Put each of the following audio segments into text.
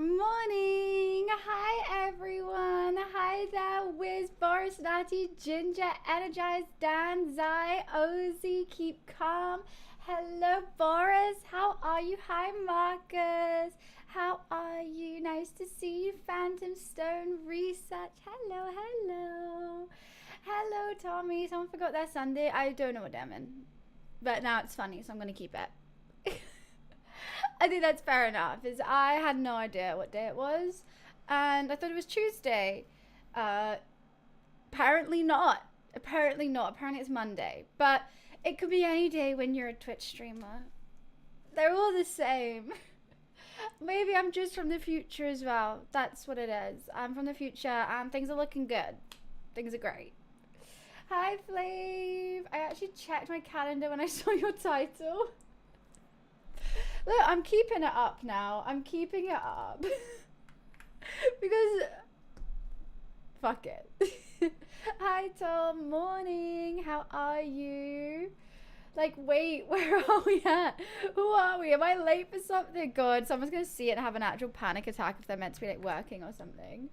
Morning! Hi everyone! Hi there, Wiz, Boris, Natty, Ginger, Energized, Dan, Zai, Ozzy, Keep Calm. Hello Boris, how are you? Hi Marcus, how are you? Nice to see you. Phantom Stone Research, hello, hello. Hello Tommy, someone forgot their Sunday. I don't know what they're in, but now it's funny, so I'm gonna keep it. I think that's fair enough, is I had no idea what day it was, and I thought it was Tuesday. Apparently not. Apparently it's Monday, but it could be any day when you're a Twitch streamer. They're all the same. Maybe I'm just from the future as well. That's what it is. I'm from the future and things are looking good. Things are great. Hi Flav. I actually checked my calendar when I saw your title. Look, I'm keeping it up now. I'm keeping it up. Because fuck it. Hi Tom, morning. How are you? Like, wait, where are we at? Who are we? Am I late for something? God, someone's gonna see it and have an actual panic attack if they're meant to be like working or something.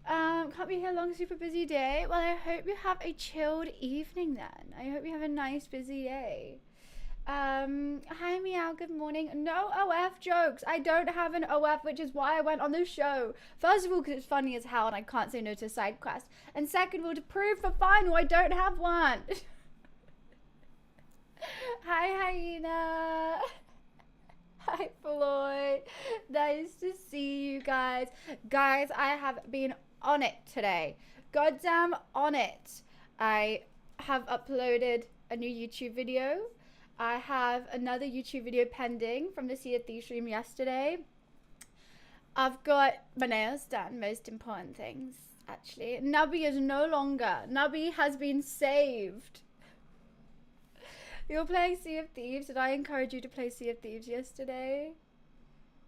Can't be here long, super busy day. Well, I hope you have a chilled evening then. I hope you have a nice busy day. Hi Meow, good morning. No OF jokes. I don't have an OF, which is why I went on the show. First of all, because it's funny as hell and I can't say no to a side quest. And second of all, to prove for final, I don't have one. Hi Hyena. Hi Floyd. Nice to see you guys. Guys, I have been on it today. Goddamn on it. I have uploaded a new YouTube video. I have another YouTube video pending from the Sea of Thieves stream yesterday. I've got my nails done, most important things, actually. Nubby is no longer. Nubby has been saved. You're playing Sea of Thieves. Did I encourage you to play Sea of Thieves yesterday?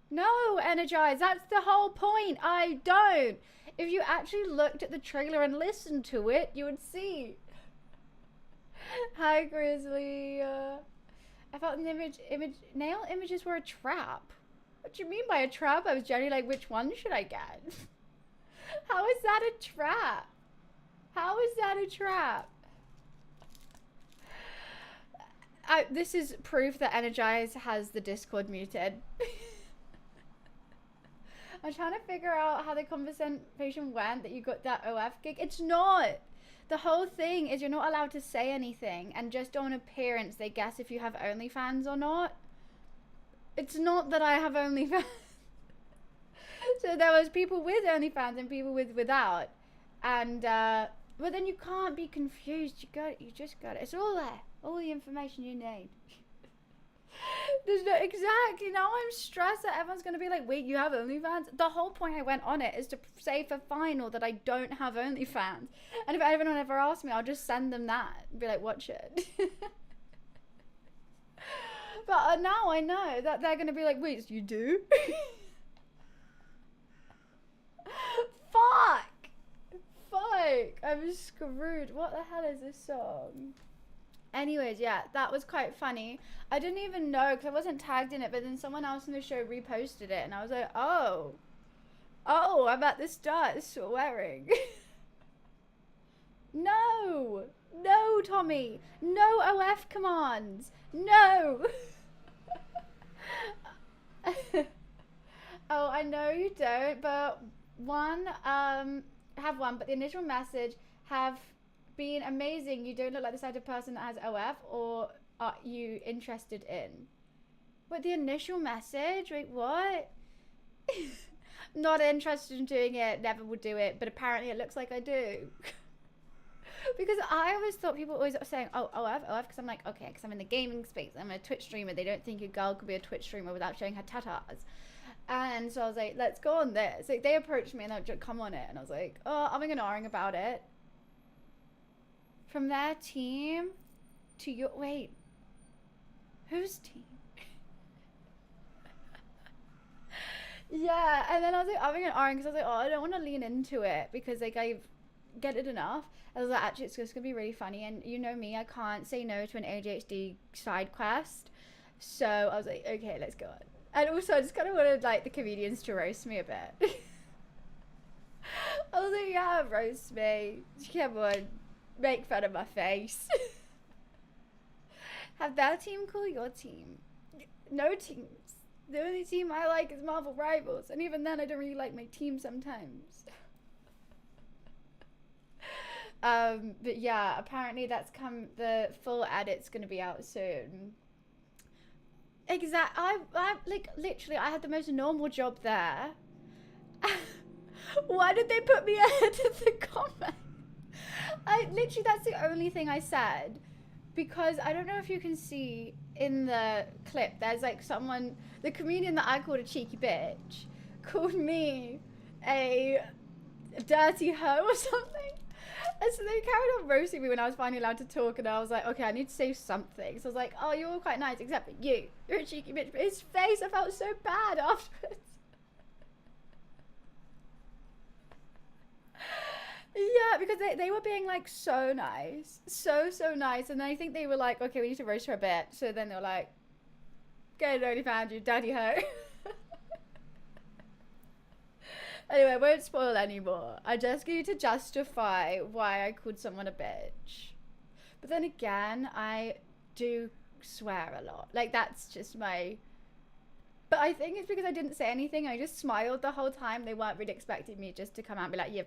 No, Energize. That's the whole point. I don't. If you actually looked at the trailer and listened to it, you would see. Hi, Grizzly. I felt nail images were a trap. What do you mean by a trap? I was generally like, which one should I get? How is that a trap? How is that a trap? This is proof that Energize has the Discord muted. I'm trying to figure out how the conversation went that you got that OF gig. It's not. The whole thing is you're not allowed to say anything, and just on appearance they guess if you have OnlyFans or not. It's not that I have OnlyFans. So there was people with OnlyFans and people without, and but then you can't be confused. You just got it. It's all there. All the information you need. There's no, exactly. Now I'm stressed that everyone's gonna be like, wait, you have OnlyFans? The whole point I went on it is to say for final that I don't have OnlyFans. And if anyone ever asks me, I'll just send them that and be like, watch it. But now I know that they're gonna be like, wait, so you do? Fuck! I'm screwed. What the hell is this song? Anyways, yeah, that was quite funny. I didn't even know because I wasn't tagged in it, but then someone else in the show reposted it and I was like, oh, I'm at the start swearing. No, Tommy, no OF commands, no. Oh, I know you don't, but have one, but the initial message have been amazing. You don't look like the type of person that has OF, or are you interested in? What, the initial message? Wait, what? Not interested in doing it, never would do it, but apparently it looks like I do. Because I always thought people always saying, oh, OF, because I'm like, okay, because I'm in the gaming space, I'm a Twitch streamer, they don't think a girl could be a Twitch streamer without showing her tatas. And so I was like, let's go on this. Like, they approached me and they would come on it, and I was like, oh, I'm ignoring about it. From their team to your, wait, whose team? Yeah, and then I was like, I'm an iron because I was like, oh, I don't want to lean into it because like I get it enough. I was like, actually, it's just gonna be really funny, and you know me, I can't say no to an ADHD side quest. So I was like, okay, let's go on. And also, I just kind of wanted like the comedians to roast me a bit. I was like, yeah, roast me. Come on, make fun of my face. Have their team call your team. No teams. The only team I like is Marvel Rivals, and even then I don't really like my team sometimes. But yeah, apparently that's the full edit's gonna be out soon. I like literally I had the most normal job there. Why did they put me ahead of the comment? I literally, that's the only thing I said, because I don't know if you can see in the clip, there's like someone, the comedian that I called a cheeky bitch called me a dirty hoe or something. And so they carried on roasting me when I was finally allowed to talk, and I was like, okay, I need to say something. So I was like, oh, you're all quite nice, except for you're a cheeky bitch. But his face, I felt so bad afterwards. Yeah, because they were being like so nice, so nice, and I think they were like, okay, we need to roast her a bit. So then they were like, "Good, already found you, daddy hoe." Anyway, I won't spoil anymore. I just need to justify why I called someone a bitch. But then again, I do swear a lot. Like, that's just my... But I think it's because I didn't say anything. I just smiled the whole time. They weren't really expecting me just to come out and be like, yeah,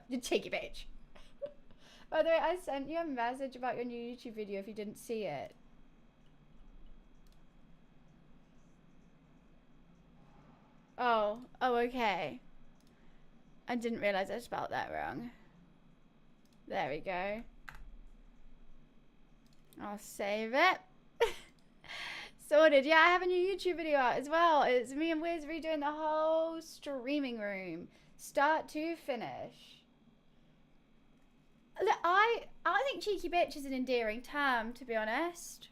you cheeky bitch. By the way, I sent you a message about your new YouTube video if you didn't see it. Oh, okay. I didn't realize I spelled that wrong. There we go. I'll save it. Sorted. Yeah, I have a new YouTube video out as well. It's me and Wiz redoing the whole streaming room, start to finish. Look, I think cheeky bitch is an endearing term, to be honest.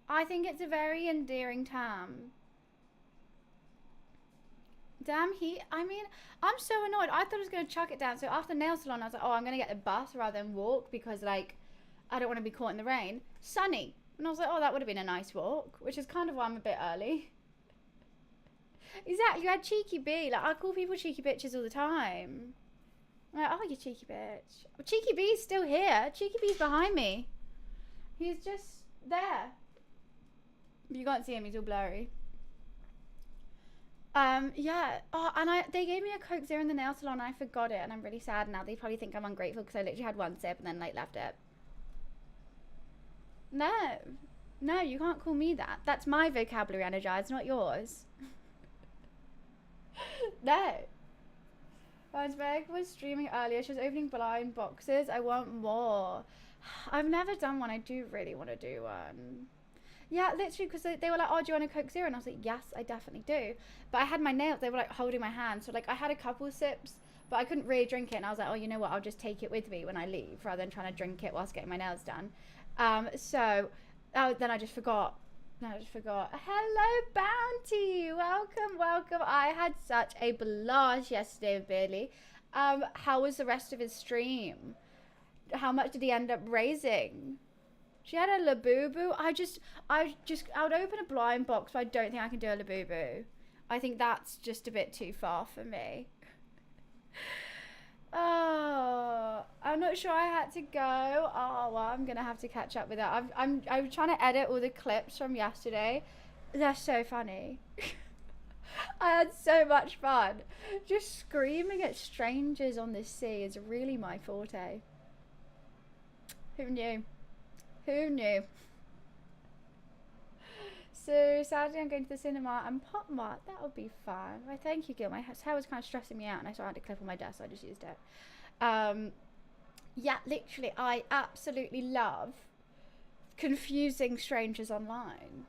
I think it's a very endearing term. Damn heat. I mean, I'm so annoyed. I thought I was going to chuck it down. So after nail salon, I was like, oh, I'm going to get the bus rather than walk because, like, I don't want to be caught in the rain. Sunny. And I was like, oh, that would have been a nice walk, which is kind of why I'm a bit early. Exactly. You had cheeky B. Like, I call people cheeky bitches all the time. I'm like, oh, you cheeky bitch. Well, cheeky B's still here. Cheeky B's behind me. He's just there. You can't see him. He's all blurry. Yeah. Oh, and they gave me a Coke Zero in the nail salon and I forgot it, and I'm really sad now. They probably think I'm ungrateful because I literally had one sip and then like left it. No, you can't call me that. That's my vocabulary, Energized, not yours. No. Meg was streaming earlier. She was opening blind boxes. I want more. I've never done one. I do really want to do one. Yeah, literally, because they were like, oh, do you want a Coke Zero? And I was like, yes, I definitely do. But I had my nails, they were like holding my hand. So like I had a couple sips, but I couldn't really drink it. And I was like, oh, you know what? I'll just take it with me when I leave rather than trying to drink it whilst getting my nails done. Then I just forgot. Hello, Bounty. Welcome. I had such a blast yesterday with Beardley. How was the rest of his stream? How much did he end up raising? She had a Labubu. I would open a blind box, but I don't think I can do a Labubu. I think that's just a bit too far for me. Oh, I'm not sure I had to go. Oh, well, I'm gonna have to catch up with that. I'm trying to edit all the clips from yesterday. They're so funny. I had so much fun. Just screaming at strangers on the sea is really my forte. Who knew? Who knew? So Saturday I'm going to the cinema and Pop Mart. That would be fun. Well, thank you, Gil. My hair was kind of stressing me out and I saw I had a clip on my desk, so I just used it. Yeah, literally, I absolutely love confusing strangers online.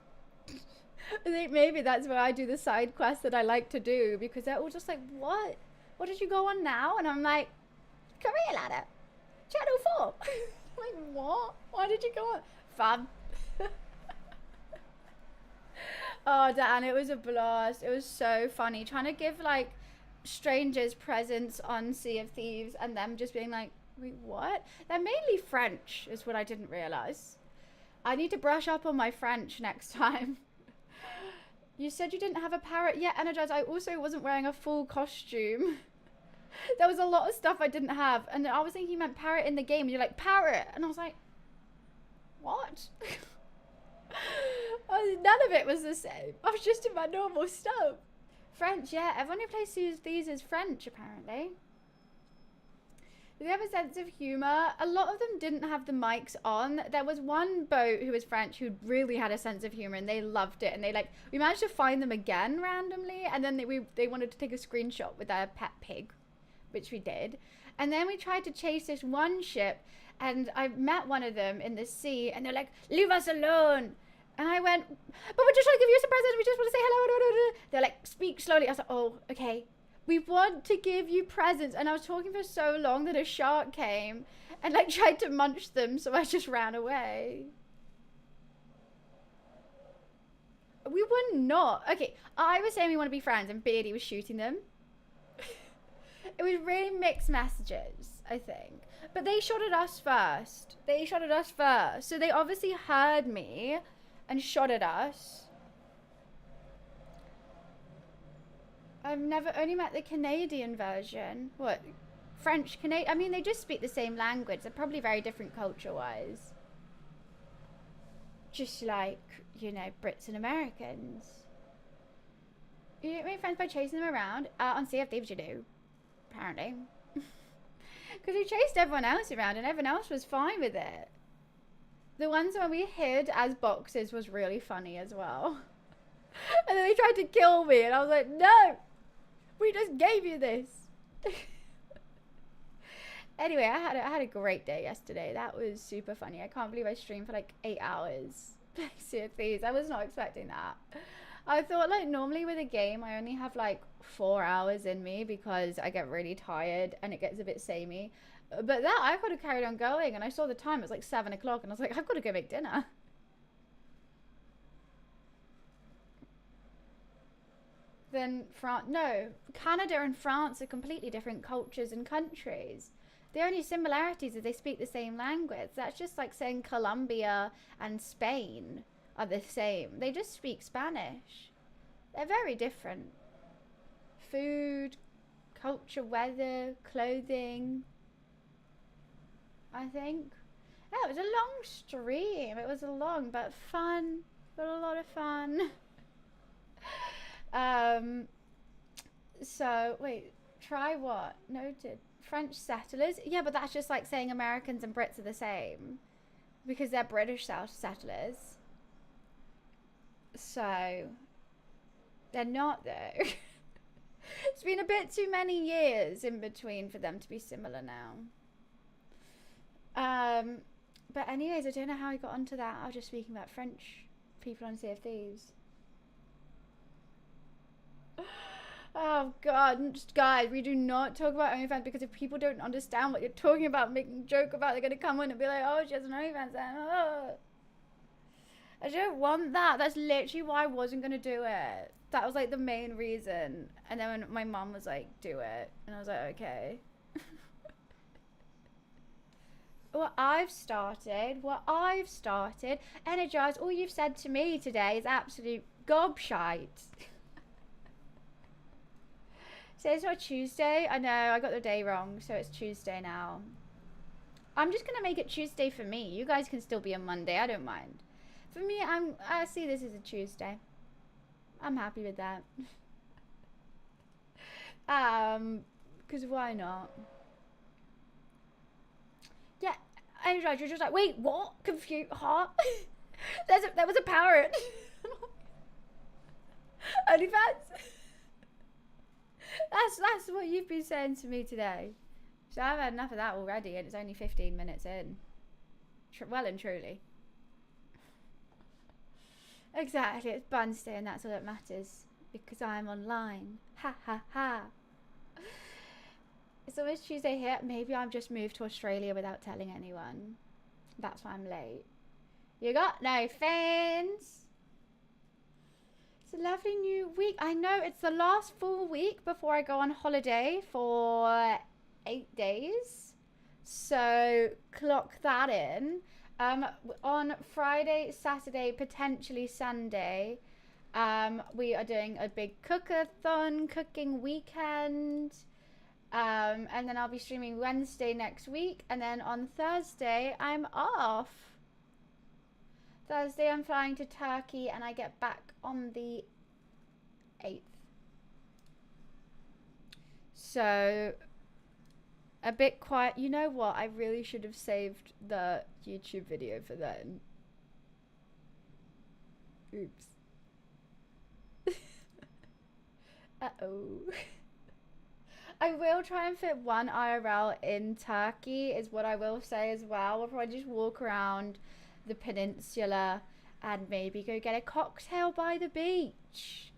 I think maybe that's why I do the side quests that I like to do, because they're all just like, what? What did you go on now? And I'm like, career ladder. Channel 4. Like, what? Why did you go on? Fun. Oh, Dan, it was a blast. It was so funny trying to give like strangers presents on Sea of Thieves and them just being like, wait, what? They're mainly French is what I didn't realize. I need to brush up on my French next time. You said you didn't have a parrot. Yeah, Energize, I also wasn't wearing a full costume. There was a lot of stuff I didn't have. And I was thinking you meant parrot in the game. And you're like, parrot. And I was like, what? None of it was the same. I was just in my normal stuff. French, yeah. Everyone who plays these is French, apparently. Do they have a sense of humour? A lot of them didn't have the mics on. There was one boat who was French who really had a sense of humour and they loved it. And they we managed to find them again randomly. And then they wanted to take a screenshot with their pet pig, which we did. And then we tried to chase this one ship. And I met one of them in the sea. And they're like, leave us alone. And I went, but we're just trying to give you some presents. We just want to say hello. They're like, speak slowly. I was like, oh, okay. We want to give you presents. And I was talking for so long that a shark came and like tried to munch them. So I just ran away. We were not. Okay, I was saying we want to be friends and Beardy was shooting them. It was really mixed messages, I think. But they shot at us first. So they obviously heard me and shot at us. I've only met the Canadian version. What? French, Canadian? I mean, they just speak the same language. They're probably very different culture-wise. Just like, you know, Brits and Americans. You don't make friends by chasing them around. On Sea of Thieves you do. Apparently. Because we chased everyone else around and everyone else was fine with it. The ones where we hid as boxes was really funny as well. And then they tried to kill me and I was like, no! We just gave you this. Anyway, I had a great day yesterday. That was super funny. I can't believe I streamed for like 8 hours. Sea of Thieves. I was not expecting that. I thought like normally with a game I only have like 4 hours in me because I get really tired and it gets a bit samey. But that I could have carried on going and I saw the time, it was like 7 o'clock and I was like, I've got to go make dinner. Then Canada and France are completely different cultures and countries. The only similarities is they speak the same language. That's just like saying Colombia and Spain are the same. They just speak Spanish. They're very different. Food, culture, weather, clothing, I think. Yeah, it was a long stream. It was a long but fun. But a lot of fun. So wait, try what? Noted. French settlers? Yeah, but that's just like saying Americans and Brits are the same. Because they're British settlers. So they're not though. It's been a bit too many years in between for them to be similar now. But anyways, I don't know how I got onto that. I was just speaking about French people on Sea of Thieves. Oh god, guys, we do not talk about OnlyFans because if people don't understand what you're talking about, making a joke about, they're gonna come in and be like, oh, she has an OnlyFans. Oh. I don't want that. That's literally why I wasn't gonna do it. That was like the main reason. And then when my mom was like, do it, and I was like, okay. What I've started, Energize, all you've said to me today is absolute gobshite. So it's not Tuesday. I know, I got the day wrong, so it's Tuesday now. I'm just gonna make it Tuesday for me. You guys can still be on Monday, I don't mind. For me, I see this as a Tuesday. I'm happy with that. Because why not? Yeah, you're just like, wait, what? Confused, huh? There was a parrot. OnlyFans? That's what you've been saying to me today. So I've had enough of that already and it's only 15 minutes in. Well and truly. Exactly, it's Bun's Day and that's all that matters. Because I'm online. Ha ha ha. It's always Tuesday here. Maybe I've just moved to Australia without telling anyone. That's why I'm late. You got no fans? It's a lovely new week. I know, it's the last full week before I go on holiday for 8 days. So clock that in. On Friday, Saturday, potentially Sunday, We are doing a big cookathon, cooking weekend. And then I'll be streaming Wednesday next week. And then on Thursday, I'm off. Thursday, I'm flying to Turkey and I get back on the 8th. So, a bit quiet. You know what? I really should have saved the YouTube video for then. Oops. Uh-oh. I will try and fit one IRL in Turkey, is what I will say as well. We'll probably just walk around the peninsula and maybe go get a cocktail by the beach,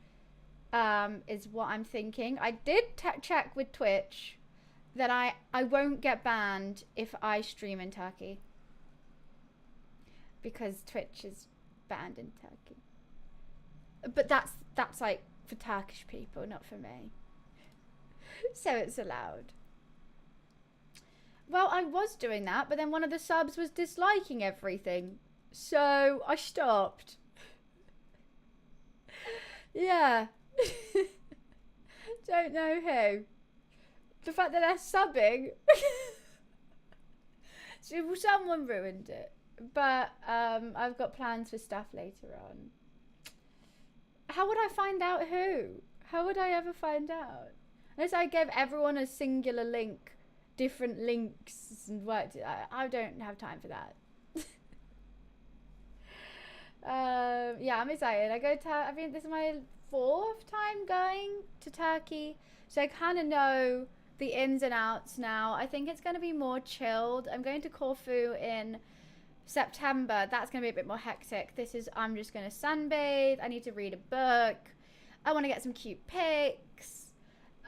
is what I'm thinking. I did check with Twitch that I won't get banned if I stream in Turkey, because Twitch is banned in Turkey. But that's like for Turkish people, not for me. So it's allowed. Well, I was doing that, but then one of the subs was disliking everything, so I stopped. Yeah. Don't know who. The fact that they're subbing. So someone ruined it. But I've got plans for stuff later on. How would I find out who? How would I ever find out? Unless I gave everyone a singular link, different links, and worked it. I don't have time for that. Yeah, I'm excited. I think this is my 4th time going to Turkey, so I kind of know the ins and outs now. I think it's going to be more chilled. I'm going to Corfu in September. That's going to be a bit more hectic. I'm just going to sunbathe. I need to read a book. I want to get some cute pics.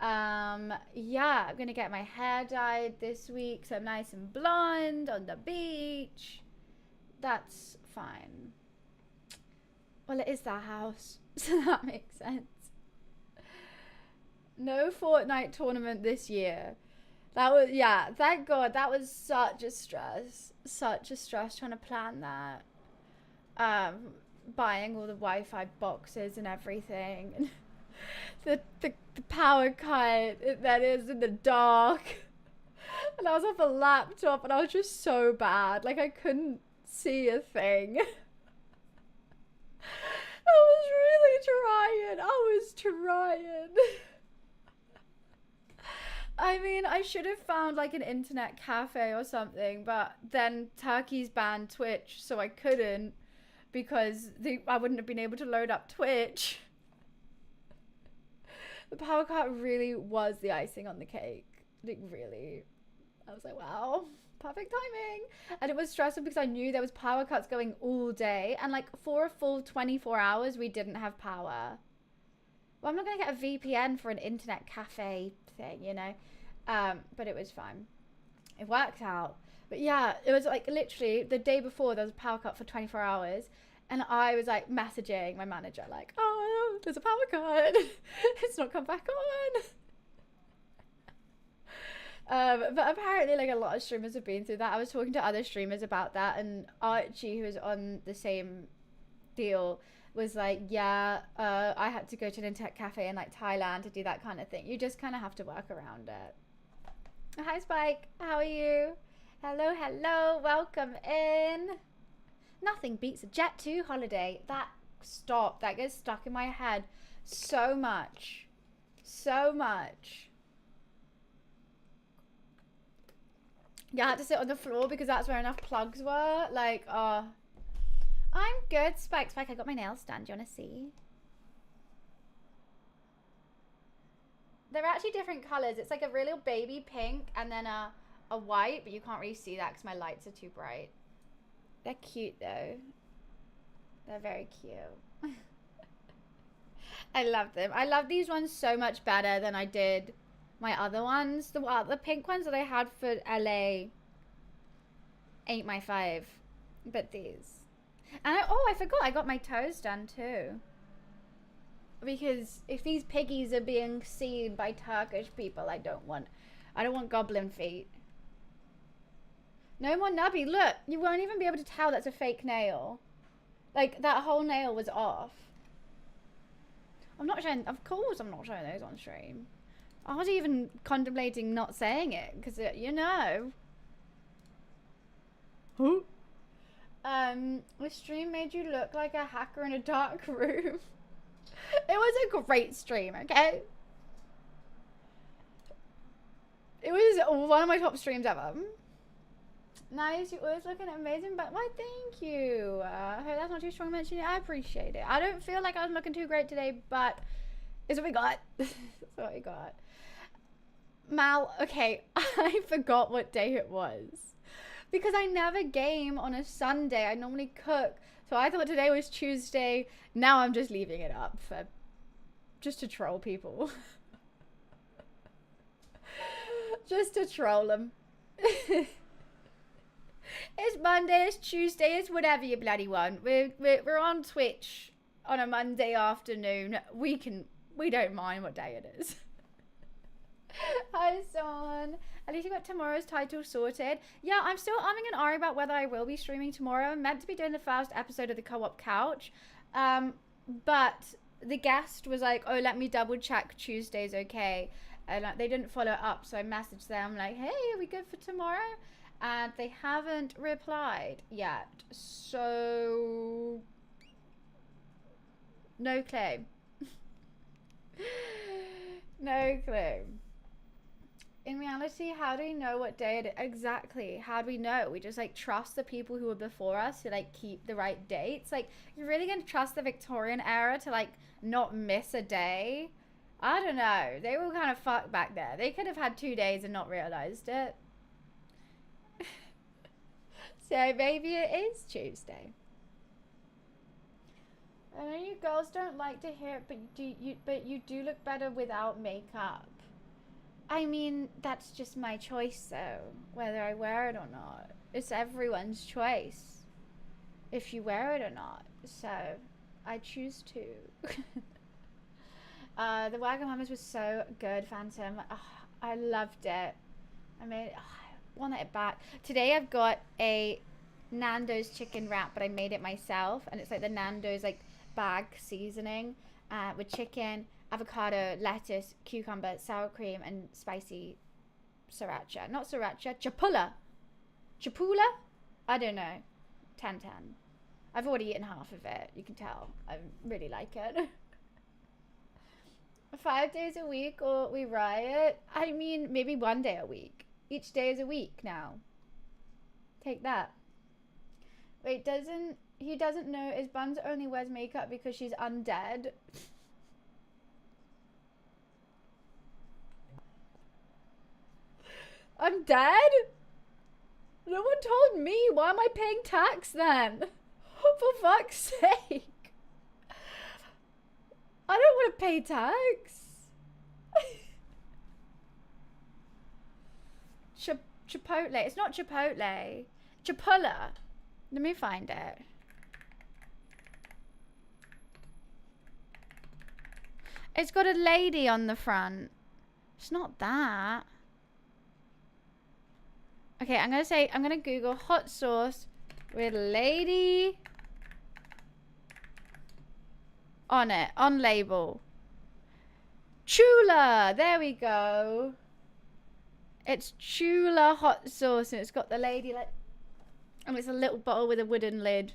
Yeah, I'm gonna get my hair dyed this week so I'm nice and blonde on the beach. That's fine. Well, it is their house, so that makes sense. No Fortnite tournament this year. That was, yeah, thank God. That was such a stress trying to plan that. Buying all the Wi-Fi boxes and everything. The power cut that is in the dark, and I was off a laptop and I was just so bad, like I couldn't see a thing. I was really trying. I mean, I should have found like an internet cafe or something, but then Turkey's banned Twitch, so I couldn't, because I wouldn't have been able to load up Twitch. The power cut really was the icing on the cake. Like, really. I was like, wow, perfect timing. And it was stressful because I knew there was power cuts going all day. And like for a full 24 hours, we didn't have power. Well, I'm not going to get a VPN for an internet cafe thing, you know. But it was fine. It worked out. But yeah, it was like literally the day before there was a power cut for 24 hours. And I was like messaging my manager like, oh, there's a power cut. It's not come back on. But apparently like a lot of streamers have been through that. I was talking to other streamers about that, and Archie, who was on the same deal, was like, yeah, I had to go to an internet cafe in like Thailand to do that kind of thing. You just kind of have to work around it. Hi Spike, how are you? Hello, welcome in. Nothing beats a Jet 2 holiday. That gets stuck in my head so much. Yeah, I had to sit on the floor because that's where enough plugs were. Like, I'm good. Spike, I got my nails done. Do you want to see? They're actually different colors. It's like a real baby pink and then a white, but you can't really see that because my lights are too bright. They're cute though. They're very cute. I love them. I love these ones so much better than I did my other ones. The pink ones that I had for LA ain't my fave. But these. And I forgot I got my toes done too. Because if these piggies are being seen by Turkish people, I don't want goblin feet. No more nubby. Look, you won't even be able to tell that's a fake nail. Like, that whole nail was off. I'm not showing, of course I'm not showing those on stream. I was even contemplating not saying it, because, you know. Huh? The stream made you look like a hacker in a dark room. It was a great stream, okay? It was one of my top streams ever. Nice, you're always looking amazing, but why, thank you. I hope that's not too strong mentioning. I appreciate it. I don't feel like I was looking too great today, but it's what we got. It's what we got. Mal, okay, I forgot what day it was. Because I never game on a Sunday. I normally cook. So I thought today was Tuesday. Now I'm just leaving it up for just to troll people. Just to troll them. It's Monday, it's Tuesday, it's whatever you bloody want. We're on Twitch on a Monday afternoon. We don't mind what day it is. Hi, Son. At least you got tomorrow's title sorted. Yeah, I'm still umming and ahhing about whether I will be streaming tomorrow. I'm meant to be doing the first episode of the Co-op Couch. But the guest was like, oh, let me double check Tuesday's okay. And they didn't follow up, so I messaged them like, hey, are we good for tomorrow? And they haven't replied yet. So no clue. No clue. In reality, how do we know what day it is? Exactly. How do we know? We just like trust the people who were before us to like keep the right dates. Like, you're really gonna trust the Victorian era to like not miss a day? I don't know. They were kind of fucked back there. They could have had 2 days and not realized it. So maybe it is Tuesday. I know you girls don't like to hear it, but you do look better without makeup. I mean, that's just my choice though, whether I wear it or not. It's everyone's choice if you wear it or not. So I choose to. The Wagamama's was so good, Phantom. Oh, I loved it. I made it. Oh, I want it back. Today I've got a Nando's chicken wrap, but I made it myself, and it's like the Nando's like bag seasoning with chicken, avocado, lettuce, cucumber, sour cream, and spicy sriracha. Not sriracha, chapula. Chapula? I don't know. 10-10. I've already eaten half of it. You can tell. I really like it. 5 days a week or we riot? I mean, maybe 1 day a week. Each day is a week now. Take that. Wait, he doesn't know is Buns only wears makeup because she's undead? Undead? No one told me. Why am I paying tax then? For fuck's sake. I don't want to pay tax. Chipotle. It's not Chipotle. Chapula. Let me find it. It's got a lady on the front. It's not that. Okay, I'm gonna Google hot sauce with lady on it, on label. Chula, there we go. It's Chula hot sauce, and it's got the lady like, and it's a little bottle with a wooden lid.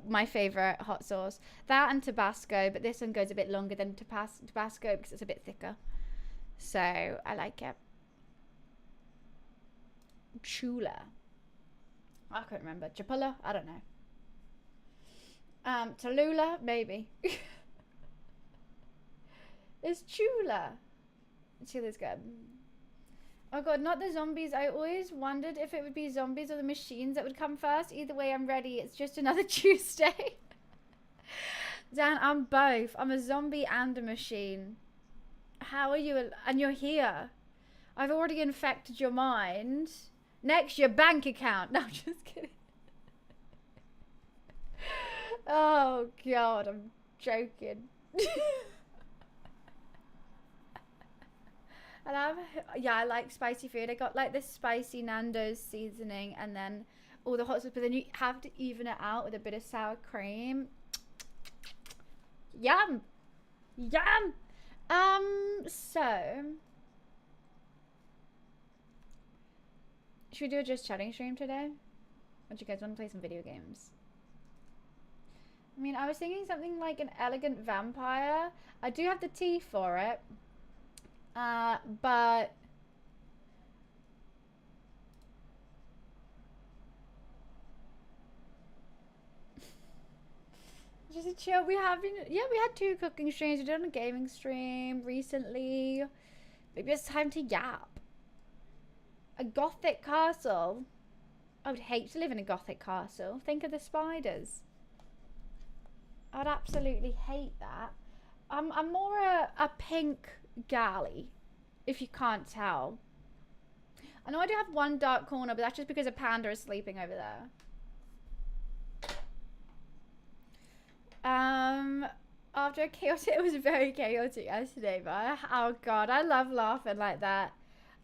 My favorite hot sauce. That and Tabasco, but this one goes a bit longer than Tabasco because it's a bit thicker. So I like it. Chula. I can't remember. Chapula? I don't know. Tallulah? Maybe. It's Chula. Chula's good. Oh god, not the zombies. I always wondered if it would be zombies or the machines that would come first. Either way, I'm ready. It's just another Tuesday. Dan, I'm both. I'm a zombie and a machine. How are you? And you're here. I've already infected your mind. Next, your bank account. No, I'm just kidding. Oh god, I'm joking. I like spicy food. I got like this spicy Nando's seasoning and then all the hot sauce, but then you have to even it out with a bit of sour cream. Yum. Yum! So should we do a just chatting stream today? Or do you guys want to play some video games? I mean, I was thinking something like an elegant vampire. I do have the tea for it. But just a chill. We had 2 cooking streams. We did on a gaming stream recently. Maybe it's time to yap. A gothic castle. I would hate to live in a gothic castle. Think of the spiders. I'd absolutely hate that. I'm more a pink galley, if you can't tell. I know I do have one dark corner, but that's just because a panda is sleeping over there. After a chaotic, it was very chaotic yesterday, but oh god, I love laughing like that.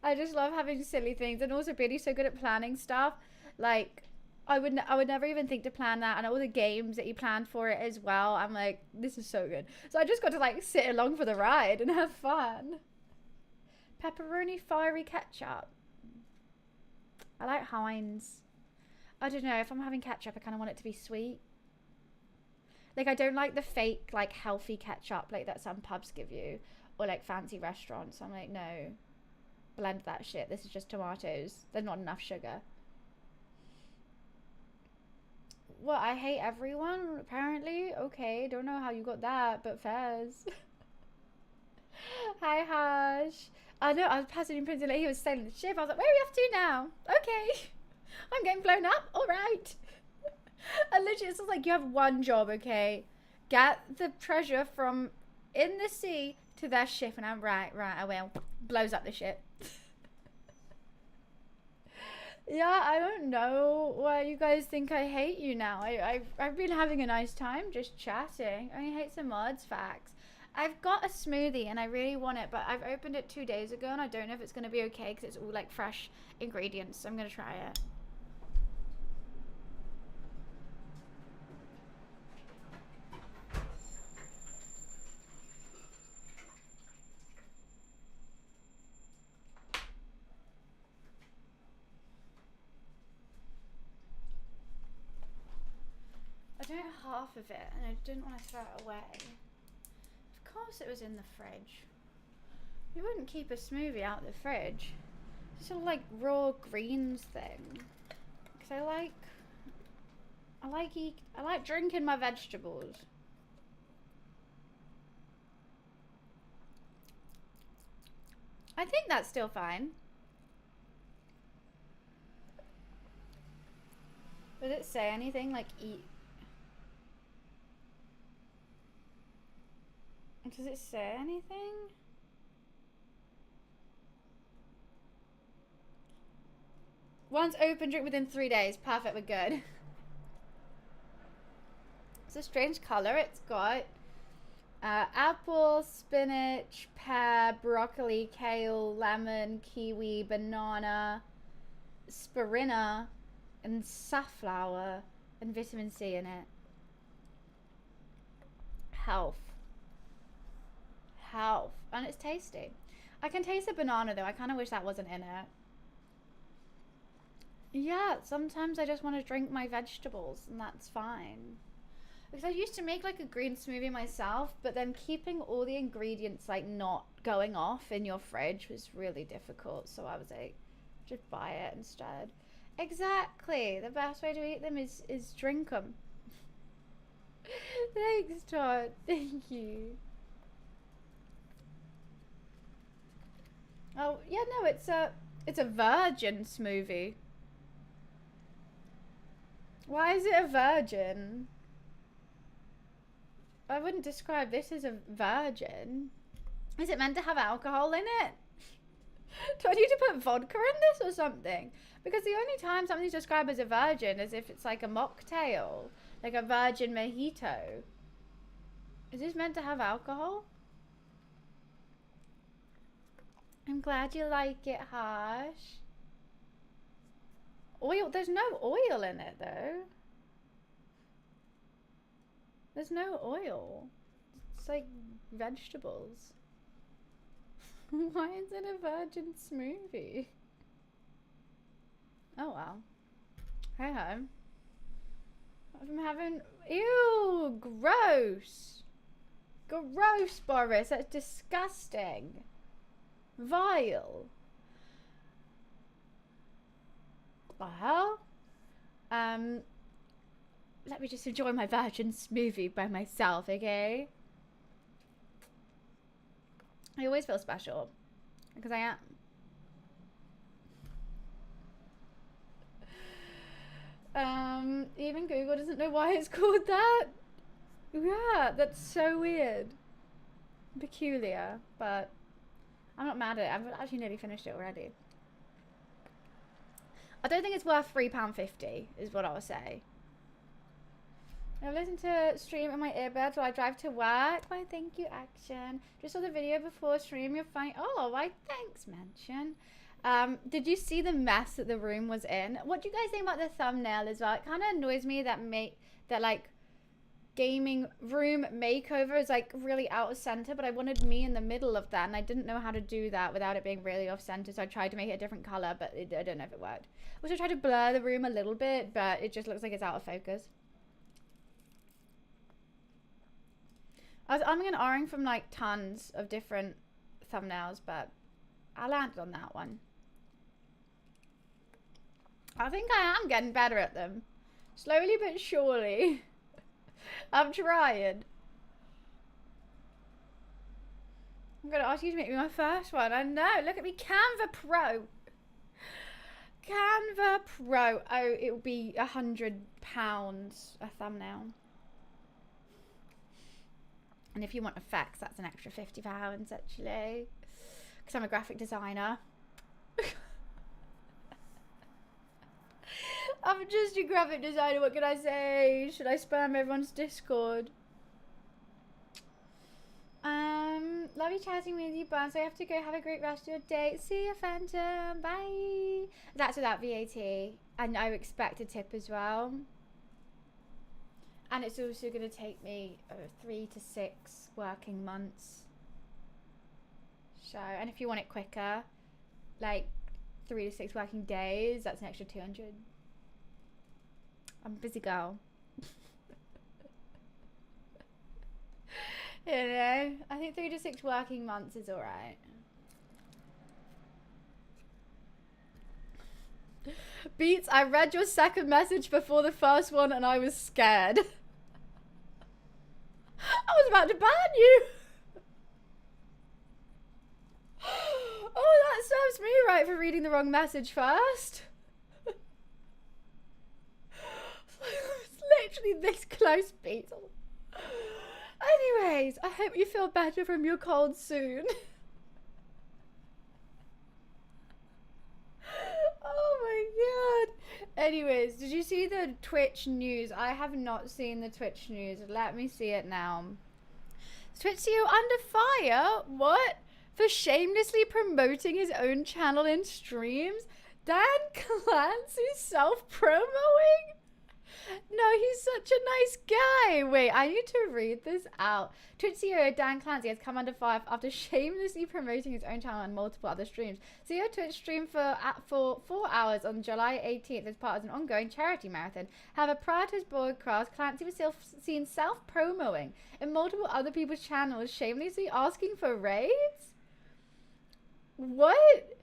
I just love having silly things, and also Billy's so good at planning stuff. Like, I would never even think to plan that, and all the games that you planned for it as well. I'm like, this is so good. So I just got to like sit along for the ride and have fun. Pepperoni fiery ketchup. I like Heinz. I don't know, if I'm having ketchup, I kind of want it to be sweet. Like, I don't like the fake, like, healthy ketchup, like, that some pubs give you. Or, like, fancy restaurants. I'm like, no. Blend that shit. This is just tomatoes. There's not enough sugar. What, I hate everyone, apparently? Okay, don't know how you got that, but fairs. Hi, Harsh. I know, I was passing in Prince, he was sailing the ship. I was like, where are we off to now? Okay. I'm getting blown up. All right. And literally, it's like you have one job, okay? Get the treasure from in the sea to their ship, and I'm right, I will. Blows up the ship. Yeah, I don't know why you guys think I hate you now. I've been having a nice time just chatting. I only hate some mods facts. I've got a smoothie and I really want it, but I've opened it 2 days ago and I don't know if it's going to be okay because it's all like fresh ingredients. So I'm going to try it. I drank half of it and I didn't want to throw it away. Of course it was in the fridge. You wouldn't keep a smoothie out of the fridge. It's sort of like raw greens thing. Because I like drinking my vegetables. I think that's still fine. Does it say anything like eat? Does it say anything? Once open, drink within 3 days. Perfect, we're good. It's a strange colour. It's got apple, spinach, pear, broccoli, kale, lemon, kiwi, banana, spirina, and safflower, and vitamin C in it. Health. And it's tasty. I can taste the banana though. I kind of wish that wasn't in it. Yeah, sometimes I just want to drink my vegetables and that's fine. Because I used to make like a green smoothie myself, but then keeping all the ingredients like not going off in your fridge was really difficult. So I was like, just buy it instead. Exactly. The best way to eat them is drink them. Thanks, Todd. Thank you. Oh, yeah, no, it's a virgin smoothie. Why is it a virgin? I wouldn't describe this as a virgin. Is it meant to have alcohol in it? Do I need to put vodka in this or something? Because the only time something's described as a virgin is if it's like a mocktail, like a virgin mojito. Is this meant to have alcohol? I'm glad you like it, Harsh. Oil? There's no oil in it, though. There's no oil. looks like vegetables. Why is it a virgin smoothie? Oh wow. Hey ho. I'm having, ew, gross. Gross, Boris, that's disgusting. Vile. What the hell? Let me just enjoy my virgin smoothie by myself, okay? I always feel special, because I am. Even Google doesn't know why it's called that. Yeah, that's so weird. Peculiar, but I'm not mad at it. I've actually nearly finished it already. I don't think it's worth £3.50 is what I would say. I listen to stream in my earbuds while I drive to work. Why, thank you, Action. Just saw the video before stream. You're fine. Oh, why, thanks, Mention. Did you see the mess that the room was in? What do you guys think about the thumbnail as well? It kind of annoys me that like gaming room makeover is like really out of center, but I wanted me in the middle of that, and I didn't know how to do that without it being really off center, so I tried to make it a different color, but I don't know if it worked. Also tried to blur the room a little bit, but it just looks like it's out of focus. I was umming and ahhing from like tons of different thumbnails, but I landed on that one. I think I am getting better at them. Slowly but surely. I'm trying. I'm going to ask you to make me my first one. I know. Look at me. Canva Pro. Canva Pro. Oh, it will be £100 a thumbnail. And if you want effects, that's an extra £50 actually. Because I'm a graphic designer. I'm just a graphic designer, what can I say? Should I spam everyone's Discord? Love you chatting with you, Barnes. I have to go. Have a great rest of your day. See you, Phantom. Bye. That's without VAT. And I expect a tip as well. And it's also going to take me 3 to 6 working months. So, and if you want it quicker, like 3 to 6 working days, that's an extra 200. I'm a busy girl. You know, I think 3 to 6 working months is alright. Beats, I read your second message before the first one and I was scared. I was about to ban you. Oh, that serves me right for reading the wrong message first. It's literally this close, Beats. Anyways, I hope you feel better from your cold soon. Oh my god. Anyways, did you see the Twitch news? I have not seen the Twitch news. Let me see it now. Twitch CEO under fire? What? For shamelessly promoting his own channel in streams? Dan Clancy's self-promoing? No, he's such a nice guy. Wait, I need to read this out. Twitch CEO Dan Clancy has come under fire after shamelessly promoting his own channel and multiple other streams. CEO Twitch streamed for 4 hours on July 18th as part of an ongoing charity marathon. However, prior to his broadcast, Clancy was seen self-promoting in multiple other people's channels, shamelessly asking for raids? What?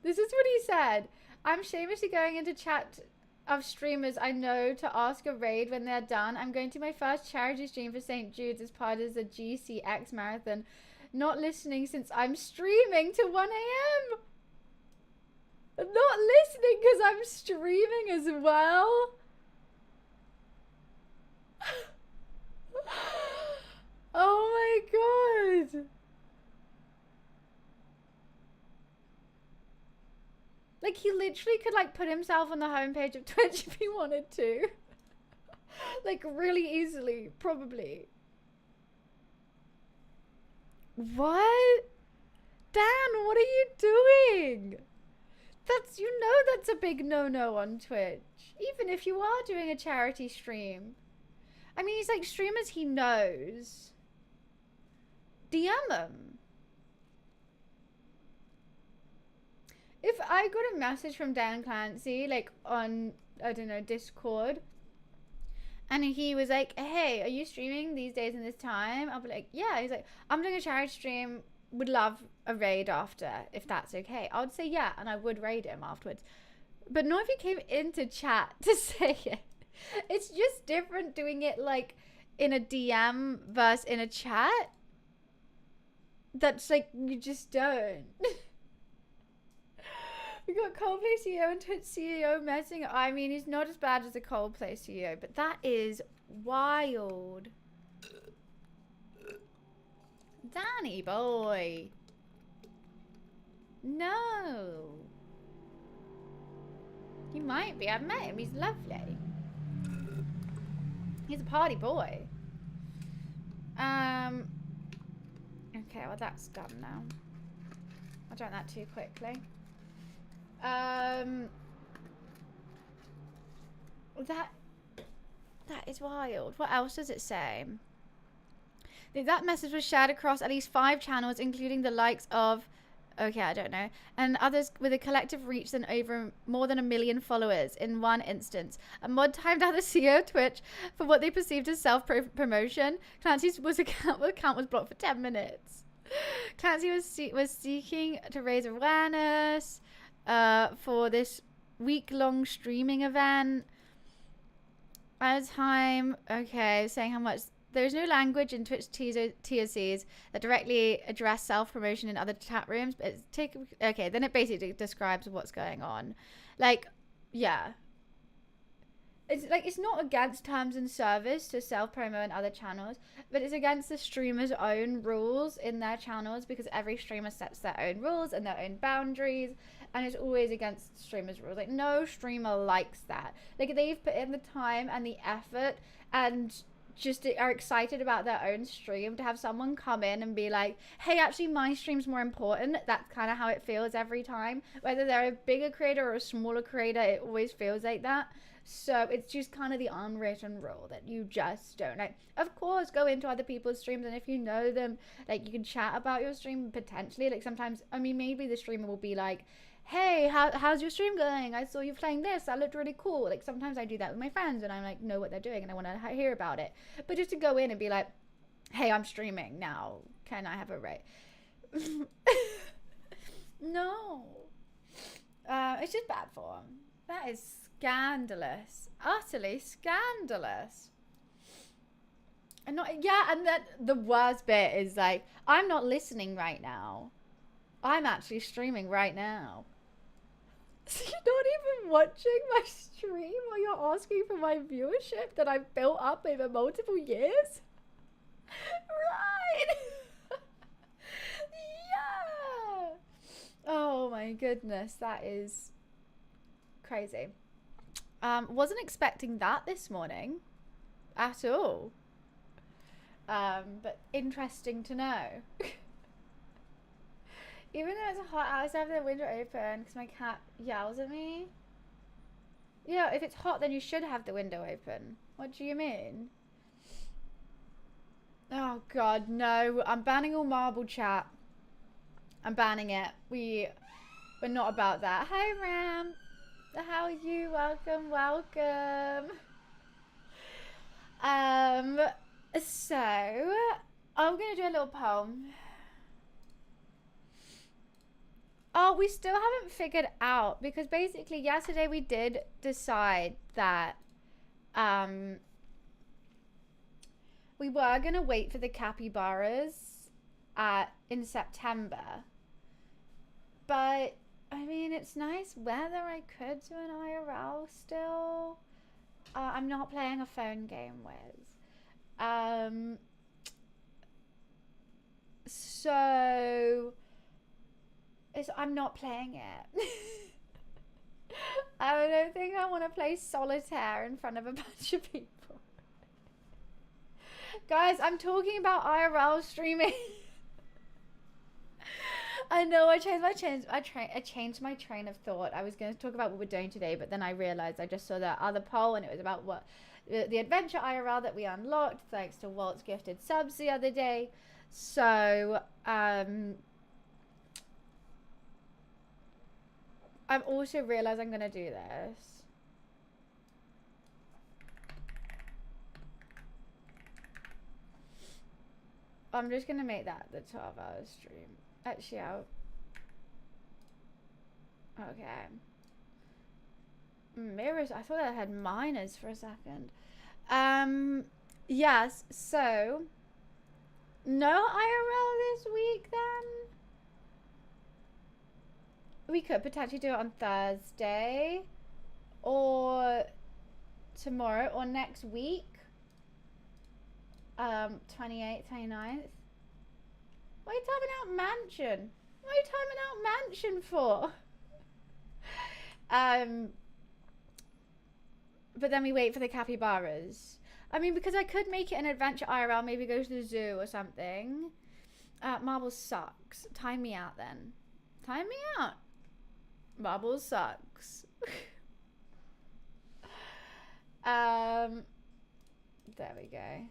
This is what he said. I'm shamelessly going into chat of streamers I know to ask a raid when they're done. I'm going to my first charity stream for St. Jude's as part of the GCX marathon. Not listening since I'm streaming to 1 a.m. Not listening because I'm streaming as well. Oh my god. Like, he literally could, like, put himself on the homepage of Twitch if he wanted to. Like, really easily, probably. What? Dan, what are you doing? That's, you know that's a big no-no on Twitch. Even if you are doing a charity stream. I mean, he's, like, streamers he knows. DM them. If I got a message from Dan Clancy, like on, I don't know, Discord, and he was like, hey, are you streaming these days and this time? I'll be like, yeah. He's like, I'm doing a charity stream, would love a raid after, if that's okay. I would say yeah, and I would raid him afterwards. But not if he came into chat to say it. It's just different doing it like in a DM versus in a chat. That's like, you just don't. We got Coldplay CEO and Twitch CEO messing. I mean, he's not as bad as the Coldplay CEO, but that is wild. Danny boy. No. He might be. I've met him. He's lovely. He's a party boy. Okay, well that's done now. I drank that too quickly. That is wild. What else does it say? That message was shared across at least 5 channels, including the likes of, okay, I don't know, and others with a collective reach than over more than 1 million followers in one instance. A mod timed out the CEO of Twitch for what they perceived as self-promotion. Clancy's account was blocked for 10 minutes. Clancy was seeking to raise awareness for this week-long streaming event. At a time, okay, saying how much... There's no language in Twitch TOCs that directly address self-promotion in other chat rooms, but okay, then it basically describes what's going on. Like, yeah. It's like, it's not against terms and service to self-promo in other channels, but it's against the streamer's own rules in their channels, because every streamer sets their own rules and their own boundaries, and it's always against streamers' rules. Like, no streamer likes that. Like, they've put in the time and the effort and just are excited about their own stream, to have someone come in and be like, hey, actually my stream's more important. That's kind of how it feels every time. Whether they're a bigger creator or a smaller creator, it always feels like that. So it's just kind of the unwritten rule that you just don't, like, of course, go into other people's streams, and if you know them, like, you can chat about your stream potentially. Like, sometimes, I mean, maybe the streamer will be like, hey, how's your stream going? I saw you playing this. That looked really cool. Like, sometimes I do that with my friends, and I'm like, know what they're doing, and I want to hear about it. But just to go in and be like, hey, I'm streaming now. Can I have a rate? No. It's just bad form. That is scandalous. Utterly scandalous. And not, yeah, and that the worst bit is like, I'm not listening right now. I'm actually streaming right now. So you're not even watching my stream while you're asking for my viewership that I've built up over multiple years? Right. Yeah. Oh my goodness, that is crazy. Wasn't expecting that this morning at all. But interesting to know. Even though it's hot, I always have the window open because my cat yells at me. Yeah, if it's hot, then you should have the window open. What do you mean? Oh God, no! I'm banning all marble chat. I'm banning it. We're not about that. Hi, Ram. How are you? Welcome, welcome. So I'm gonna do a little poem. Oh, we still haven't figured out, because basically yesterday we did decide that we were gonna wait for the capybaras in September. But I mean, it's nice weather. I could do an IRL still. I'm not playing a phone game with. So I'm not playing it. I don't think I want to play solitaire in front of a bunch of people. Guys, I'm talking about IRL streaming. I know I changed my train of thought. I was going to talk about what we're doing today, but then I realized I just saw that other poll, and it was about the adventure IRL that we unlocked thanks to Walt's gifted subs the other day. So I've also realized I'm gonna do this. I'm just gonna make that the 12-hour stream. Actually, okay. Mirrors. I thought I had minors for a second. Yes. So no IRL this week then. We could potentially do it on Thursday or tomorrow or next week. 28th, 29th. What are you typing out mansion? What are you typing out mansion for? But then we wait for the capybaras. I mean, because I could make it an adventure IRL, maybe go to the zoo or something. Marbles sucks. Time me out then. Time me out. Marbles sucks. There we go.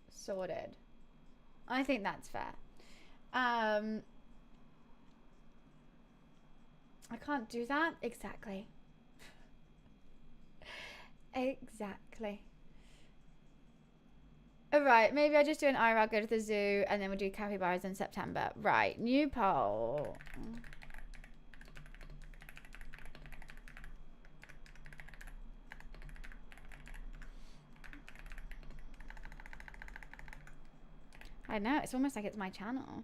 Sorted. I think that's fair. I can't do that. Exactly. Exactly. Alright, maybe I just do an IRL, go to the zoo, and then we'll do capybaras in September. Right, new poll. I know, it's almost like it's my channel.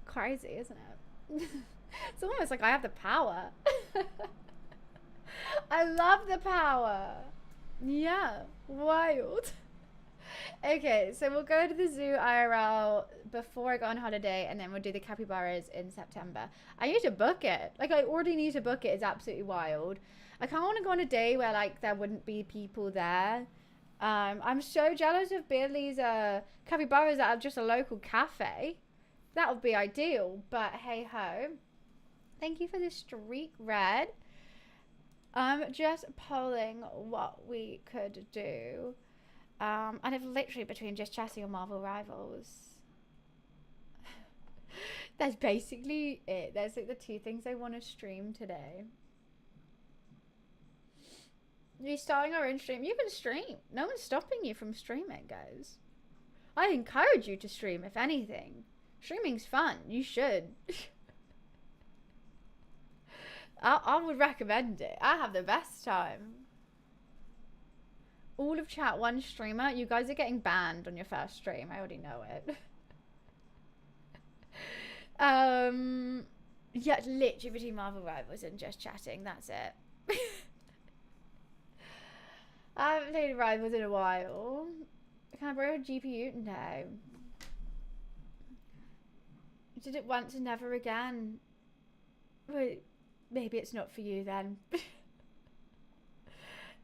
Crazy, isn't it? It's almost like I have the power. I love the power. Yeah, wild. Okay, so we'll go to the zoo IRL before I go on holiday, and then we'll do the capybaras in September. I need to book it. Like, I already need to book it. It's absolutely wild. I kind of want to go on a day where, like, there wouldn't be people there. I'm so jealous of Billy's capybaras at just a local cafe. That would be ideal, but hey ho. Thank you for the streak, Red. I'm just polling what we could do. And if literally between just Chassis or Marvel Rivals. That's basically it. There's like the two things I want to stream today. You're starting our own stream. You can stream. No one's stopping you from streaming, guys. I encourage you to stream, if anything. Streaming's fun. You should. I would recommend it. I have the best time. All of chat, one streamer. You guys are getting banned on your first stream. I already know it. Yeah, literally between Marvel Rivals and just chatting. That's it. I haven't played Rivals in a while. Can I borrow a GPU? No. Did it once and never again. Wait, maybe it's not for you then.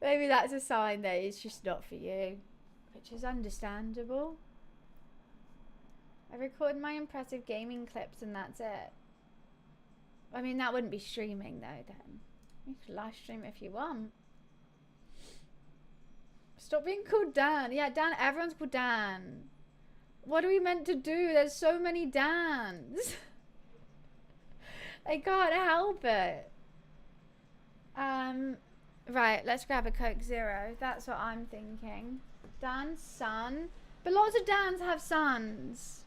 Maybe that's a sign that it's just not for you, which is understandable. I record my impressive gaming clips and that's it. I mean, that wouldn't be streaming though then. You can live stream if you want. Stop being called Dan. Yeah, Dan, everyone's called Dan. What are we meant to do? There's so many Dans. I can't help it. Right, let's grab a Coke Zero. That's what I'm thinking. Dan's son. But lots of Dans have sons.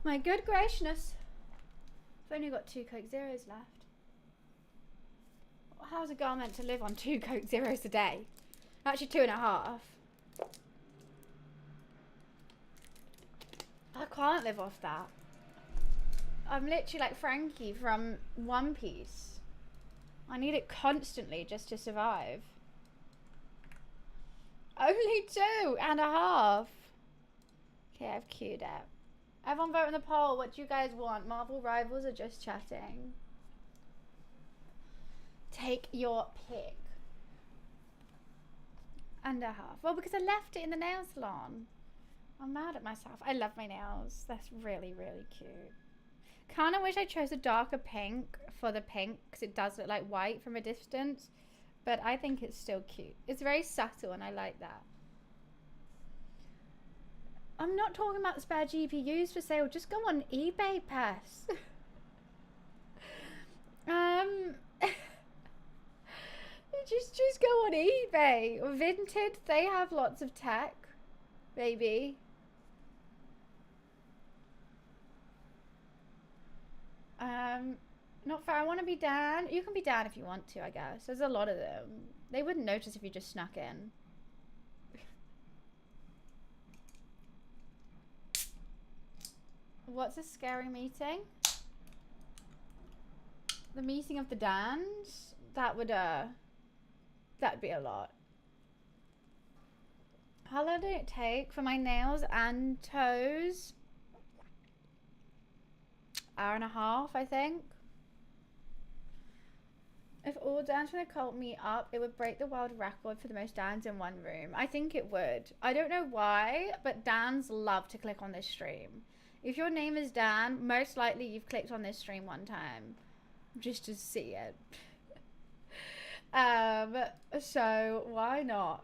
My good gracious. I've only got 2 Coke Zeros left. How's a girl meant to live on 2 Coke Zeros a day? Actually 2.5. I can't live off that. I'm literally like Frankie from One Piece. I need it constantly just to survive. Only 2.5. Okay, I've queued it. Everyone vote in the poll. What do you guys want? Marvel Rivals or just chatting? Take your pick. And a half. Well, because I left it in the nail salon. I'm mad at myself. I love my nails. That's really, really cute. Kind of wish I chose a darker pink for the pink, because it does look like white from a distance. But I think it's still cute. It's very subtle and I like that. I'm not talking about spare GPUs for sale. Just go on eBay, Pass. Just go on eBay or Vinted. They have lots of tech, baby. Not fair. I want to be Dan. You can be Dan if you want to, I guess. There's a lot of them. They wouldn't notice if you just snuck in. What's a scary meeting? The meeting of the Dans? That would, that'd be a lot. How long did it take for my nails and toes? Hour and a half, I think. If all Dans from the cult meet up, it would break the world record for the most Dans in one room. I think it would. I don't know why, but Dans love to click on this stream. If your name is Dan, most likely you've clicked on this stream one time just to see it. So why not?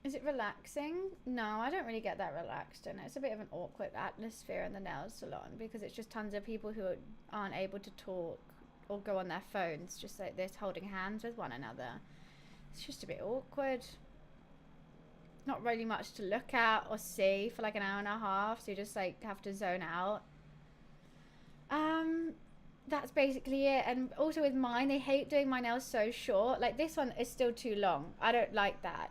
Is it relaxing? No, I don't really get that relaxed in it. It's a bit of an awkward atmosphere in the nail salon because it's just tons of people who aren't able to talk or go on their phones just like this, holding hands with one another. It's just a bit awkward. Not really much to look at or see for like an hour and a half, so you just like have to zone out. That's basically it. And also with mine, they hate doing my nails so short. Like this one is still too long. I don't like that.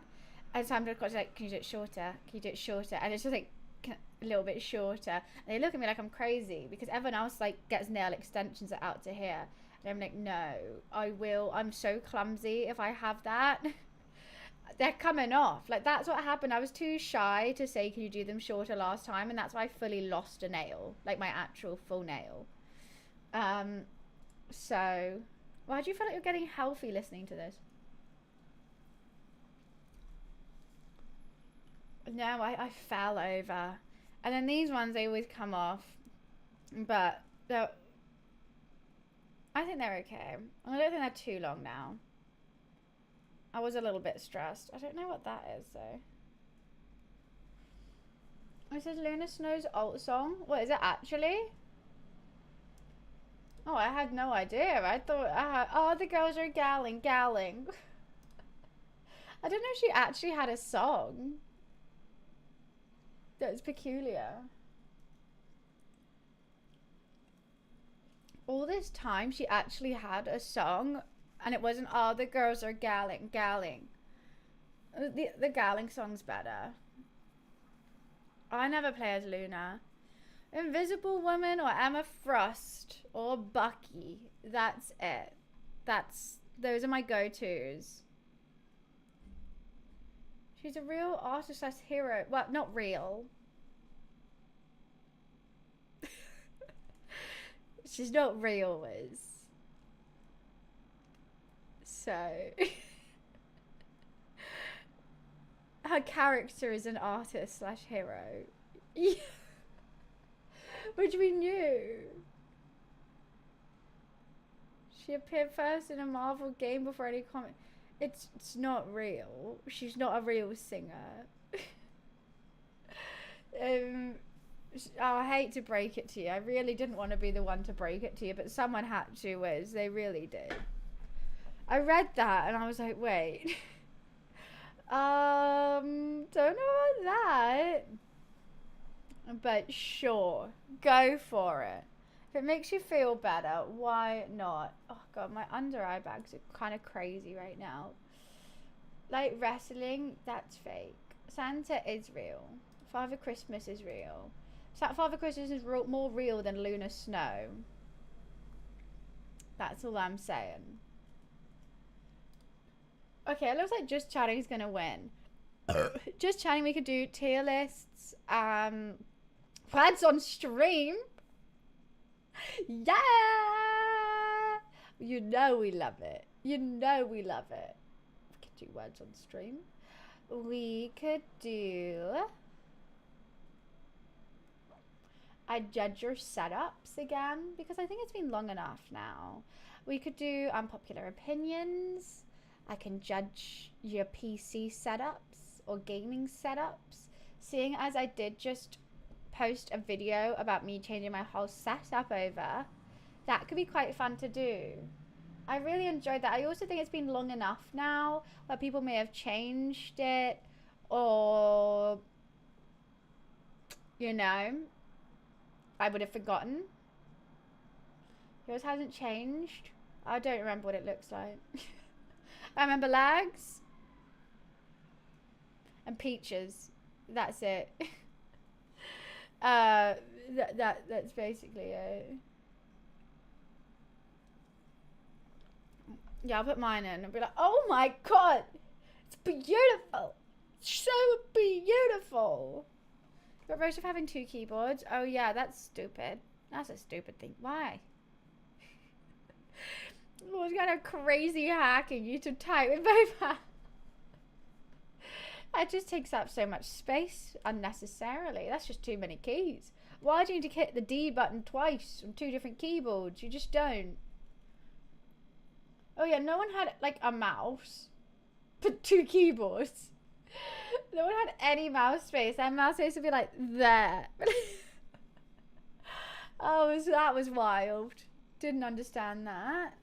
And so I'm just like, can you do it shorter? Can you do it shorter? And it's just like a little bit shorter. And they look at me like I'm crazy because everyone else like gets nail extensions out to here. And I'm like, no, I will. I'm so clumsy if I have that. They're coming off. Like that's what happened. I was too shy to say, can you do them shorter last time? And that's why I fully lost a nail, like my actual full nail. So why do you feel like you're getting healthy listening to this? No, I fell over. And then these ones, they always come off. But I think they're okay. I don't think they're too long now. I was a little bit stressed. I don't know what that is, though. This is Luna Snow's alt song. What is it actually? Oh, I had no idea. I thought oh, the girls are galling. I don't know if she actually had a song. That's peculiar. All this time she actually had a song and it wasn't, oh, the girls are galling. The galling song's better. I never play as Luna. Invisible Woman or Emma Frost or Bucky. That's it. Those are my go-tos. She's a real artist slash hero. Well, not real. She's not real, Wiz. So her character is an artist slash hero. Which we knew. She appeared first in a Marvel game before any comment. It's not real. She's not a real singer. I hate to break it to you. I really didn't want to be the one to break it to you, but someone had to, Wiz. They really did. I read that and I was like, wait. Don't know about that. But sure, go for it. If it makes you feel better, why not? Oh god, my under eye bags are kind of crazy right now. Like wrestling, that's fake. Santa is real. Father Christmas is real. So Father Christmas is more real than lunar snow. That's all I'm saying. Okay, it looks like Just Chatting is gonna win. Just Chatting, we could do tier lists. Plans on stream. Yeah! You know we love it. You know we love it. We could do words on stream. We could do... I judge your setups again, because I think it's been long enough now. We could do unpopular opinions. I can judge your PC setups or gaming setups. Seeing as I did just post a video about me changing my whole setup over, that could be quite fun to do. I really enjoyed that. I also think it's been long enough now where people may have changed it, or, you know, I would have forgotten. Yours hasn't changed. I don't remember what it looks like. I remember lags and peaches. That's it. That's basically it. Yeah, I'll put mine in and be like, oh my god, it's beautiful, so beautiful. But Rose of having 2 keyboards. Oh yeah, that's stupid. That's a stupid thing. Why? What kind of crazy hacking you to type with both hands? That just takes up so much space unnecessarily. That's just too many keys. Why do you need to hit the D button twice on 2 different keyboards? You just don't. Oh yeah, no one had like a mouse, but 2 keyboards. No one had any mouse space. That mouse space would be like there. Oh, that was wild. Didn't understand that.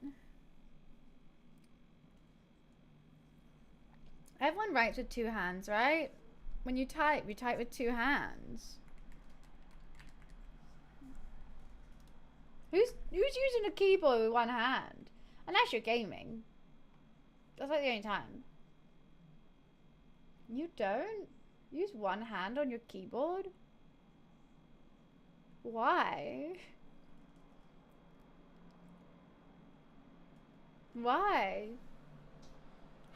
Everyone writes with 2 hands, right? When you type with 2 hands. Who's using a keyboard with 1 hand? Unless you're gaming. That's like the only time. You don't use 1 hand on your keyboard? Why? Why?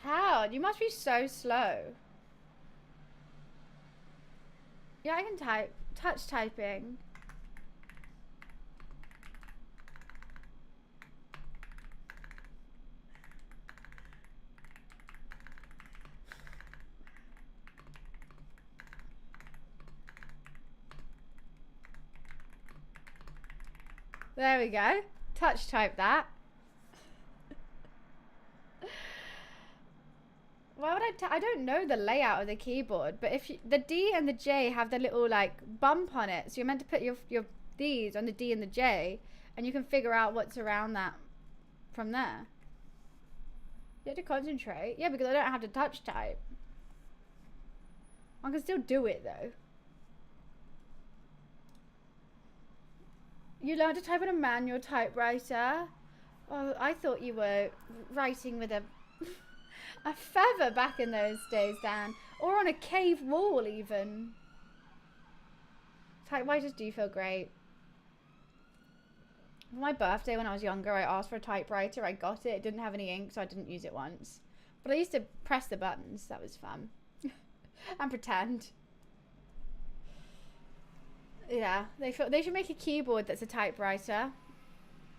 How? You must be so slow. Yeah, I can type. Touch typing. There we go. Touch type that. Why would I don't know the layout of the keyboard, but if the D and the J have the little like bump on it, so you're meant to put your D's on the D and the J, and you can figure out what's around that from there. You have to concentrate. Yeah, because I don't have to touch type. I can still do it though. You learned to type on a manual typewriter? Oh, I thought you were writing with a feather back in those days, Dan. Or on a cave wall, even. Typewriters do feel great. For my birthday when I was younger, I asked for a typewriter. I got it. It didn't have any ink, so I didn't use it once. But I used to press the buttons. That was fun. And pretend. Yeah, they should make a keyboard that's a typewriter.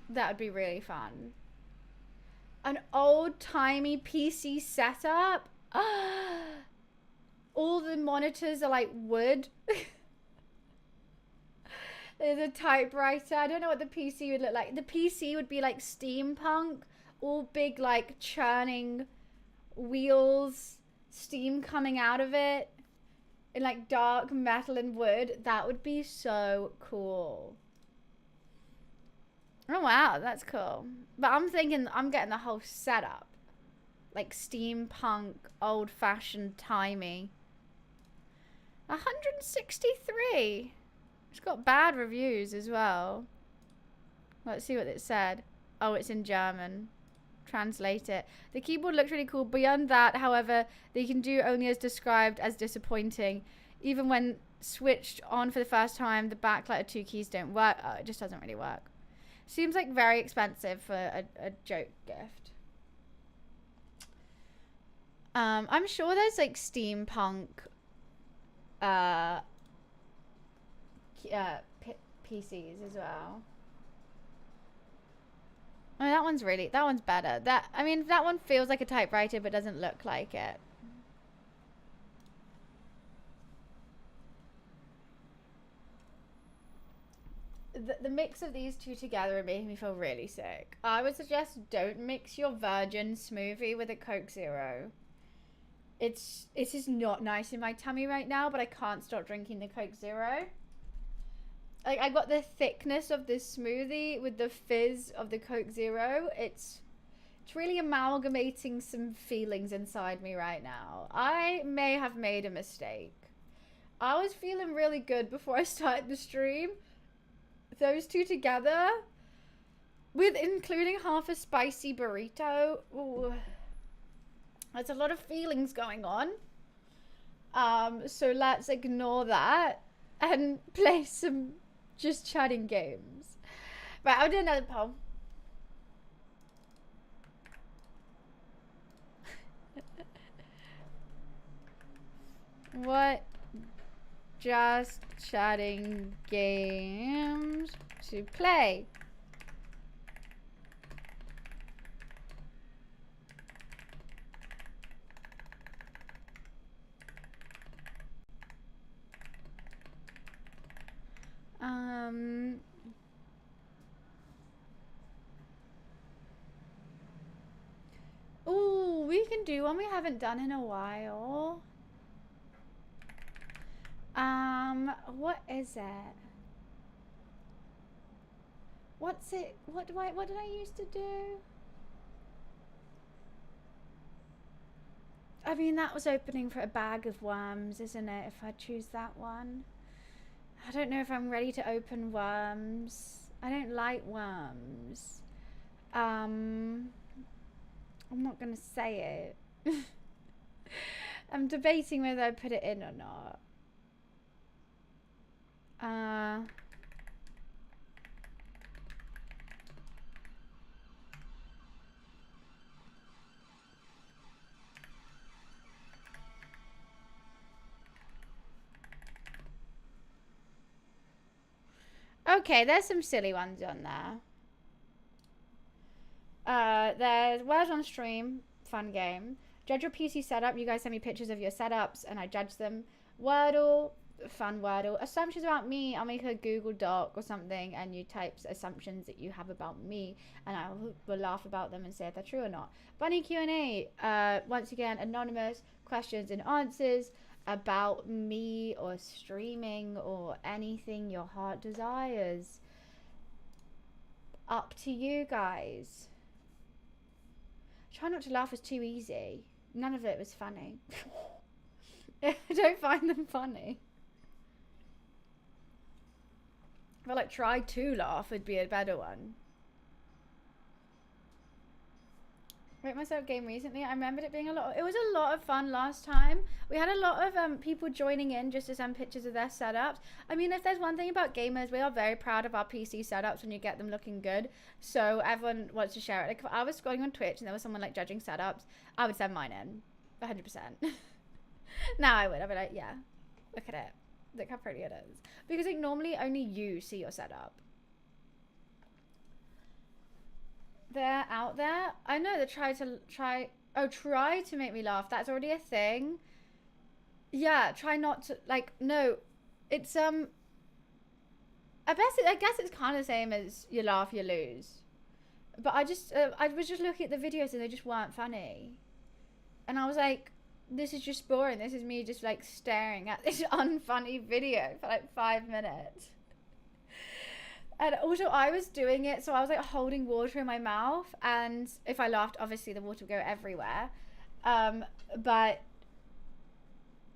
That would be really fun. An old-timey PC setup. All the monitors are like wood. There's a typewriter. I don't know what the PC would look like. The PC would be like steampunk. All big like churning wheels. Steam coming out of it. In like dark metal and wood. That would be so cool. Oh wow, that's cool. But I'm thinking I'm getting the whole setup. Like steampunk, old-fashioned, timey. 163. It's got bad reviews as well. Let's see what it said. Oh, it's in German. Translate it. The keyboard looks really cool. Beyond that, however, they can do only as described as disappointing. Even when switched on for the first time, the backlight of 2 keys don't work. Oh, it just doesn't really work. Seems like very expensive for a joke gift. I'm sure there's like steampunk PCs as well. I mean, that one's better. I mean, that one feels like a typewriter but doesn't look like it. The mix of these two together are making me feel really sick. I would suggest don't mix your virgin smoothie with a Coke Zero. It's just not nice in my tummy right now, but I can't stop drinking the Coke Zero. Like, I got the thickness of this smoothie with the fizz of the Coke Zero. It's really amalgamating some feelings inside me right now. I may have made a mistake. I was feeling really good before I started the stream. Those two together, with including half a spicy burrito, ooh, there's a lot of feelings going on. So let's ignore that and play some just chatting games. Right, I'll do another poll. What just chatting games to play? Ooh, we can do one we haven't done in a while. What is it? What's it? What did I used to do? I mean, that was opening for a bag of worms, isn't it? If I choose that one. I don't know if I'm ready to open worms. I don't like worms. I'm not gonna say it. I'm debating whether I put it in or not. Okay, there's some silly ones on there. There's Words on Stream, fun game. Judge your PC setup. You guys send me pictures of your setups and I judge them. Wordle, fun Wordle. Assumptions about me. I'll make a Google Doc or something and you type assumptions that you have about me and I will laugh about them and say if they're true or not. Bunny Q&A. Once again, anonymous questions and answers about me or streaming or anything your heart desires. Up to you guys. Try not to laugh was too easy. None of it was funny. I don't find them funny. I feel like try to laugh would be a better one. Rate myself game recently. I remembered it being it was a lot of fun last time. We had a lot of people joining in just to send pictures of their setups. I mean, if there's one thing about gamers, we are very proud of our PC setups when you get them looking good. So everyone wants to share it. Like if I was scrolling on Twitch and there was someone like judging setups, I would send mine in. 100%. Now I would. I'd be like, yeah, look at it. Look how pretty it is. Because like normally only you see your setup. They're out there. I know they try to make me laugh. That's already a thing. Yeah, try not to no. It's I guess it's kind of the same as you laugh, you lose. But I was just looking at the videos and they just weren't funny. And I was like, this is just boring. This is me just like staring at this unfunny video for like 5 minutes. And also I was doing it, so I was like holding water in my mouth, and if I laughed, obviously the water would go everywhere. But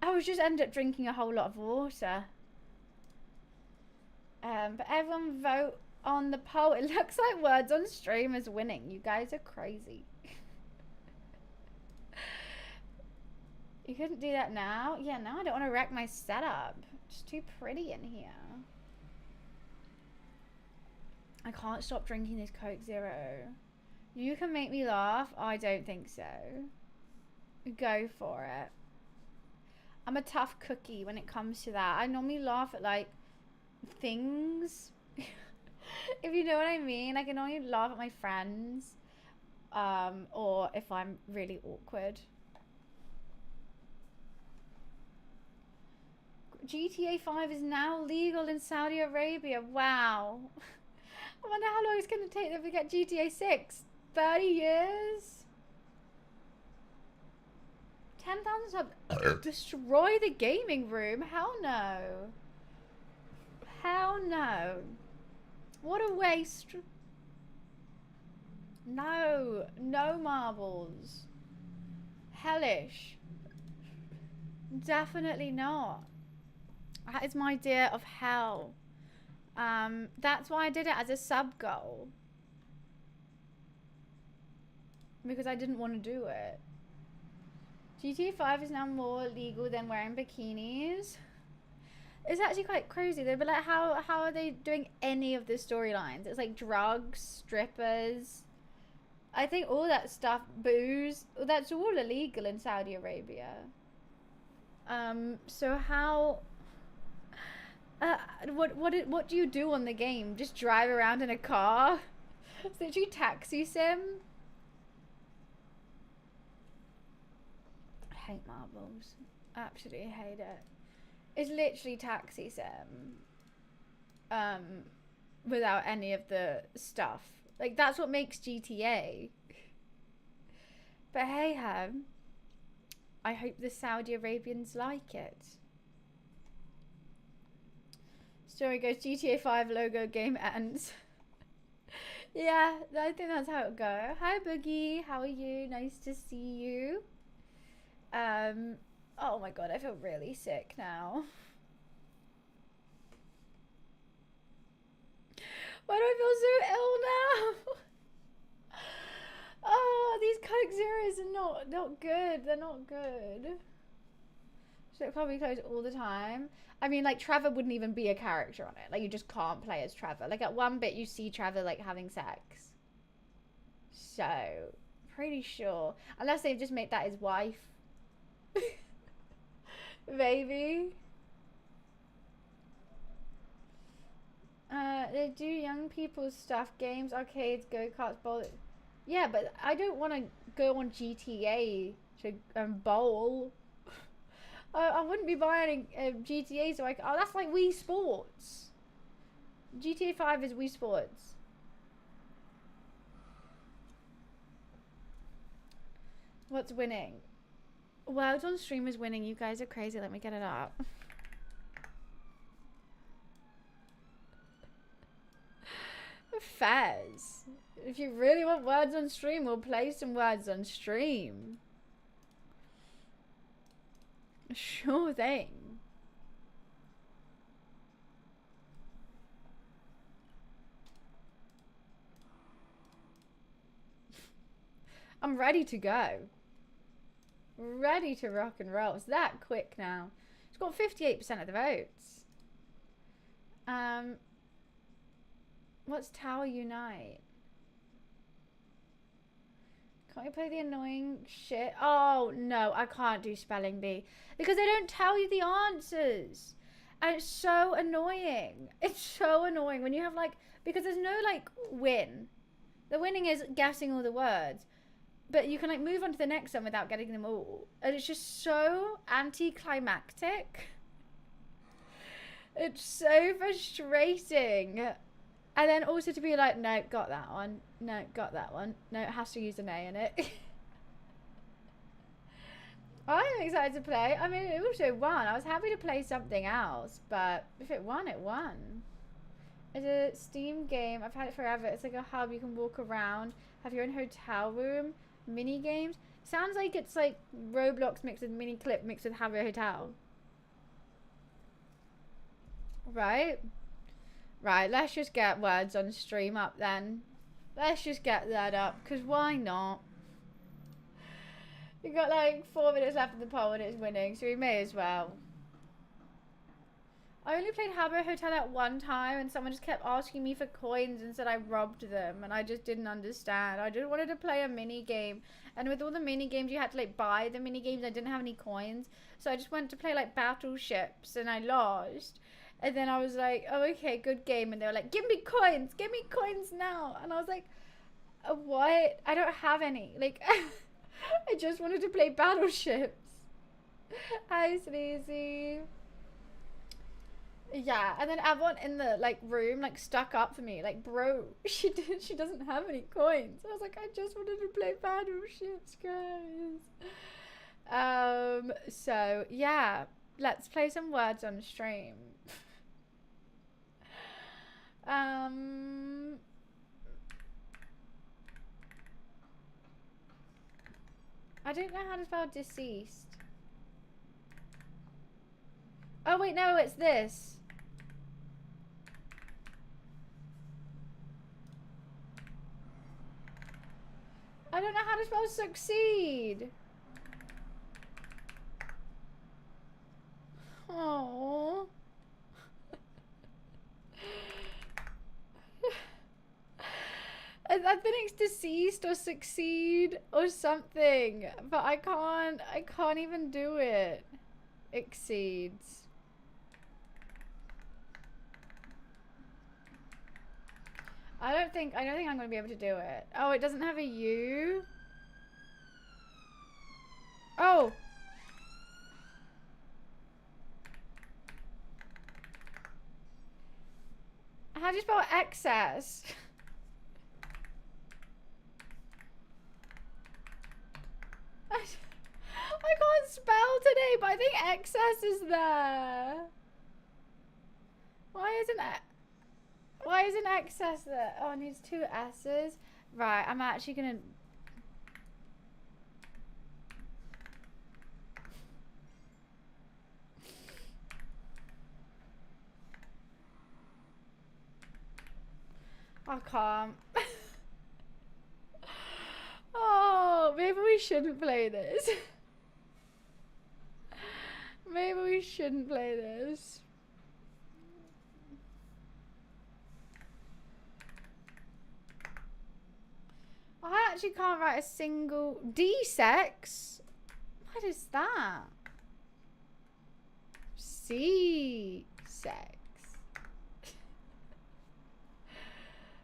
I was just ended up drinking a whole lot of water. But everyone vote on the poll. It looks like Words on Stream is winning. You guys are crazy. You couldn't do that now? Yeah, now I don't want to wreck my setup. It's too pretty in here. I can't stop drinking this Coke Zero. You can make me laugh? I don't think so. Go for it. I'm a tough cookie when it comes to that. I normally laugh at like things. If you know what I mean. I can only laugh at my friends. Or if I'm really awkward. GTA 5 is now legal in Saudi Arabia. Wow. I wonder how long it's going to take them to get GTA 6. 30 years? 10,000 subs. Destroy the gaming room? Hell no. Hell no. What a waste. No. No marbles. Hellish. Definitely not. That is my idea of hell. That's why I did it as a sub goal. Because I didn't want to do it. GTA 5 is now more legal than wearing bikinis. It's actually quite crazy though, but like how are they doing any of the storylines? It's like drugs, strippers. I think all that stuff, booze, that's all illegal in Saudi Arabia. So how what do you do on the game? Just drive around in a car? It's literally taxi sim. I hate marbles. Absolutely hate it. It's literally taxi sim. Without any of the stuff. Like that's what makes GTA. But hey ho. I hope the Saudi Arabians like it. Story goes, GTA 5 logo game ends. Yeah, I think that's how it go. Hi Boogie, how are you? Nice to see you. Oh my god, I feel really sick now. Why do I feel so ill now? Oh, these Coke Zeros are not good. They're not good. Should probably close all the time. I mean, like, Trevor wouldn't even be a character on it. Like, you just can't play as Trevor. Like, at one bit, you see Trevor, like, having sex. So, pretty sure. Unless they've just made that his wife. Maybe. They do young people's stuff. Games, arcades, go-karts, bowl. Yeah, but I don't want to go on GTA to bowl. I wouldn't be buying GTA so oh, that's like Wii Sports. GTA 5 is Wii Sports. What's winning? Words on stream is winning. You guys are crazy. Let me get it up. Fez. If you really want words on stream, we'll play some words on stream. Sure thing. I'm ready to go. Ready to rock and roll. It's that quick now. It's got 58% of the votes. What's Tower Unite? Can't you play the annoying shit? Oh, no, I can't do spelling bee. Because they don't tell you the answers. And it's so annoying. It's so annoying when you have, like... Because there's no, like, win. The winning is guessing all the words. But you can, like, move on to the next one without getting them all. And it's just so anticlimactic. It's so frustrating. And then also to be like, no, got that one. No, got that one. No, it has to use an A in it. I'm excited to play. I mean, it also won. I was happy to play something else. But if it won, it won. It's a Steam game. I've had it forever. It's like a hub. You can walk around. Have your own hotel room. Mini games. Sounds like it's like Roblox mixed with Mini Clip mixed with Have Your Hotel. Right? Right, let's just get words on stream up then. Let's just get that up, because why not? We got like 4 minutes left of the poll and it's winning, so we may as well. I only played Habbo Hotel at one time and someone just kept asking me for coins and said I robbed them and I just didn't understand. I just wanted to play a mini game, and with all the mini games you had to like buy the mini games. I didn't have any coins, so I just went to play like battleships and I lost. And then I was like, oh okay, good game, and they were like, give me coins now, and I was like, what? I don't have any. Like I just wanted to play battleships. Hi Sneezy. Yeah, and then everyone in the like room like stuck up for me, like, bro, she doesn't have any coins. I was like, I just wanted to play battleships, guys. So yeah, let's play some words on stream. I don't know how to spell deceased. Oh wait, no, it's this. I don't know how to spell succeed. Oh. I think it's deceased or succeed or something, but I can't even do it. Exceeds. I don't think I'm gonna be able to do it. Oh, it doesn't have a U? Oh! How do you spell excess? I can't spell today, but I think excess is there. Why isn't excess there? Oh, it needs 2 S's. Right, I'm actually gonna... I can't. Oh, maybe we shouldn't play this. Maybe we shouldn't play this. I actually can't write a single D-sex. What is that? C-sex.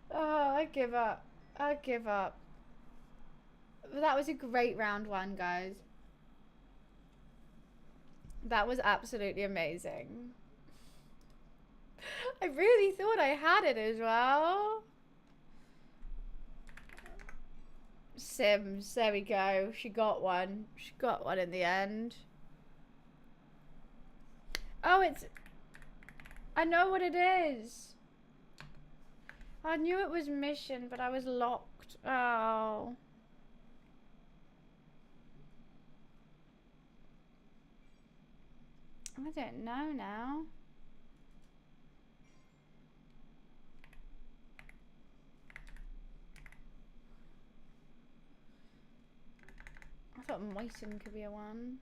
Oh, I give up. I give up. That was a great round 1, guys. That was absolutely amazing. I really thought I had it as well. Sims, there we go. She got one. She got one in the end. Oh, it's... I know what it is. I knew it was mission, but I was locked. Oh. I don't know now. I thought Moisten could be a one.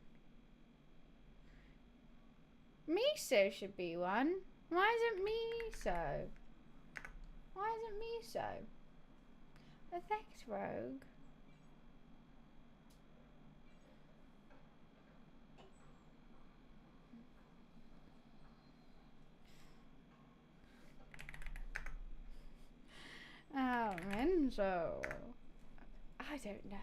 Miso should be one. Why isn't Miso? Why isn't Miso? Effect rogue. Oh, Renzo. I don't know.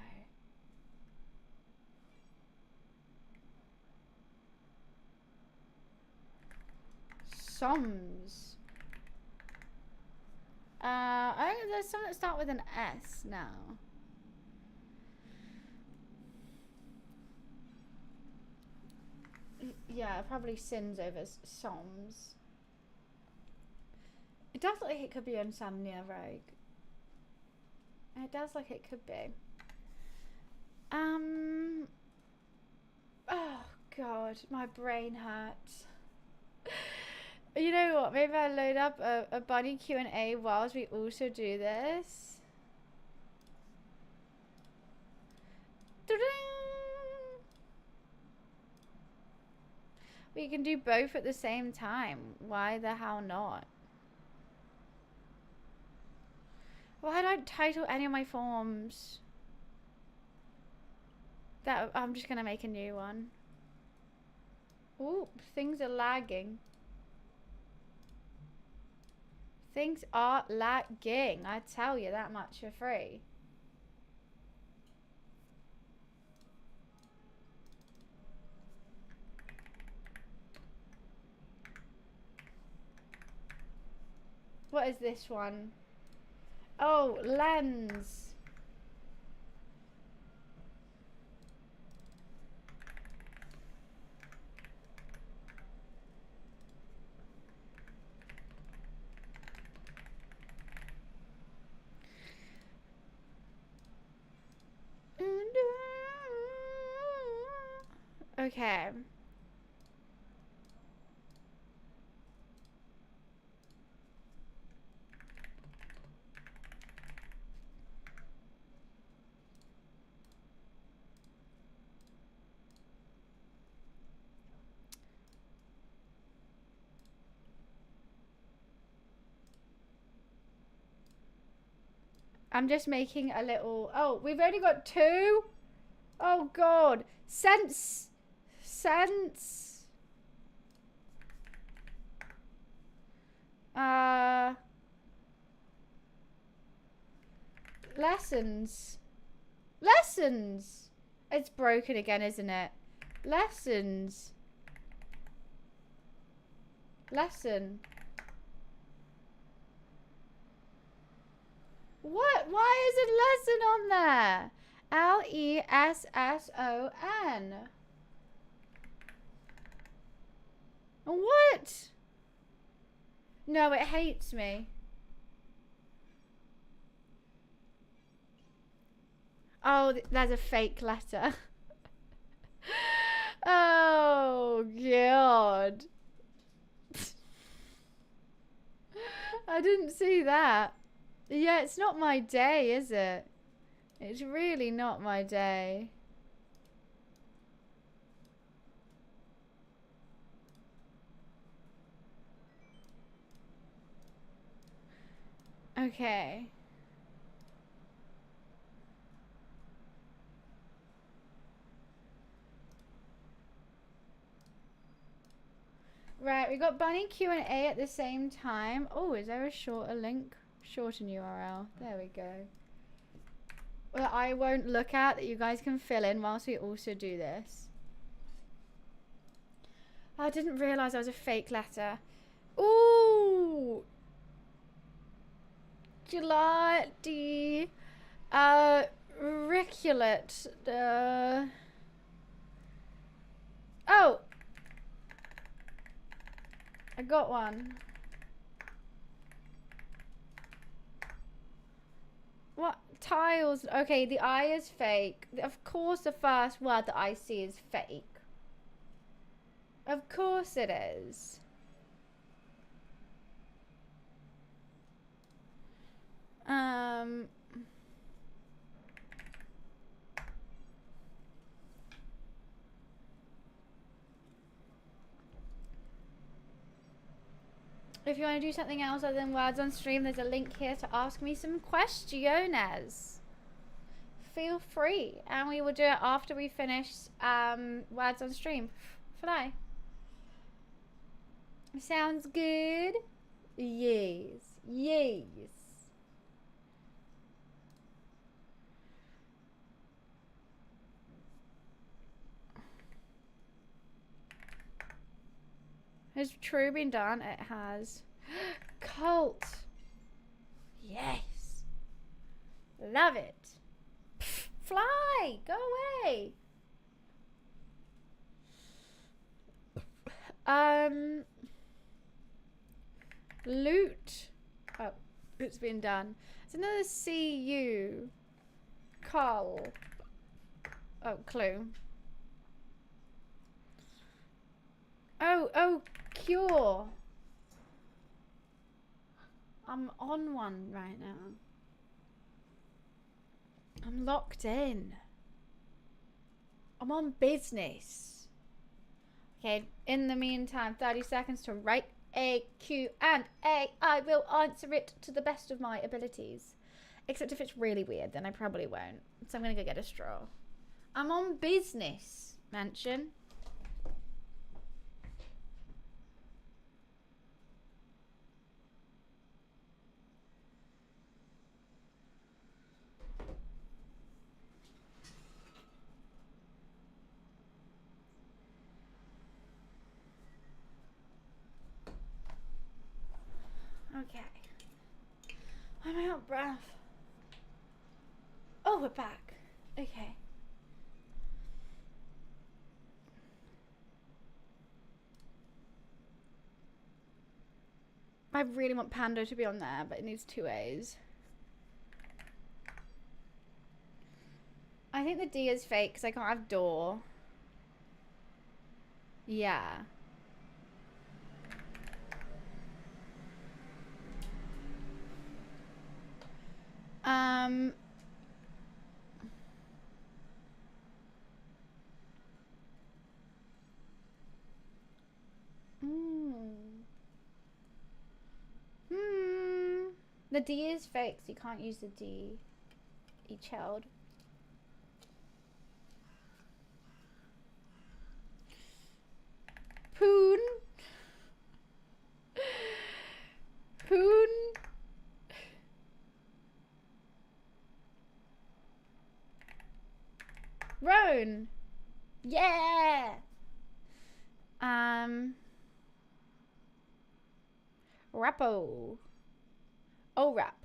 Soms. I think there's some that start with an S now. Yeah, probably sins over Soms. It does look like it could be Insomnia Rogue. It does like it could be. Oh god, my brain hurts. You know what? Maybe I'll load up a bunny Q&A whilst we also do this. Ta-da! We can do both at the same time. Why the hell not? Why don't I title any of my forms? That I'm just gonna make a new one. Ooh, things are lagging. Things are lagging. I tell you that much for free. What is this one? Oh, lens. Okay. I'm just making a little... Oh, we've only got 2? Oh, God. Sense. Lessons. It's broken again, isn't it? Lessons. Lesson. What? Why is it lesson on there? Lesson. What? No, it hates me. Oh, there's a fake letter. Oh, God. I didn't see that. Yeah, it's not my day, is it? It's really not my day. Okay. Right, we got Bunny Q&A at the same time. Oh, is there a shorter link? Shorten URL. There we go. Well, I won't look at that you guys can fill in whilst we also do this. I didn't realise I was a fake letter. Ooh! Gelati. Riculate. Oh! I got one. What? Tiles. Okay, the I is fake. Of course the first word that I see is fake. Of course it is. If you want to do something else other than words on stream, there's a link here to ask me some questions. Feel free, and we will do it after we finish words on stream. Fly. Sounds good? Yes. Yes. Has True been done? It has. Cult. Yes. Love it. Pff, fly. Go away. Loot. Oh, it's been done. It's another CU. Cull. Oh, clue. Oh, cure. I'm on one right now. I'm locked in. I'm on business. Okay, in the meantime, 30 seconds to write a Q&A. I will answer it to the best of my abilities. Except if it's really weird, then I probably won't. So I'm gonna go get a straw. I'm on business, Mansion. Okay. Why am I out of breath? Oh, we're back. Okay. I really want Pando to be on there, but it needs 2 A's. I think the D is fake because I can't have door. Yeah. The D is fake, so you can't use the D. Each held. Poon. Poon. Roan. Yeah. Rappo. Oh, rap.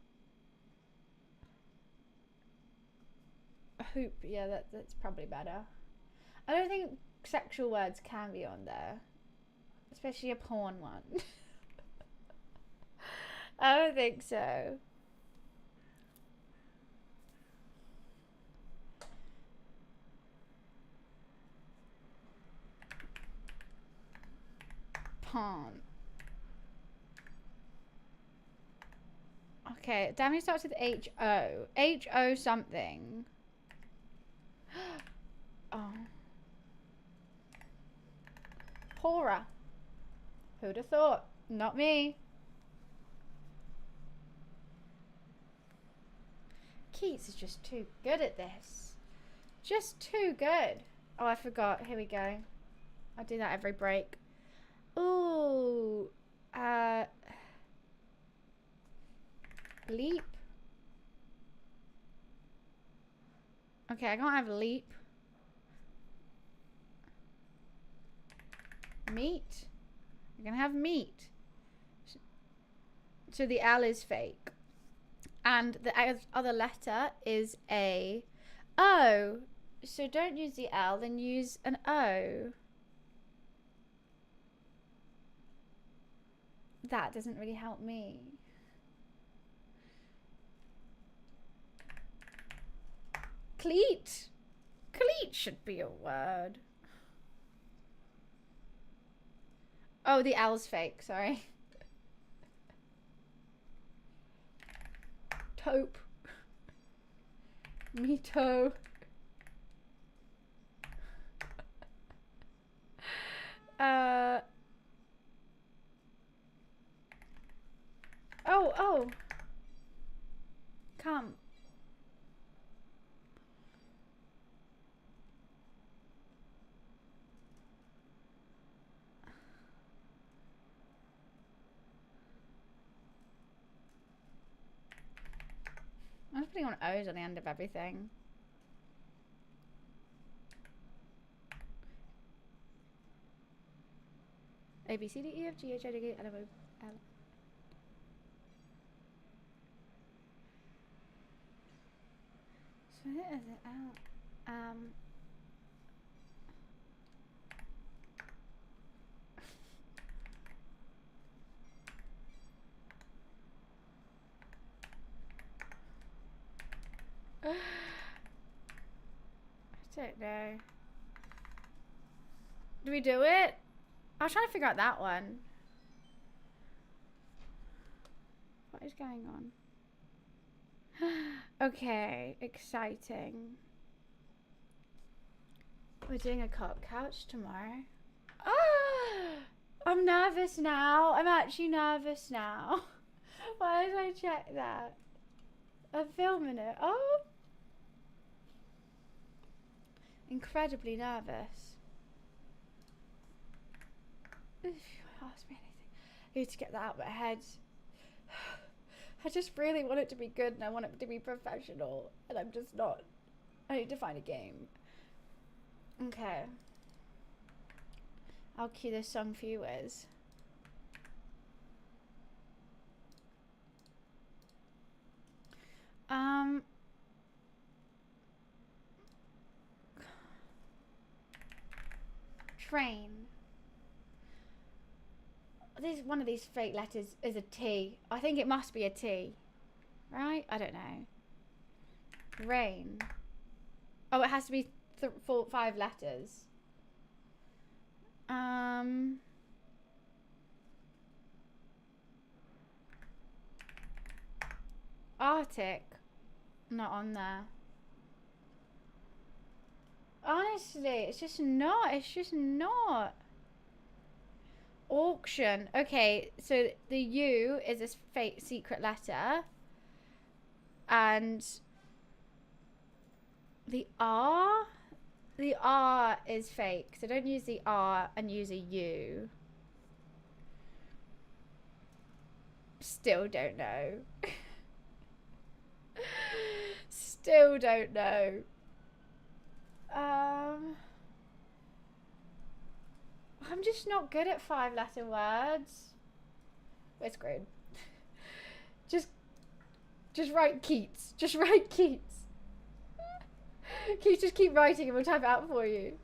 A hoop. Yeah, that's probably better. I don't think sexual words can be on there. Especially a porn one. I don't think so. Pawn. Okay, Demi starts with H-O. H-O something. Oh. Horror. Who'd have thought? Not me. Keats is just too good at this. Just too good. Oh, I forgot. Here we go. I do that every break. Ooh. Leap. Okay, I can't have leap. Meat. You're gonna have meat. So the L is fake. And the other letter is a O. So don't use the L, then use an O. That doesn't really help me. Cleat. Cleat should be a word. Oh, the L's fake, sorry. Taupe. Mito. Oh. Come. I'm just putting on O's on the end of everything. A, B, C, D, E, F, G, H, I, J, K, L, M, O, L. So it is L. I don't know. Do we do it? I was trying to figure out that one. What is going on? Okay, exciting. We're doing a cop couch tomorrow. Oh! I'm nervous now. I'm actually nervous now. Why did I check that? I'm filming it. Oh. Incredibly nervous. If you ask me anything, I need to get that out of my head. I just really want it to be good and I want it to be professional, and I'm just not. I need to find a game. Okay. I'll cue this song for you, Wiz. Train. One of these fake letters is a T. I think it must be a T. Right? I don't know. Rain. Oh, it has to be 5 letters. Arctic. Not on there. Honestly, it's just not. It's just not. Auction. Okay, so the U is this fake secret letter. And the R? The R is fake. So don't use the R and use a U. Still don't know. Still don't know. I'm just not good at 5-letter words. It's great. Just write Keats. Just write Keats. Keats, just keep writing and we'll type it out for you.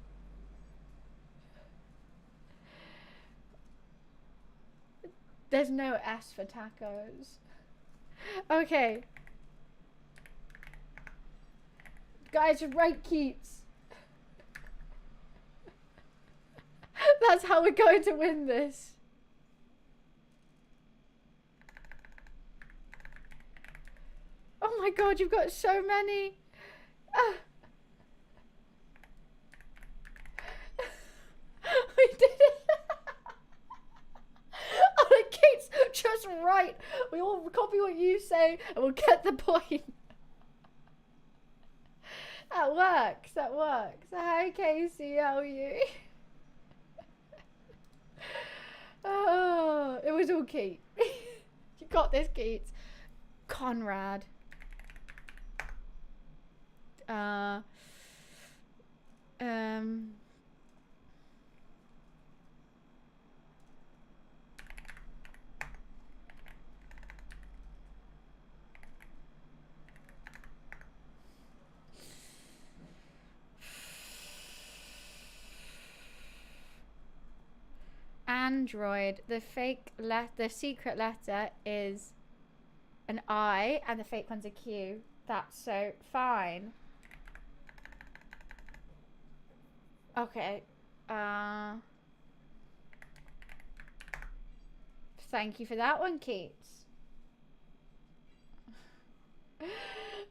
There's no S for tacos. Okay. Guys, just write Keats. That's how we're going to win this. Oh my god, you've got so many. We did it. Oh, Keats, just write. We all copy what you say and we'll get the point. That works, that works. Hi Casey, how are you? Oh, it was all Keith. You got this, Keats. Conrad. Android. The secret letter is an I and the fake one's a Q. That's so fine. Okay. Thank you for that one, Keats.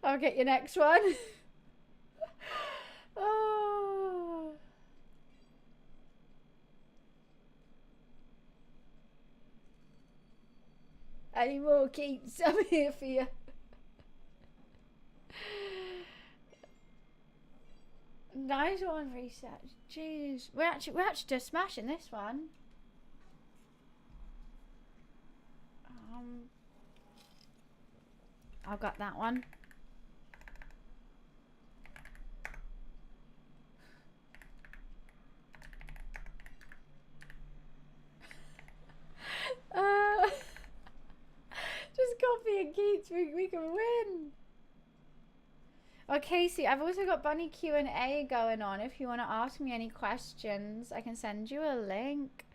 I'll get your next one. Oh. Any more, Keats? I'm here for you. Nice one, research. Jeez, we're actually just smashing this one. I got that one. Just copy and Keats, we can win. Oh, Casey, I've also got Bunny Q&A going on. If you want to ask me any questions, I can send you a link.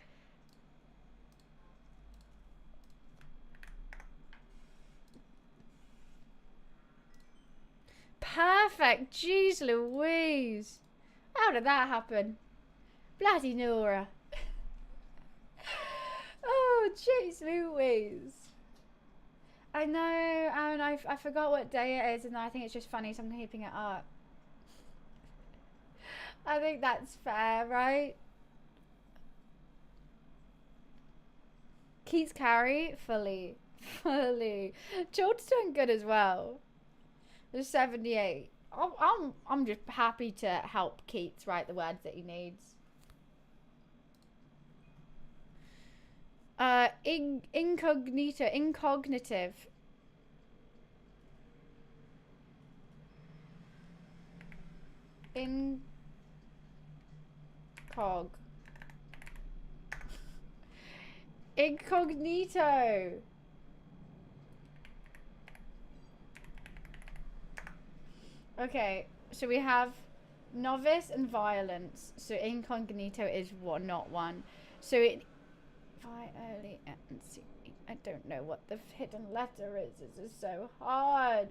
Perfect. Jeez Louise. How did that happen? Bloody Nora. Oh, jeez Louise. I know, and I forgot what day it is, and I think it's just funny, so I'm keeping it up. I think that's fair, right? Keats carry? Fully. Fully. Child's doing good as well. There's 78. I'm just happy to help Keats write the words that he needs. Incognitive. Incognito. Okay, so we have novice and violence. So incognito is not one. So it early and see. I don't know what the hidden letter is. This is so hard.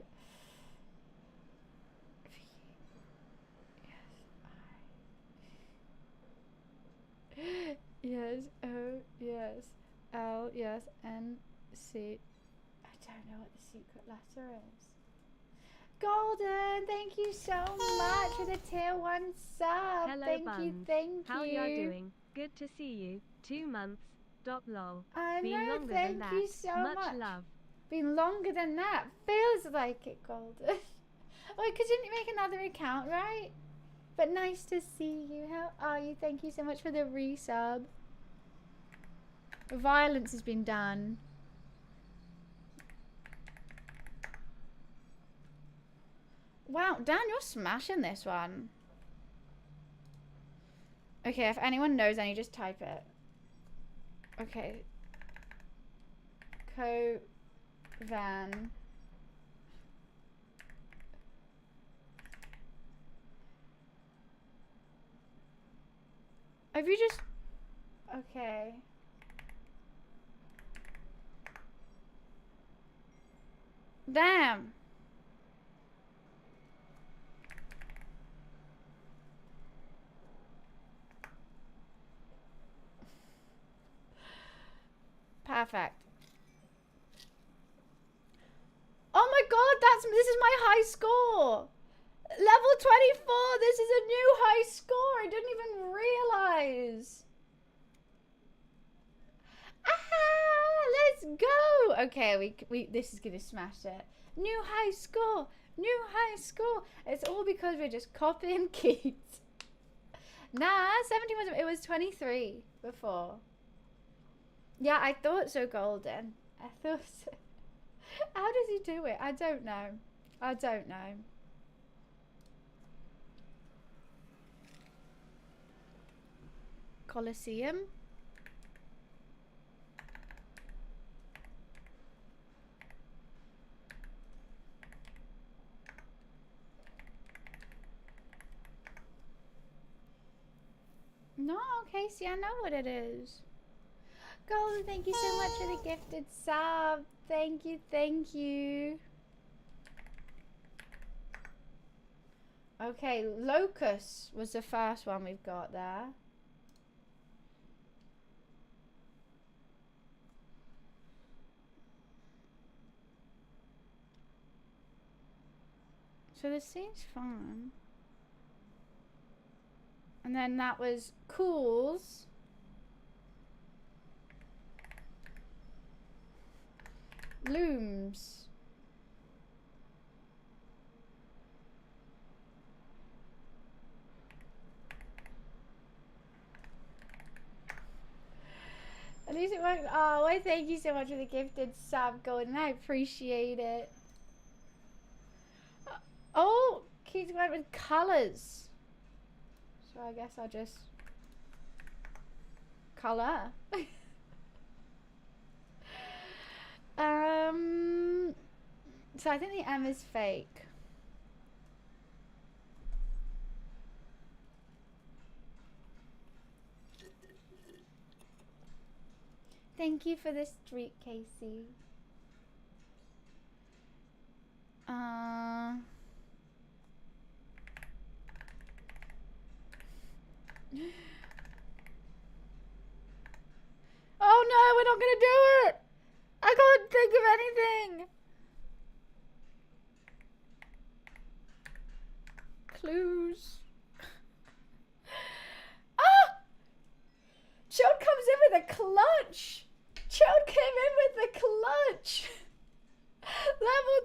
Yes, O, yes, L, yes, N, C. I don't know what the secret letter is. Golden, thank you so much for the tier 1 sub. Hello, thank Buns. you, thank How you. How you doing? Good to see you. 2 months. Lol. I Been know, longer thank than you that. so Much much. love. Been longer than that. Feels like it, Golden. Wait, because you didn't make another account, right? But nice to see you. How are you? Thank you so much for the resub. Violence has been done. Wow, Dan, you're smashing this one. Okay, if anyone knows any, just type it. Okay. Van. Have you just... Okay. Damn. Perfect. Oh my god, this is my high score. Level 24, this is a new high score. I didn't even realize. Ah, let's go. Okay, we this is gonna smash it. New high score. New high score. It's all because we're just copying Keats. Nah, 17 was, it was 23 before. Yeah, I thought so, Golden. I thought so. How does he do it? I don't know. I don't know. Colosseum. No, Casey, I know what it is. Golden, thank you so much for the gifted sub. Thank you, thank you. Okay, Locust was the first one we've got there. So this seems fun. And then that was Cools. Looms. At least it worked. Oh, well, thank you so much for the gifted sub, Golden. I appreciate it. Oh, Keith went with colors. So I guess I'll just color. So I think the M is fake. Thank you for the street, Casey. Oh no, we're not gonna do it! I can't think of anything! Clues. Ah! Chode comes in with a clutch! Chode came Level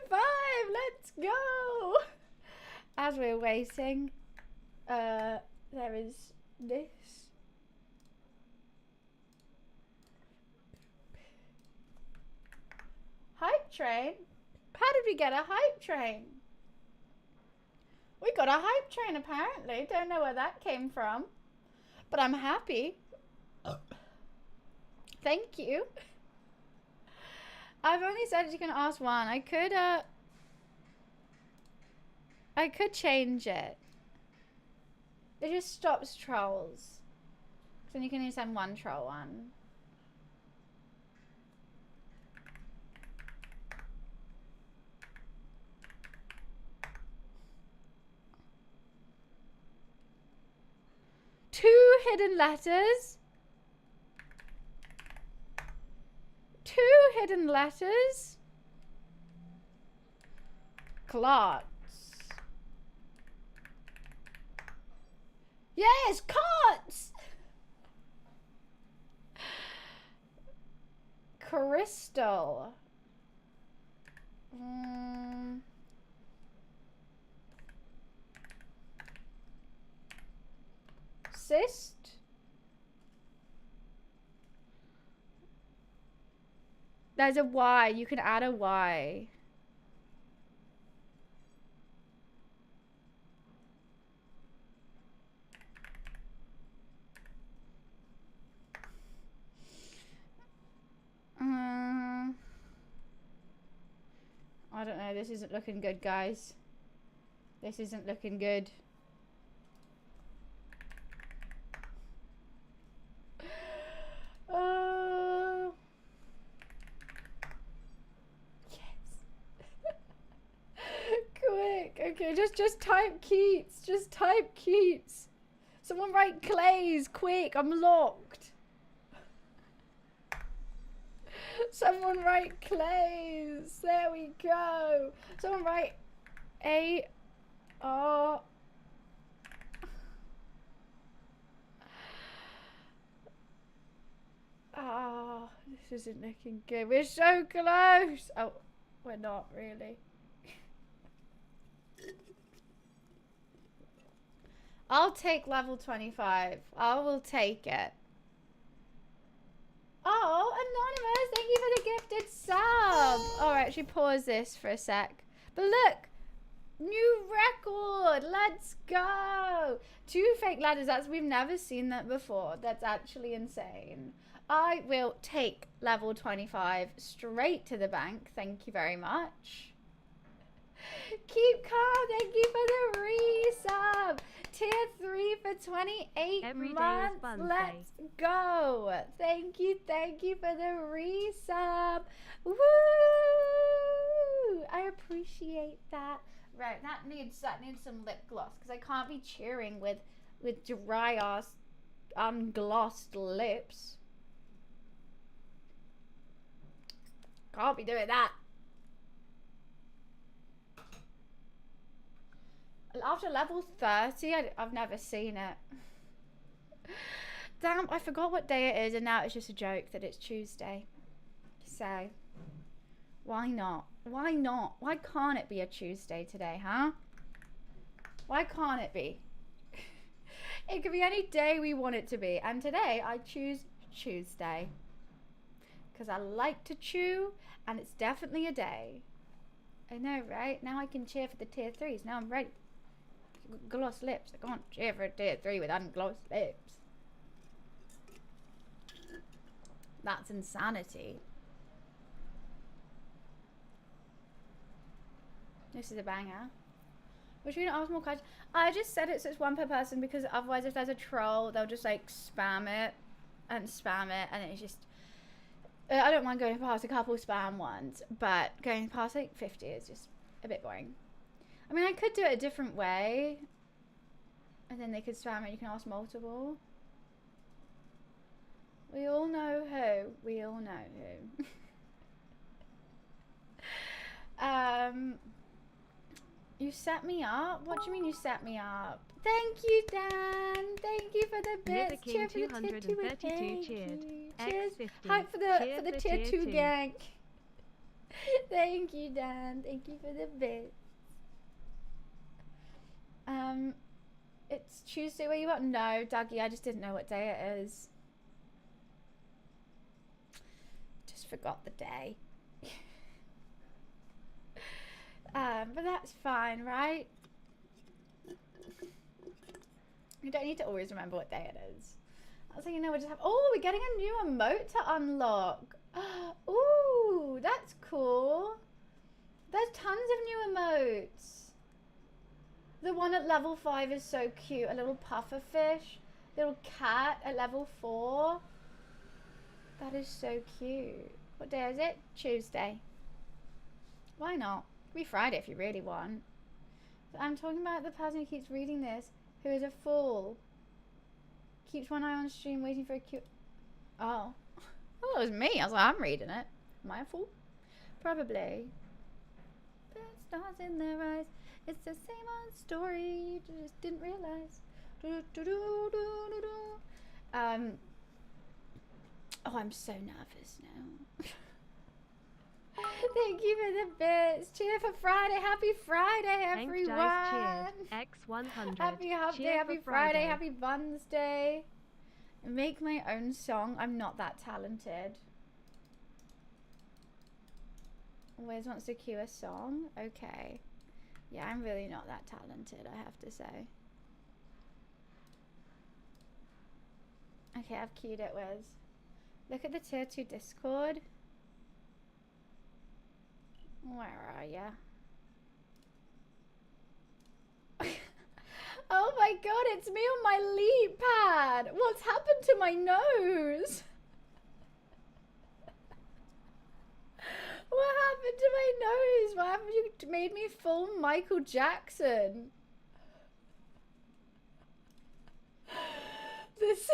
25. Let's go. As we're waiting, there is this. Hype train? How did we get a hype train? We got a hype train apparently. Don't know where that came from. But I'm happy. Thank you. I've only said you can ask one. I could change it. It just stops trolls. So then you can only send one troll one. Two hidden letters. Two hidden letters. Clots. Yes, cots. Crystal. Cyst. There's a Y. You can add a Y. I don't know. This isn't looking good, guys. This isn't looking good. Okay, just type Keats. Just type Keats. Someone write Clays, quick. I'm locked. Someone write Clays. There we go. Someone write A-R. Oh, this isn't looking good. We're so close. Oh, we're not really. I'll take level 25. I will take it. Oh, Anonymous, thank you for the gifted sub. All right, she pause this for a sec. But look, new record. Let's go. 2 fake ladders. We've never seen that before. That's actually insane. I will take level 25 straight to the bank. Thank you very much. Keep calm. Thank you for the resub. Tier 3 for 28 months. Let's go. Thank you for the resub. Woo! I appreciate that. Right, that needs some lip gloss because I can't be cheering with dry ass unglossed lips. Can't be doing that. After level 30, I've never seen it. Damn, I forgot what day it is, and now it's just a joke that it's Tuesday. So, why not? Why not? Why can't it be a Tuesday today, huh? Why can't it be? It could be any day we want it to be. And today, I choose Tuesday. Because I like to chew, and it's definitely a day. I know, right? Now I can cheer for the tier 3s. Now I'm ready. Gloss lips. I can't cheer for a tier 3 with unglossed lips. That's insanity. This is a banger. Which we gonna ask more questions? I just said it so it's one per person because otherwise if there's a troll they'll just like spam it and it's just I don't mind going past a couple spam ones, but going past like 50 is just a bit boring. I mean, I could do it a different way, and then they could spam it. You can ask multiple. We all know who. We all know who. You set me up? What do you mean you set me up? Thank you, Dan. Thank you for the bits. Cheer for the tier 2. Cheers. Hype for the tier 2 gang. Thank you, Dan. Thank you for the bit. It's Tuesday where you are? No, Dougie, I just didn't know what day it is. Just forgot the day. But that's fine, right? You don't need to always remember what day it is. I was thinking, no, we just have. Oh, we're getting a new emote to unlock. Ooh, that's cool. There's tons of new emotes. The one at level 5 is so cute. A little puffer fish. Little cat at level 4. That is so cute. What day is it? Tuesday. Why not? It could be Friday if you really want. So I'm talking about the person who keeps reading this, who is a fool. Keeps one eye on stream waiting for a cute. Oh. Oh, it was me. I was like, I'm reading it. Am I a fool? Probably. But stars in their eyes. It's the same old story. You just didn't realize. Oh, I'm so nervous now. Thank you for the bits. Cheer for Friday. Happy Friday, everyone. X100. Happy Hump Day. Happy Friday. Happy Buns Day. Make my own song. I'm not that talented. Always wants to cue a song. Okay. Yeah, I'm really not that talented, I have to say. Okay, I've cued it, Wiz. Look at the tier 2 Discord. Where are ya? Oh my god, it's me on my lead pad! What's happened to my nose? What happened to my nose? What happened? You made me full Michael Jackson. This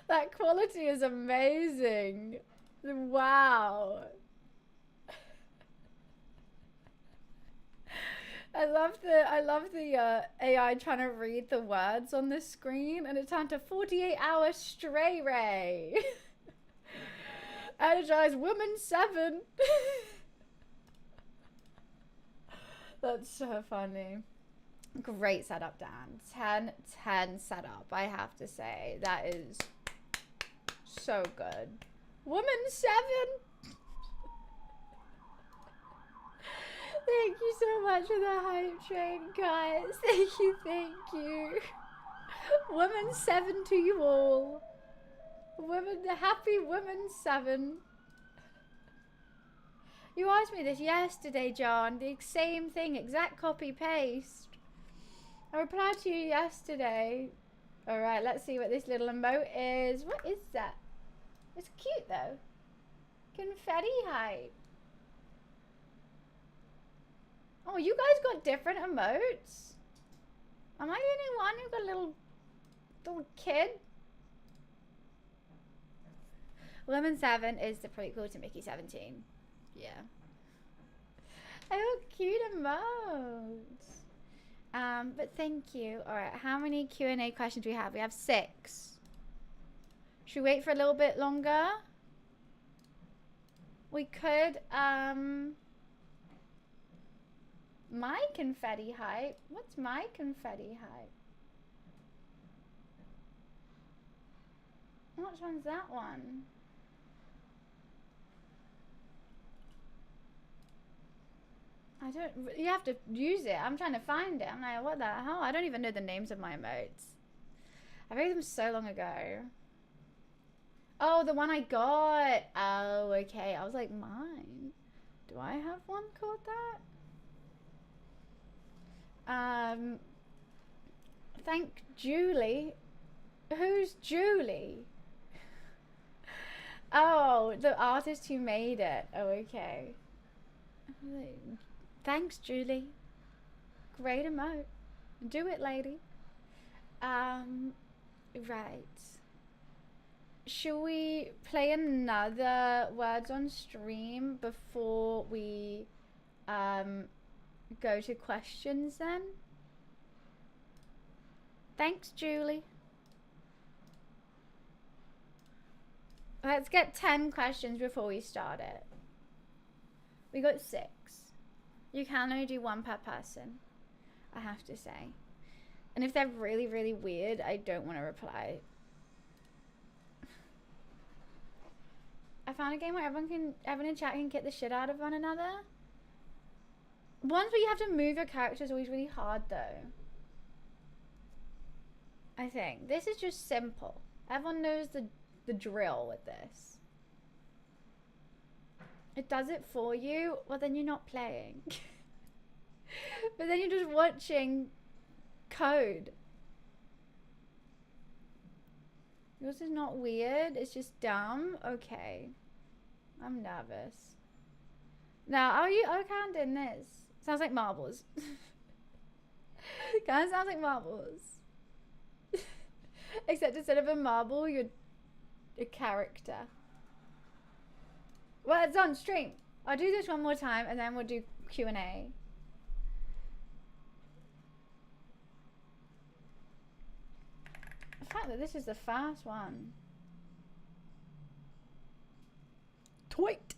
that quality is amazing. Wow. I love the AI trying to read the words on the screen, and it turned to 48-hour stray ray. Energized woman 7. That's so funny. Great setup, Dan. 10 setup, I have to say. That is so good. Woman 7. Thank you so much for the hype train, guys. Thank you. Woman 7 to you all. The happy woman 7. You asked me this yesterday, John. The same thing, exact copy paste. I replied to you yesterday. Alright, let's see what this little emote is. What is that? It's cute though. Confetti hype. Oh, you guys got different emotes? Am I the only one who got a little kid? Woman 7 is the prequel to Mickey 17. Yeah. I got cute emotes. But thank you. Alright, how many Q&A questions do we have? We have 6. Should we wait for a little bit longer? We could, my confetti hype? What's my confetti hype? Which one's that one? I don't, you have to use it. I'm trying to find it. I'm like, what the hell? I don't even know the names of my emotes. I made them so long ago. Oh, the one I got. Oh, okay. I was like, mine. Do I have one called that? Thank Julie. Who's Julie? Oh, the artist who made it. Oh, okay. Thanks, Julie. Great emote. Do it, lady. Right. Should we play another words on stream before we go to questions then? Thanks, Julie. Let's get 10 questions before we start it. We got 6. You can only do 1 per person, I have to say. And if they're really, really weird, I don't want to reply. I found a game where everyone in chat can get the shit out of one another. Ones where you have to move your character is always really hard though. I think. This is just simple. Everyone knows the drill with this. It does it for you, well then you're not playing. But then you're just watching code. Yours is not weird, it's just dumb. Okay. I'm nervous. Now, are you counting this? Sounds like marbles. Kinda sounds like marbles. Except instead of a marble, you're a character. Well, it's on stream. I'll do this one more time and then we'll do Q&A. The fact that this is the fast one. Tweet.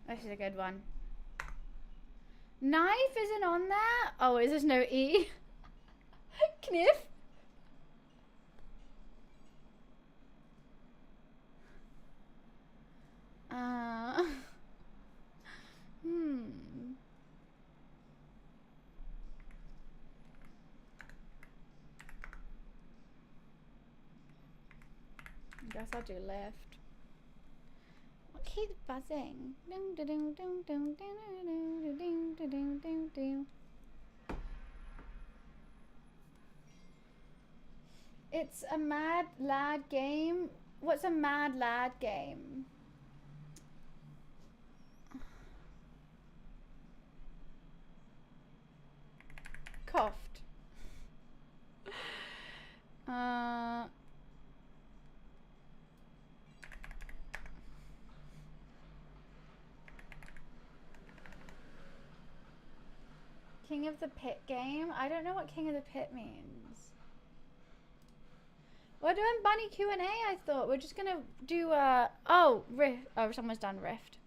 This is a good one. Knife isn't on there? Oh, is this no E? Kniff? I guess I'll do left. What keeps buzzing? It's a mad lad game. What's a mad lad game? Coughed. King of the Pit game? I don't know what King of the Pit means. We're doing bunny Q&A, I thought. We're just gonna do oh, Rift. Oh, someone's done Rift.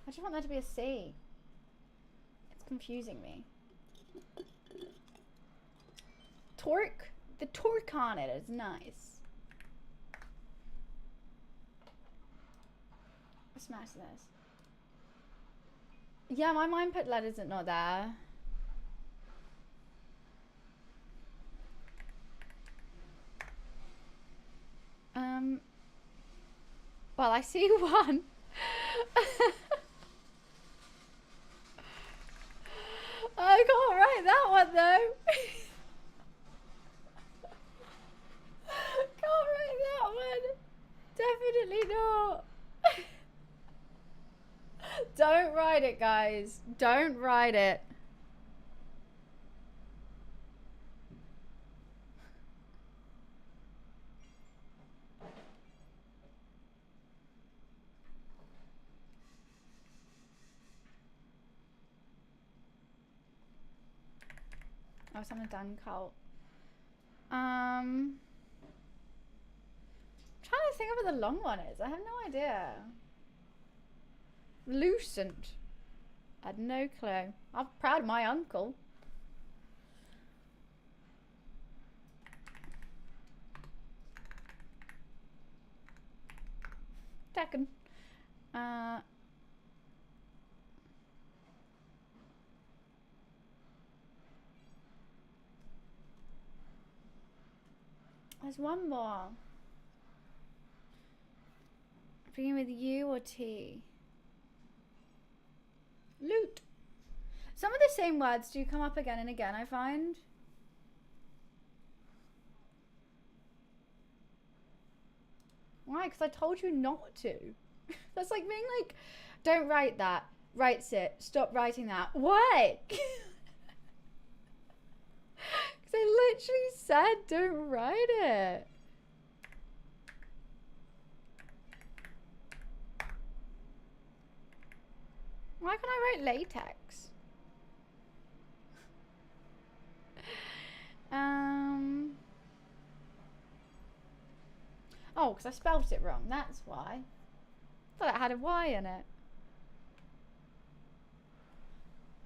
I just want there to be a C. It's confusing me. Torque? The torque on it is nice. Let's smash this. Yeah, my mind put letters that not there. Well, I see one. I can't write that one though. Can't write that one. Definitely not. Don't write it, guys. Don't write it. Oh, someone done cult. Trying to think of what the long one is. I have no idea. Lucent. I had no clue. I'm proud of my uncle. Tekken. There's one more. Begin with U or T. Loot. Some of the same words do come up again and again, I find. Why? Because I told you not to. That's like being like, don't write that. writes it. Stop writing that. Why? Because I literally said don't write it. Why can't I write latex? Oh, because I spelled it wrong. That's why. I thought it had a Y in it.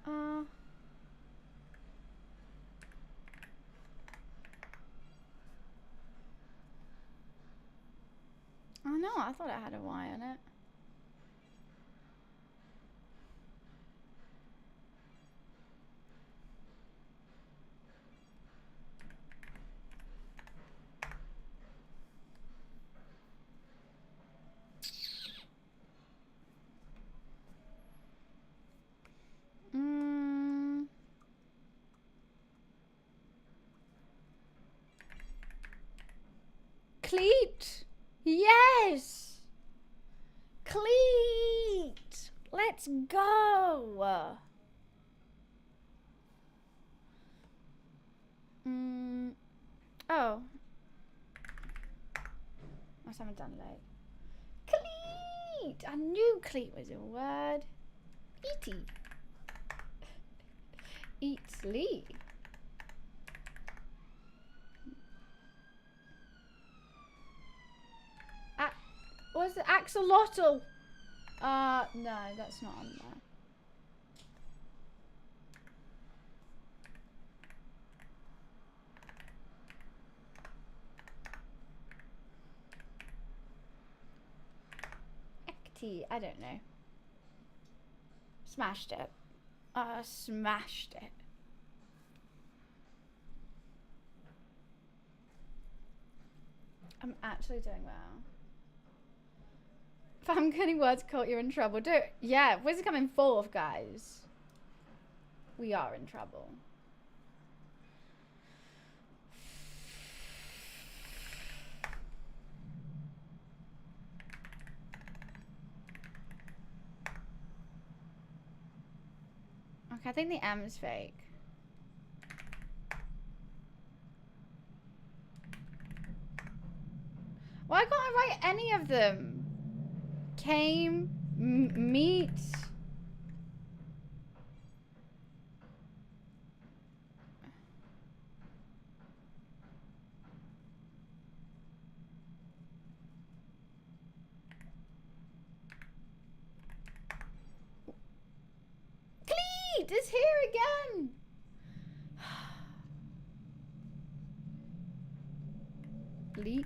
Oh no, I thought it had a Y in it. Cleat! Yes! Cleat! Let's go! Oh. Must haven't done late. Cleat! I knew cleat was a word. Eaty. Eat sleep. What was it? Axolotl. No, that's not on there. I don't know. Smashed it. Smashed it. I'm actually doing well. If I'm getting words caught, you're in trouble. Yeah, Wiz is coming fourth, guys. We are in trouble. Okay, I think the M is fake. Why can't I write any of them? Came, meet. Cleat is here again. Bleat.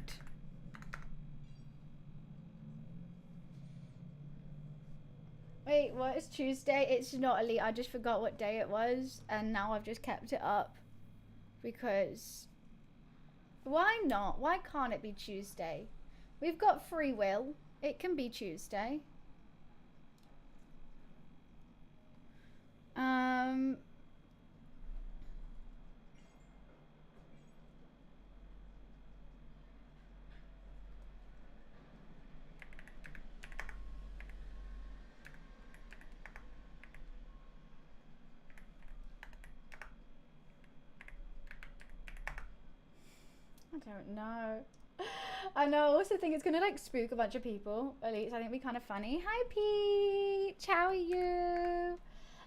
Wait, what is Tuesday? It's not elite. I just forgot what day it was, and now I've just kept it up because why not? Why can't it be Tuesday? We've got free will. It can be Tuesday. I don't know. I know. I also think it's gonna like spook a bunch of people. At least I think it'd be kind of funny. Hi, Pete. How are you?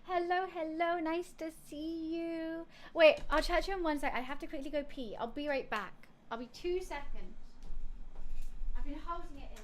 Hello, hello. Nice to see you. Wait, I'll chat to you in 1 sec. I have to quickly go pee. I'll be right back. I'll be 2 seconds. I've been holding it in.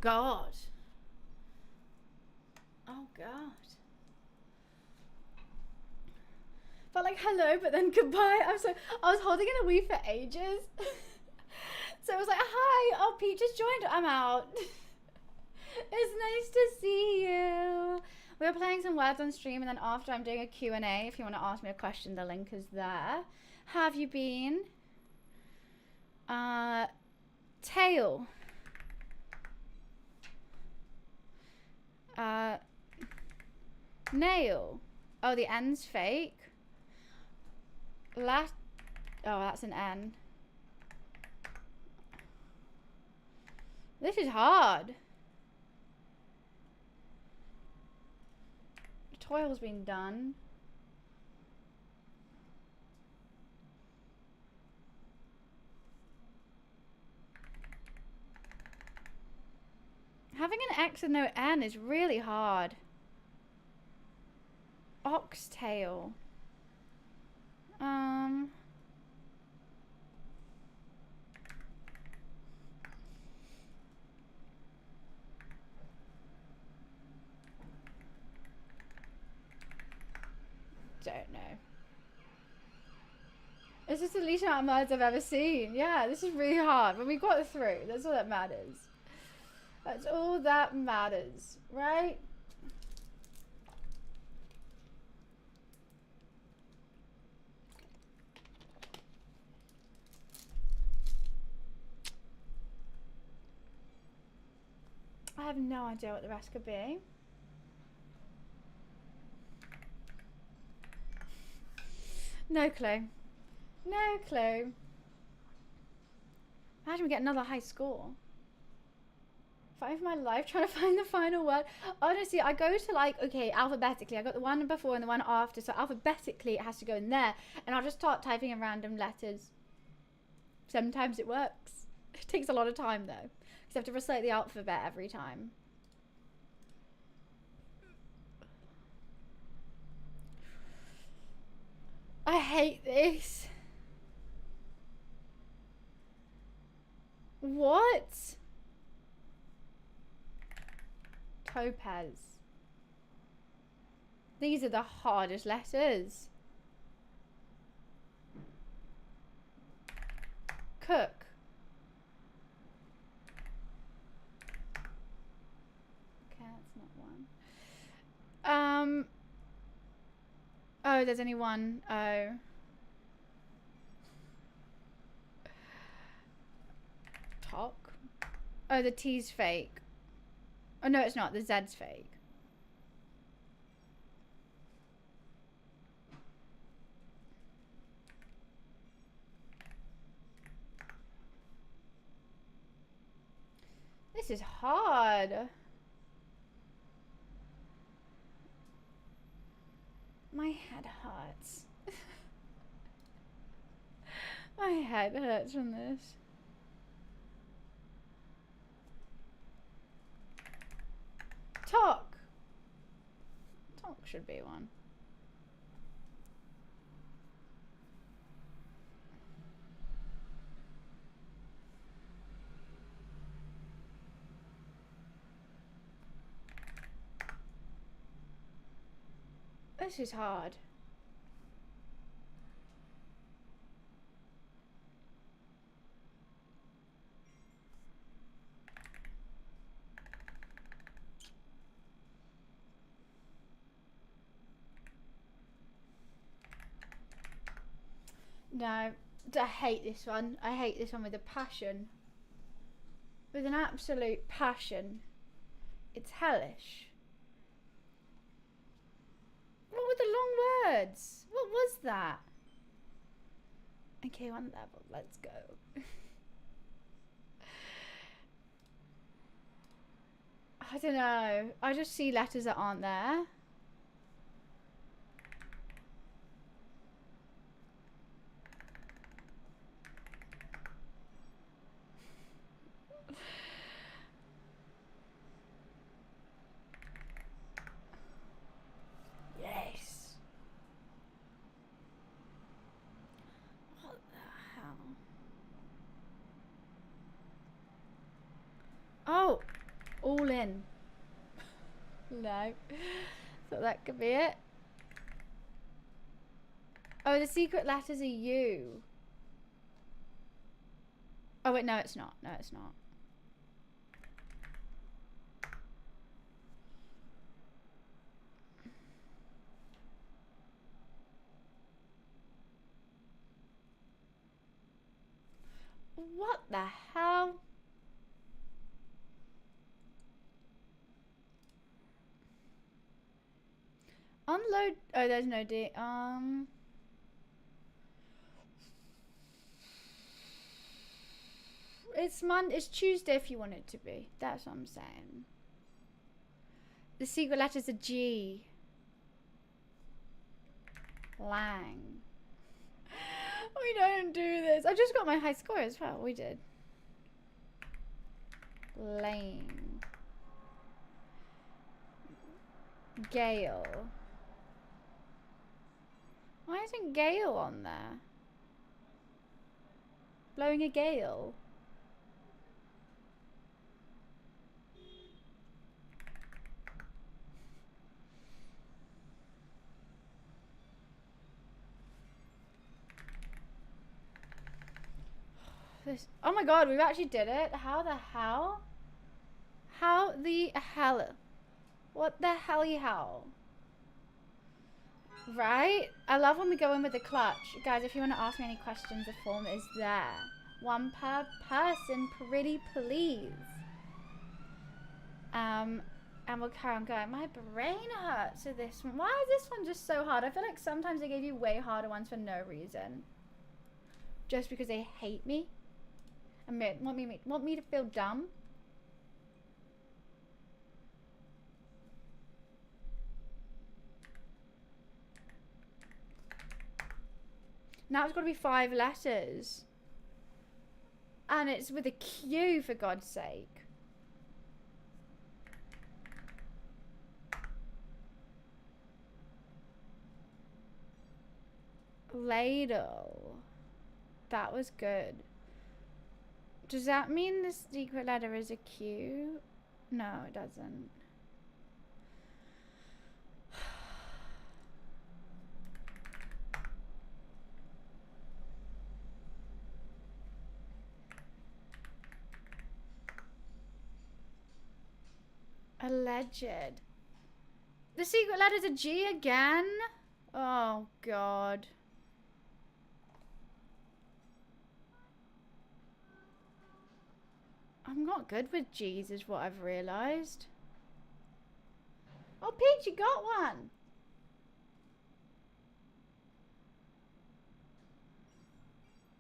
God. Oh God. Felt like hello, but then goodbye. I was holding in a wee for ages. So it was like, hi, oh, Pete just joined, I'm out. It's nice to see you. We were playing some words on stream, and then after I'm doing a Q&A. If you want to ask me a question, the link is there. Have you been? Tail. Nail. Oh, the N's fake. Oh, that's an N. This is hard. The toil's been done. Having an X and no N is really hard. Oxtail. Don't know. This is the least amount of words I've ever seen. Yeah, this is really hard, but we got through. That's all that matters. That's all that matters, right? I have no idea what the rest could be. No clue. No clue. Imagine we get another high score. Fighting for my life, trying to find the final word. Honestly, I go to like, okay, alphabetically. I got the one before and the one after. So alphabetically, it has to go in there. And I'll just start typing in random letters. Sometimes it works. It takes a lot of time though. Because I have to recite the alphabet every time. I hate this. What? Topaz. These are the hardest letters. Cook. Okay, that's not one. Oh, there's only one. Oh. Talk. Oh, the T's fake. Oh, no, it's not. The Z's fake. This is hard. My head hurts. My head hurts from this. Talk. Talk should be one. This is hard. No, I hate this one. I hate this one with a passion. With an absolute passion. It's hellish. What were the long words? What was that? Okay, one level. Let's go. I don't know. I just see letters that aren't there. Yes. What the hell? Oh. in. No. So that could be it. Oh, the secret letters are you. Oh wait, no it's not. No it's not. What the hell? Unload. Oh, there's no D. It's Tuesday if you want it to be. That's what I'm saying. The secret letter's a G. Lang. We don't do this. I just got my high score as well. We did. Lane. Gale. Why isn't Gale on there? Blowing a gale. Oh my god, we actually did it. How the hell? How the hell? What the helly hell? Right? I love when we go in with the clutch. Guys, if you want to ask me any questions, the form is there. One per person, pretty please. And we'll carry on going. My brain hurts for this one. Why is this one just so hard? I feel like sometimes they gave you way harder ones for no reason. Just because they hate me. And want me to feel dumb? Now it's got to be 5 letters. And it's with a Q, for God's sake. Ladle. That was good. Does that mean the secret letter is a Q? No, it doesn't. Alleged. The secret letter's a G again? Oh, God. I'm not good with G's is what I've realised. Oh, Peach, you got one.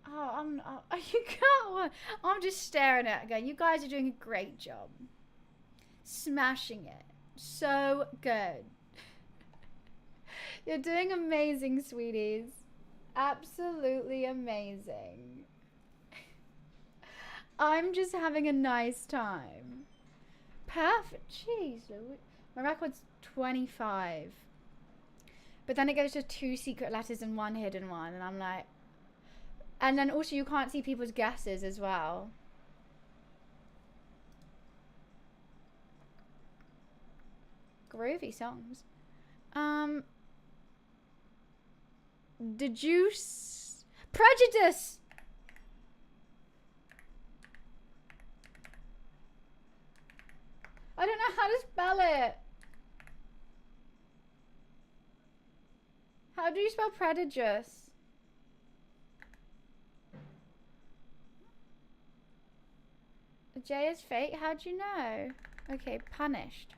Oh, you got one. I'm just staring at it going, you guys are doing a great job. Smashing it. So good. You're doing amazing, sweeties. Absolutely amazing. I'm just having a nice time. Perfect. Jeez, my record's 25. But then it goes to 2 secret letters and 1 hidden one. And I'm like... And then also you can't see people's guesses as well. Groovy songs. The Juice. Prejudice! I don't know how to spell it. How do you spell prejudice? A J is fate? How'd you know? Okay, punished.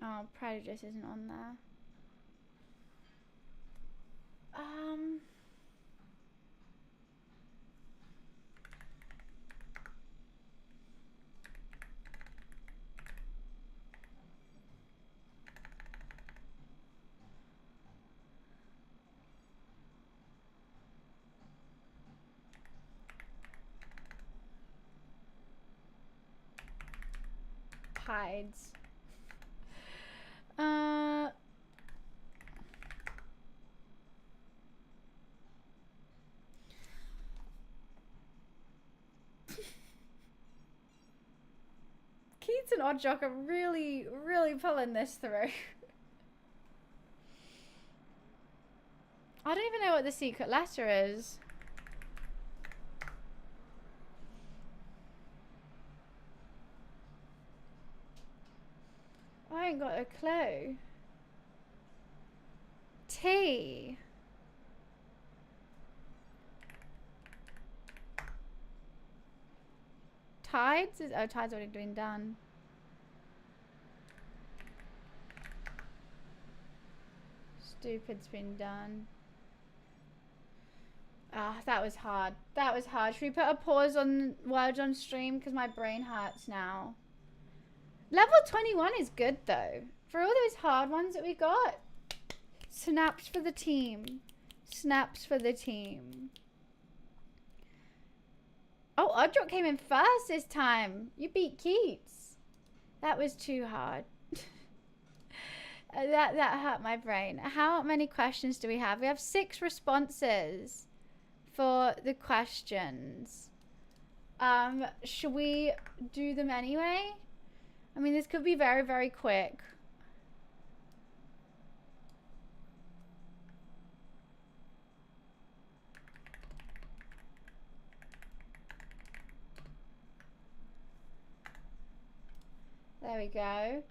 Oh, prejudice isn't on there. Hides. Keats and Oddjock are really, really pulling this through. I don't even know what the secret letter is. I ain't got a clue. T. Tides? Oh, tides already been done. Stupid's been done. Ah, that was hard. That was hard. Should we put a pause on words on stream? Because my brain hurts now. Level 21 is good though. For all those hard ones that we got. Snaps for the team. Snaps for the team. Oh, Oddrock came in first this time. You beat Keats. That was too hard. that hurt my brain. How many questions do we have? We have 6 responses for the questions. Should we do them anyway? I mean, this could be very, very quick. There we go.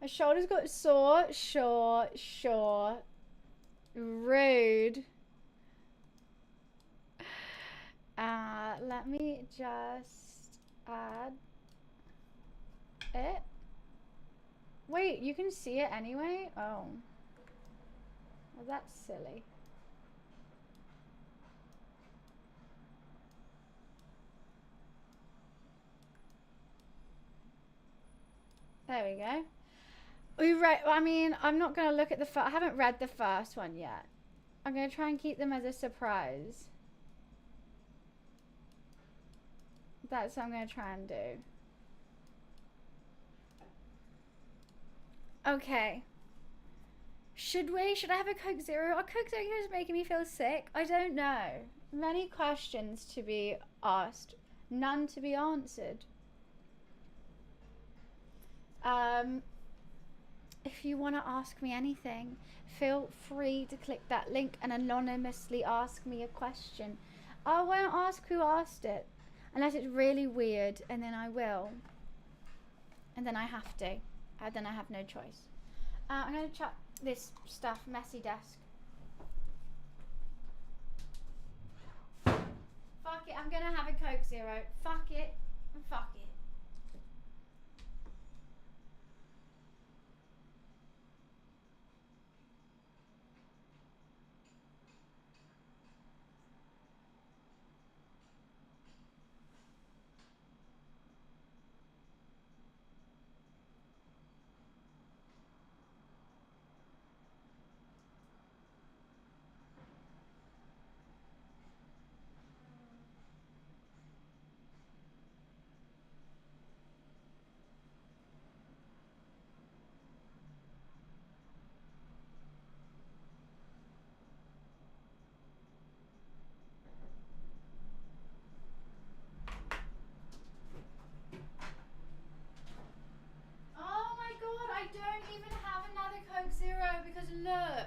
My shoulders got sore. Sure. Rude. Let me just add it. Wait, you can see it anyway? Oh. Well, that's silly. There we go. We read. I mean, I'm not gonna look at the. I haven't read the first one yet. I'm gonna try and keep them as a surprise. That's what I'm gonna try and do. Okay. Should I have a Coke Zero? A Coke Zero is making me feel sick. I don't know. Many questions to be asked, none to be answered. If you want to ask me anything, feel free to click that link and anonymously ask me a question. I won't ask who asked it, unless it's really weird, and then I will. And then I have to. Then I have no choice. I'm going to chat this stuff, messy desk. Fuck it, I'm going to have a Coke Zero. Fuck it, and fuck it. Look.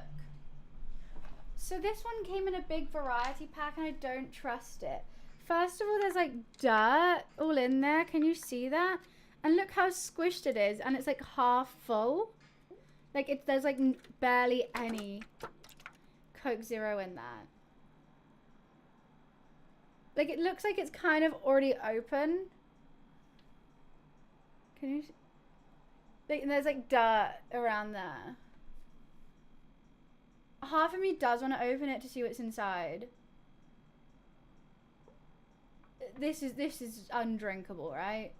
So this one came in a big variety pack and I don't trust it. First of all, there's like dirt all in there. Can you see that? And look how squished it is. And it's like half full. Like there's like barely any Coke Zero in that. Like it looks like it's kind of already open. Can you see? Like, there's like dirt around there. Half of me does want to open it to see what's inside. This is undrinkable, right?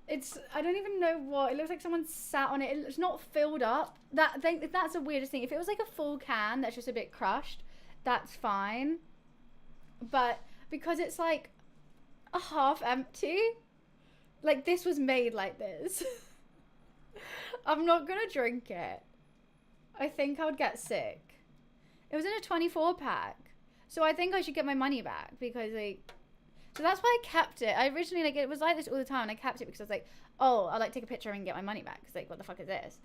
I don't even know what. It looks like someone sat on it. It's not filled up. That's the weirdest thing. If it was like a full can that's just a bit crushed, that's fine. But because it's like a half empty, like this was made like this. I'm not gonna drink it. I think I would get sick. It was in a 24 pack. So I think I should get my money back because like So that's why I kept it. I originally, like, it was like this all the time, and I kept it because I was like, oh, I'll, like, take a picture and get my money back. Because, like, what the fuck is this?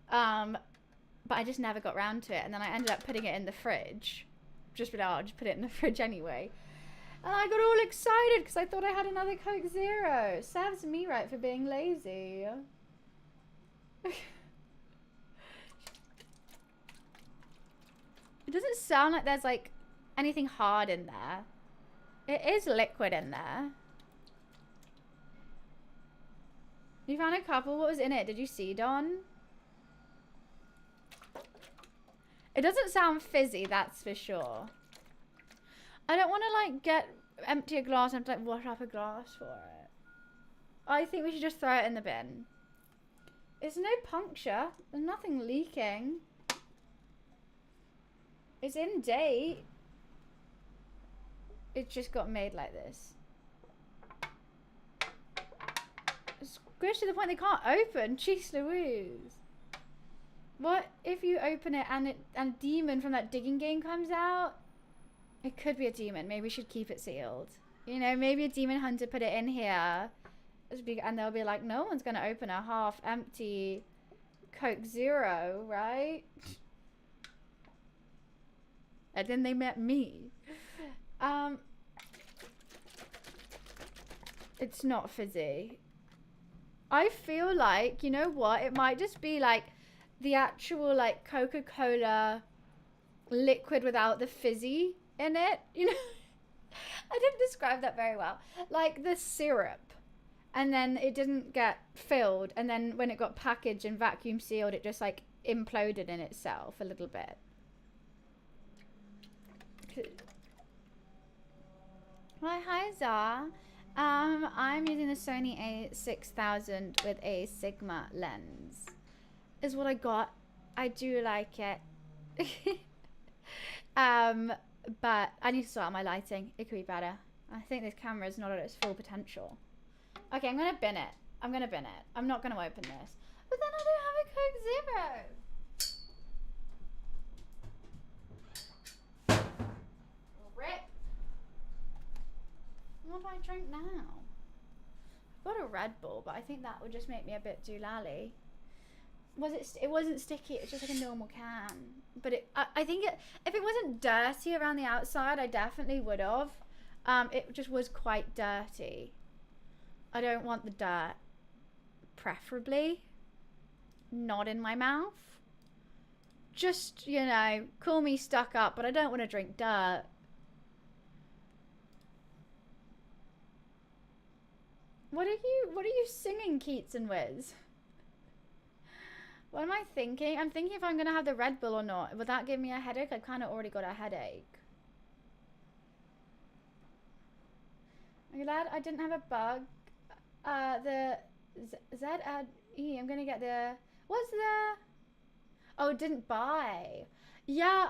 But I just never got round to it. And then I ended up putting it in the fridge. Just, I'll just put it in the fridge anyway. And I got all excited because I thought I had another Coke Zero. Serves me right for being lazy. It doesn't sound like there's, like, anything hard in there. It is liquid in there. You found a couple? What was in it? Did you see, Don? It doesn't sound fizzy, that's for sure. I don't want to, like, empty a glass and, like, wash up a glass for it. I think we should just throw it in the bin. It's no puncture. There's nothing leaking. It's in date. It just got made like this. It's squished to the point they can't open. Jeez Louise. What if you open it and a demon from that digging game comes out? It could be a demon. Maybe we should keep it sealed. You know, maybe a demon hunter put it in here. And they'll be like, no one's going to open a half-empty Coke Zero, right? And then they met me. It's not fizzy. I feel like, you know what? It might just be like the actual, like, Coca-Cola liquid without the fizzy in it. You know? I didn't describe that very well. Like the syrup. And then it didn't get filled. And then when it got packaged and vacuum sealed, it just, like, imploded in itself a little bit. Well, hi, Zah. I'm using the Sony A6000 with a Sigma lens. Is what I got. I do like it. But I need to sort out my lighting. It could be better. I think this camera is not at its full potential. Okay, I'm gonna bin it. I'm gonna bin it. I'm not gonna open this. But then I don't have a Coke Zero. Rip. What do I drink now? I've got a Red Bull, but I think that would just make me a bit doolally. It wasn't sticky, it was just like a normal can. But I think if it wasn't dirty around the outside, I definitely would have. It just was quite dirty. I don't want the dirt. Preferably not in my mouth. Just, you know, call me stuck up, but I don't want to drink dirt. What are you singing, Keats and Wiz? What am I thinking? I'm thinking if I'm going to have the Red Bull or not. Would that give me a headache? I've kind of already got a headache. I'm glad I didn't have a bug. The Z-A-D-E. I'm going to get the... What's the... Oh, didn't buy. Yeah,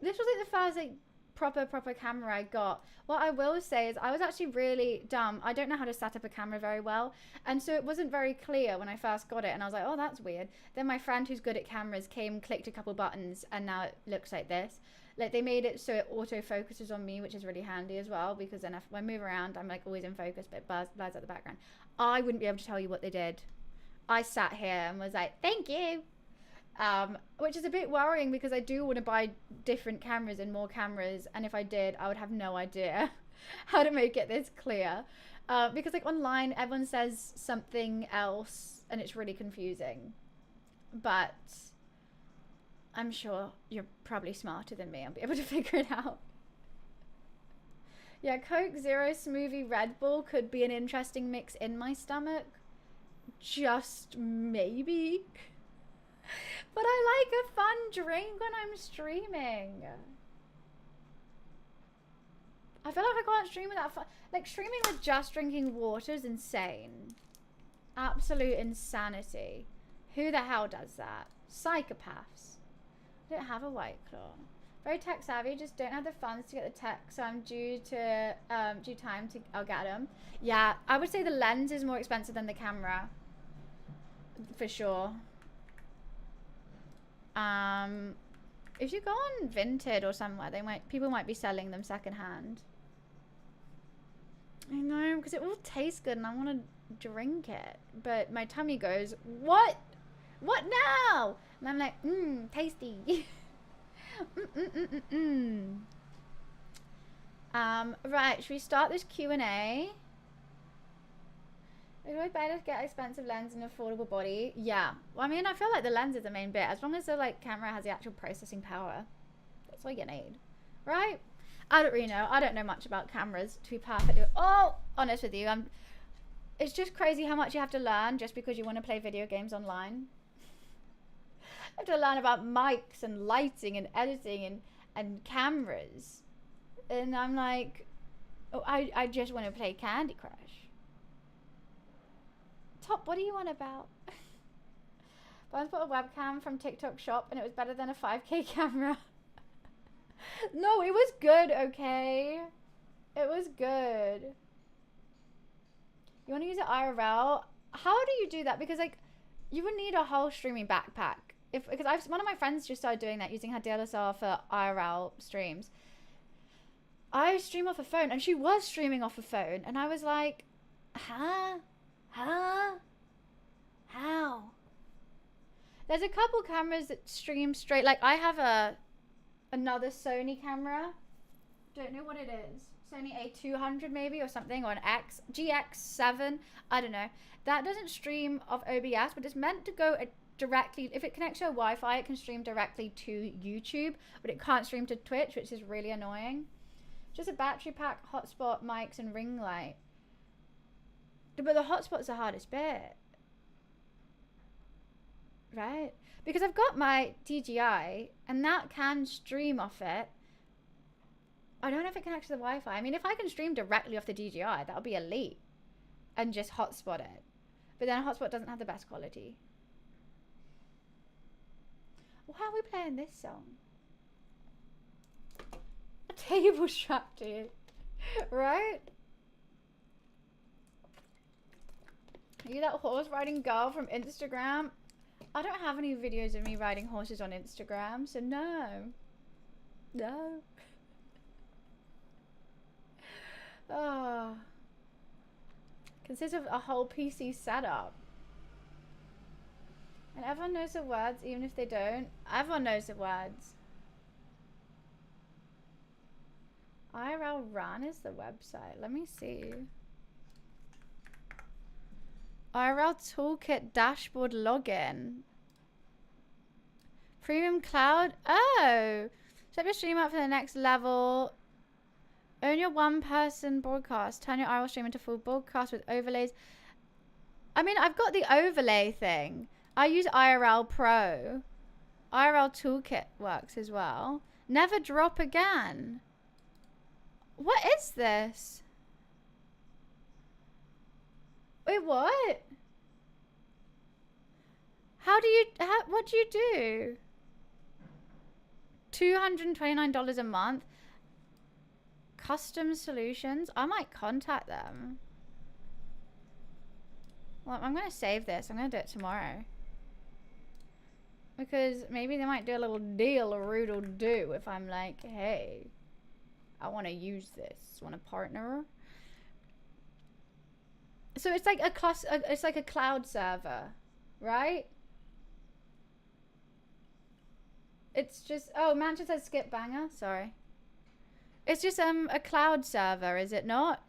this was like the first, like, proper camera I got. What I will say is I was actually really dumb. I don't know how to set up a camera very well, and so it wasn't very clear when I first got it, and I was like, oh, that's weird. Then my friend who's good at cameras came, clicked a couple buttons, and now it looks like this. Like, they made it so it auto focuses on me, which is really handy as well, because then if I move around, I'm, like, always in focus, but it blurs out the background. I wouldn't be able to tell you what they did. I sat here and was like, thank you. Which is a bit worrying because I do want to buy different cameras and more cameras, and if I did, I would have no idea how to make it this clear, because, like, online everyone says something else and it's really confusing, but I'm sure you're probably smarter than me and be able to figure it out. Yeah, Coke Zero Smoothie Red Bull could be an interesting mix in my stomach, just maybe. But I like a fun drink when I'm streaming. I feel like I can't stream without fun. Like, streaming with just drinking water is insane. Absolute insanity. Who the hell does that? Psychopaths. I don't have a White Claw. Very tech savvy, just don't have the funds to get the tech, so I'm due time to, I'll get them. Yeah, I would say the lens is more expensive than the camera. For sure. If you go on Vinted or somewhere, people might be selling them secondhand. because it all tastes good and I want to drink it. But my tummy goes, what? What now? And I'm like, tasty. Right, should we start this Q&A? It's always better to get expensive lens and affordable body. Yeah. Well, I mean, I feel like the lens is the main bit. As long as the like camera has the actual processing power, that's all you need, right? I don't really know. I don't know much about cameras, to be perfectly honest with you. It's just crazy how much you have to learn just because you want to play video games online. I have to learn about mics and lighting and editing and cameras. And I'm like, oh, I just want to play Candy Crush. Top, what do you want about? I once bought a webcam from TikTok shop and it was better than a 5K camera. No, it was good, okay? It was good. You want to use it IRL? How do you do that? Because like, you would need a whole streaming backpack. Because one of my friends just started doing that, using her DSLR for IRL streams. I stream off a phone, and she was streaming off a phone, and I was like, huh? How? There's a couple cameras that stream straight. Like I have another Sony camera. Don't know what it is. Sony A200 maybe or something, or an GX7. I don't know. That doesn't stream off OBS, but it's meant to go directly. If it connects to a Wi-Fi, it can stream directly to YouTube, but it can't stream to Twitch, which is really annoying. Just a battery pack, hotspot, mics, and ring light. But the hotspot's the hardest bit. Right? Because I've got my DJI, and that can stream off it. I don't know if it connects to the Wi-Fi. I mean, if I can stream directly off the DJI, that would be elite. And just hotspot it. But then a hotspot doesn't have the best quality. Well, how are we playing this song? A table strap to you. Right? Are you that horse riding girl from Instagram? I don't have any videos of me riding horses on Instagram, so no. No. Oh. Consists of a whole PC setup. And everyone knows the words, even if they don't. Everyone knows the words. IRL Run is the website. Let me see. IRL Toolkit Dashboard Login. Premium Cloud. Oh. Set your stream up for the next level. Own your one-person broadcast. Turn your IRL stream into full broadcast with overlays. I mean, I've got the overlay thing. I use IRL Pro. IRL Toolkit works as well. Never drop again. What is this? Wait, what? What do you do? $229 a month. Custom solutions. I might contact them. Well, I'm going to save this. I'm going to do it tomorrow. Because maybe they might do a little deal or roodle do if I'm like, hey, I want to use this. Want to partner? So it's like it's like a cloud server, right? It's just, oh, Manchester says skip banger. Sorry. It's just a cloud server, is it not?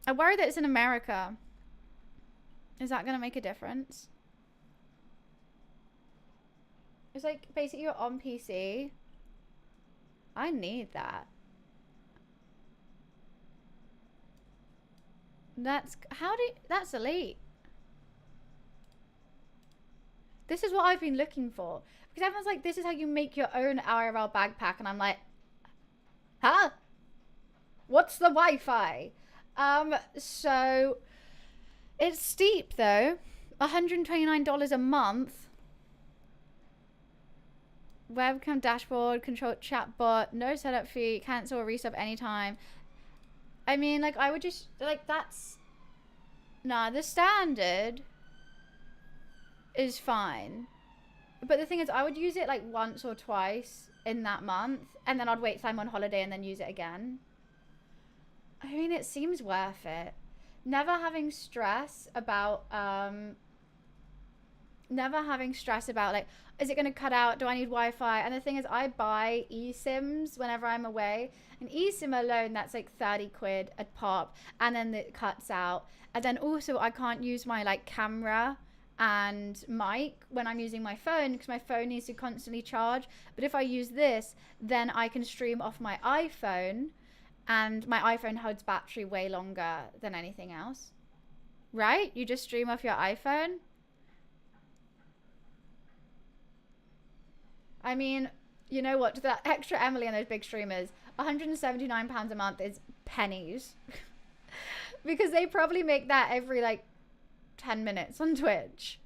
I worry that it's in America. Is that going to make a difference? It's like basically you're on PC. I need that. That's elite. This is what I've been looking for. Because everyone's like, this is how you make your own IRL backpack. And I'm like, huh? What's the Wi-Fi? So it's steep though. $129 a month. Webcam dashboard, control chatbot, no setup fee, cancel or resub anytime. I mean, like, I would just, like, that's, nah, the standard is fine. But the thing is, I would use it like once or twice in that month, and then I'd wait till I'm on holiday and then use it again. I mean, it seems worth it. Never having stress about like, is it going to cut out? Do I need Wi-Fi? And the thing is, I buy eSIMs whenever I'm away. An eSIM alone, that's like 30 quid a pop, and then it cuts out. And then also, I can't use my like camera and mic when I'm using my phone, because my phone needs to constantly charge. But if I use this, then I can stream off my iPhone, and my iPhone holds battery way longer than anything else. Right? You just stream off your iPhone. I mean, you know what? That extra Emily and those big streamers, £179 a month is pennies. Because they probably make that every like 10 minutes on Twitch.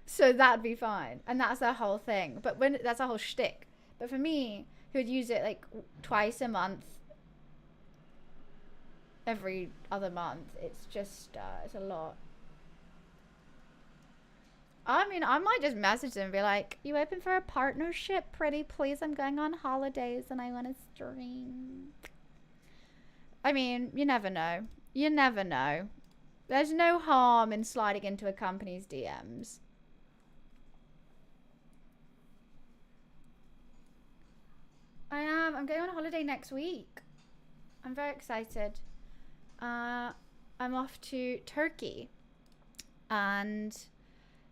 So that'd be fine. And that's their whole thing. But when that's a whole shtick. But for me, who would use it like twice a month, every other month, it's just, it's a lot. I mean, I might just message them and be like, you open for a partnership, pretty please? I'm going on holidays and I want to stream. I mean, you never know. You never know. There's no harm in sliding into a company's DMs. I am. I'm going on holiday next week. I'm very excited. I'm off to Turkey. And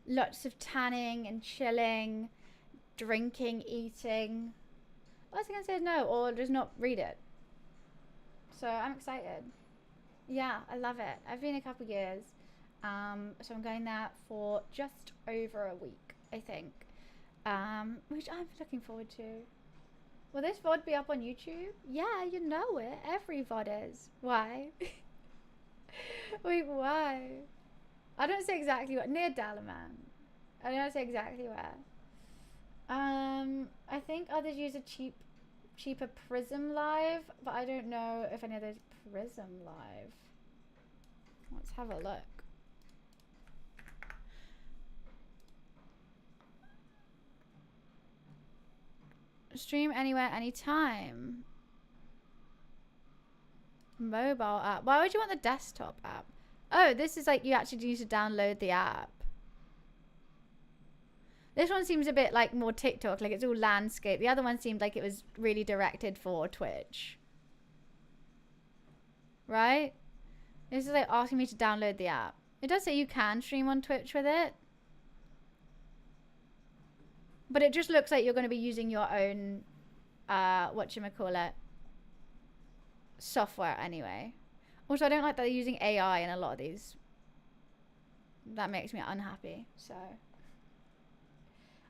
lots of tanning and chilling, drinking, eating. What was I going to say? No, or just not read it. So I'm excited. Yeah, I love it. I've been a couple years. So I'm going there for just over a week, I think. Which I'm looking forward to. Will this VOD be up on YouTube? Yeah, you know it. Every VOD is. Why? Wait, why? I don't say exactly what. Near Dalaman. I don't say exactly where. I think others use a cheaper Prism Live, but I don't know if any others Prism Live. Let's have a look. Stream anywhere, anytime. Mobile app. Why would you want the desktop app? Oh, this is like you actually need to download the app. This one seems a bit like more TikTok, like it's all landscape. The other one seemed like it was really directed for Twitch. Right? This is like asking me to download the app. It does say you can stream on Twitch with it. But it just looks like you're going to be using your own, whatchamacallit, software anyway. Also, I don't like that they're using AI in a lot of these. That makes me unhappy, so.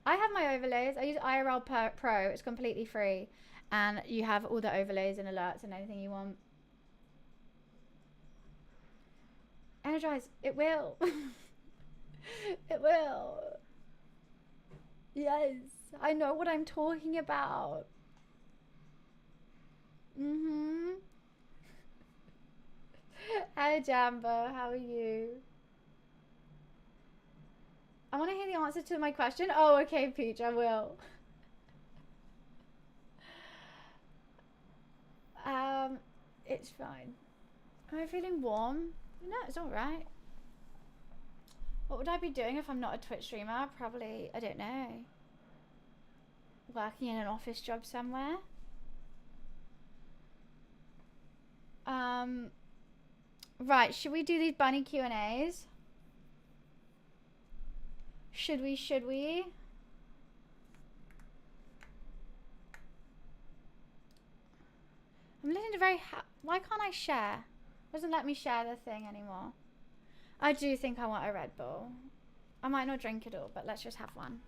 I have my overlays. I use IRL Pro. It's completely free. And you have all the overlays and alerts and anything you want. Energize. It will. It will. Yes. I know what I'm talking about. Mm-hmm. Hi, Jambo. How are you? I want to hear the answer to my question. Oh, okay, Peach. I will. It's fine. Am I feeling warm? No, it's all right. What would I be doing if I'm not a Twitch streamer? Probably, I don't know. Working in an office job somewhere. Right, should we do these bunny Q&As? Should we? I'm listening to why can't I share? It doesn't let me share the thing anymore. I do think I want a Red Bull. I might not drink it all, but let's just have one.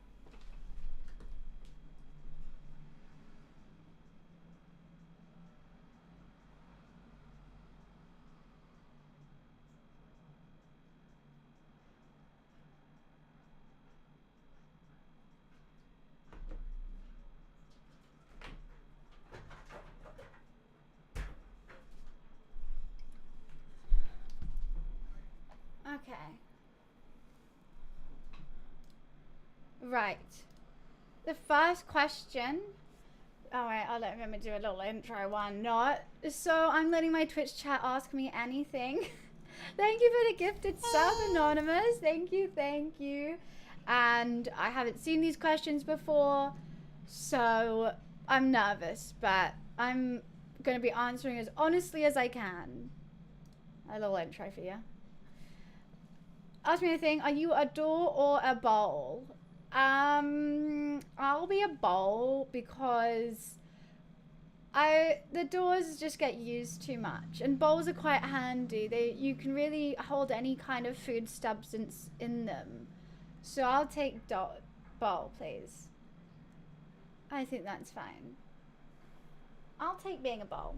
Okay. Right. The first question. Alright, I'll let me do a little intro. Why not? So, I'm letting my Twitch chat ask me anything. Thank you for the gifted sub, Anonymous. Thank you, thank you. And I haven't seen these questions before, so I'm nervous, but I'm going to be answering as honestly as I can. A little intro for you. Ask me anything. Are you a door or a bowl? I'll be a bowl because the doors just get used too much, and bowls are quite handy. You can really hold any kind of food substance in them. So I'll take bowl, please. I think that's fine. I'll take being a bowl.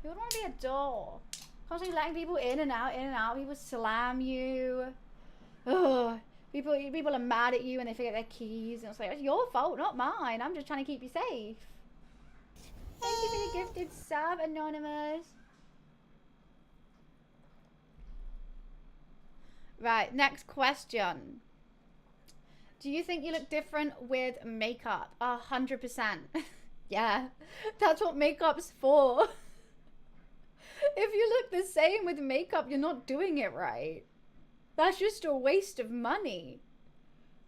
Who would want to be a door? Constantly letting people in and out, people slam you. Ugh. People are mad at you and they forget their keys, and it's like, it's your fault, not mine. I'm just trying to keep you safe. Thank you for the gifted sub, Anonymous. Right, next question. Do you think you look different with makeup? 100%. Yeah, that's what makeup's for. If you look the same with makeup, you're not doing it right. That's just a waste of money.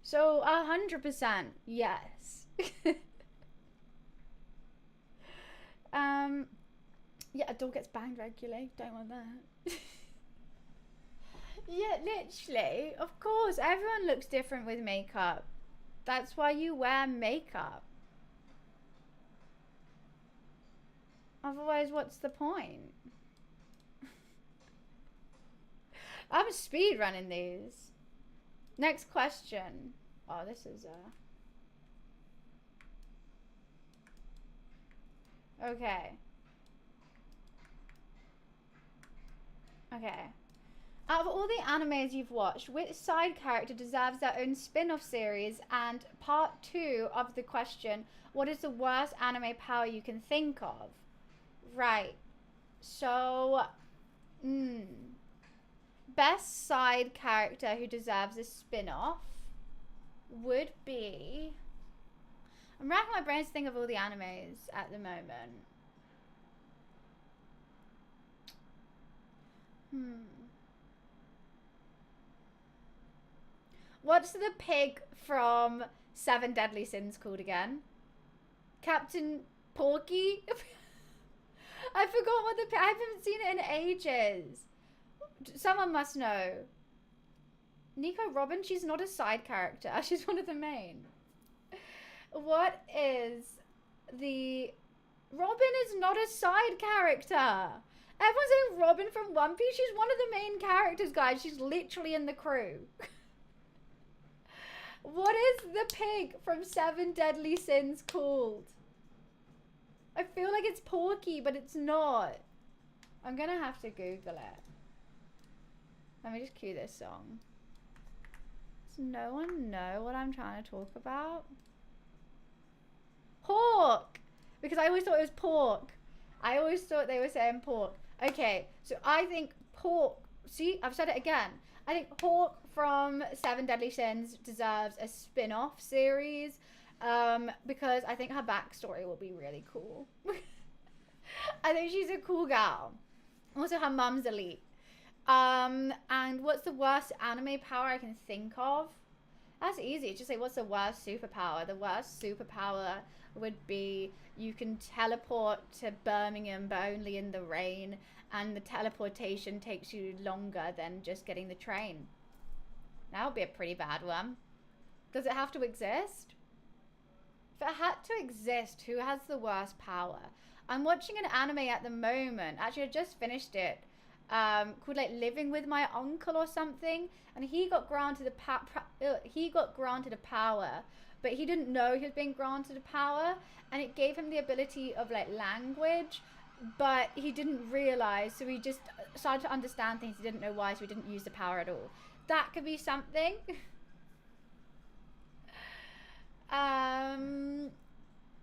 So 100%, yes. Yeah, a door gets banged regularly. Don't want that. Yeah, literally. Of course, everyone looks different with makeup. That's why you wear makeup. Otherwise, what's the point? I'm speed running these. Next question. Oh, this is okay. Okay. Out of all the animes you've watched, which side character deserves their own spin-off series? And part 2 of the question, what is the worst anime power you can think of? Right. So, best side character who deserves a spin-off would be... I'm racking my brains to think of all the animes at the moment. What's the pig from Seven Deadly Sins called again? Captain Porky? I forgot what the... I haven't seen it in ages. Someone must know. Nico Robin? She's not a side character. She's one of the main. What is the... Robin is not a side character. Everyone's saying Robin from One Piece. She's one of the main characters, guys. She's literally in the crew. What is the pig from Seven Deadly Sins called? I feel like it's Porky, but it's not. I'm gonna have to Google it. Let me just cue this song. Does no one know what I'm trying to talk about? Hawk! Because I always thought it was pork. I always thought they were saying pork. Okay, so I think pork... See, I've said it again. I think Hawk from Seven Deadly Sins deserves a spin-off series. Because I think her backstory will be really cool. I think she's a cool gal. Also, her mum's elite. And what's the worst anime power I can think of? That's easy. Just say, what's the worst superpower? The worst superpower would be you can teleport to Birmingham, but only in the rain. And the teleportation takes you longer than just getting the train. That would be a pretty bad one. Does it have to exist? If it had to exist, who has the worst power? I'm watching an anime at the moment. Actually, I just finished it. Called like Living with My Uncle or something, and he got granted a power, but he didn't know he was being granted a power, and it gave him the ability of like language, but he didn't realize, so he just started to understand things he didn't know why, so he didn't use the power at all. That could be something.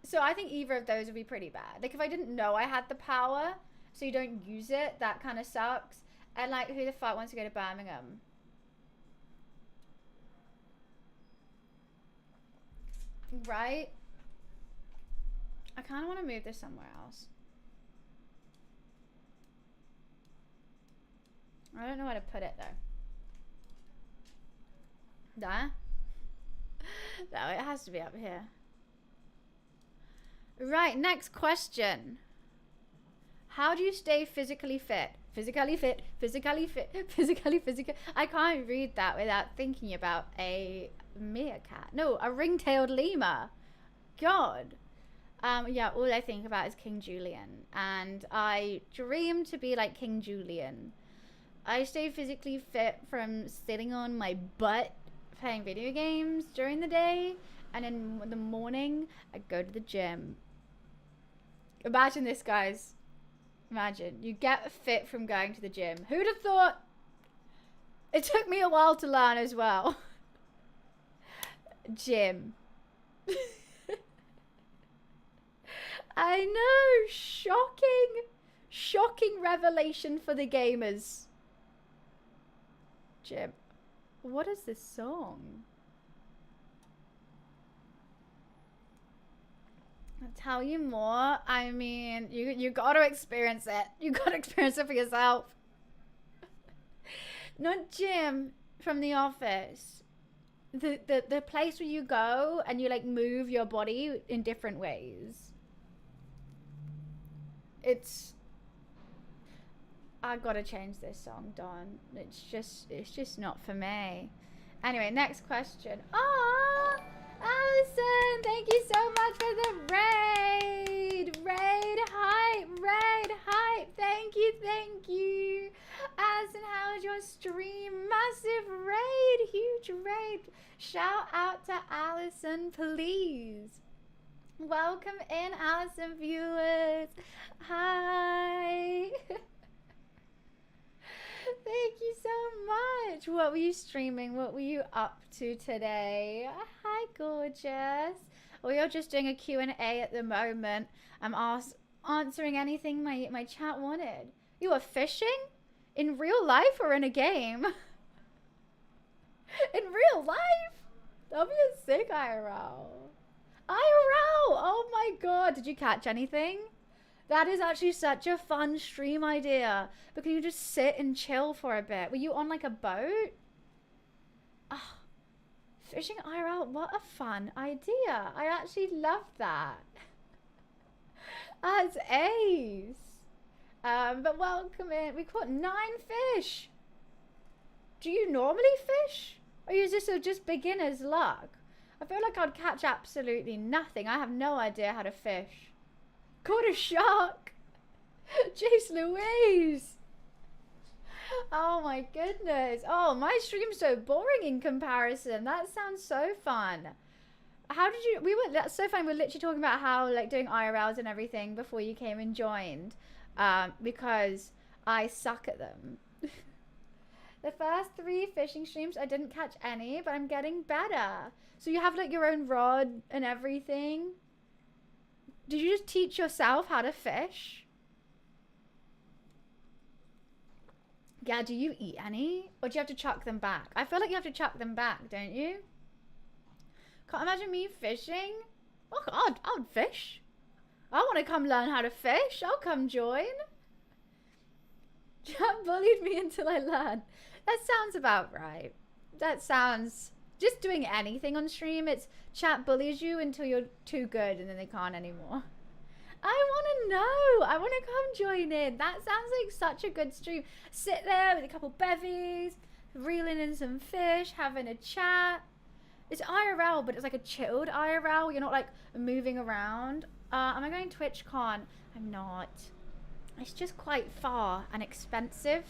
So I think either of those would be pretty bad. Like if I didn't know I had the power, so you don't use it, that kind of sucks. And like, who the fuck wants to go to Birmingham? Right? I kind of want to move this somewhere else. I don't know where to put it though. There? No, it has to be up here. Right, next question. How do you stay physically fit? Physically fit, physically fit, physical. I can't read that without thinking about a meerkat. No, a ring-tailed lemur. God. Yeah, all I think about is King Julian. And I dream to be like King Julian. I stay physically fit from sitting on my butt playing video games during the day. And in the morning, I go to the gym. Imagine this, guys. Imagine. You get fit from going to the gym. Who'd have thought? It took me a while to learn as well. Gym. I know. Shocking. Shocking revelation for the gamers. Gym. What is this song? I'll tell you more. I mean, you got to experience it. You got to experience it for yourself. Not Jim from The Office. The place where you go and you like move your body in different ways. I gotta change this song, Dawn. It's just not for me. Anyway, next question. Ah, Allison, thank you so much for the raid. Raid hype. Thank you. Allison, how was your stream? Massive raid, huge raid. Shout out to Allison, please. Welcome in, Allison viewers. Hi. Thank you so much. What were you streaming? What were you up to today? Hi, gorgeous. We are just doing a Q&A at the moment. I'm answering anything my chat wanted. You are fishing? In real life or in a game? In real life? That'll be a sick IRL. IRL! Oh my god. Did you catch anything? That is actually such a fun stream idea. But can you just sit and chill for a bit? Were you on like a boat? Oh, fishing IRL, what a fun idea. I actually love that. That's ace. But welcome in. We caught 9 fish. Do you normally fish? Or is this just beginner's luck? I feel like I'd catch absolutely nothing. I have no idea how to fish. Caught a shark. Jeez Louise. Oh my goodness. Oh, my stream's so boring in comparison. That sounds so fun. How did you, that's so fun. We're literally talking about how like doing IRLs and everything before you came and joined. Because I suck at them. The first 3 fishing streams, I didn't catch any, but I'm getting better. So you have like your own rod and everything. Did you just teach yourself how to fish? Yeah, do you eat any? Or do you have to chuck them back? I feel like you have to chuck them back, don't you? Can't imagine me fishing. Oh, I'd fish. I want to come learn how to fish. I'll come join. Chat bullied me until I learned. That sounds about right. That sounds... Just doing anything on stream, it's chat bullies you until you're too good and then they can't anymore. I want to know. I want to come join in. That sounds like such a good stream. Sit there with a couple bevies, reeling in some fish, having a chat. It's IRL, but it's like a chilled IRL. You're not like moving around. Am I going TwitchCon? I'm not. It's just quite far and expensive.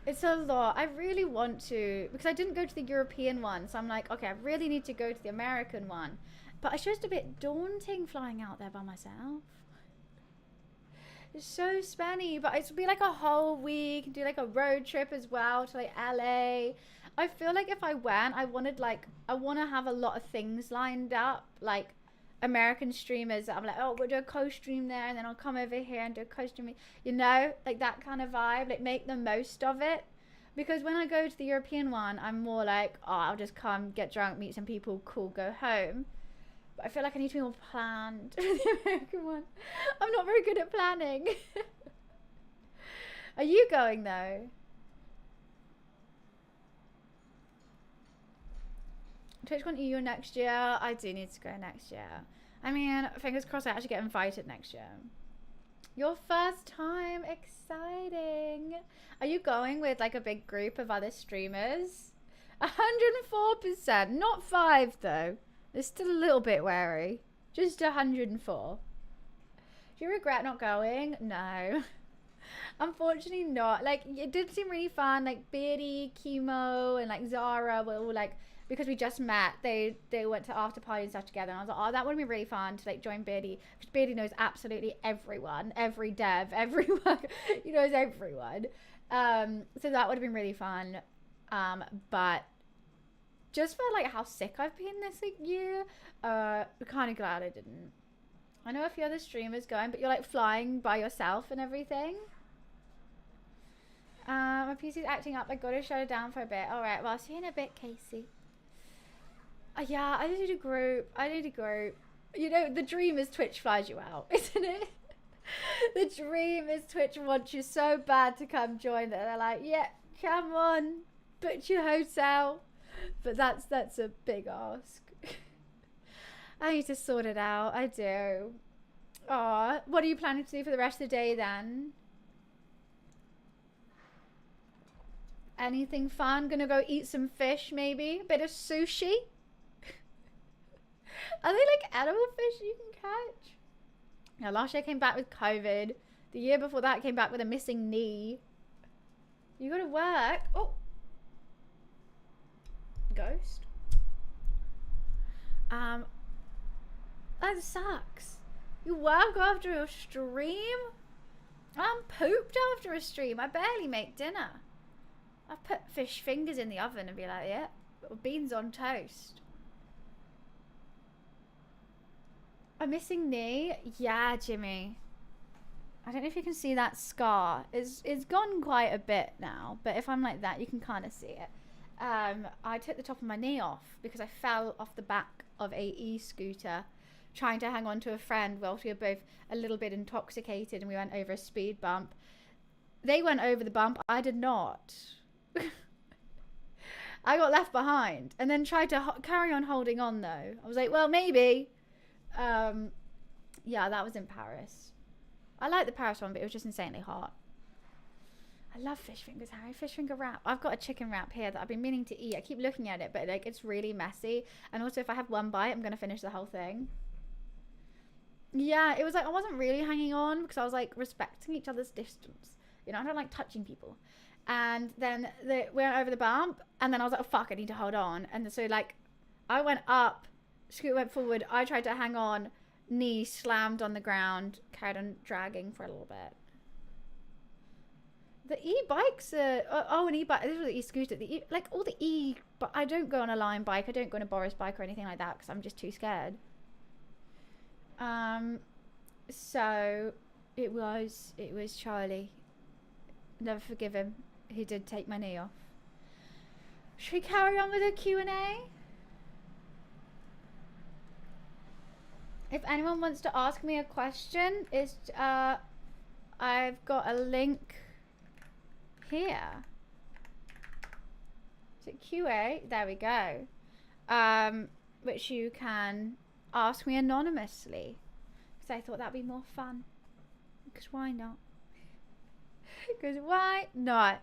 It's a lot. I really want to, because I didn't go to the European one. So I'm like, okay, I really need to go to the American one. But it's just a bit daunting flying out there by myself. It's so spenny, but it'll be like a whole week, do like a road trip as well to like LA. I feel like if I went, I want to have a lot of things lined up, like American streamers that I'm like, oh, we'll do a co-stream there and then I'll come over here and do a co-stream, you know, like that kind of vibe, like make the most of it. Because when I go to the European one, I'm more like, oh, I'll just come, get drunk, meet some people, cool, go home. But I feel like I need to be more planned for the American one. I'm not very good at planning. Are you going though? Twitch want you next year. I do need to go next year. I mean, fingers crossed I actually get invited next year. Your first time, exciting. Are you going with like a big group of other streamers? 104%, not 5 though. It's still a little bit wary. Just 104. Do you regret not going? No. Unfortunately not. Like, it did seem really fun. Like, Beardy, Chemo, and like Zara were all like, because we just met, they went to after party and stuff together, and I was like, oh, that would be really fun to like join Beardy, because Beardy knows absolutely everyone, every dev, everyone. He knows everyone. So that would have been really fun. But just for like how sick I've been this like, year, I'm kind of glad I didn't. I know a few other streamers going, but you're like flying by yourself and everything. My PC's acting up. I gotta shut it down for a bit. All right, well, I'll see you in a bit, Casey. Yeah, I need a group. You know, the dream is Twitch flies you out, isn't it? The dream is Twitch wants you so bad to come join that they're like, yeah, come on, book your hotel. But that's a big ask. I need to sort it out. I do. Aw, what are you planning to do for the rest of the day then? Anything fun? Gonna go eat some fish maybe? A bit of sushi? Are they like edible fish you can catch? Yeah, last year I came back with COVID. The year before that I came back with a missing knee. You gotta work. Oh. Ghost. That sucks. You work after a stream? I'm pooped after a stream. I barely make dinner. I put fish fingers in the oven and be like, yeah, beans on toast. A missing knee? Yeah, Jimmy. I don't know if you can see that scar. It's gone quite a bit now, but if I'm like that, you can kind of see it. I took the top of my knee off because I fell off the back of a e-scooter trying to hang on to a friend whilst we were both a little bit intoxicated, and we went over a speed bump. They went over the bump. I did not. I got left behind and then tried to carry on holding on though. I was like, well, maybe. Yeah, that was in Paris. I like the Paris one, but it was just insanely hot. I love fish fingers, Harry. Fish finger wrap. I've got a chicken wrap here that I've been meaning to eat. I keep looking at it, but like it's really messy. And also, if I have one bite, I'm gonna finish the whole thing. Yeah, it was like I wasn't really hanging on because I was like respecting each other's distance. You know, I don't like touching people. And then we went over the bump, and then I was like, oh fuck, I need to hold on. And so like, I went up, scooter went forward. I tried to hang on, knee slammed on the ground, carried on dragging for a little bit. The e-bikes are, oh, an e-bike, this was the e-scooter, like all the but I don't go on a Lime bike, I don't go on a Boris bike or anything like that because I'm just too scared. So it was Charlie. Never forgive him. He did take my knee off. Should we carry on with the Q&A? If anyone wants to ask me a question, I've got a link here. Is it QA? There we go. Which you can ask me anonymously. Because I thought that'd be more fun. Because why not? Because why not?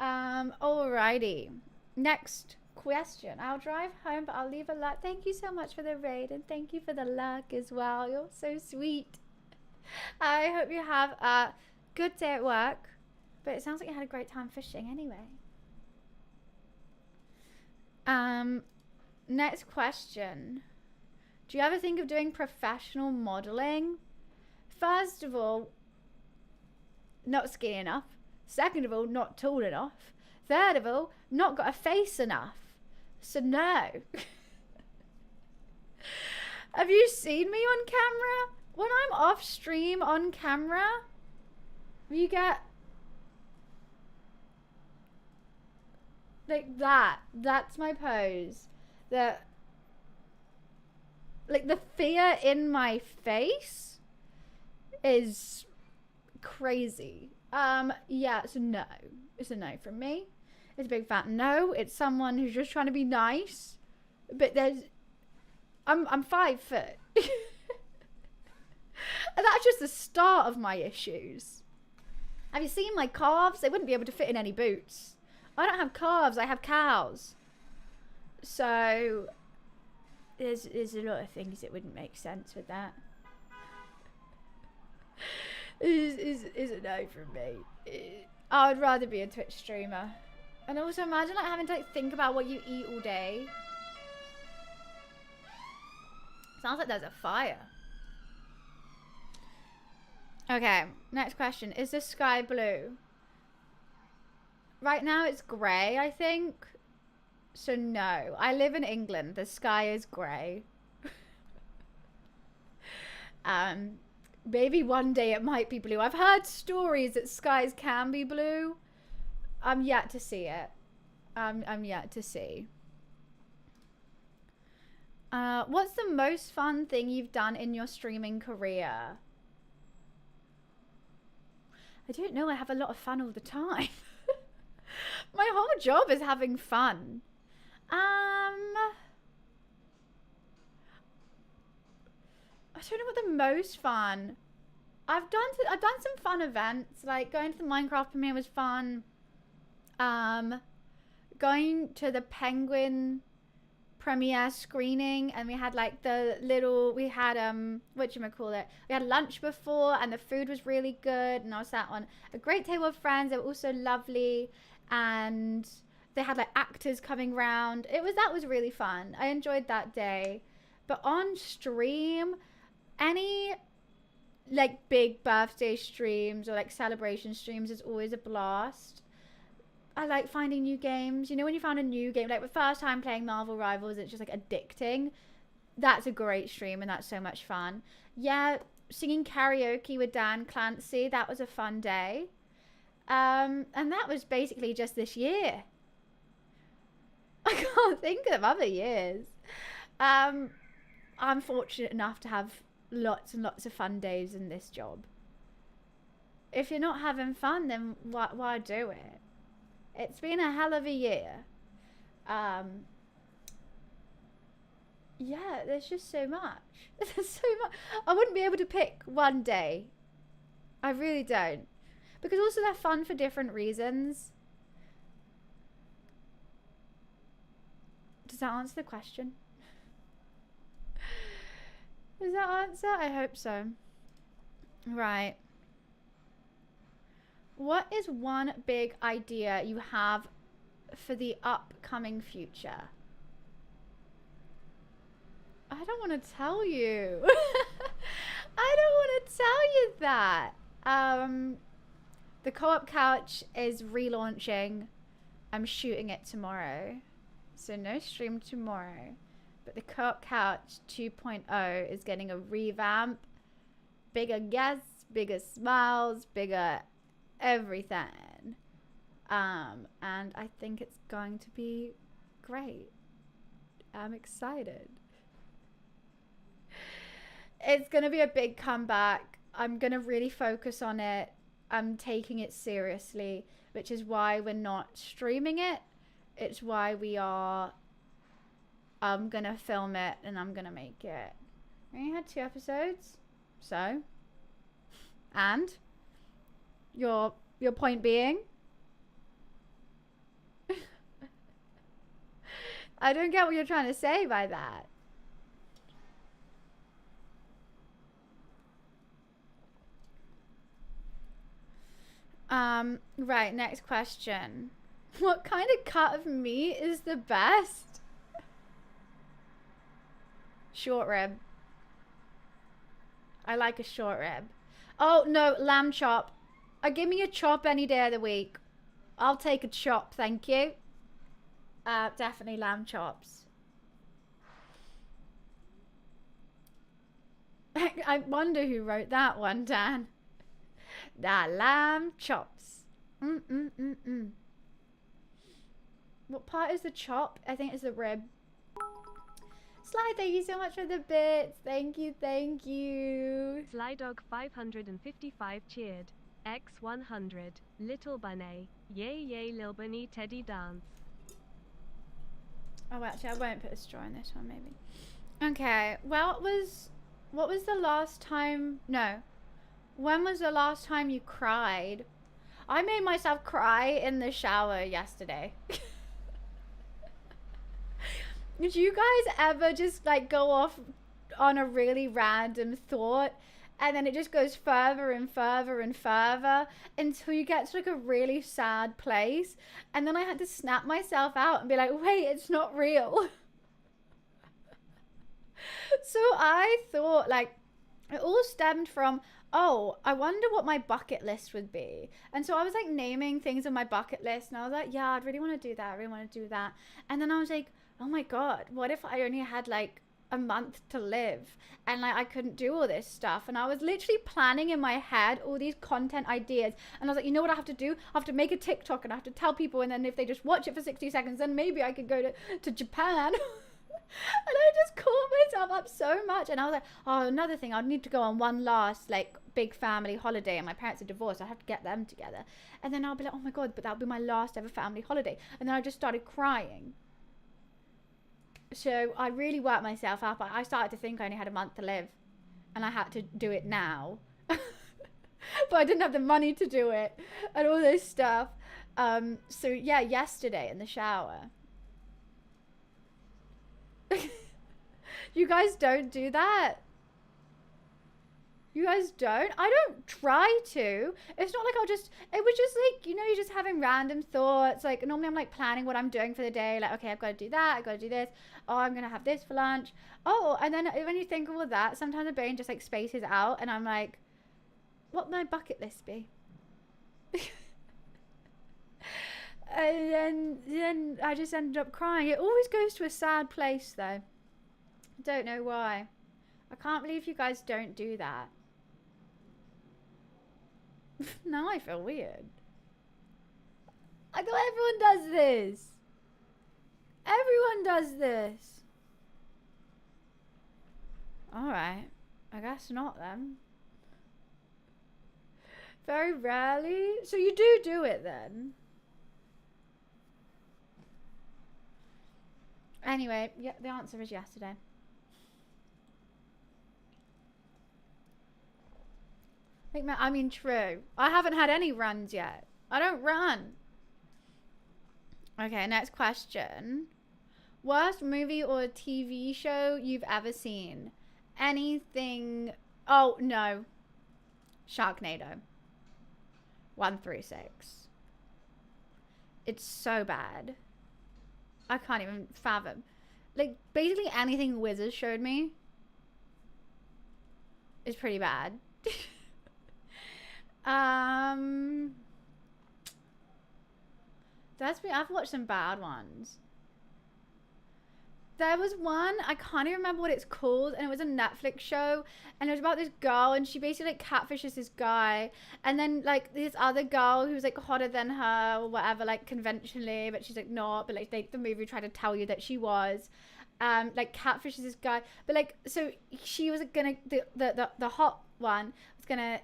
Alrighty. Next question. I'll drive home, but I'll leave a like. Thank you so much for the raid, and thank you for the luck as well. You're so sweet. I hope you have a good day at work. But it sounds like you had a great time fishing anyway. Next question. Do you ever think of doing professional modeling? First of all, not skinny enough. Second of all, not tall enough. Third of all, not got a face enough. So no. Have you seen me on camera? When I'm off stream on camera, you get like that. That's my pose. Like, the fear in my face is crazy. Yeah, it's a no. It's a no from me. It's a big fat no. It's someone who's just trying to be nice. But I'm 5 foot. And that's just the start of my issues. Have you seen my calves? They wouldn't be able to fit in any boots. I don't have calves, I have cows. So there's a lot of things that wouldn't make sense with that. Is a no from me. I would rather be a Twitch streamer. And also imagine like having to like think about what you eat all day. Sounds like there's a fire. Okay, next question. Is the sky blue? Right now it's grey, I think. So no. I live in England. The sky is grey. Maybe one day it might be blue. I've heard stories that skies can be blue. I'm yet to see it. I'm yet to see. What's the most fun thing you've done in your streaming career? I don't know. I have a lot of fun all the time. My whole job is having fun. I don't know what the most fun. I've done some fun events. Like going to the Minecraft premiere was fun. Going to the Penguin premiere screening, and we had like we had whatchamacallit, we had lunch before, and the food was really good, and I was sat on a great table of friends. They were also lovely, and they had like actors coming round. That was really fun. I enjoyed that day. But on stream, any like big birthday streams or like celebration streams is always a blast. I like finding new games. You know, when you found a new game, like the first time playing Marvel Rivals, it's just like addicting. That's a great stream, and that's so much fun. Yeah, singing karaoke with Dan Clancy, that was a fun day. And that was basically just this year. I can't think of other years. I'm fortunate enough to have lots and lots of fun days in this job. If you're not having fun, then why do it? It's been a hell of a year. Yeah, there's just so much. There's so much. I wouldn't be able to pick one day. I really don't. Because also they're fun for different reasons. Does that answer the question? Does that answer? I hope so. Right. What is one big idea you have for the upcoming future? I don't want to tell you. I don't want to tell you that. The co-op couch is relaunching. I'm shooting it tomorrow. So no stream tomorrow. But the co-op couch 2.0 is getting a revamp. Bigger guests, bigger smiles, bigger everything. And I think it's going to be great. I'm excited. It's going to be a big comeback. I'm going to really focus on it. I'm taking it seriously, which is why we're not streaming it. It's why we are I'm going to film it and I'm going to make it. We only had 2 episodes. So, and your point being, I don't get what you're trying to say by that. Right, next question. What kind of cut of meat is the best? Short rib. I like a short rib. Oh, no, lamb chop. Give me a chop any day of the week. I'll take a chop, thank you. Definitely lamb chops. I wonder who wrote that one, Dan. The lamb chops. What part is the chop? I think it's the rib. Slide, thank you so much for the bits. Thank you, thank you. Slydog 555 cheered. X 100. Little bunny. Yay yay lil bunny teddy dance. Oh, actually, I won't put a straw in this one, maybe. Okay, well, what was the last time? No. When was the last time you cried? I made myself cry in the shower yesterday. Did you guys ever just like go off on a really random thought and then it just goes further and further and further until you get to like a really sad place, and then I had to snap myself out and be like, wait, it's not real. So I thought like it all stemmed from, oh, I wonder what my bucket list would be. And so I was like naming things on my bucket list, and I was like, yeah, I'd really want to do that. I really want to do that. And then I was like, oh my God, what if I only had like a month to live and like I couldn't do all this stuff? And I was literally planning in my head all these content ideas, and I was like, you know what I have to do? I have to make a TikTok and I have to tell people, and then if they just watch it for 60 seconds, then maybe I could go to Japan. And I just caught myself up so much, and I was like, oh, another thing, I'd need to go on one last like big family holiday, and my parents are divorced, so I have to get them together. And then I'll be like, oh my God, but that'll be my last ever family holiday. And then I just started crying. So I really worked myself up. I started to think I only had a month to live, and I had to do it now. But I didn't have the money to do it and all this stuff. So yeah, yesterday in the shower. You guys don't do that? You guys don't? I don't try to. It's not like it was just like, you know, you're just having random thoughts. Like normally I'm like planning what I'm doing for the day. Like, okay, I've got to do that. I've got to do this. Oh, I'm going to have this for lunch. Oh, and then when you think of all that, sometimes the brain just like spaces out, and I'm like, what would my bucket list be? And then I just ended up crying. It always goes to a sad place though. I don't know why. I can't believe you guys don't do that. Now I feel weird. I thought everyone does this. Everyone does this. Alright. I guess not then. Very rarely. So you do it then? Anyway, yeah, the answer is yesterday. I mean, true. I haven't had any runs yet. I don't run. Okay, next question. Worst movie or TV show you've ever seen? Anything... Oh, no. Sharknado. 1 through 6. It's so bad. I can't even fathom. Like, basically anything Wizards showed me is pretty bad. I've watched some bad ones. There was one, I can't even remember what it's called, and it was a Netflix show, and it was about this girl, and she basically like catfishes this guy, and then like this other girl who's like hotter than her or whatever, like conventionally, but she's like not, but like the movie tried to tell you that she was, like catfishes this guy, but like, so she was gonna, the hot one was gonna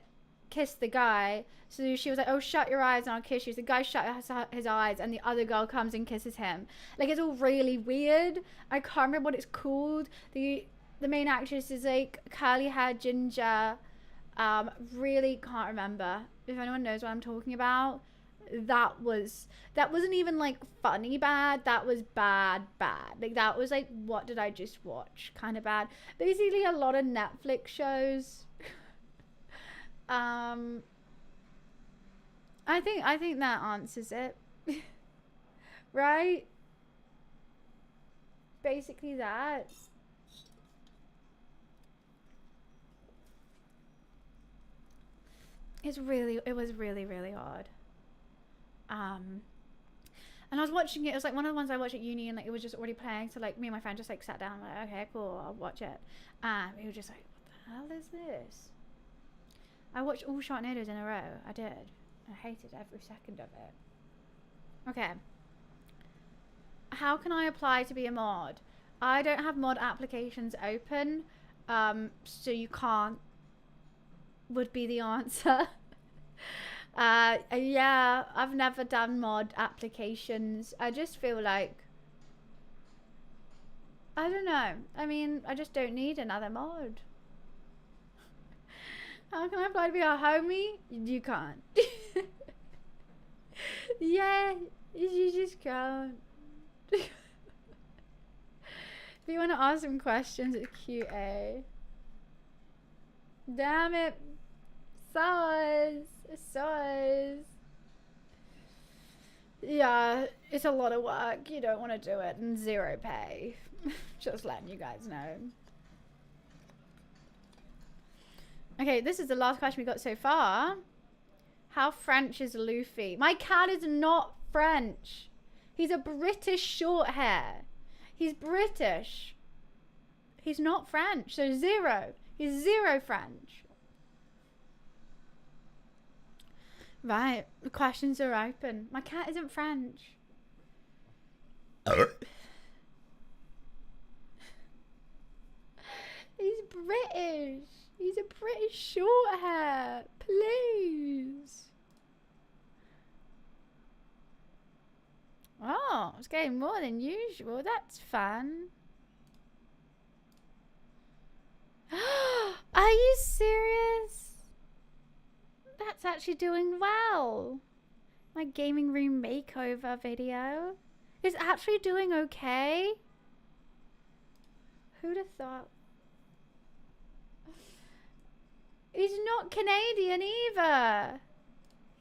kiss the guy, so she was like, oh, shut your eyes and I'll kiss you. So the guy shut his eyes, and the other girl comes and kisses him. Like, it's all really weird. I can't remember what it's called. The main actress is like curly hair, ginger. Really can't remember. If anyone knows what I'm talking about, that wasn't even like funny bad. That was bad. Like, that was like, what did I just watch? Kind of bad. Basically, a lot of Netflix shows. I think that answers it. Right? Basically that. It was really, really odd. And I was watching it was like one of the ones I watched at uni, and like it was just already playing, so like me and my friend just like sat down, like, okay, cool, I'll watch it. We were just like, what the hell is this? I watched all Sharknadoes in a row. I did. I hated every second of it. Okay. How can I apply to be a mod? I don't have mod applications open, so you can't, would be the answer. Yeah, I've never done mod applications. I just feel like, I don't know. I mean, I just don't need another mod. How can I apply to be a homie? You can't. Yeah, you just can't. If you want to ask some questions, it's QA. Damn it. Size. Yeah, it's a lot of work. You don't want to do it and 0 pay. Just letting you guys know. Okay, this is the last question we got so far. How French is Luffy? My cat is not French. He's a British short hair. He's British. He's not French, so 0. He's 0 French. Right, the questions are open. My cat isn't French. He's British. He's a British short hair. Please. Oh, it's getting more than usual. That's fun. Are you serious? That's actually doing well. My gaming room makeover video is actually doing okay. Who'd have thought? He's not Canadian either.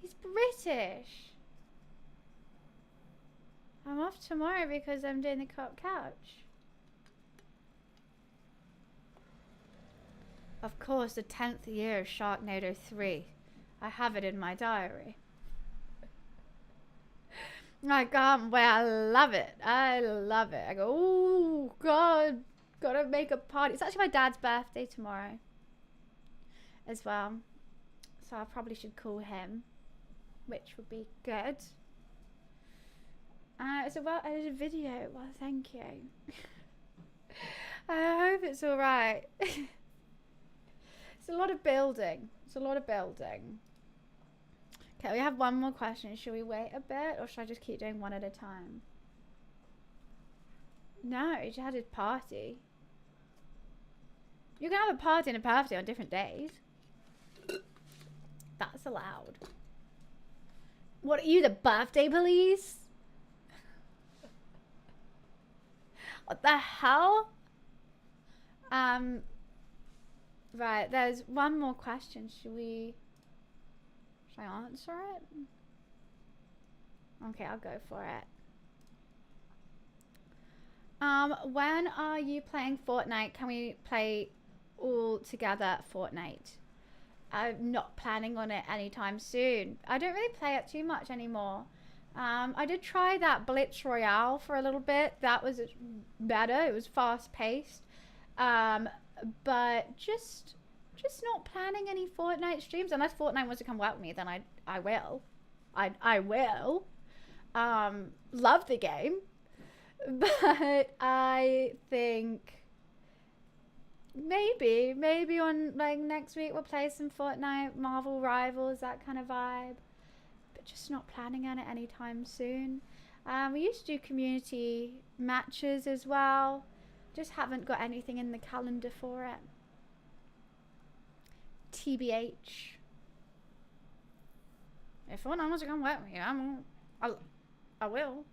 He's British. I'm off tomorrow because I'm doing the cop couch. Of course, the 10th year of Sharknado 3. I have it in my diary. I can't wait. I love it. I love it. I go, oh, God. Gotta make a party. It's actually my dad's birthday tomorrow as well. So I probably should call him, which would be good. It's a well-edited video. Well, thank you. I hope it's alright. It's a lot of building. It's a lot of building. Okay, we have one more question. Should we wait a bit or should I just keep doing one at a time? No, you just had a party. You can have a party and a birthday on different days. That's allowed. What are you, the birthday police? What the hell? Right, there's one more question. Should I answer it? Okay, I'll go for it. When are you playing Fortnite? Can we play all together Fortnite? I'm not planning on it anytime soon. I don't really play it too much anymore. I did try that Blitz Royale for a little bit. That was better. It was fast paced. But just not planning any Fortnite streams. Unless Fortnite wants to come work with me, then I will. I will. Love the game. But I think maybe on like next week we'll play some Fortnite, Marvel Rivals, that kind of vibe. But just not planning on it anytime soon. We used to do community matches as well. Just haven't got anything in the calendar for it. TBH. If Fortnite wants to come work with me, I will.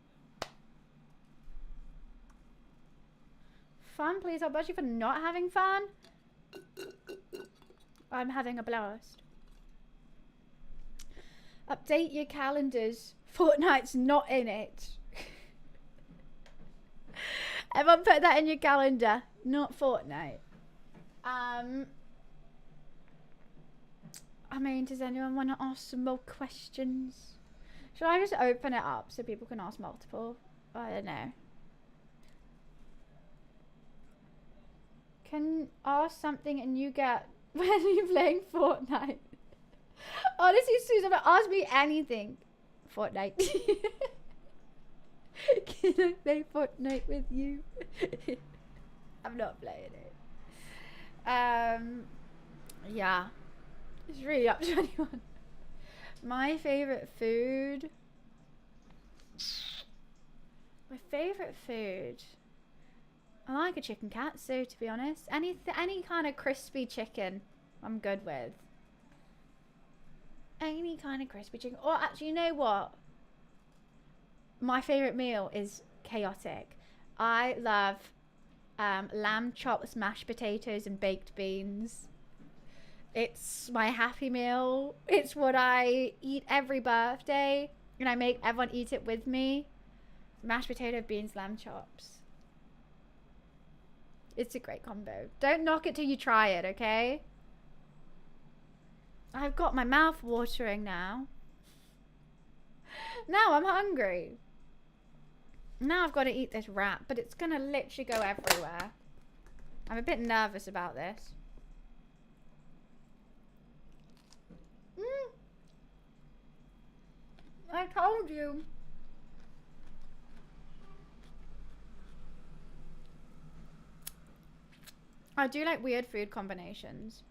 Fun, please. I'll budge you for not having fun. I'm having a blast. Update your calendars. Fortnite's not in it. Everyone put that in your calendar. Not Fortnite. I mean, does anyone want to ask some more questions? Should I just open it up so people can ask multiple? I don't know. Can ask something and you get when you're playing Fortnite. Honestly, Susan, ask me anything. Fortnite. Can I play Fortnite with you? I'm not playing it. Yeah. It's really up to anyone. My favourite food. My favourite food. I like a chicken katsu, to be honest. Any kind of crispy chicken, I'm good with. Any kind of crispy chicken. Or actually, you know what? My favourite meal is chaotic. I love lamb chops, mashed potatoes, and baked beans. It's my happy meal. It's what I eat every birthday, and I make everyone eat it with me. Mashed potato, beans, lamb chops. It's a great combo. Don't knock it till you try it, okay? I've got my mouth watering now. Now I'm hungry. Now I've got to eat this wrap, but it's gonna literally go everywhere. I'm a bit nervous about this. I told you. I do like weird food combinations.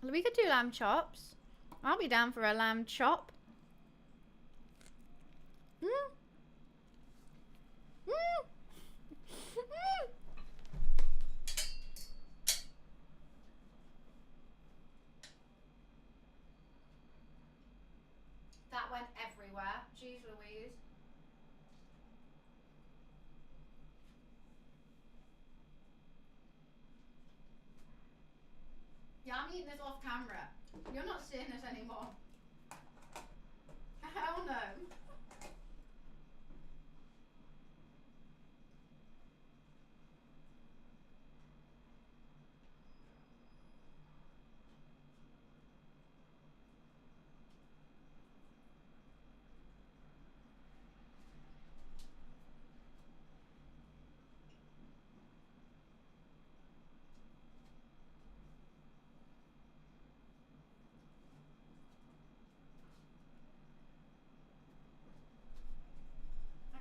We could do lamb chops. I'll be down for a lamb chop. That went everywhere. Jeez Louise. Yeah, I'm eating this off camera. You're not seeing this anymore. Hell no.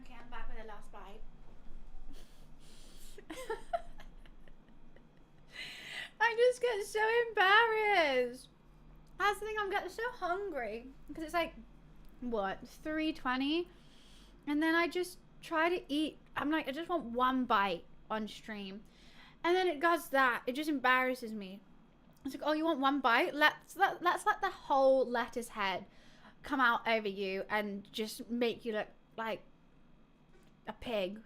Okay, I'm back with the last bite. I just get so embarrassed. That's the thing, I'm getting so hungry. Because it's like, what, 3:20? And then I just try to eat. I'm like, I just want one bite on stream. And then it does that. It just embarrasses me. It's like, oh, you want one bite? Let's let the whole lettuce head come out over you and just make you look like a pig.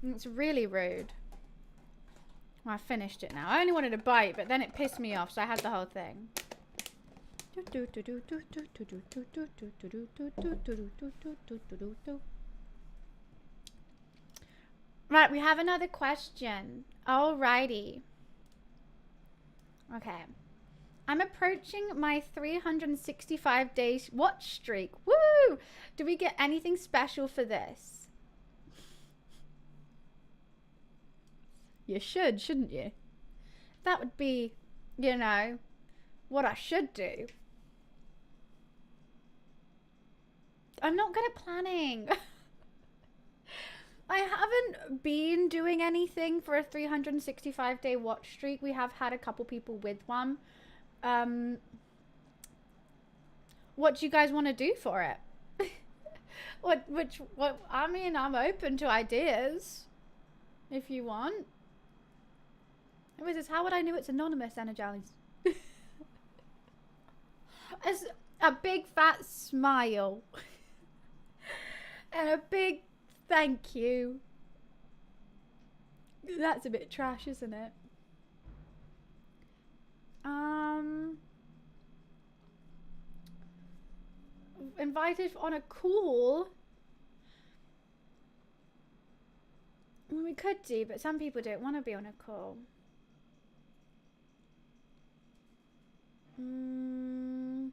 It's really rude. Well, I finished it now. I only wanted a bite, but then it pissed me off, so I had the whole thing. Right, we have another question. Alrighty. Okay. I'm approaching my 365 days watch streak. Woo! Do we get anything special for this? You should, shouldn't you? That would be, you know, what I should do. I'm not good at planning. I haven't been doing anything for a 365-day watch streak. We have had a couple people with one. What do you guys want to do for it? what I mean, I'm open to ideas if you want. What is this? How would I know it's anonymous, Energies? As a big fat smile and a big thank you. That's a bit trash, isn't it? Invited on a call. Well, we could do, but some people don't want to be on a call. And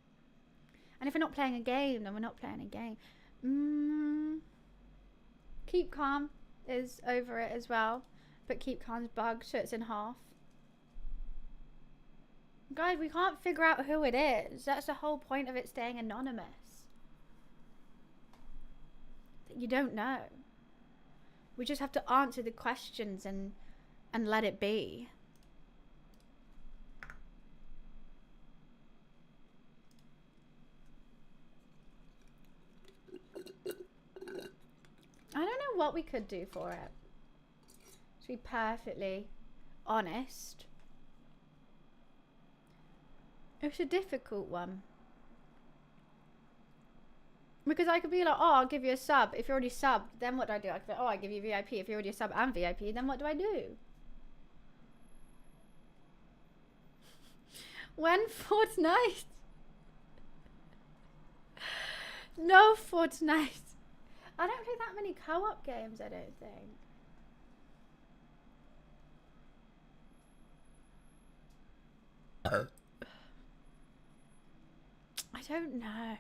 if we're not playing a game, then we're not playing a game. Keep calm is over it as well, but keep calm's bugged, so it's in half. Guys, we can't figure out who it is. That's the whole point of it staying anonymous. That you don't know. We just have to answer the questions and let it be. I don't know what we could do for it. To be perfectly honest. It's a difficult one. Because I could be like, oh, I'll give you a sub. If you're already subbed, then what do I do? I could be like, oh, I give you VIP. If you're already a sub and VIP, then what do I do? When Fortnite? No Fortnite. I don't play that many co-op games, I don't think. I don't know.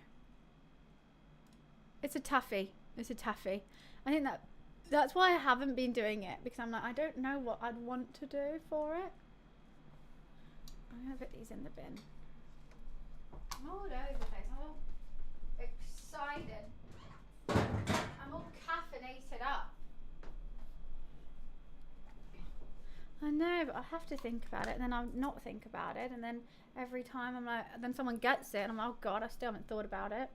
It's a toughie. It's a toughie. I think that's why I haven't been doing it, because I'm like, I don't know what I'd want to do for it. I'm gonna put these in the bin. I'm all over the place. I'm all excited. I'm all caffeinated up. I know, but I have to think about it, and then I'll not think about it, and then every time I'm like, then someone gets it, and I'm like, oh god, I still haven't thought about it.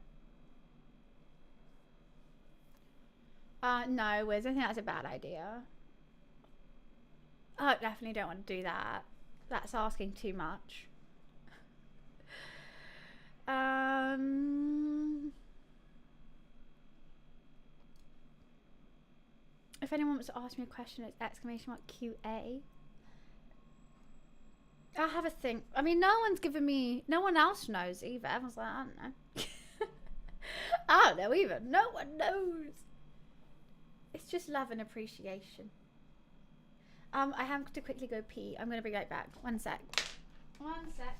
No, Wiz, I think that's a bad idea. I definitely don't want to do that. That's asking too much. If anyone wants to ask me a question, it's exclamation mark QA. I have a think. I mean, no one's given me, no one else knows either. Everyone's like, I don't know. I don't know either. No one knows. It's just love and appreciation. I have to quickly go pee. I'm gonna be right back. One sec. One sec.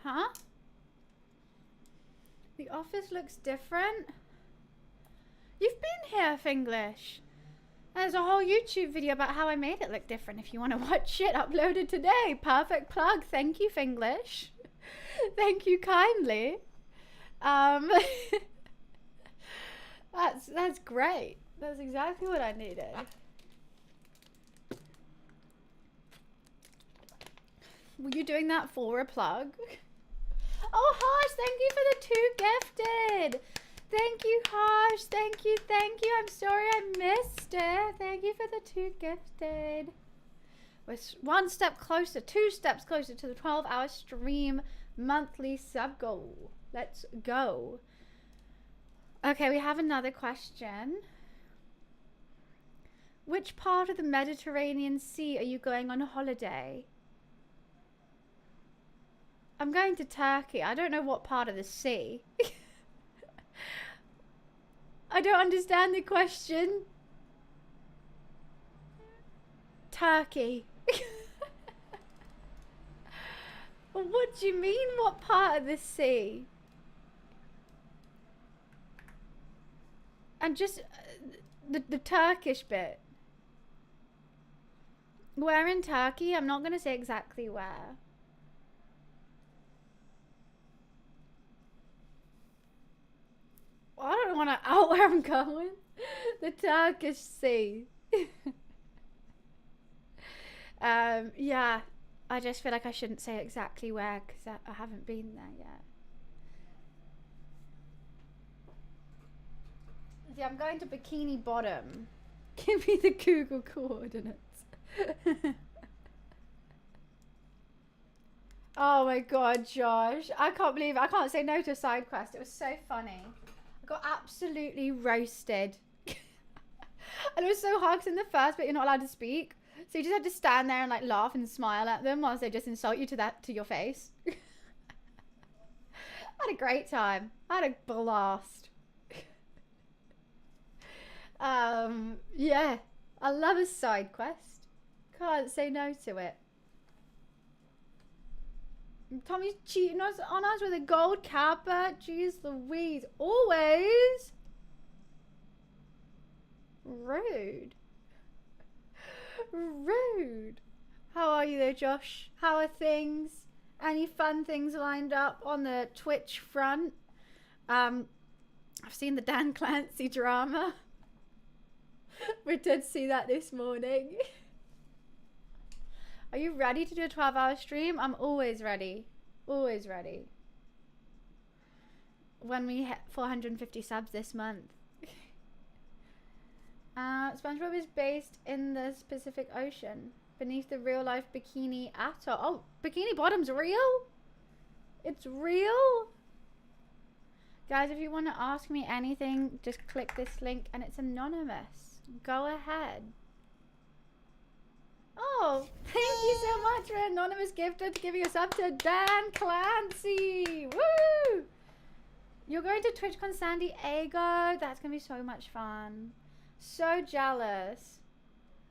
Huh? The office looks different. You've been here, Finglish. There's a whole YouTube video about how I made it look different if you want to watch it, uploaded today. Perfect plug. Thank you, Finglish. Thank you kindly. That's great. That's exactly what I needed. Were you doing that for a plug? Oh, Harsh, thank you for the 2 gifted. Thank you, Harsh. Thank you, thank you. I'm sorry I missed it. Thank you for the 2 gifted. We're 1 step closer, 2 steps closer to the 12-hour stream monthly sub goal. Let's go. Okay, we have another question. Which part of the Mediterranean Sea are you going on holiday? I'm going to Turkey. I don't know what part of the sea. I don't understand the question. Turkey. What do you mean, what part of the sea? And just the Turkish bit. Where in Turkey? I'm not going to say exactly where. going? The Turkish Sea. Yeah, I just feel like I shouldn't say exactly where because I haven't been there yet. Yeah, I'm going to Bikini Bottom. Give me the Google coordinates. Oh my god, Josh. I can't believe it. I can't say no to a side quest. It was so funny. I got absolutely roasted. And it was so hard because in the first bit you're not allowed to speak. So you just had to stand there and like laugh and smile at them whilst they just insult you to your face. I had a great time. I had a blast. Yeah. I love a side quest. Can't say no to it. Tommy's cheating on us with a gold kappa. Jeez Louise. Always. Rude. Rude. How are you though, Josh? How are things? Any fun things lined up on the Twitch front? I've seen the Dan Clancy drama. We did see that this morning. Are you ready to do a 12-hour stream? I'm always ready. Always ready. When we hit 450 subs this month. SpongeBob is based in the Pacific Ocean, beneath the real-life Bikini Atoll. Oh, Bikini Bottom's real? It's real? Guys, if you want to ask me anything, just click this link and it's anonymous. Go ahead. Oh, thank you so much for an anonymous gifter to giving us up to Dan Clancy. Woo! You're going to TwitchCon San Diego. That's going to be so much fun. So jealous.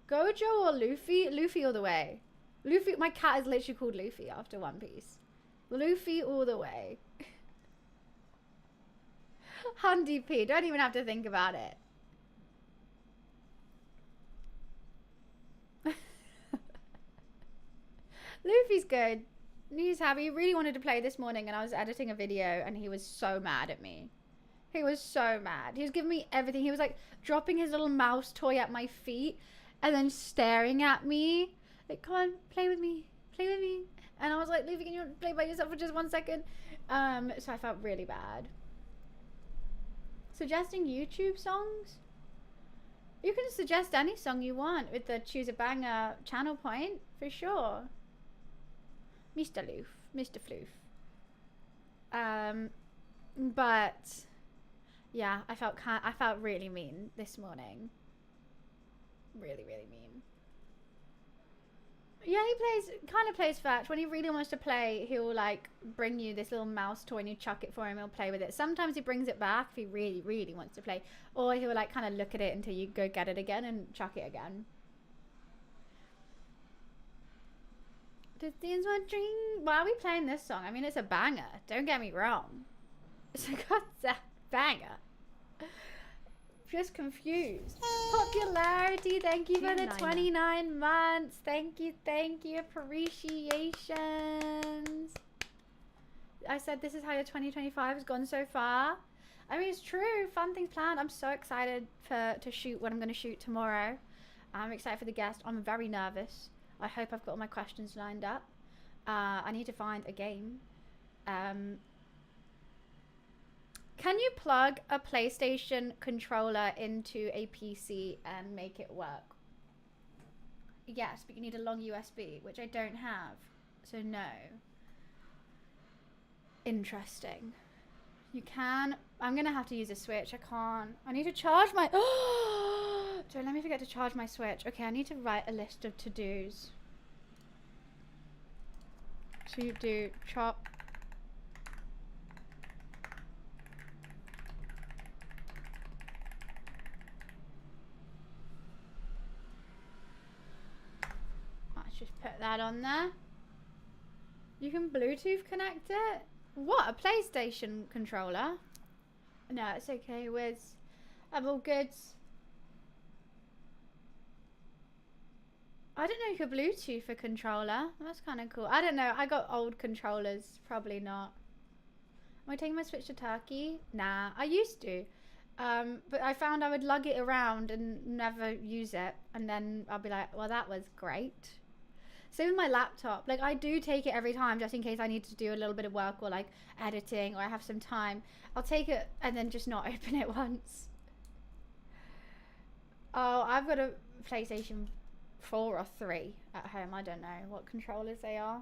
Gojo or Luffy? Luffy all the way. Luffy, my cat is literally called Luffy after One Piece. Luffy all the way. Hundy P, don't even have to think about it. Luffy's good. He's happy. He really wanted to play this morning and I was editing a video and he was so mad at me. He was so mad. He was giving me everything. He was like dropping his little mouse toy at my feet and then staring at me. Like, come on, play with me. Play with me. And I was like, Luffy, can you play by yourself for just 1 second? So I felt really bad. Suggesting YouTube songs? You can suggest any song you want with the Choose a Banger channel point, for sure. Mr. Loof. Mr. Floof. But yeah, I felt really mean this morning. Really, really mean. Yeah, he kind of plays fetch. When he really wants to play, he'll like bring you this little mouse toy and you chuck it for him, he'll play with it. Sometimes he brings it back if he really, really wants to play. Or he'll like kind of look at it until you go get it again and chuck it again. Does these one dream? Why are we playing this song? I mean, it's a banger. Don't get me wrong. It's a goddamn banger. Just confused. Popularity, thank you for the 29 months. Thank you, appreciations. I said this is how your 2025 has gone so far. I mean, it's true. Fun things planned. I'm so excited to shoot what I'm going to shoot tomorrow. I'm excited for the guest. I'm very nervous. I hope I've got all my questions lined up. I need to find a game. Can you plug a PlayStation controller into a PC and make it work? Yes, but you need a long USB, which I don't have. So no. Interesting. You can. I'm going to have to use a Switch. I can't. I need to charge my... Don't let me forget to charge my Switch. Okay, I need to write a list of to-dos. To do chop. Let's just put that on there. You can Bluetooth connect it? What, a PlayStation controller? No, it's okay, Wiz. I'm all good. I didn't know you could Bluetooth a controller. That's kind of cool. I don't know. I got old controllers. Probably not. Am I taking my Switch to Turkey? Nah, I used to. But I found I would lug it around and never use it, and then I'll be like, well, that was great. Same with my laptop. Like, I do take it every time just in case I need to do a little bit of work or like editing or I have some time. I'll take it and then just not open it once. Oh, I've got a PlayStation 4 or 3 at home. I don't know what controllers they are.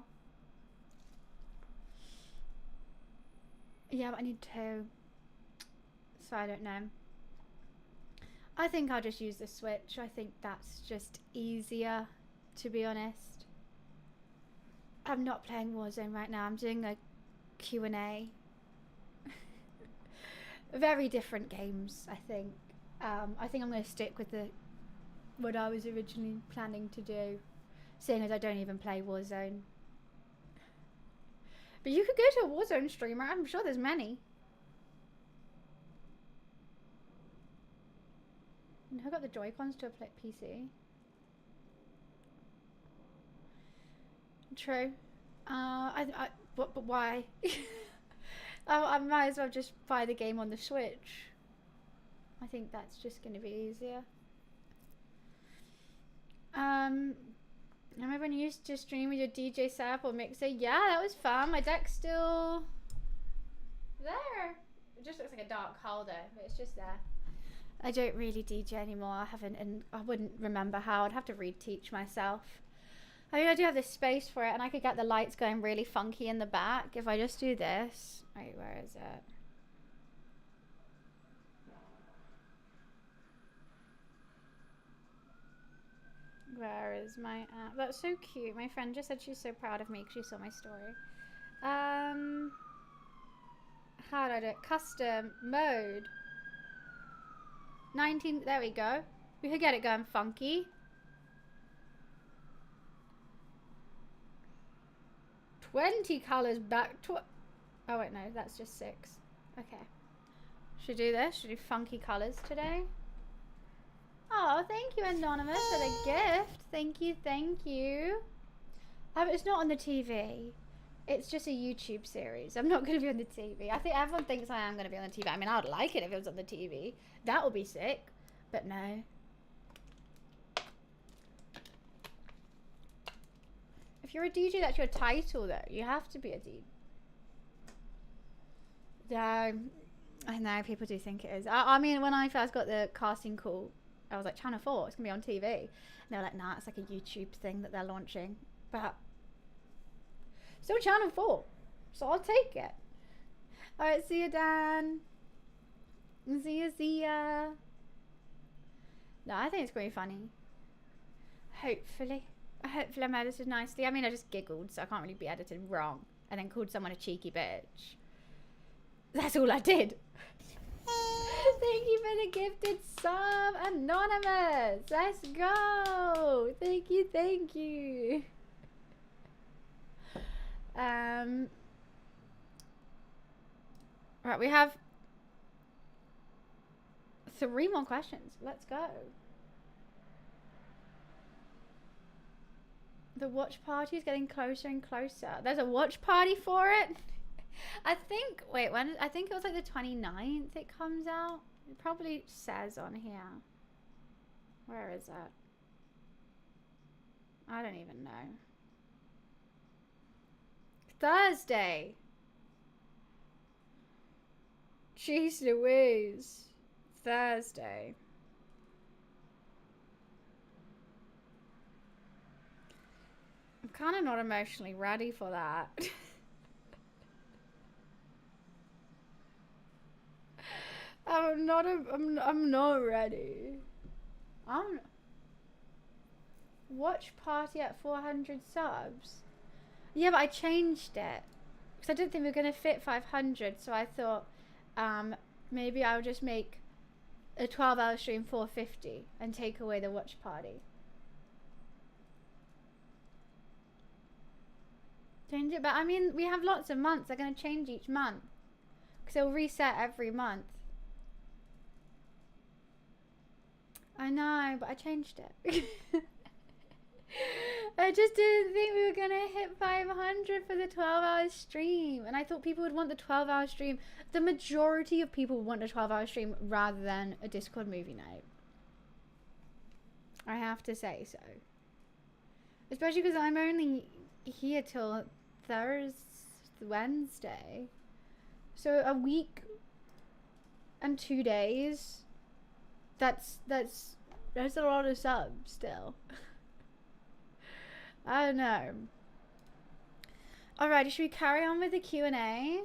Yeah, but I need 2. So I don't know. I think I'll just use the Switch. I think that's just easier, to be honest. I'm not playing Warzone right now. I'm doing a Q&A. Very different games, I think. I think I'm going to stick with what I was originally planning to do, seeing as I don't even play Warzone. But you could go to a Warzone streamer. I'm sure there's many. And who got the Joy-Cons to a PC? True. But why? I might as well just buy the game on the Switch. I think that's just going to be easier. Remember when you used to stream with your DJ setup or mixer? Yeah, that was fun. My deck's still there. It just looks like a dark hole though, but it's just there. I don't really DJ anymore. I haven't, and I wouldn't remember how. I'd have to reteach myself. I mean, I do have this space for it, and I could get the lights going really funky in the back if I just do this. Wait, where is it? Where is my app? That's so cute. My friend just said she's so proud of me because she saw my story. How do I do it? Custom mode. 19. There we go. We could get it going funky. 20 colors back. Oh wait, no, that's just 6. Okay. Should do this. Should do funky colors today. Oh, thank you, Anonymous, for the gift. Thank you, thank you. It's not on the TV. It's just a YouTube series. I'm not going to be on the TV. I think everyone thinks I am going to be on the TV. I mean, I would like it if it was on the TV. That would be sick. But no. If you're a DJ, that's your title, though. You have to be a DJ. Yeah, I know people do think it is. I mean, when I first got the casting call, I was like, Channel 4, it's going to be on TV. And they were like, nah, it's like a YouTube thing that they're launching. But still Channel 4. So I'll take it. Alright, see you, Dan. See ya. No, I think it's going to be funny. Hopefully I'm edited nicely. I mean, I just giggled, so I can't really be edited wrong. And then called someone a cheeky bitch. That's all I did. Thank you for the gifted sub, Anonymous. Let's go. Thank you, thank you. Right, we have 3 more questions. Let's go. The watch party is getting closer and closer. There's a watch party for it? I think, wait, when? I think it was like the 29th it comes out. It probably says on here. Where is it? I don't even know. Thursday. Jeez Louise. Thursday. I'm kind of not emotionally ready for that. I'm not ready. Watch party at 400 subs. Yeah, but I changed it because I didn't think we were gonna fit 500. So I thought, maybe I'll just make a 12-hour stream 450 and take away the watch party. Change it, but I mean, we have lots of months. They're gonna change each month because it'll reset every month. I know, but I changed it. I just didn't think we were gonna hit 500 for the 12-hour stream, and I thought people would want the 12-hour stream. The majority of people want a 12-hour stream rather than a Discord movie night. I have to say so. Especially because I'm only here till Wednesday. So a week and 2 days. That's a lot of subs still. I don't know. Alrighty, should we carry on with the Q&A?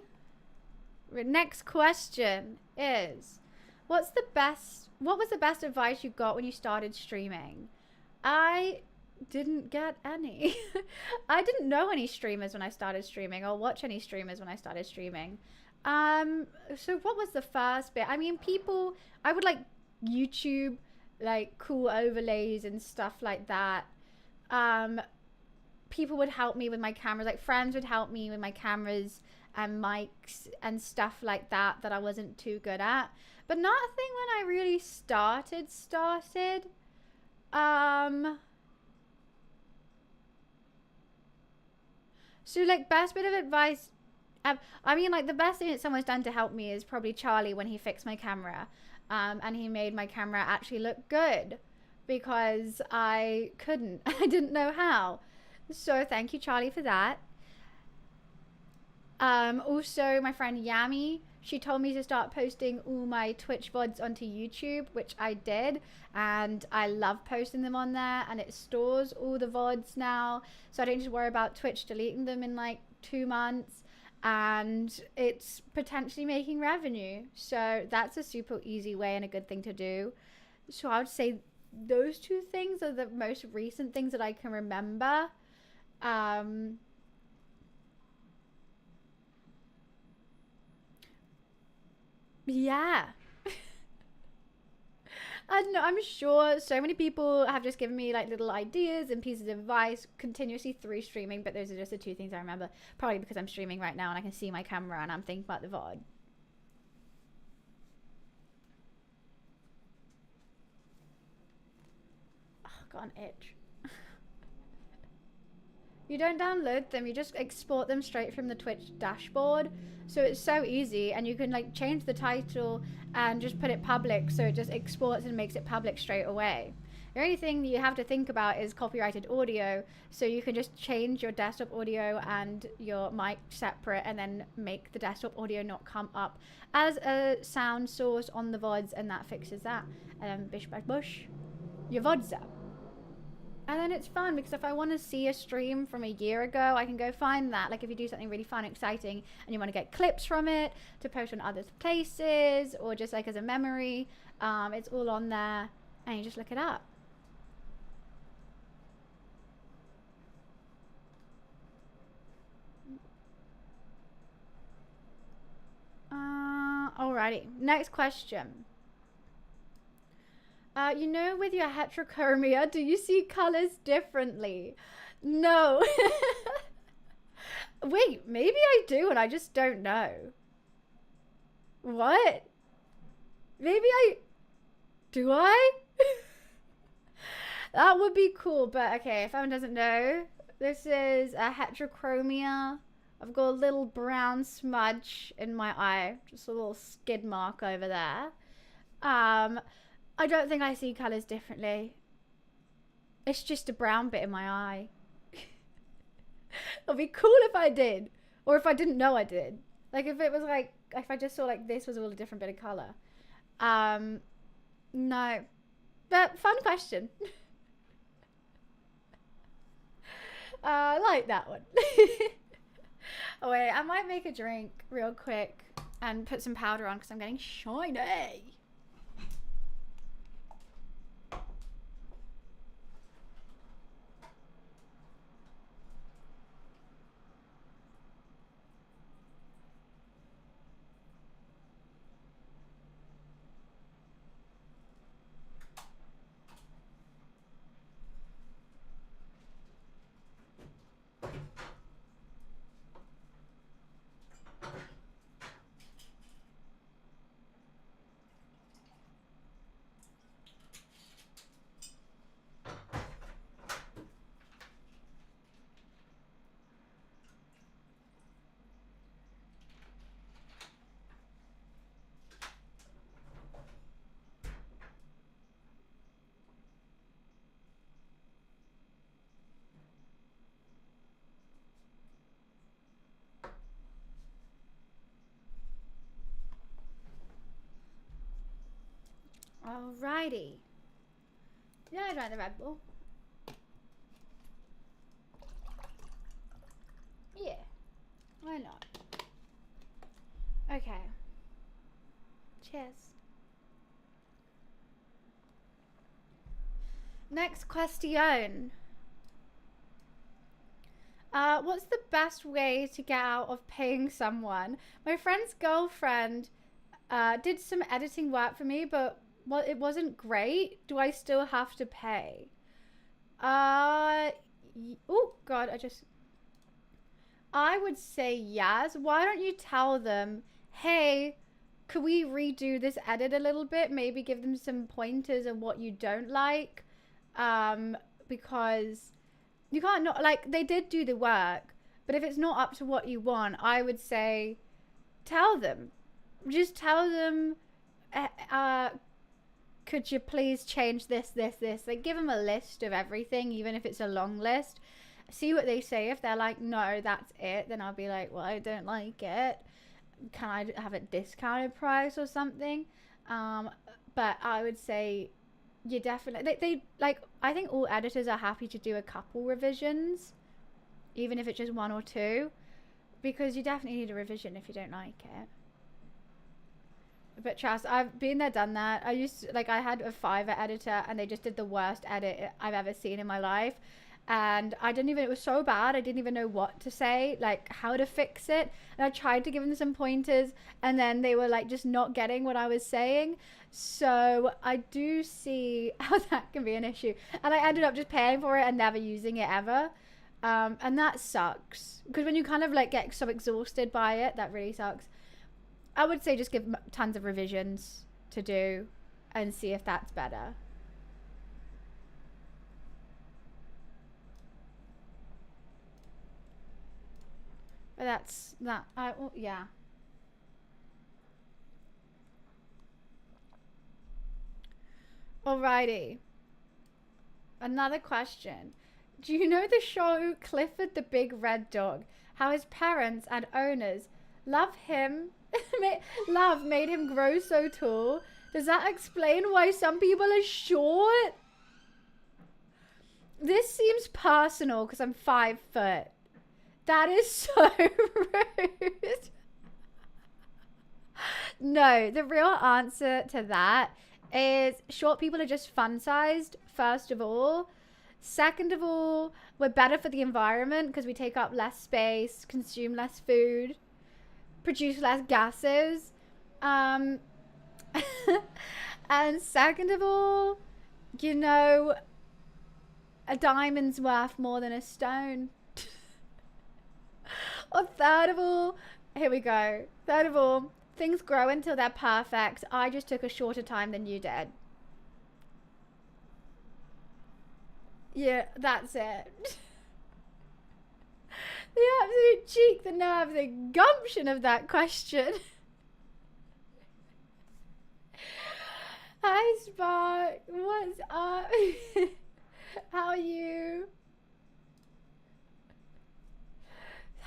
Next question is, what was the best advice you got when you started streaming? I didn't get any. I didn't know any streamers when I started streaming, or watch any streamers when I started streaming. So what was the first bit? I mean, I would like YouTube, like cool overlays and stuff like that. People would help me with my cameras, like friends would help me with my cameras and mics and stuff like that I wasn't too good at. But nothing when I really started. So like best bit of advice, I mean like the best thing that someone's done to help me is probably Charlie when he fixed my camera. And he made my camera actually look good because I couldn't. I didn't know how. So thank you, Charlie, for that. Also, my friend Yami, she told me to start posting all my Twitch VODs onto YouTube, which I did. And I love posting them on there. And it stores all the VODs now. So I don't just worry about Twitch deleting them in like 2 months. And it's potentially making revenue. So that's a super easy way and a good thing to do. So I would say those 2 things are the most recent things that I can remember. Yeah. I don't know, I'm sure so many people have just given me like little ideas and pieces of advice continuously through streaming, but those are just the 2 things I remember. Probably because I'm streaming right now and I can see my camera and I'm thinking about the VOD. Oh, got an itch. You don't download them, you just export them straight from the Twitch dashboard. So it's so easy, and you can like change the title and just put it public, so it just exports and makes it public straight away. The only thing you have to think about is copyrighted audio, so you can just change your desktop audio and your mic separate and then make the desktop audio not come up as a sound source on the VODs, and that fixes that. And then bish bash bush, your VODs up. And then it's fun because if I want to see a stream from a year ago, I can go find that. Like if you do something really fun, exciting, and you want to get clips from it to post on other places or just like as a memory, it's all on there and you just look it up. Alrighty, next question. You know, with your heterochromia, do you see colors differently? No. Wait, maybe I do and I just don't know. What? Maybe do I? That would be cool, but okay, if anyone doesn't know, this is a heterochromia. I've got a little brown smudge in my eye, just a little skid mark over there. I don't think I see colours differently. It's just a brown bit in my eye. It'd be cool if I did. Or if I didn't know I did. Like if it was like, if I just saw like this was all a different bit of colour. No. But fun question. I like that one. Oh wait, I might make a drink real quick and put some powder on because I'm getting shiny. Alrighty. Yeah, I drank the Red Bull. Yeah. Why not? Okay. Cheers. Next question. What's the best way to get out of paying someone? My friend's girlfriend did some editing work for me, but it wasn't great. Do I still have to pay? Oh God, I would say yes. Why don't you tell them, hey, could we redo this edit a little bit? Maybe give them some pointers on what you don't like. Because you can't not, like, they did do the work, but if it's not up to what you want, I would say tell them. Just tell them, could you please change this? Like, give them a list of everything, even if it's a long list. See what they say. If they're like, no, that's it, then I'll be like, well, I don't like it. Can I have a discounted price or something? But I would say you definitely, they like, I think all editors are happy to do a couple revisions, even if it's just 1 or 2, because you definitely need a revision if you don't like it. But trust, I've been there, done that. I used to, like, I had a Fiverr editor and they just did the worst edit I've ever seen in my life. And I didn't even, it was so bad, I didn't even know what to say, like how to fix it. And I tried to give them some pointers and then they were like just not getting what I was saying. So I do see how that can be an issue. And I ended up just paying for it and never using it ever. And that sucks. Because when you kind of like get so exhausted by it, that really sucks. I would say just give tons of revisions to do and see if that's better. But that's that. Yeah. Alrighty. Another question. Do you know the show Clifford the Big Red Dog? How his parents and owners love him, made him grow so tall. Does that explain why some people are short? This seems personal because I'm 5 foot. That is so rude. No, the real answer to that is short people are just fun-sized, first of all. Second of all, we're better for the environment because we take up less space, consume less food, produce less gases. And second of all, you know, a diamond's worth more than a stone. Or third of all, here we go. Third of all, things grow until they're perfect. I just took a shorter time than you did. Yeah, that's it. The absolute cheek, the nerve, the gumption of that question. Hi, Spark. What's up? How are you?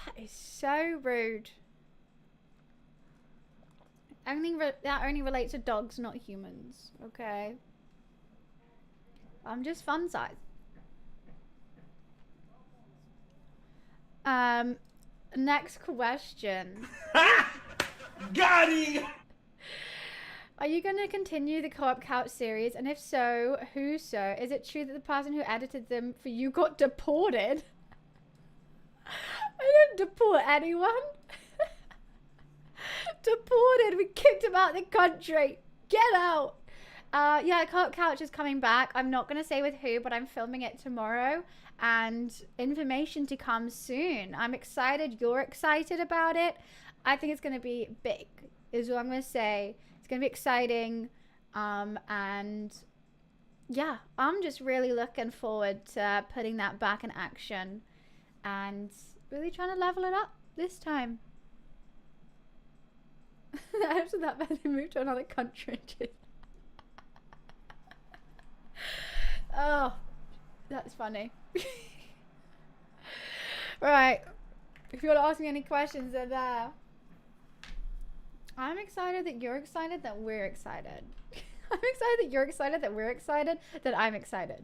That is so rude. That only relates to dogs, not humans. Okay. I'm just fun size. Next question. Got him! Are you going to continue the Co-op Couch series? And if so, who so? Is it true that the person who edited them for you got deported? I didn't deport anyone. Deported. We kicked him out of the country. Get out. Yeah, Co-op Couch is coming back. I'm not going to say with who, but I'm filming it tomorrow. And information to come soon. I'm excited. You're excited about it. I think it's going to be big, is what I'm going to say. It's going to be exciting. And yeah, I'm just really looking forward to putting that back in action and really trying to level it up this time. After that, they moved to another country. Oh, that's funny. Right. If you want to ask me any questions, they're there. I'm excited that you're excited that we're excited. I'm excited that you're excited, that we're excited, that I'm excited.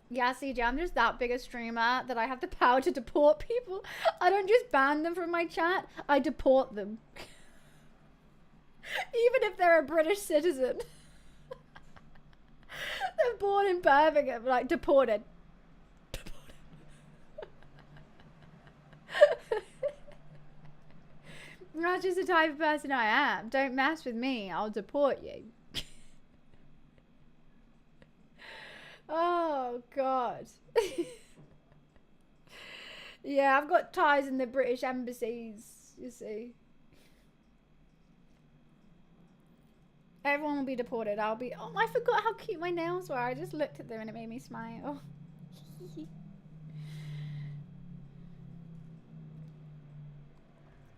Yeah, CJ, I'm just that big a streamer that I have the power to deport people. I don't just ban them from my chat, I deport them. Even if they're a British citizen. They're born in Birmingham, like, deported. That's just the type of person I am. Don't mess with me, I'll deport you. Oh, God. Yeah, I've got ties in the British embassies, you see. Everyone will be deported. I'll be... Oh, I forgot how cute my nails were. I just looked at them and it made me smile.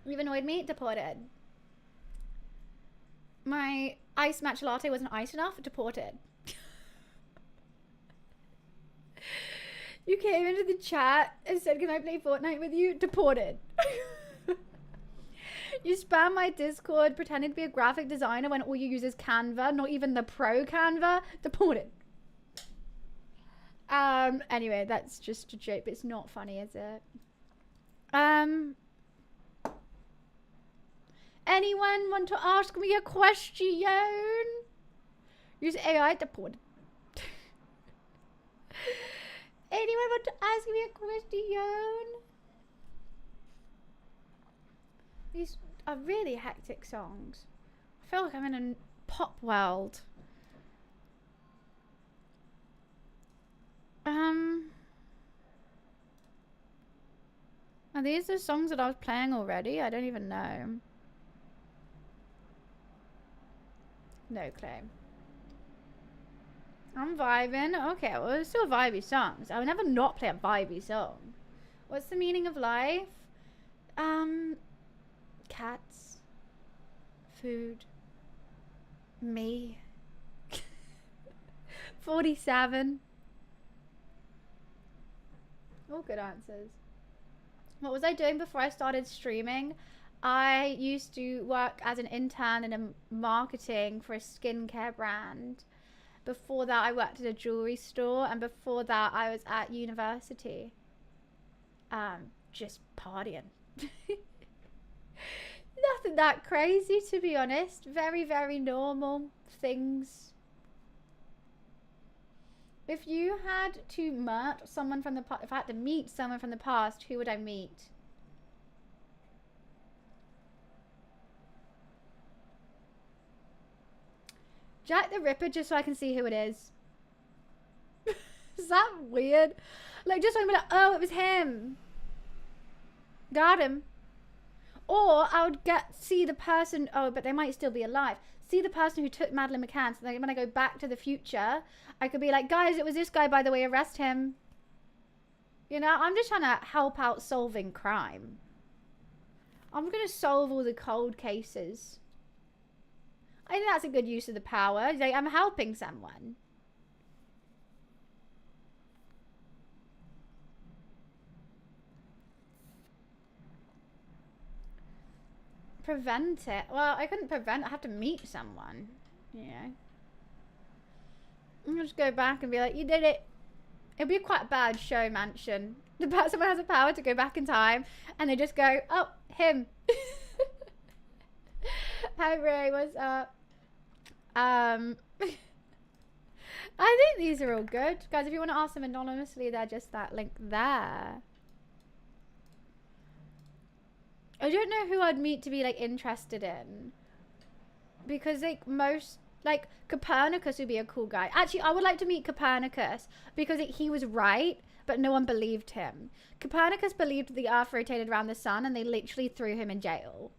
You've annoyed me? Deported. My ice matcha latte wasn't iced enough? Deported. You came into the chat and said, can I play Fortnite with you? Deported. You spam my Discord pretending to be a graphic designer when all you use is Canva, not even the pro Canva. Deported. Anyway, that's just a joke, but it's not funny, is it? Anyone want to ask me a question? Use AI. Deported. Anyone want to ask me a question? These are really hectic songs. I feel like I'm in a pop world. Are these the songs that I was playing already? I don't even know. No clue. I'm vibing. Okay, well, it's still vibey songs. I would never not play a vibey song. What's the meaning of life? Cats. Food. Me. 47. All good answers. What was I doing before I started streaming? I used to work as an intern in a marketing for a skincare brand. Before that, I worked at a jewelry store, and before that, I was at university. Just partying. Nothing that crazy, to be honest. Very, very normal things. If you had to meet someone from the past, if I had to meet someone from the past, who would I meet? Jack the Ripper, just so I can see who it is. Is that weird? Like, just so I'm like, oh, it was him. Got him. Or I would see the person, oh, but they might still be alive. See the person who took Madeleine McCann, so then when I go back to the future, I could be like, guys, it was this guy, by the way, arrest him. You know, I'm just trying to help out solving crime. I'm going to solve all the cold cases. I think that's a good use of the power. Like, I'm helping someone. Prevent it. Well, I couldn't prevent it. I have to meet someone. Yeah. I'll just go back and be like, you did it. It'd be quite a bad show, Mansion. Someone has the power to go back in time and they just go, oh, him. Hi, Ray. What's up? I think these are all good. Guys, if you want to ask them anonymously, they're just that link there. I don't know who I'd meet to be, like, interested in. Because, like, like, Copernicus would be a cool guy. Actually, I would like to meet Copernicus because he was right, but no one believed him. Copernicus believed the Earth rotated around the sun, and they literally threw him in jail.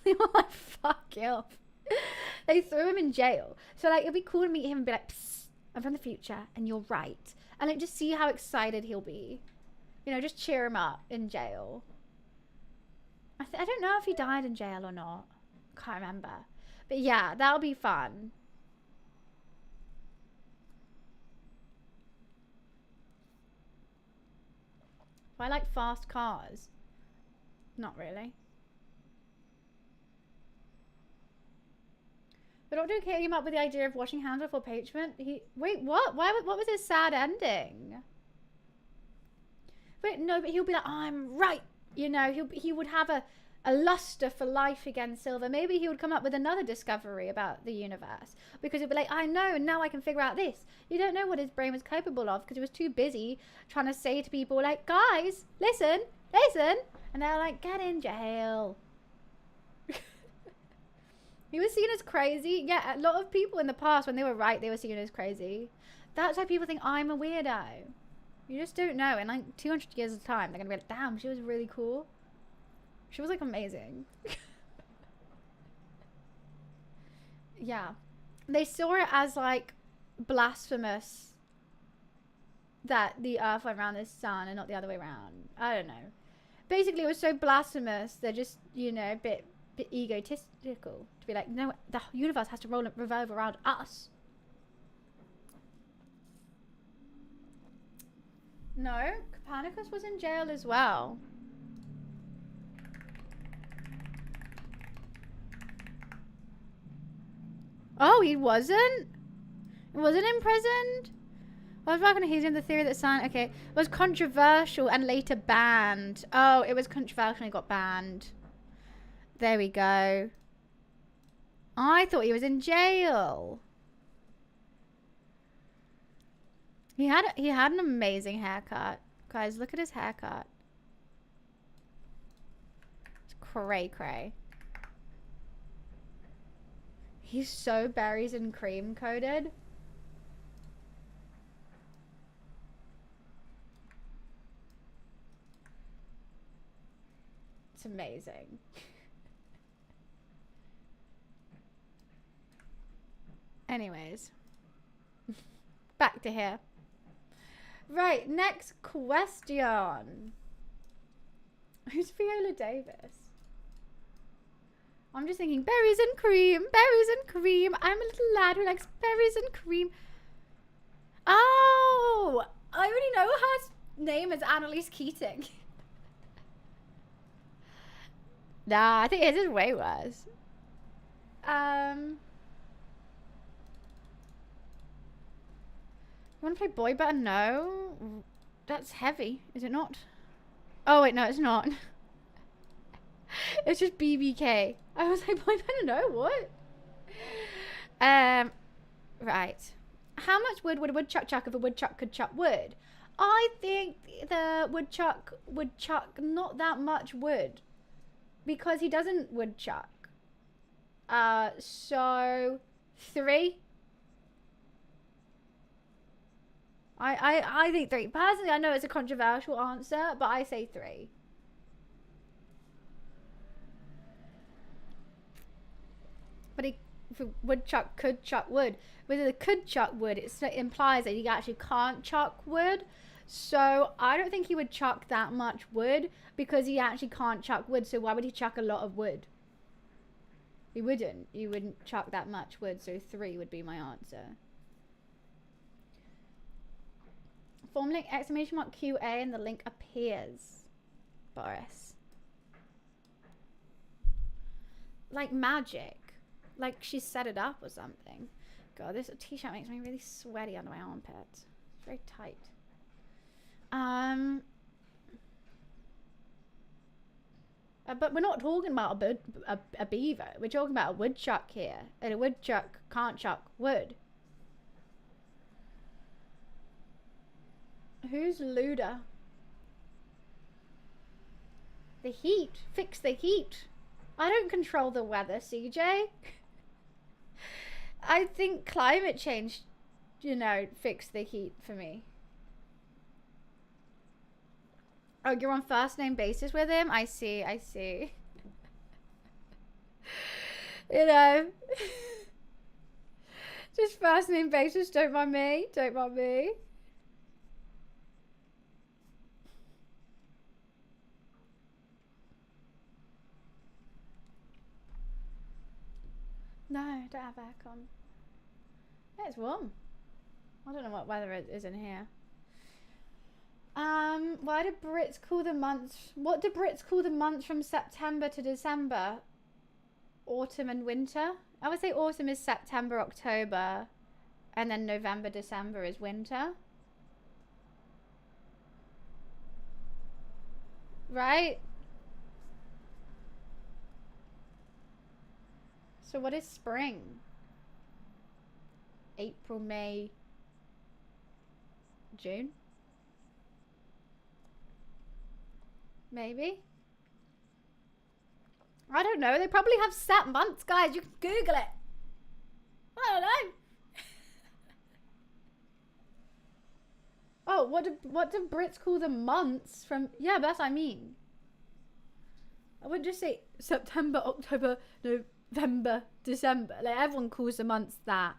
They were like, fuck you. They threw him in jail. So, like, it'd be cool to meet him and be like, psst, I'm from the future, and you're right. And, like, just see how excited he'll be. You know, just cheer him up in jail. I don't know if he died in jail or not. Can't remember. But yeah, that'll be fun. I like fast cars. Not really. The doctor came up with the idea of washing hands before parchment. Wait, what? What was his sad ending? Wait, no, but he'll be like, oh, I'm right. You know, he would have a luster for life again, Silver. Maybe he would come up with another discovery about the universe. Because he'd be like, I know, and now I can figure out this. You don't know what his brain was capable of because he was too busy trying to say to people like, guys, listen. And they're like, get in jail. He was seen as crazy. Yeah, a lot of people in the past, when they were right, they were seen as crazy. That's why people think I'm a weirdo. You just don't know. In like 200 years of time, they're going to be like, damn, she was really cool. She was like amazing. Yeah. They saw it as like blasphemous that the earth went around the sun and not the other way around. I don't know. Basically, it was so blasphemous, they're just, you know, a bit egotistical to be like, no, the universe has to revolve around us. No, Copernicus was in jail as well. Oh, he wasn't? He wasn't imprisoned? Well, back when he's in the theory that science, okay, was controversial and later banned. Oh, it was controversial and he got banned. There we go. I thought he was in jail. He had an amazing haircut. Guys, look at his haircut. It's cray cray. He's so berries and cream coated. It's amazing. Anyways. Back to here. Right, next question. Who's Viola Davis? I'm just thinking berries and cream, berries and cream. I'm a little lad who likes berries and cream. Oh, I already know her name is Annalise Keating. Nah, I think his is way worse. You want to play Boy Better? No. That's heavy, is it not? Oh, wait, no, it's not. It's just BBK. I was like, Boy Better? No, what? Right. How much wood would a woodchuck chuck if a woodchuck could chuck wood? I think the woodchuck would chuck not that much wood. Because he doesn't woodchuck. So 3. I think 3. Personally, I know it's a controversial answer, but I say 3. But if a woodchuck could chuck wood, whether it could chuck wood, it implies that he actually can't chuck wood. So I don't think he would chuck that much wood because he actually can't chuck wood. So why would he chuck a lot of wood? He wouldn't. You wouldn't chuck that much wood. So 3 would be my answer. Form link !QA and the link appears. Boris. Like magic. Like she set it up or something. God, this t-shirt makes me really sweaty under my armpits. It's very tight. But we're not talking about a beaver. We're talking about a woodchuck here. And a woodchuck can't chuck wood. Who's Luda? The heat. Fix the heat. I don't control the weather, CJ. I think climate change, you know, fixed the heat for me. Oh, you're on first name basis with him? I see, I see. You know. Just first name basis, don't mind me. Don't mind me. No, don't have aircon. Yeah, it's warm. I don't know what weather it is in here. Why do Brits call the months? What do Brits call the months from September to December? autumn and winter. I would say autumn is September, October, and then November, December is winter. Right? So what is spring? April, May, June? Maybe? I don't know. They probably have set months, guys. You can Google it. I don't know. Oh, what do Brits call the months from? Yeah, that's what I mean. I wouldn't just say September, October, November, December. Like, everyone calls the months that.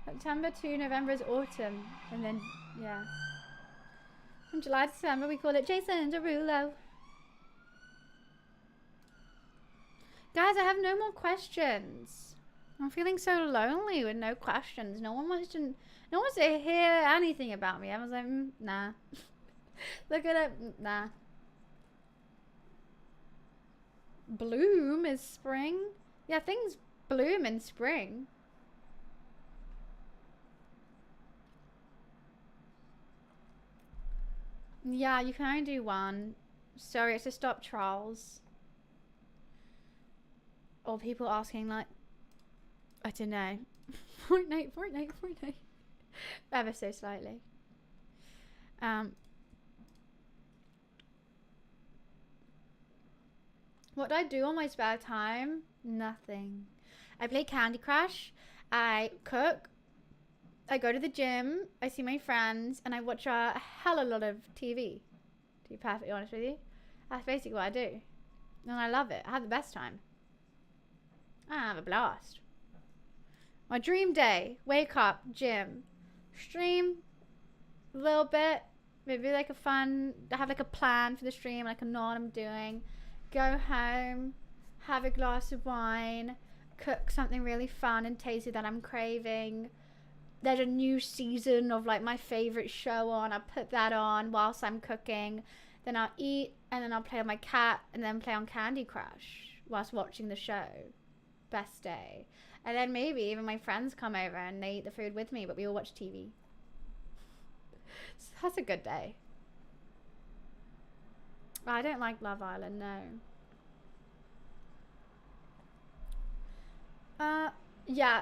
September to November is autumn. And then, yeah. From July to December, we call it Jason Derulo. Guys, I have no more questions. I'm feeling so lonely with no questions. No one wants to hear anything about me. Everyone's like, nah. Look at it, nah. Bloom is spring. Yeah, things bloom in spring. Yeah, you can only do one. Sorry, it's to stop trolls. Or people asking like, I don't know. Fortnite. Ever so slightly. What do I do on my spare time? Nothing. I play Candy Crush. I cook. I go to the gym. I see my friends. And I watch a hell of a lot of TV. To be perfectly honest with you. That's basically what I do. And I love it. I have the best time. I have a blast. My dream day. Wake up. Gym. Stream. A little bit. Maybe like I have like a plan for the stream. Like I know what I'm doing. Go home. Have a glass of wine. Cook something really fun and tasty that I'm craving. There's a new season of like my favorite show on. I put that on whilst I'm cooking. Then I'll eat and then I'll play on my cat and then play on Candy Crush whilst watching the show. Best day. And then maybe even my friends come over and they eat the food with me, but we all watch TV. So that's a good day. I don't like Love Island, no. Yeah,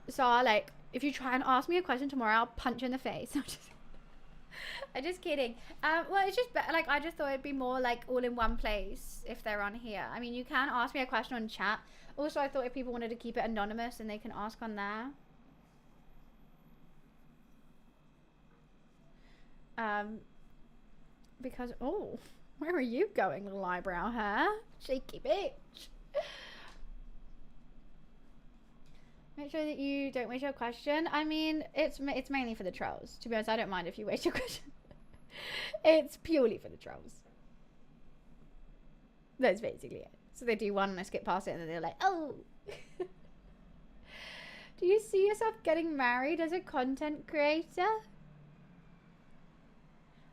so like, if you try and ask me a question tomorrow, I'll punch you in the face. I'm just kidding. Well, it's just like, I just thought it'd be more like all in one place if they're on here. I mean, you can ask me a question on chat. Also, I thought if people wanted to keep it anonymous, then they can ask on there. Because, oh, where are you going, little eyebrow hair? Cheeky bitch. Make sure that you don't waste your question. I mean, it's mainly for the trolls. To be honest, I don't mind if you waste your question. It's purely for the trolls. That's basically it. So they do one and I skip past it and then they're like, oh. Do you see yourself getting married as a content creator?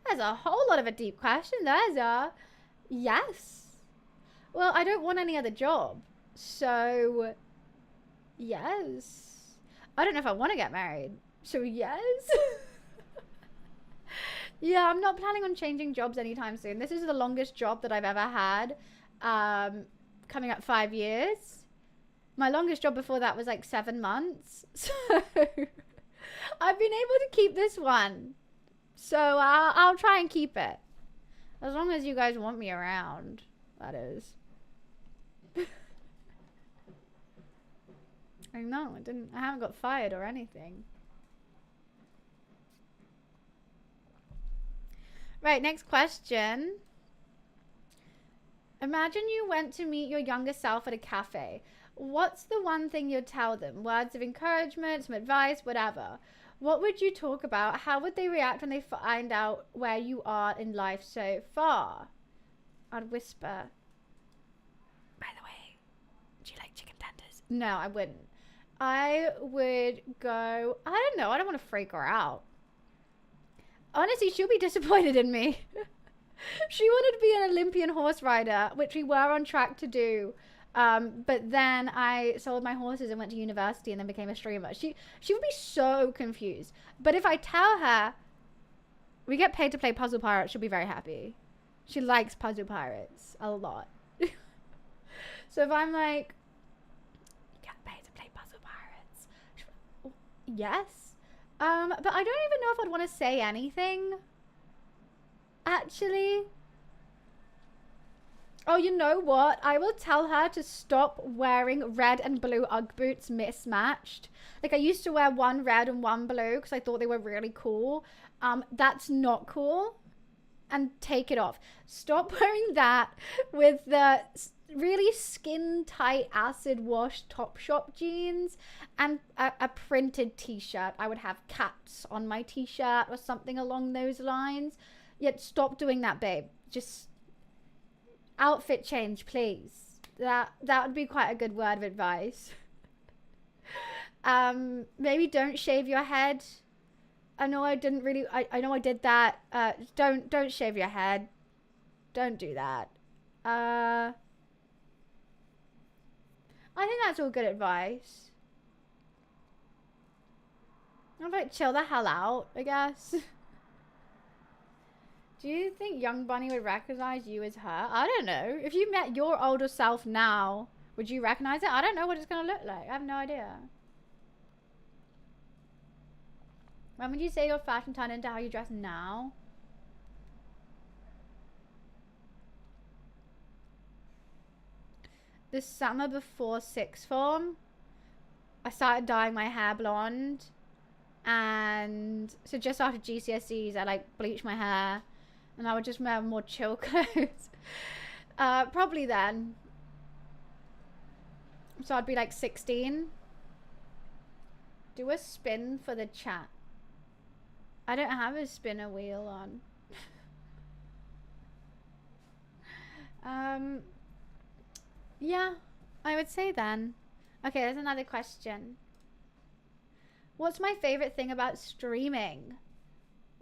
There's a whole lot of a deep question. There's a yes. Well, I don't want any other job. So yes. I don't know if I want to get married. So yes. Yeah, I'm not planning on changing jobs anytime soon. This is the longest job that I've ever had. Coming up 5 years. My longest job before that was like 7 months. So I've been able to keep this one. So I'll try and keep it. As long as you guys want me around, that is. I know, I haven't got fired or anything. Right, next question. Imagine you went to meet your younger self at a cafe. What's the one thing you'd tell them? Words of encouragement, some advice, whatever. What would you talk about? How would they react when they find out where you are in life so far? I'd whisper, by the way, do you like chicken tenders? No, I wouldn't. I would go, I don't know, I don't want to freak her out. Honestly, she'll be disappointed in me. She wanted to be an Olympian horse rider, which we were on track to do. But then I sold my horses and went to university and then became a streamer. She would be so confused. But if I tell her we get paid to play Puzzle Pirates, she'll be very happy. She likes Puzzle Pirates a lot. So if I'm like, you get paid to play Puzzle Pirates, she'll be like, oh, yes. But I don't even know if I'd want to say anything. Actually. Oh, you know what? I will tell her to stop wearing red and blue Ugg boots mismatched. Like, I used to wear one red and one blue because I thought they were really cool. That's not cool. And take it off. Stop wearing that with the really skin tight acid wash Topshop jeans and a printed t-shirt. I would have cats on my t-shirt or something along those lines. Yet stop doing that, babe. Just outfit change, please. That would be quite a good word of advice. Maybe don't shave your head. I know I didn't really, I know I did that. Don't shave your head. Don't do that. I think that's all good advice. I'm like, chill the hell out, I guess. Do you think young Bunny would recognize you as her? I don't know. If you met your older self now, would you recognize it? I don't know what it's going to look like. I have no idea. When would you say your fashion turned into how you dress now? The summer before sixth form, I started dyeing my hair blonde. And so just after GCSEs, I like bleached my hair. And I would just wear more chill clothes. Probably then. So I'd be like 16. Do a spin for the chat. I don't have a spinner wheel on. Yeah, I would say then. Okay, there's another question. What's my favorite thing about streaming?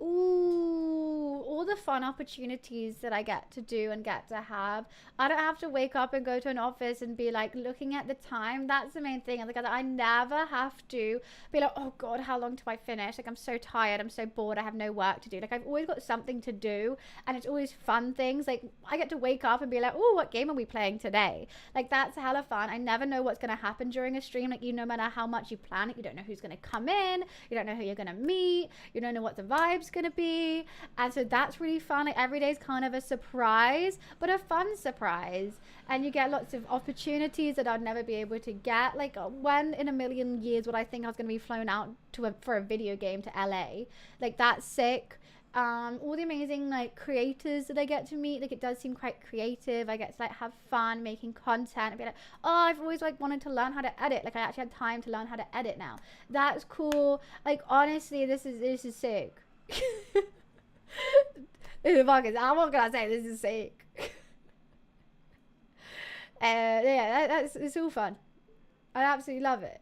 Ooh, all the fun opportunities that I get to do and get to have. I don't have to wake up and go to an office and be like looking at the time. That's the main thing. Like, I never have to be like, oh God, how long do I finish? Like, I'm so tired. I'm so bored. I have no work to do. Like, I've always got something to do and it's always fun things. Like, I get to wake up and be like, oh, what game are we playing today? Like, that's hella fun. I never know what's going to happen during a stream. Like, no matter how much you plan it, you don't know who's going to come in. You don't know who you're going to meet. You don't know what the vibe's going to be. And so that's really fun. Like, every day is kind of a surprise, but a fun surprise. And you get lots of opportunities that I'd never be able to get. Like, when in a million years would I think I was going to be flown out to for a video game to LA? Like, that's sick. All the amazing like creators that I get to meet, like, it does seem quite creative. I get to like have fun making content and be like, oh, I've always like wanted to learn how to edit. Like, I actually had time to learn how to edit now. That's cool. Like, honestly, this is sick. I'm not gonna say this is sick. Yeah, it's all fun. I absolutely love it.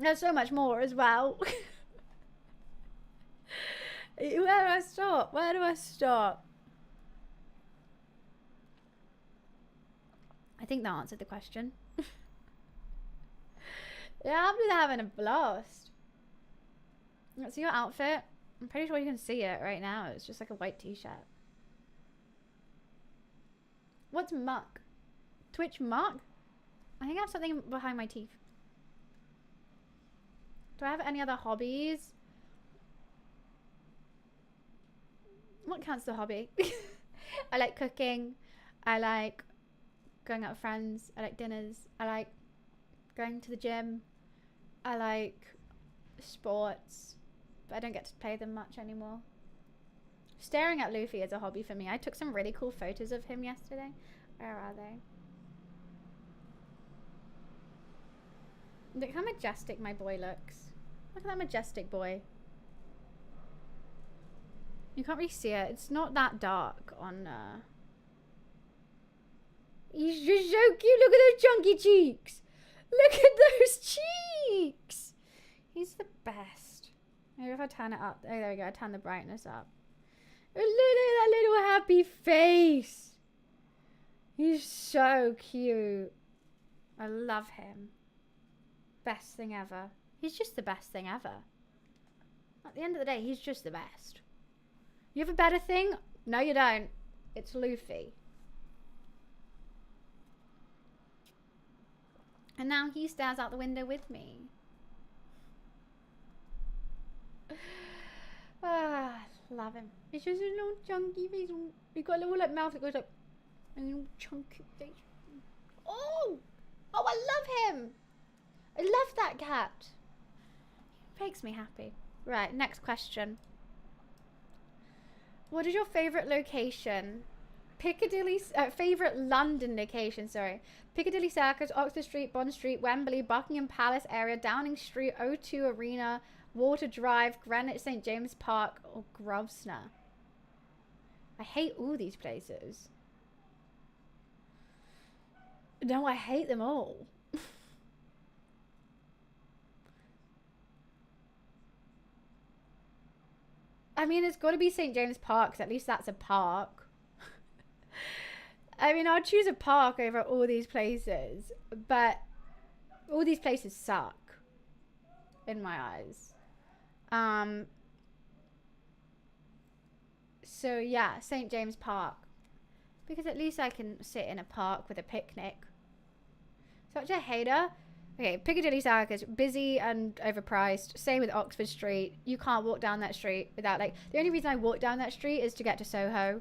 There's so much more as well. Where do I stop? Where do I stop? I think that answered the question. Yeah, I'm just having a blast. See your outfit? I'm pretty sure you can see it right now. It's just like a white t-shirt. What's muck? Twitch muck? I think I have something behind my teeth. Do I have any other hobbies? What counts as a hobby? I like cooking. I like going out with friends. I like dinners. I like going to the gym. I like sports. But I don't get to play them much anymore. Staring at Luffy is a hobby for me. I took some really cool photos of him yesterday. Where are they? Look how majestic my boy looks. Look at that majestic boy. You can't really see it. It's not that dark on He's just so cute. Look at those chunky cheeks. Look at those cheeks. He's the best. Maybe if I turn it up. Oh, there we go. I turn the brightness up. Look at that little happy face. He's so cute. I love him. Best thing ever. He's just the best thing ever. At the end of the day, he's just the best. You have a better thing? No, you don't. It's Luffy. And now he stares out the window with me. Ah, love him. It's just a little chunky face. He's got a little like mouth that goes like a little chunky face. Oh! Oh, I love him! I love that cat. He makes me happy. Right, next question. What is your favourite location? Piccadilly, favourite London location, sorry. Piccadilly Circus, Oxford Street, Bond Street, Wembley, Buckingham Palace area, Downing Street, O2 Arena, Water Drive, Greenwich, St James Park, or Grosvenor. I hate all these places. No, I hate them all. I mean, it's got to be St James Park, 'cause at least that's a park. I mean, I'd choose a park over all these places, but all these places suck in my eyes. So yeah, St James Park, because at least I can sit in a park with a picnic. Such a hater. Okay, Piccadilly Circus, busy and overpriced. Same with Oxford Street. You can't walk down that street without, like, the only reason I walk down that street is to get to Soho.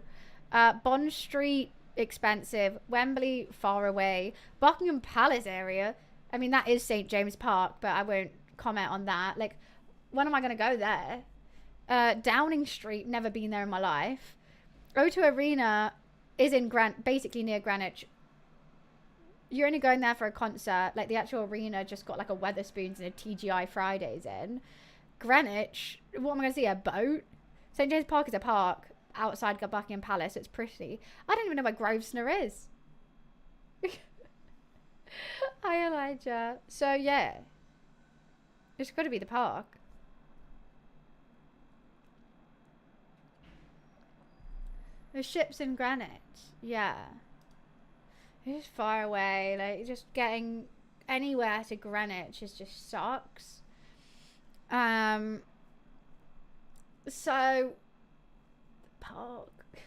Bond Street, expensive. Wembley, far away. Buckingham Palace area, I mean, that is St James Park, but I won't comment on that. Like, when am I going to go there? Downing Street, never been there in my life. O2 Arena is in basically near Greenwich. You're only going there for a concert. Like, the actual arena just got like a Weatherspoons and a TGI Fridays in. Greenwich, what am I going to see? A boat? St James Park is a park outside Buckingham Palace. It's pretty. I don't even know where Grosvenor is. Hi, Elijah. So, yeah. It's got to be the park. The ship's in Greenwich. Yeah. It's far away. Like, just getting anywhere to Greenwich just sucks. So, park.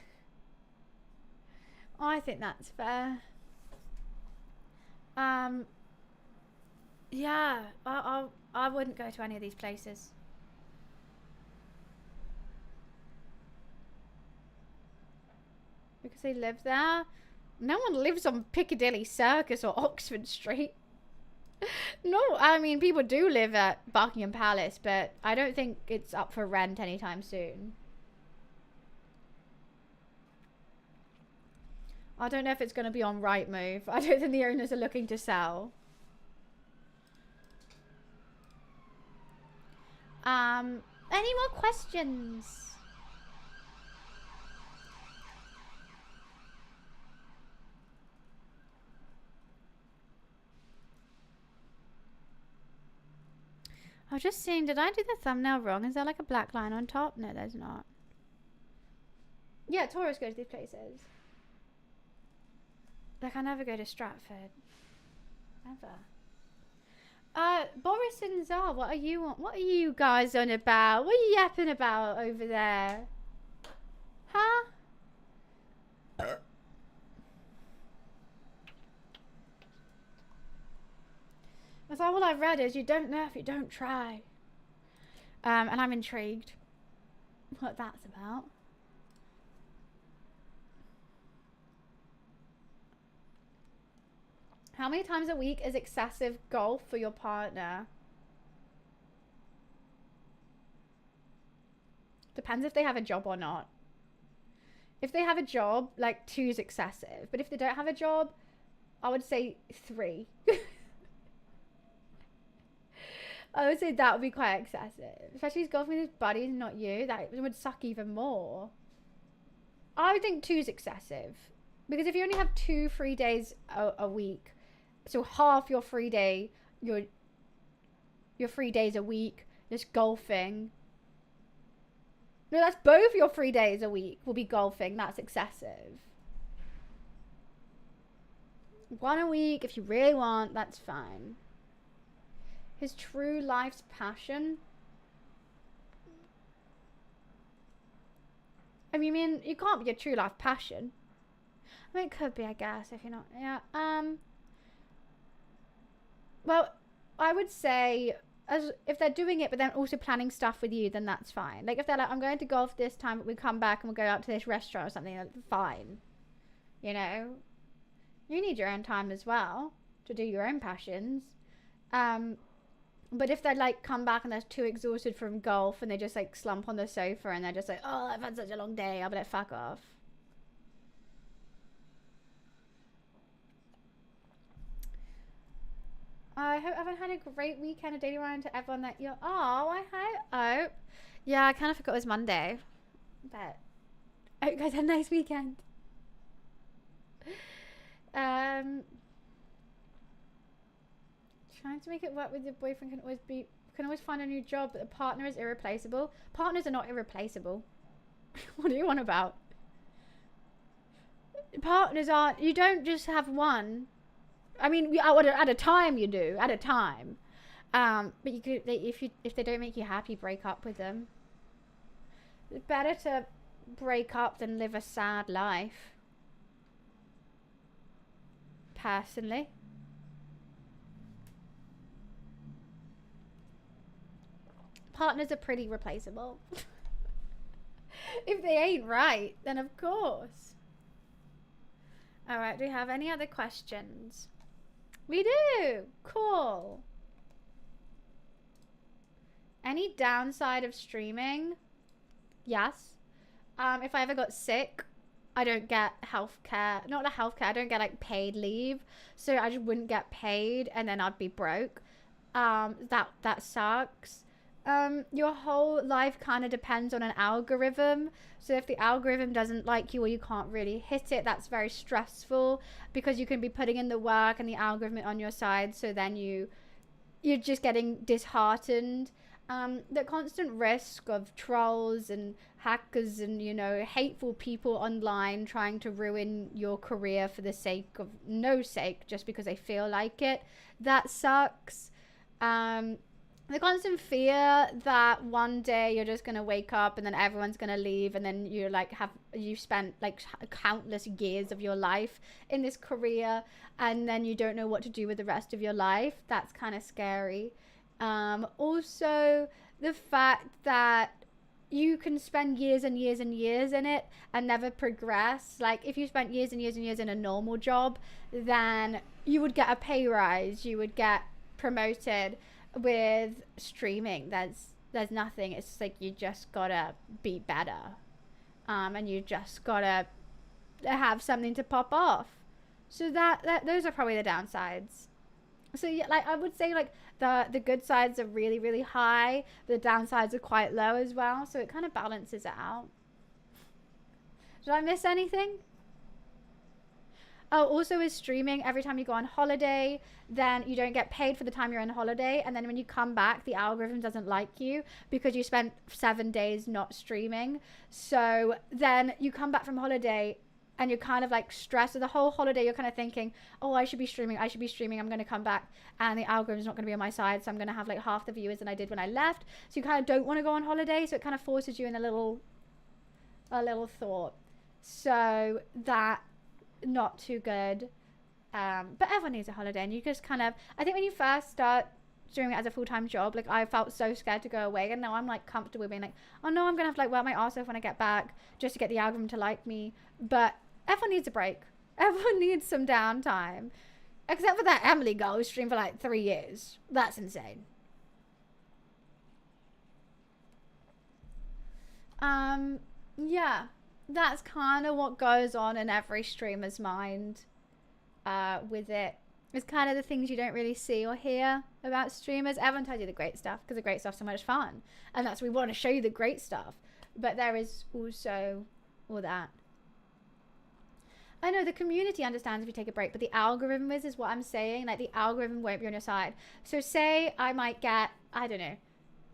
I think that's fair. Yeah, I wouldn't go to any of these places. Because they live there. No one lives on Piccadilly Circus or Oxford Street. No, I mean, people do live at Buckingham Palace, but I don't think it's up for rent anytime soon. I don't know if it's going to be on Rightmove. I don't think the owners are looking to sell. Any more questions? I was just seeing, did I do the thumbnail wrong? Is there like a black line on top? No, there's not. Yeah, tourists go to these places. Like, I never go to Stratford. Ever. Boris and Zar, what are you guys on about? What are you yapping about over there? Huh? That's all I've read is you don't know if you don't try. And I'm intrigued what that's about. How many times a week is excessive golf for your partner? Depends if they have a job or not. If they have a job, like 2 is excessive. But if they don't have a job, I would say 3. I would say that would be quite excessive. Especially if he's golfing with his buddies and not you. That would suck even more. I would think 2 is excessive. Because if you only have 2 free days a week, so half your free day, your 3 days a week, just golfing. No, that's both your 3 days a week will be golfing. That's excessive. 1 a week, if you really want, that's fine. His true life's passion. I mean, you can't be a true life passion. I mean, it could be, I guess, if you're not. Yeah. Well, I would say, as if they're doing it, but then also planning stuff with you, then that's fine. Like if they're like, I'm going to golf this time, but we come back and we'll go out to this restaurant or something. That's fine. You know, you need your own time as well to do your own passions. But if they like come back and they're too exhausted from golf and they just like slump on the sofa and they're just like, oh, I've had such a long day, I'll be like, fuck off. I hope everyone had a great weekend, a daily reminder to everyone that you're, I hope. Yeah, I kind of forgot it was Monday. But I hope you guys had a nice weekend. Trying to make it work with your boyfriend can always find a new job, but the partner is irreplaceable. Partners are not irreplaceable. What are you on about? Partners aren't. You don't just have one. I mean, at a time you do. At a time. But you could, if they don't make you happy, break up with them. It's better to break up than live a sad life. Personally. Partners are pretty replaceable. If they ain't right, then of course. Alright, do we have any other questions? We do! Cool. Any downside of streaming? Yes. If I ever got sick, I don't get healthcare. Not the healthcare, I don't get like paid leave. So I just wouldn't get paid and then I'd be broke. That sucks. Your whole life kind of depends on an algorithm. So if the algorithm doesn't like you or you can't really hit it, that's very stressful because you can be putting in the work and the algorithm on your side. So then you're just getting disheartened. The constant risk of trolls and hackers and, you know, hateful people online trying to ruin your career for the sake of no sake, just because they feel like it. That sucks. The constant fear that one day you're just going to wake up and then everyone's going to leave and then you're like you've spent like countless years of your life in this career and then you don't know what to do with the rest of your life. That's kind of scary. Also the fact that you can spend years and years and years in it and never progress. Like if you spent years and years and years in a normal job, then you would get a pay rise, you would get promoted. With streaming, there's nothing. It's like you just gotta be better, and you just gotta have something to pop off. So that those are probably the downsides. So yeah, like I would say like the good sides are really, really high, but the downsides are quite low as well. So it kind of balances it out. Did I miss anything? Oh, also with streaming, every time you go on holiday, then you don't get paid for the time you're on holiday. And then when you come back, the algorithm doesn't like you because you spent 7 days not streaming. So then you come back from holiday and you're kind of like stressed. So the whole holiday, you're kind of thinking, oh, I should be streaming. I'm going to come back and the algorithm's not going to be on my side. So I'm going to have like half the viewers than I did when I left. So you kind of don't want to go on holiday. So it kind of forces you in a little thought. So that... not too good, but everyone needs a holiday, and you just kind of, I think when you first start doing it as a full-time job, like I felt so scared to go away, and now I'm like comfortable being like, oh no, I'm gonna have to like work my arse off when I get back just to get the algorithm to like me. But everyone needs a break. Everyone needs some downtime, except for that Emily girl who streamed for like 3 years. That's insane. Yeah, that's kind of what goes on in every streamer's mind with it. It's kind of the things you don't really see or hear about streamers. Everyone tells you the great stuff because the great stuff's so much fun. And that's we want to show you the great stuff. But there is also all that. I know the community understands if you take a break, but the algorithm is what I'm saying. Like the algorithm won't be on your side. So say I might get, I don't know,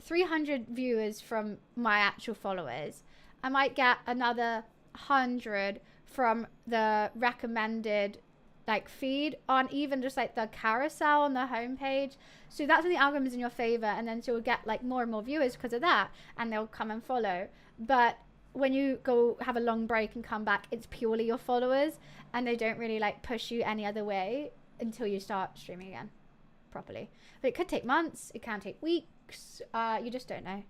300 viewers from my actual followers. I might get another 100 from the recommended like feed on even just like the carousel on the homepage. So that's when the algorithm is in your favor, and then so you'll get like more and more viewers because of that, and they'll come and follow. But when you go have a long break and come back, it's purely your followers, and they don't really like push you any other way until you start streaming again properly. But it could take months, it can take weeks, you just don't know.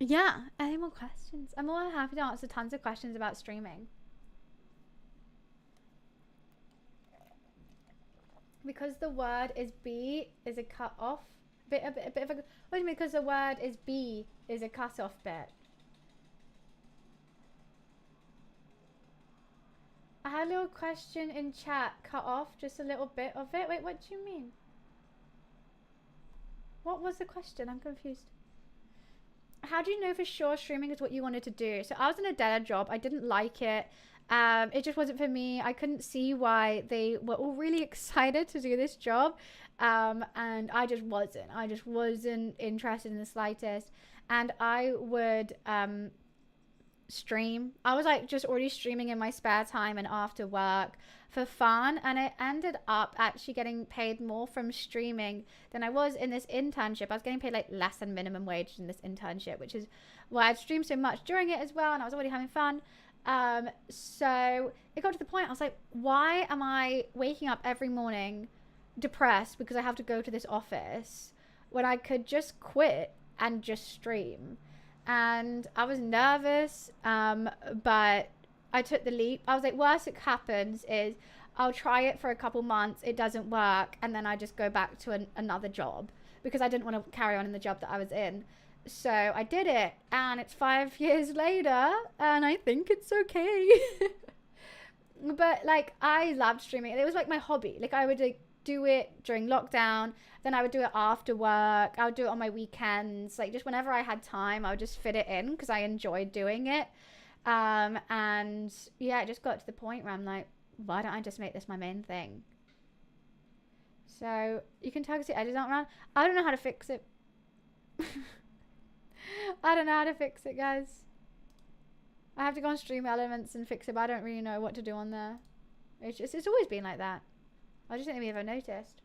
Yeah, any more questions? I'm more happy to answer tons of questions about streaming. Because the word is B is a cut off bit, a bit of a, what do you mean because the word is B is a cut off bit? I had a little question in chat, cut off just a little bit of it. Wait, what do you mean? What was the question? I'm confused. How do you know for sure streaming is what you wanted to do? So I was in a dead end job. I didn't like it. It just wasn't for me. I couldn't see why they were all really excited to do this job. And I just wasn't interested in the slightest. And I would stream. I was like just already streaming in my spare time and after work for fun, and I ended up actually getting paid more from streaming than I was in this internship. I was getting paid like less than minimum wage in this internship, which is why I'd streamed so much during it as well, and I was already having fun. So it got to the point I was like, why am I waking up every morning depressed because I have to go to this office when I could just quit and just stream? And I was nervous, but I took the leap. I was like, worst that happens is I'll try it for a couple months, it doesn't work, and then I just go back to another job, because I didn't want to carry on in the job that I was in. So I did it, and it's 5 years later, and I think it's okay. But like, I loved streaming. It was like my hobby. Like, I would like do it during lockdown, then I would do it after work, I would do it on my weekends, like just whenever I had time I would just fit it in because I enjoyed doing it. And yeah, it just got to the point where I'm like, why don't I just make this my main thing? So you can target the edges aren't around. I don't know how to fix it. I don't know how to fix it, guys. I have to go on Stream Elements and fix it, but I don't really know what to do on there. It's always been like that. I just don't think we ever noticed.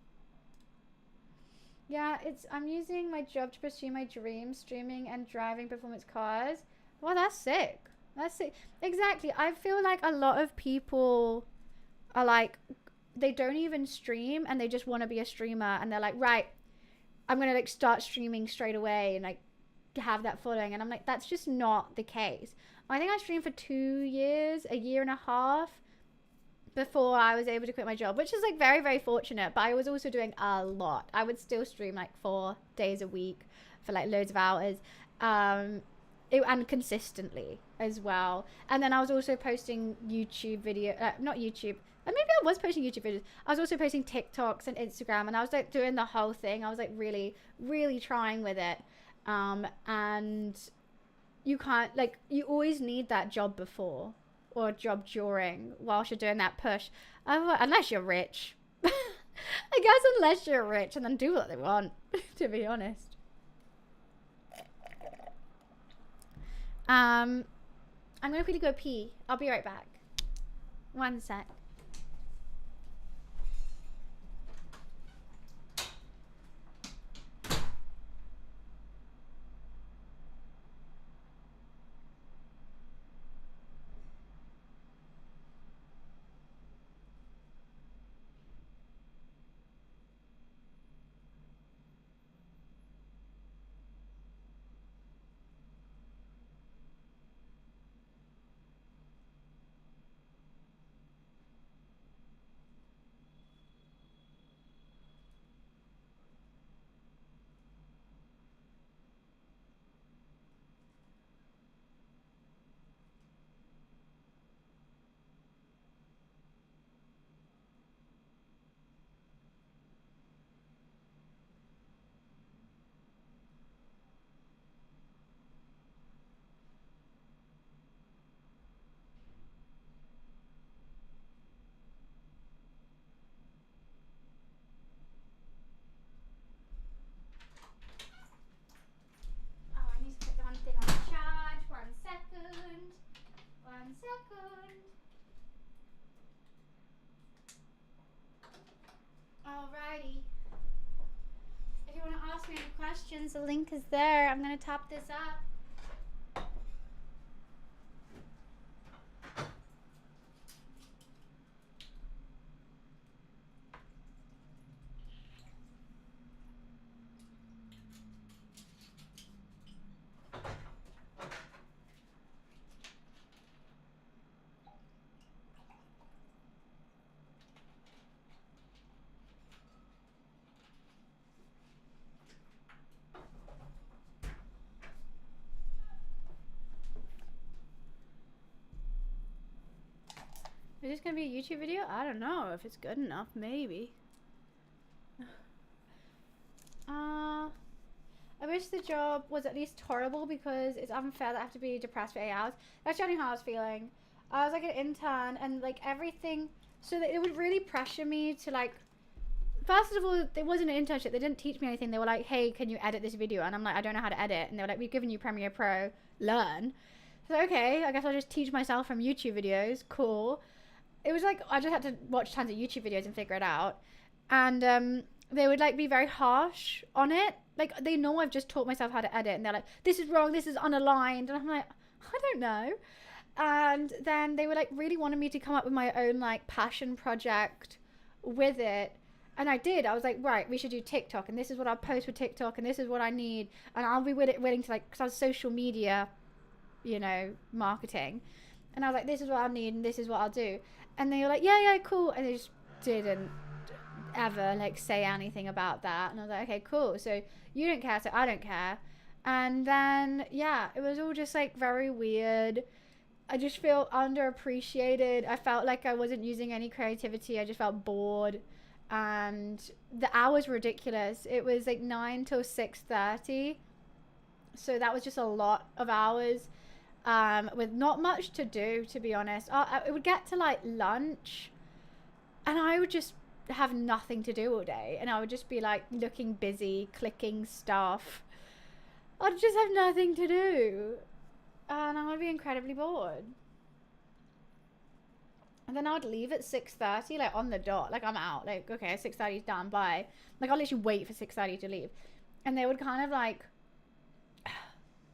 Yeah, I'm using my job to pursue my dreams, streaming and driving performance cars. Well, that's sick. That's sick. Exactly. I feel like a lot of people are like, they don't even stream and they just want to be a streamer, and they're like, right, I'm gonna like start streaming straight away and like have that following. And I'm like, that's just not the case. I think I streamed for 2 years, a year and a half, before I was able to quit my job, which is like very, very fortunate. But I was also doing a lot. I would still stream like 4 days a week for like loads of hours, and consistently as well. And then I was also posting YouTube video, not YouTube, maybe I was posting YouTube videos. I was also posting TikToks and Instagram, and I was like doing the whole thing. I was like really, really trying with it. And you can't, like, you always need that job before or job during whilst you're doing that push, unless you're rich. I guess unless you're rich, and then do what they want. To be honest. I'm gonna quickly go pee. I'll be right back. 1 sec. ask me any questions, the link is there. I'm gonna top this up. Is this gonna be a YouTube video? I don't know if it's good enough. Maybe. I wish the job was at least tolerable because it's unfair that I have to be depressed for 8 hours. That's generally how I was feeling. I was like an intern and like everything, so that it would really pressure me to like. First of all, it wasn't an internship. They didn't teach me anything. They were like, "Hey, can you edit this video?" And I'm like, "I don't know how to edit." And they were like, "We've given you Premiere Pro. Learn." So okay, I guess I'll just teach myself from YouTube videos. Cool. It was like I just had to watch tons of YouTube videos and figure it out, and they would like be very harsh on it. Like they know I've just taught myself how to edit, and they're like, "This is wrong. This is unaligned," and I'm like, "I don't know." And then they were like really wanted me to come up with my own like passion project with it, and I did. I was like, right, we should do TikTok, and this is what I'll post for TikTok, and this is what I need, and I'll be willing to like, because I was social media, you know, marketing, and I was like, this is what I need, and this is what I'll do. And they were like, yeah, cool. And they just didn't ever like say anything about that. And I was like, okay, cool. So you don't care, so I don't care. And then, yeah, it was all just like very weird. I just feel underappreciated. I felt like I wasn't using any creativity. I just felt bored. And the hours were ridiculous. It was like 9 till 6:30. So that was just a lot of hours. With not much to do, to be honest. It would get to like lunch and I would just have nothing to do all day, and I would just be like looking busy, clicking stuff. I'd just have nothing to do and I would be incredibly bored. And then I would leave at 6:30, like on the dot, like I'm out, like okay, 6:30 is done, bye. Like I'll literally wait for 6:30 to leave, and they would kind of like,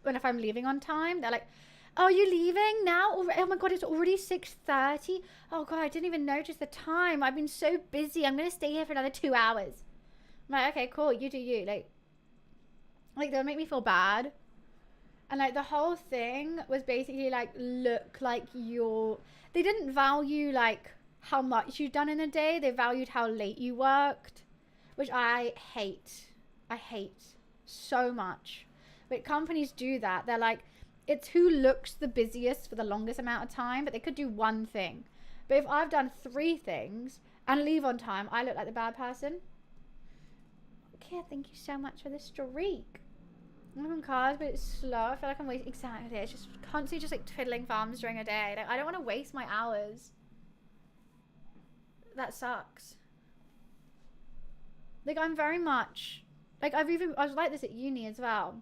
when if I'm leaving on time, they're like, "Oh, you leaving now? Oh my god, it's already 6:30. Oh god, I didn't even notice the time. I've been so busy. I'm gonna stay here for another 2 hours." I'm like, okay, cool, you do you. Like they'll make me feel bad. And like the whole thing was basically like, look like they didn't value like how much you've done in a day. They valued how late you worked, which I hate. I hate so much. But companies do that. They're like, it's who looks the busiest for the longest amount of time, but they could do one thing. But if I've done 3 things and leave on time, I look like the bad person. Okay, thank you so much for the streak. I'm on cars, but it's slow. I feel like I'm wasting. Exactly. It's just constantly just like twiddling thumbs during a day. Like, I don't want to waste my hours. That sucks. Like I'm very much like I was like this at uni as well.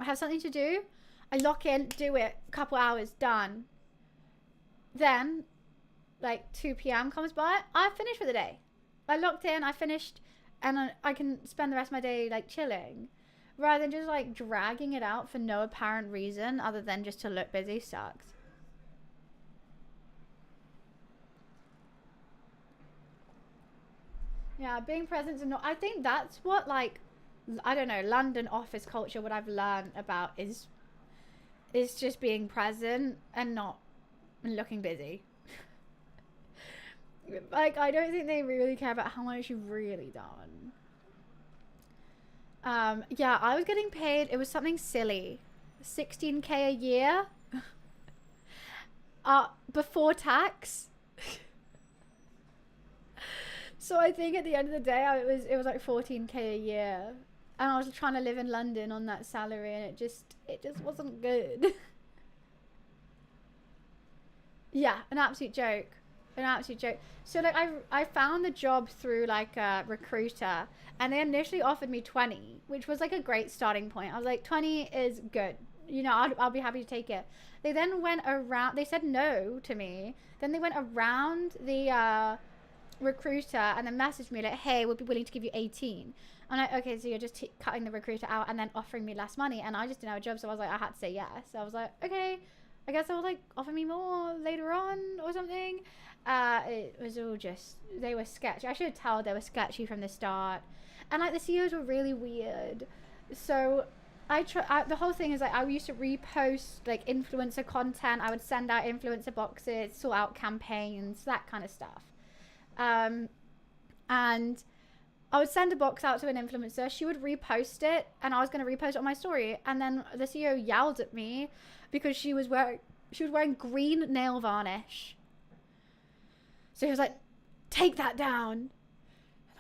I have something to do, I lock in, do it, couple hours, done. Then, like 2 p.m. comes by, I finished for the day. I locked in, I finished, and I can spend the rest of my day like chilling, rather than just like dragging it out for no apparent reason other than just to look busy. Sucks. Yeah, being present and not. I think that's what like, I don't know, London office culture. What I've learned about is just being present and not looking busy. Like I don't think they really care about how much you've really done. Yeah, I was getting paid. It was something silly, 16K a year. Before tax. So I think at the end of the day, it was like 14K a year, and I was trying to live in London on that salary, and it just wasn't good. Yeah, an absolute joke. So like I found the job through like a recruiter, and they initially offered me 20, which was like a great starting point. I was like, 20 is good. You know, I'll be happy to take it. They then went around. They said no to me. Then they went around the recruiter and then messaged me like, hey, we'll be willing to give you 18. I'm like, okay, so you're just cutting the recruiter out and then offering me less money. And I just didn't have a job, so I was like, I had to say yes. So I was like, okay, I guess they'll like offer me more later on or something. It was all just, they were sketchy. I should tell they were sketchy from the start. And like the CEOs were really weird. So the whole thing is like, I used to repost like influencer content. I would send out influencer boxes, sort out campaigns, that kind of stuff. And I would send a box out to an influencer. She would repost it, and I was going to repost it on my story. And then the CEO yelled at me because she was wearing green nail varnish. So he was like, take that down. And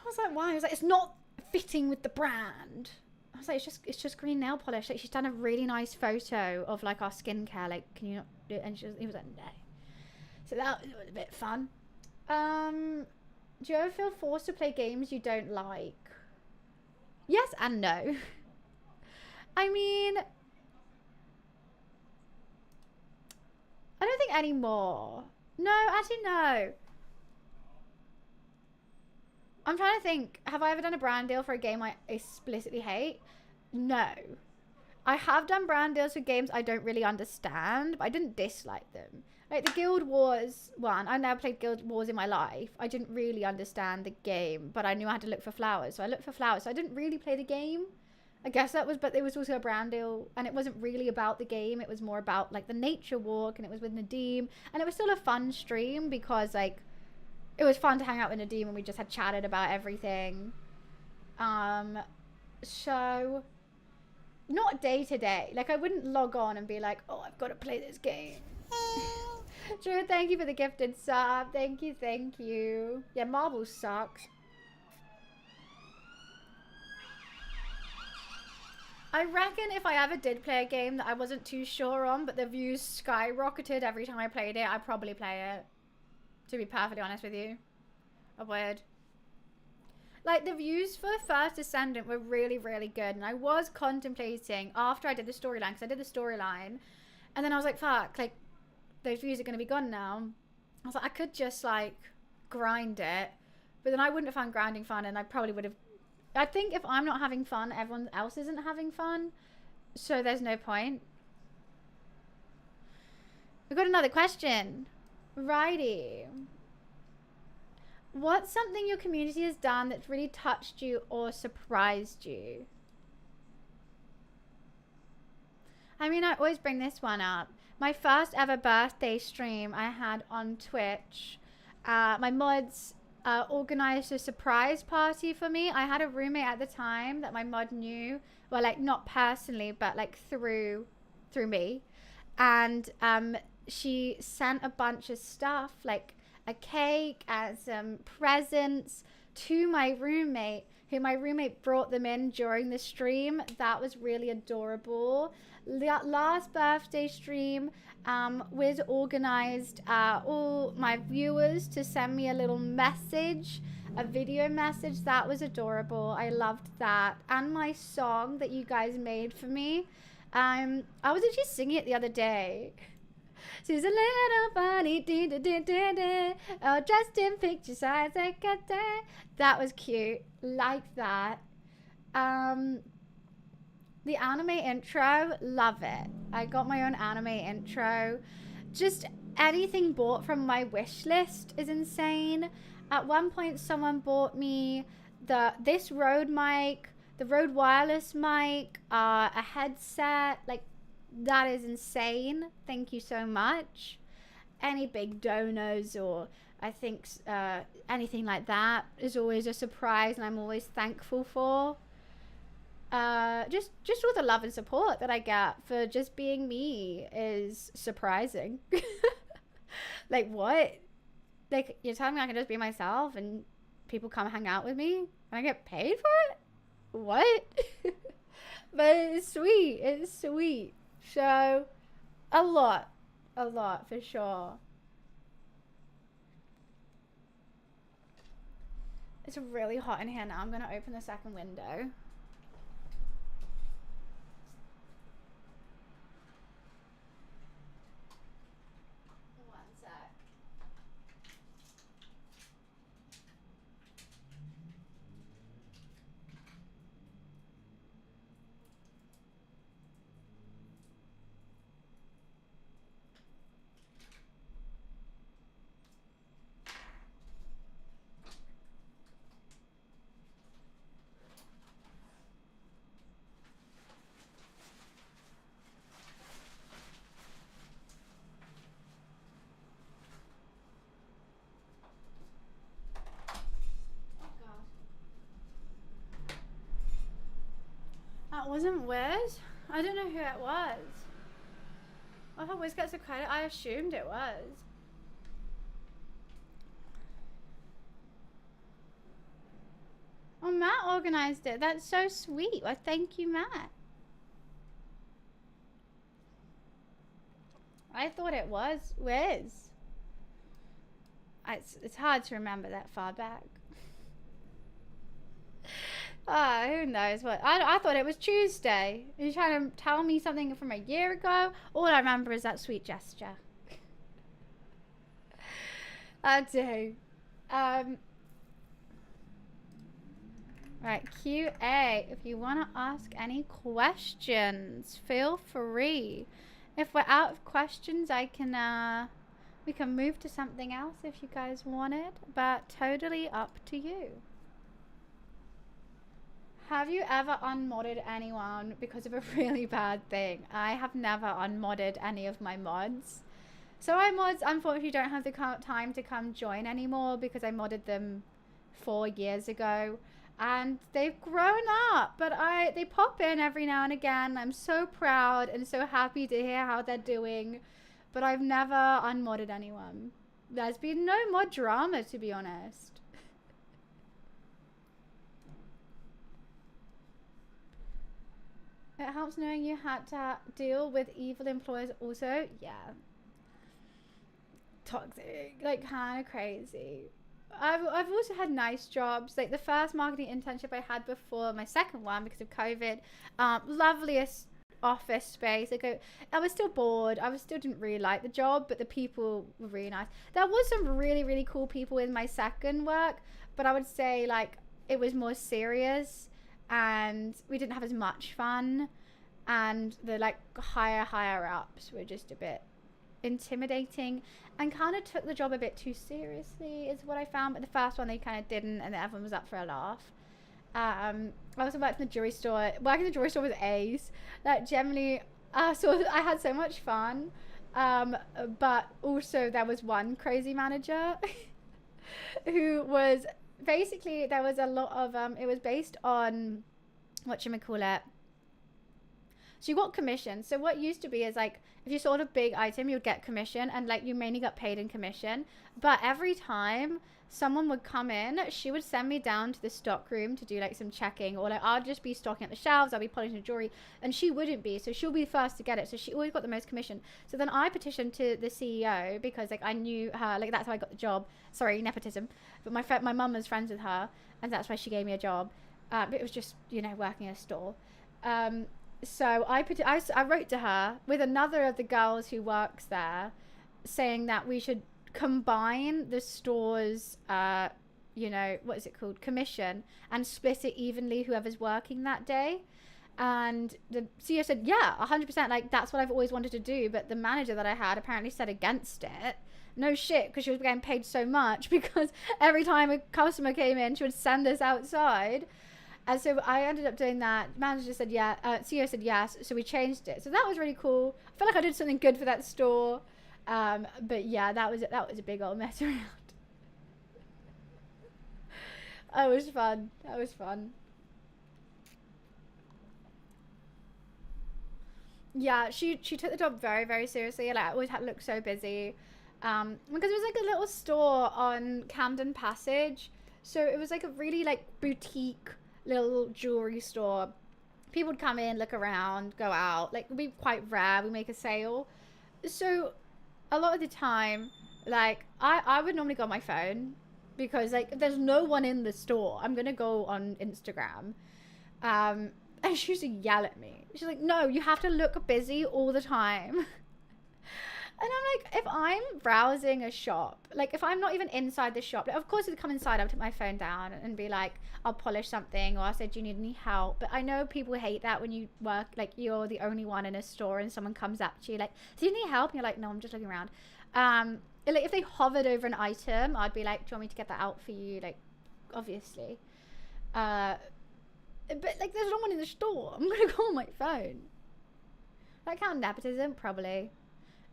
I was like, why? He was like, it's not fitting with the brand. I was like, it's just green nail polish. Like, she's done a really nice photo of like our skincare. Like, can you not do it? And he was like, no. So that was a bit fun. Do you ever feel forced to play games you don't like? Yes and no. I mean, I don't think anymore. No, actually no. I'm trying to think, have I ever done a brand deal for a game I explicitly hate? No. I have done brand deals for games I don't really understand, but I didn't dislike them. Like the Guild Wars one, I never played Guild Wars in my life. I didn't really understand the game, but I knew I had to look for flowers. So I looked for flowers. So I didn't really play the game. I guess that was, but it was also a brand deal. And it wasn't really about the game. It was more about like the nature walk, and it was with Nadim. And it was still a fun stream because like, it was fun to hang out with Nadim and we just had chatted about everything. So not day to day. Like I wouldn't log on and be like, oh, I've got to play this game. Drew, thank you for the gifted sub. Thank you, thank you. Yeah, marbles sucks. I reckon if I ever did play a game that I wasn't too sure on, but the views skyrocketed every time I played it, I'd probably play it. To be perfectly honest with you. I would. Like, the views for First Descendant were really, really good. And I was contemplating, after I did the storyline, because I did the storyline, and then I was like, fuck, like, those views are going to be gone now. I was like, I could just, like, grind it. But then I wouldn't have found grinding fun, and I probably would have... I think if I'm not having fun, everyone else isn't having fun. So there's no point. We've got another question. Righty. What's something your community has done that's really touched you or surprised you? I mean, I always bring this one up. My first ever birthday stream I had on Twitch. My mods organized a surprise party for me. I had a roommate at the time that my mod knew. Well, like, not personally, but like through me. And she sent a bunch of stuff, like a cake and some presents to my roommate, who my roommate brought them in during the stream. That was really adorable. Last birthday stream, Wiz organized all my viewers to send me a little message, a video message. That was adorable. I loved that. And my song that you guys made for me. I was actually singing it the other day. She's a little bunny, oh, dressed in picture size. That was cute. Like that. The anime intro, love it. I got my own anime intro. Just anything bought from my wish list is insane. At one point, someone bought me this Rode mic, the Rode wireless mic, a headset. Like, that is insane. Thank you so much. Any big donos or I think anything like that is always a surprise, and I'm always thankful for. Just all the love and support that I get for just being me is surprising. Like, what? Like, you're telling me I can just be myself and people come hang out with me and I get paid for it? What? But it's sweet. It's sweet. So, a lot for sure. It's really hot in here now. I'm gonna open the second window. One sec. That wasn't Wiz? I don't know who it was. I thought Wiz gets the credit. I assumed it was. Oh, Matt organized it. That's so sweet. Well, thank you, Matt. I thought it was Wiz. It's hard to remember that far back. Who knows what? I thought it was Tuesday. Are you trying to tell me something from a year ago? All I remember is that sweet gesture. I do. Right, QA. If you want to ask any questions, feel free. If we're out of questions, I can we can move to something else if you guys want it, but totally up to you. Have you ever unmodded anyone because of a really bad thing? I have never unmodded any of my mods. So my mods unfortunately don't have the time to come join anymore because I modded them 4 years ago. And they've grown up, but they pop in every now and again. I'm so proud and so happy to hear how they're doing, but I've never unmodded anyone. There's been no mod drama, to be honest. It helps knowing you had to deal with evil employers also. Yeah. Toxic, like kind of crazy. I've also had nice jobs. Like the first marketing internship I had before my second one because of COVID, loveliest office space. Like I was still bored. I still didn't really like the job, but the people were really nice. There was some really, really cool people in my second work, but I would say like it was more serious and we didn't have as much fun. And the like higher ups were just a bit intimidating and kind of took the job a bit too seriously is what I found. But the first one they kind of didn't, and everyone was up for a laugh. I also worked in the jewelry store. Working in the jewelry store was ace. Like generally so I had so much fun, but also there was one crazy manager who was basically, there was a lot of it was based on whatchamacallit. So you got commission. So what used to be is like if you sold a big item, you'd get commission, and like you mainly got paid in commission. But every time someone would come in, she would send me down to the stock room to do like some checking, or like I'll just be stocking at the shelves, I'll be polishing the jewelry, and she wouldn't be. So she'll be first to get it. So she always got the most commission. So then I petitioned to the CEO because like I knew her, like that's how I got the job. Sorry, nepotism. But my mum was friends with her, and that's why she gave me a job. But it was just, you know, working in a store. So I wrote to her with another of the girls who works there saying that we should combine the store's, you know, what is it called? Commission, and split it evenly whoever's working that day. And the CEO said, yeah, 100%. Like, that's what I've always wanted to do. But the manager that I had apparently said against it. No shit, because she was getting paid so much because every time a customer came in, she would send us outside. And so I ended up doing that. Manager said yeah, CEO said yes, so we changed it. So that was really cool. I felt like I did something good for that store. But yeah, that was a big old mess around. That was fun. That was fun. Yeah, she took the job very, very seriously. Like I always had to look so busy. Because it was like a little store on Camden Passage. So it was like a really like boutique little jewelry store. People would come in, look around, go out. Like it'd be quite rare we make a sale. So a lot of the time, like I would normally go on my phone because like there's no one in the store. I'm gonna go on Instagram. And she used to yell at me. She's like, no, you have to look busy all the time. And I'm like, if I'm browsing a shop, like if I'm not even inside the shop, like of course if I come inside, I'll take my phone down and be like, I'll polish something, or I'll say, do you need any help? But I know people hate that when you work, like you're the only one in a store and someone comes up to you like, do you need help? And you're like, no, I'm just looking around. Like if they hovered over an item, I'd be like, do you want me to get that out for you? Like, obviously. But like there's no one in the store. I'm gonna go on my phone. That count nepotism? Probably.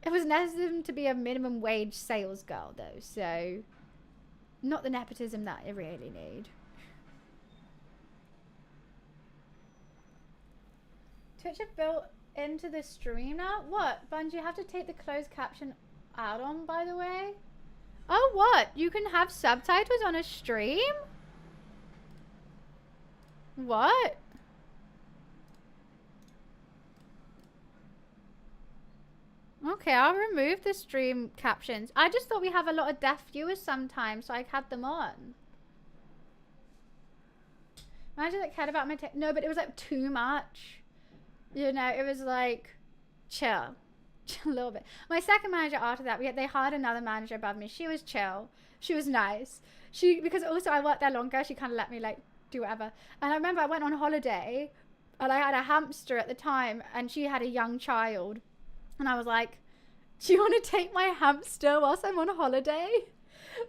It was nepotism to be a minimum wage sales girl though, so not the nepotism that I really need. Twitch have built into the stream now? What? Bungie, you have to take the closed caption out on, by the way? Oh, what? You can have subtitles on a stream? What? Okay, I'll remove the stream captions. I just thought we have a lot of deaf viewers sometimes, so I had them on. Imagine that cared about my no, but it was like too much. You know, it was like, chill. Chill a little bit. My second manager after that, they hired another manager above me. She was chill. She was nice. Because also I worked there longer, she kind of let me like do whatever. And I remember I went on holiday and I had a hamster at the time and she had a young child. And I was like, do you want to take my hamster whilst I'm on holiday?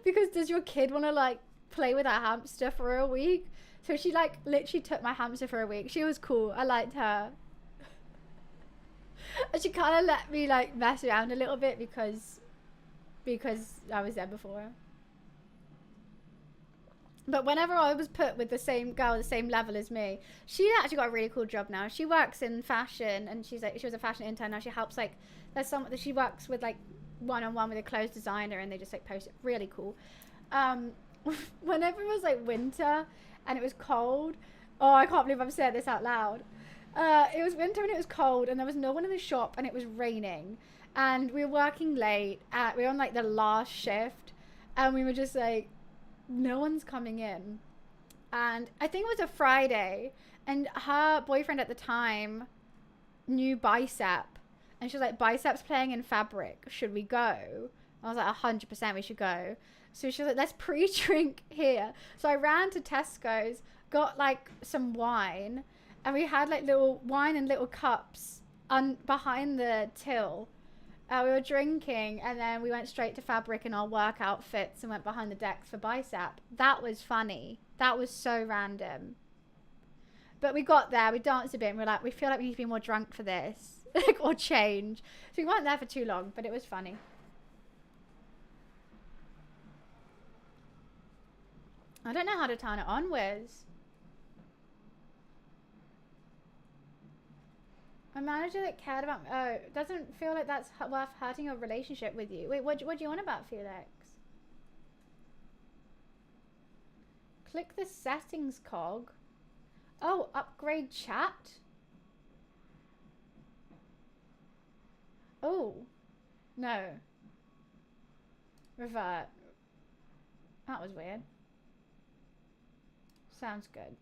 Because does your kid want to like play with a hamster for a week? So she like literally took my hamster for a week. She was cool. I liked her. And she kind of let me like mess around a little bit because I was there before. But whenever I was put with the same girl, the same level as me, she actually got a really cool job now. She works in fashion and she was a fashion intern. Now she helps like, there's some that she works with like one-on-one with a clothes designer and they just like post it. Really cool. Whenever it was like winter and it was cold, oh, I can't believe I'm saying this out loud. It was winter and it was cold and there was no one in the shop and it was raining and we were working late. We were on like the last shift and we were just like, no one's coming in. And I think it was a Friday and her boyfriend at the time knew Bicep and she was like, Bicep's playing in Fabric, should we go? I was like, 100% we should go. So she was like, let's pre-drink here. So I ran to Tesco's, got like some wine, and we had like little wine in little cups behind the till. We were drinking and then we went straight to Fabric in our work outfits and went behind the decks for Bicep. That was funny. That was so random. But we got there, we danced a bit and we were like, we feel like we need to be more drunk for this. Like, or change. So we weren't there for too long, but it was funny. I don't know how to turn it on, Wiz. A manager that cared about, oh, doesn't feel like that's worth hurting a relationship with you. Wait, what do you want about Felix? Click the settings cog. Oh, upgrade chat. Oh, no. Revert. That was weird. Sounds good.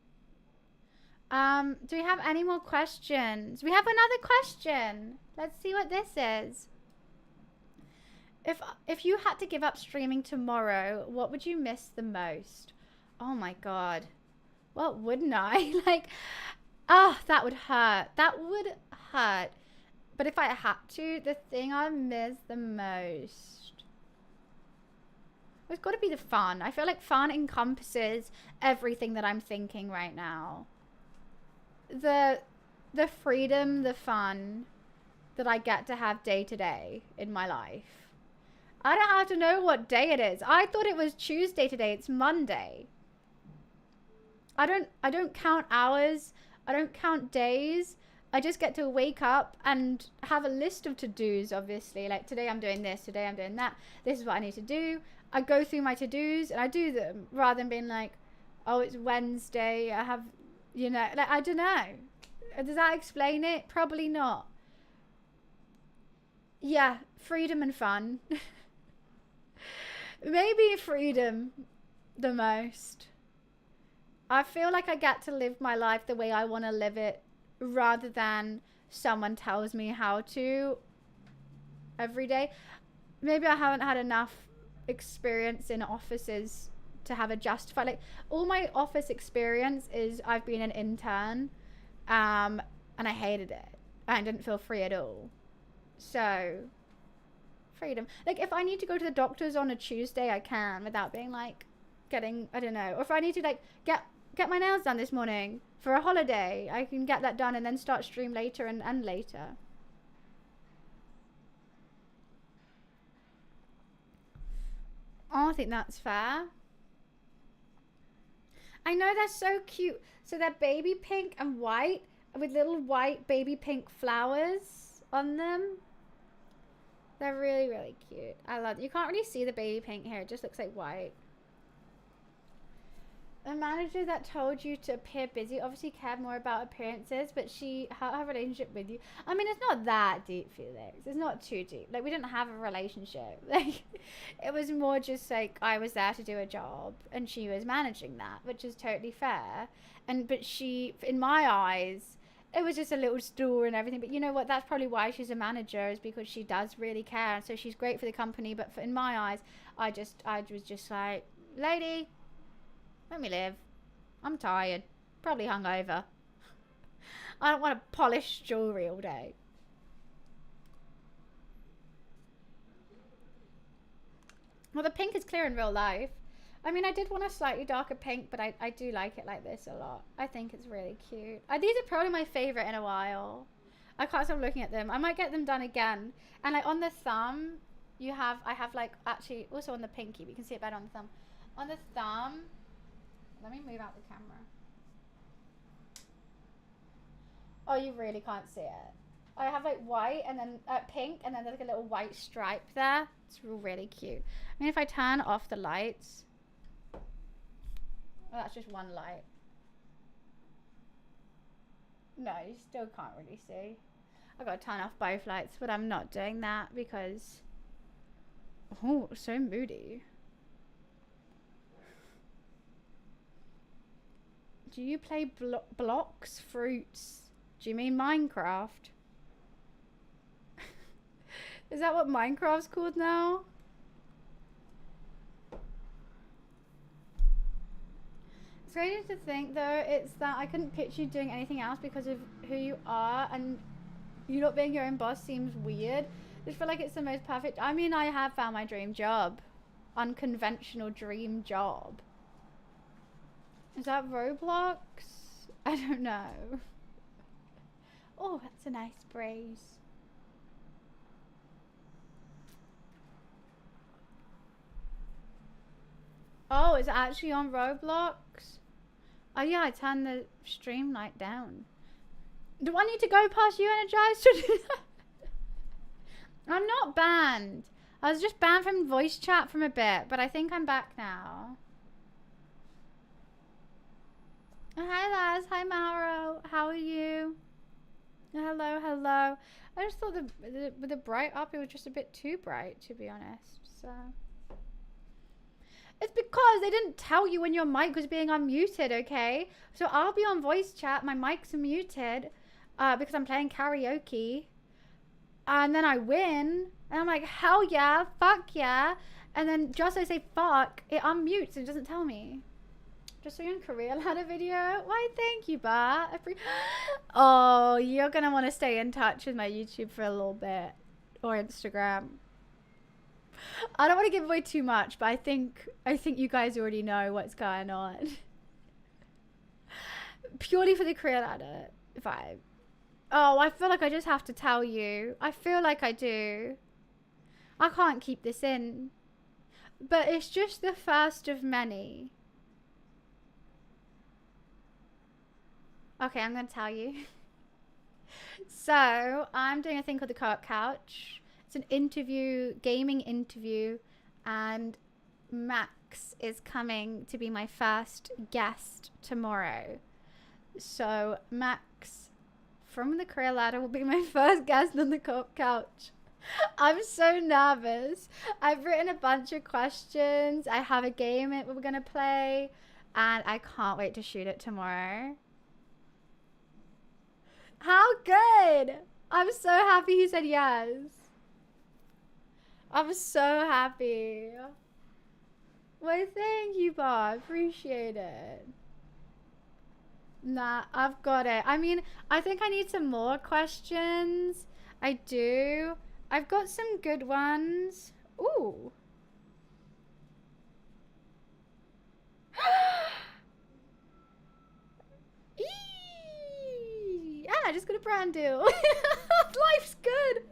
Do we have any more questions? We have another question. Let's see what this is. If you had to give up streaming tomorrow, what would you miss the most? Oh my god. What wouldn't I? Like, oh, that would hurt. That would hurt. But if I had to, the thing I miss the most, it's got to be the fun. I feel like fun encompasses everything that I'm thinking right now. The freedom, the fun that I get to have day to day in my life. I don't have to know what day it is. I thought it was Tuesday today. It's Monday. I don't count hours. I don't count days. I just get to wake up and have a list of to-dos, obviously. Like, today I'm doing this, today I'm doing that. This is what I need to do. I go through my to-dos and I do them rather than being like, oh, it's Wednesday. I have, you know, like, I don't know. Does that explain it? Probably not. Yeah, freedom and fun. Maybe freedom the most. I feel like I get to live my life the way I want to live it rather than someone tells me how to every day. Maybe I haven't had enough experience in offices to have a justified, like, all my office experience is I've been an intern and I hated it. I didn't feel free at all. So freedom. Like, if I need to go to the doctor's on a Tuesday, I can without being like getting, I don't know. Or if I need to like get my nails done this morning for a holiday, I can get that done and then start stream later and later. Oh, I think that's fair. I know they're so cute. So they're baby pink and white with little white baby pink flowers on them. They're really, really cute. I love it. You can't really see the baby pink here. It just looks like white. The manager that told you to appear busy obviously cared more about appearances, but her relationship with you, I mean, it's not that deep, Felix. It's not too deep. Like, we didn't have a relationship. Like, it was more just like I was there to do a job and she was managing that, which is totally fair. But she, in my eyes, it was just a little store and everything. But you know what? That's probably why she's a manager, is because she does really care. And so she's great for the company. But in my eyes, I was just like, lady, let me live. I'm tired. Probably hungover. I don't want to polish jewelry all day. Well, the pink is clear in real life. I mean, I did want a slightly darker pink, but I do like it like this a lot. I think it's really cute. These are probably my favorite in a while. I can't stop looking at them. I might get them done again. And like on the thumb, I have like, actually also on the pinky, but you can see it better on the thumb. On the thumb, let me move out the camera. Oh, you really can't see it. I have like white and then pink, and then there's like a little white stripe there. It's really cute. I mean, if I turn off the lights, well, that's just one light. No, you still can't really see. I've got to turn off both lights, but I'm not doing that because, oh, so moody. Do you play blocks, fruits? Do you mean Minecraft? Is that what Minecraft's called now? It's crazy to think though, it's that I couldn't picture you doing anything else because of who you are, and you not being your own boss seems weird. I just feel like it's the most perfect. I mean, I have found my dream job. Unconventional dream job. Is that Roblox? I don't know. Oh, that's a nice breeze. Oh, it's actually on Roblox? Oh yeah, I turned the stream light down. Do I need to go past you, Energized, to do that? I'm not banned. I was just banned from voice chat from a bit, but I think I'm back now. Hi Laz, hi Mauro, how are you? Hello, hello. I just thought with the bright up, it was just a bit too bright, to be honest. So it's because they didn't tell you when your mic was being unmuted, okay? So I'll be on voice chat, my mic's muted, because I'm playing karaoke, and then I win, and I'm like, hell yeah, fuck yeah, and then just as I say fuck, it unmutes and it doesn't tell me. Just so you're in Korea, had a video. Why, thank you, Ba. Oh, you're gonna want to stay in touch with my YouTube for a little bit, or Instagram. I don't want to give away too much, but I think you guys already know what's going on. Purely for the Korea ladder vibe. Oh, I feel like I just have to tell you. I feel like I do. I can't keep this in, but it's just the first of many. Okay, I'm going to tell you. So, I'm doing a thing called the Co-op Couch. It's an interview, gaming interview, and Max is coming to be my first guest tomorrow. So, Max from the Career Ladder will be my first guest on the Co-op Couch. I'm so nervous. I've written a bunch of questions. I have a game that we're going to play, and I can't wait to shoot it tomorrow. How good! I'm so happy he said yes. I'm so happy. Well, thank you, Bob. Appreciate it. Nah, I've got it. I mean, I think I need some more questions. I do. I've got some good ones. Ooh. I just got a brand deal. Life's good.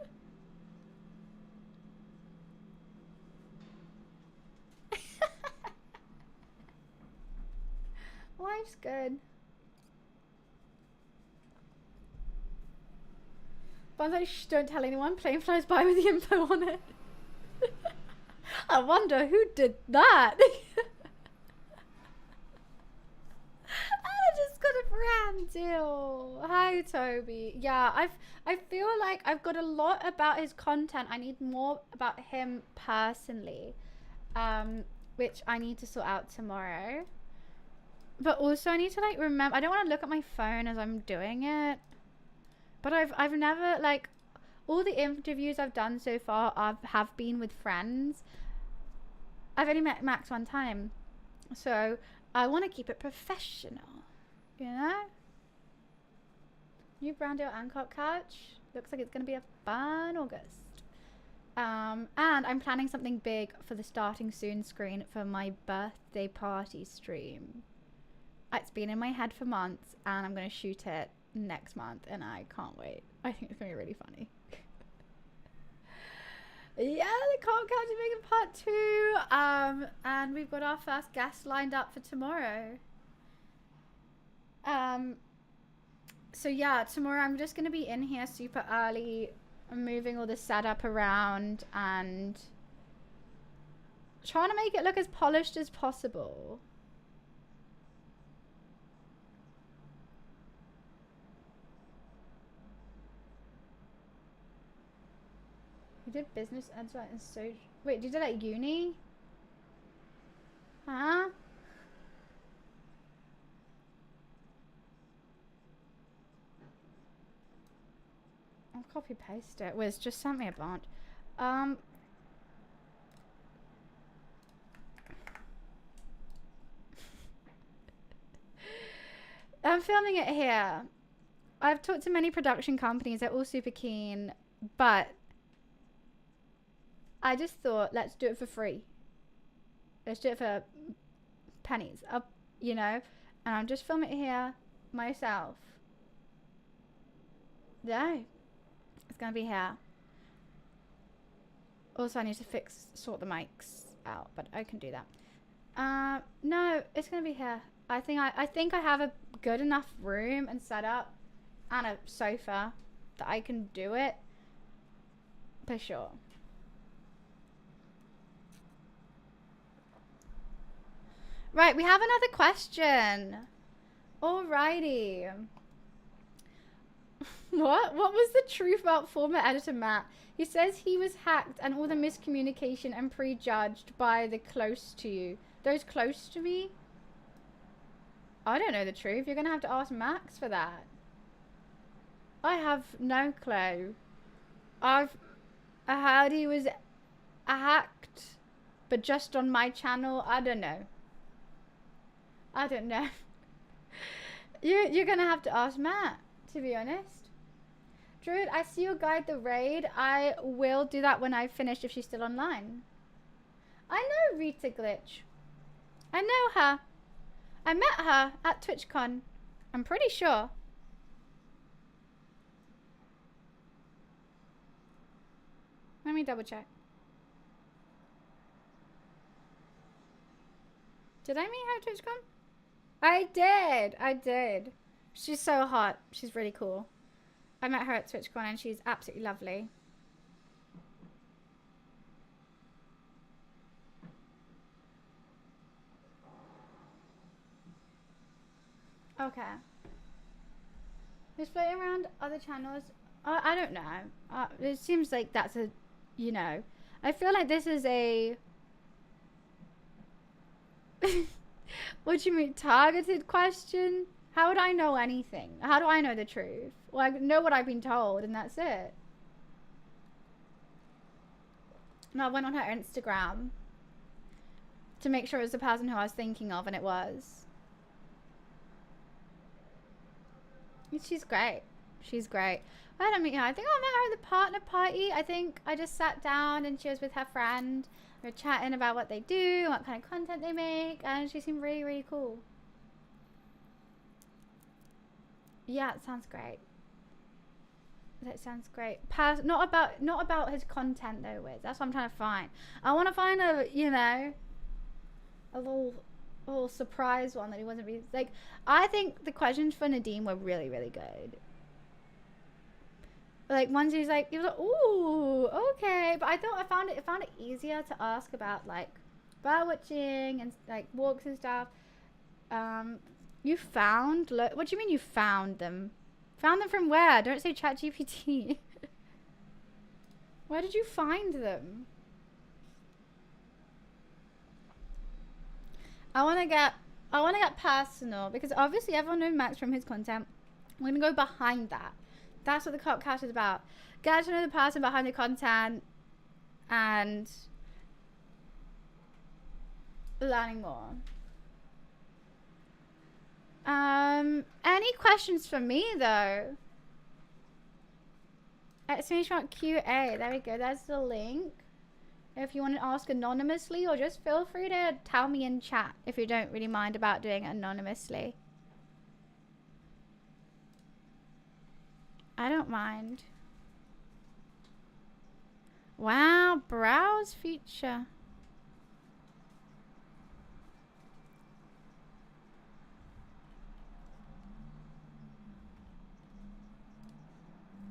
Life's good. One's like, shh, don't tell anyone. Plane flies by with the info on it. I wonder who did that. I just got a brand deal. Hi, Toby. Yeah, I feel like I've got a lot about his content. I need more about him personally, which I need to sort out tomorrow. But also I need to like remember. I don't want to look at my phone as I'm doing it. But I've never, like, all the interviews I've done so far have been with friends. I've only met Max one time, so I want to keep it professional, you know? New brand deal and cop couch. Looks like it's going to be a fun August. And I'm planning something big for the starting soon screen for my birthday party stream. It's been in my head for months, and I'm going to shoot it next month, and I can't wait. I think it's going to be really funny. Yeah, the cop couch is making part 2. And we've got our first guest lined up for tomorrow. So yeah, tomorrow I'm just going to be in here super early. I'm moving all the setup around and trying to make it look as polished as possible. You did business and so. Wait, you did at uni? Huh? I'll copy paste it. Wiz just sent me a bunch. I'm filming it here. I've talked to many production companies. They're all super keen, but I just thought, let's do it for free. Let's do it for pennies, up, you know. And I'm just filming it here myself. No, it's gonna be here. Also, I need to sort the mics out, but I can do that. No, it's gonna be here. I think I have a good enough room and setup and a sofa that I can do it for sure. Right, we have another question. Alrighty. What was the truth about former editor Matt? He says he was hacked and all the miscommunication and prejudged by the close to you. Those close to me? I don't know the truth. You're gonna have to ask Max for that. I have no clue. I heard he was hacked, but just on my channel. I don't know. I don't know. You're gonna have to ask Matt, to be honest. Druid, I see your guide the raid. I will do that when I finish if she's still online. I know Rita Glitch. I know her. I met her at TwitchCon. I'm pretty sure. Let me double check. Did I meet her at TwitchCon? I did. She's so hot. She's really cool. I met her at TwitchCon and she's absolutely lovely. Okay. Who's floating around other channels? I don't know. It seems like that's a, you know. I feel like this is a... What do you mean, targeted question? How would I know anything? How do I know the truth? Well, I know what I've been told, and that's it. No, I went on her Instagram to make sure it was the person who I was thinking of, and it was. She's great. She's great. I don't mean, I think I met her at the partner party. I think I just sat down and she was with her friend. We were chatting about what they do, what kind of content they make, and she seemed really, really cool. Yeah, it sounds great. That sounds great. Not about his content though, Wiz. That's what I'm trying to find. I want to find a, you know, a little surprise one that he wasn't really like. I think the questions for Nadeem were really, really good. Like ones he's like, he was like, ooh, okay. But I found it easier to ask about like bird watching and like walks and stuff. You found, what do you mean you found them? Found them from where? Don't say ChatGPT. Where did you find them? I want to get personal because obviously everyone knows Max from his content. I'm going to go behind that. That's what the podcast is about. Get to know the person behind the content and learning more. Any questions for me though? Exclamation QA. There we go. That's the link. If you want to ask anonymously, or just feel free to tell me in chat if you don't really mind about doing it anonymously. I don't mind. Wow, browse feature.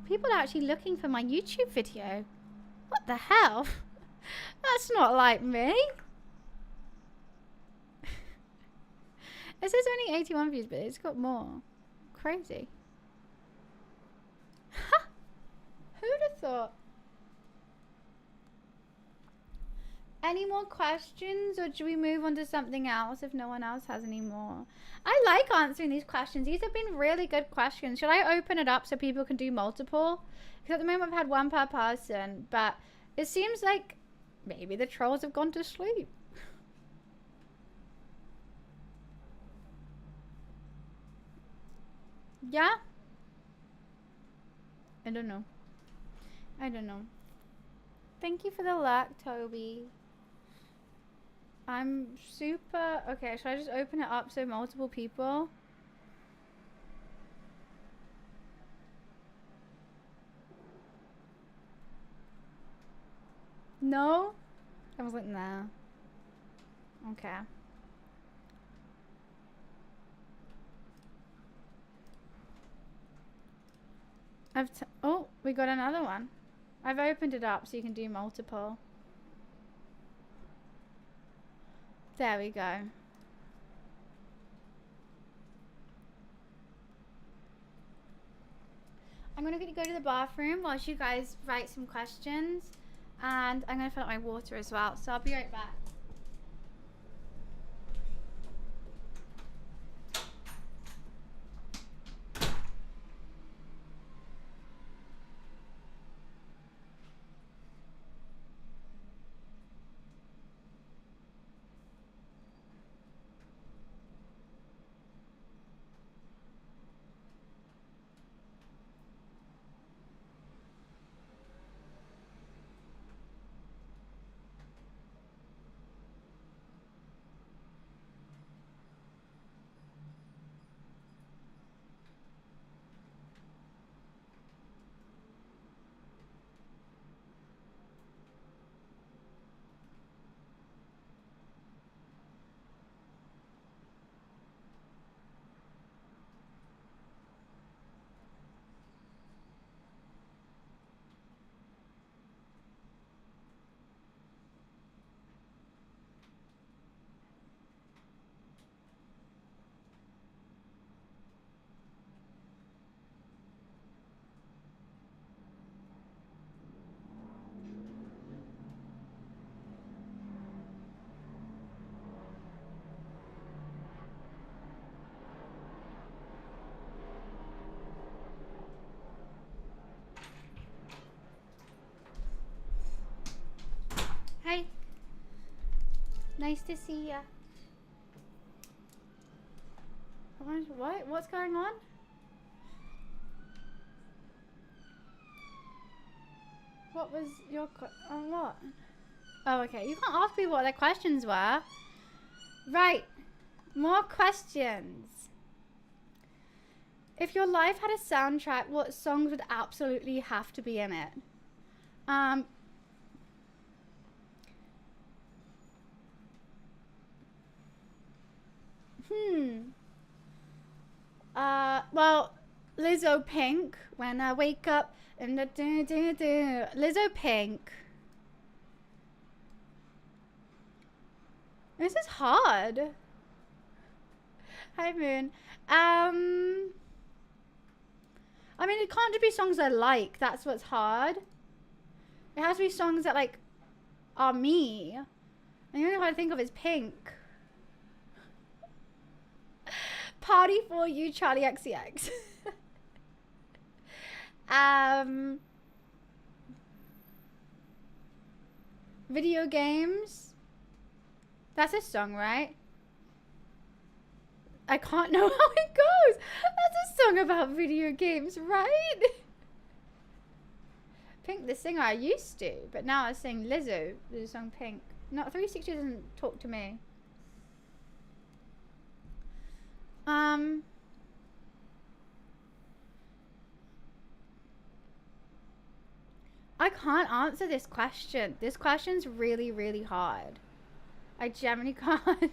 People are actually looking for my YouTube video. What the hell? That's not like me. It says only 81 views, but it's got more. Crazy. Who'd have thought? Any more questions, or should we move on to something else if no one else has any more? I like answering these questions. These have been really good questions. Should I open it up so people can do multiple? Because at the moment I've had one per person, but it seems like maybe the trolls have gone to sleep. Yeah? I don't know. I don't know. Thank you for the luck, Toby. I'm super... Okay, should I just open it up so multiple people? No? I was like, nah. Okay. Oh, we got another one. I've opened it up so you can do multiple. There we go. I'm gonna go to the bathroom whilst you guys write some questions, and I'm gonna fill up my water as well, so I'll be right back. Hi. Nice to see ya. What? What's going on? What was your what? Oh, okay. You can't ask people what their questions were. Right. More questions. If your life had a soundtrack, what songs would absolutely have to be in it? Well, Lizzo Pink, when I wake up and the Lizzo Pink. This is hard. Hi Moon. I mean, it can't just be songs I like. That's what's hard. It has to be songs that like are me. And the only one I think of is Pink. Party for you, Charlie XCX. Video games. That's a song, right? I can't know how it goes. That's a song about video games, right? Pink, the singer, I used to, but now I sing Lizzo, the song Pink. No, 360 doesn't talk to me. I can't answer this question. This question's really, really hard. I genuinely can't.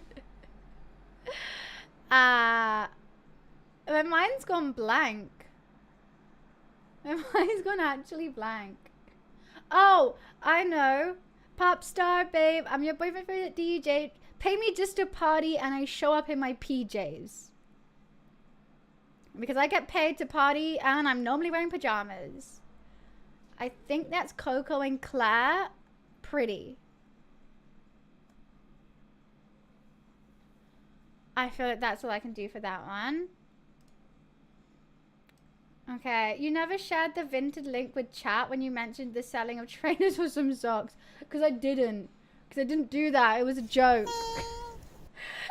My mind's gone blank. My mind's gone actually blank. Oh, I know. Pop star, babe. I'm your boyfriend favorite DJ. Pay me just to party and I show up in my PJs. Because I get paid to party and I'm normally wearing pajamas. I think that's Coco and Claire. Pretty. I feel like that's all I can do for that one. Okay, you never shared the Vinted link with chat when you mentioned the selling of trainers for some socks. Because I didn't. Because I didn't do that. It was a joke.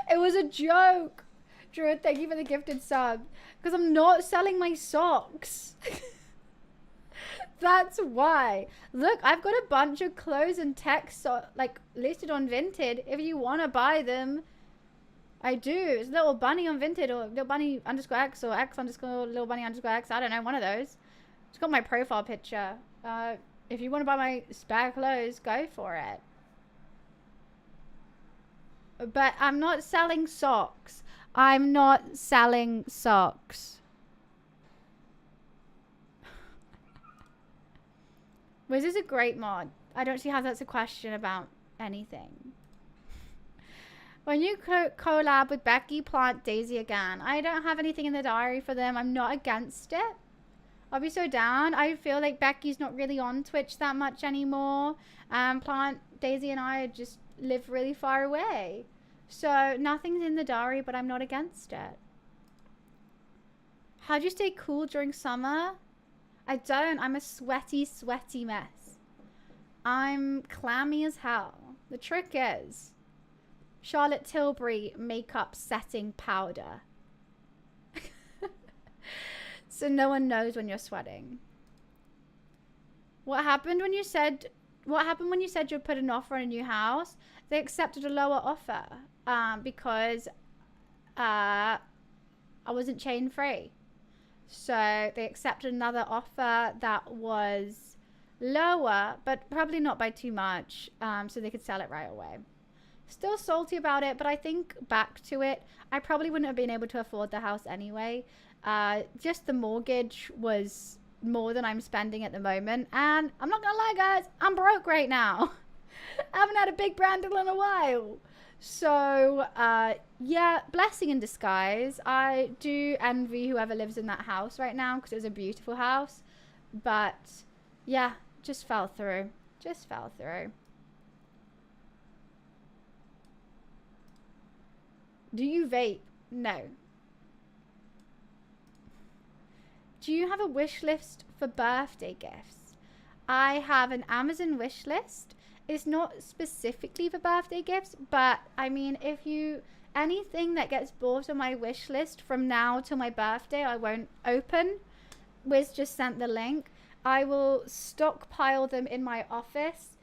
It was a joke. Drew, thank you for the gifted sub. Because I'm not selling my socks. That's why. Look, I've got a bunch of clothes and tech like listed on Vinted. If you want to buy them, I do. It's little bunny on Vinted or little bunny underscore X or X underscore little bunny underscore X. I don't know, one of those. It's got my profile picture. If you want to buy my spare clothes, go for it. But I'm not selling socks. I'm not selling socks. Was this a great mod? I don't see how that's a question about anything. When you collab with Becky, plant Daisy again. I don't have anything in the diary for them. I'm not against it. I'll be so down. I feel like Becky's not really on Twitch that much anymore. Plant Daisy and I just live really far away. So nothing's in the diary, but I'm not against it. How do you stay cool during summer? I don't. I'm a sweaty, sweaty mess. I'm clammy as hell. The trick is Charlotte Tilbury makeup setting powder. So no one knows when you're sweating. What happened when you said you'd put an offer on a new house? They accepted a lower offer because I wasn't chain free. So they accepted another offer that was lower, but probably not by too much, so they could sell it right away. Still salty about it, but I think back to it, I probably wouldn't have been able to afford the house anyway. Just the mortgage was more than I'm spending at the moment, and I'm not gonna lie, guys, I'm broke right now. I haven't had a big brand deal in a while. So, yeah, blessing in disguise. I do envy whoever lives in that house right now because it was a beautiful house. But, yeah, just fell through. Just fell through. Do you vape? No. Do you have a wish list for birthday gifts? I have an Amazon wish list. It's not specifically for birthday gifts, but I mean, anything that gets bought on my wish list from now till my birthday, I won't open. Wiz just sent the link. I will stockpile them in my office.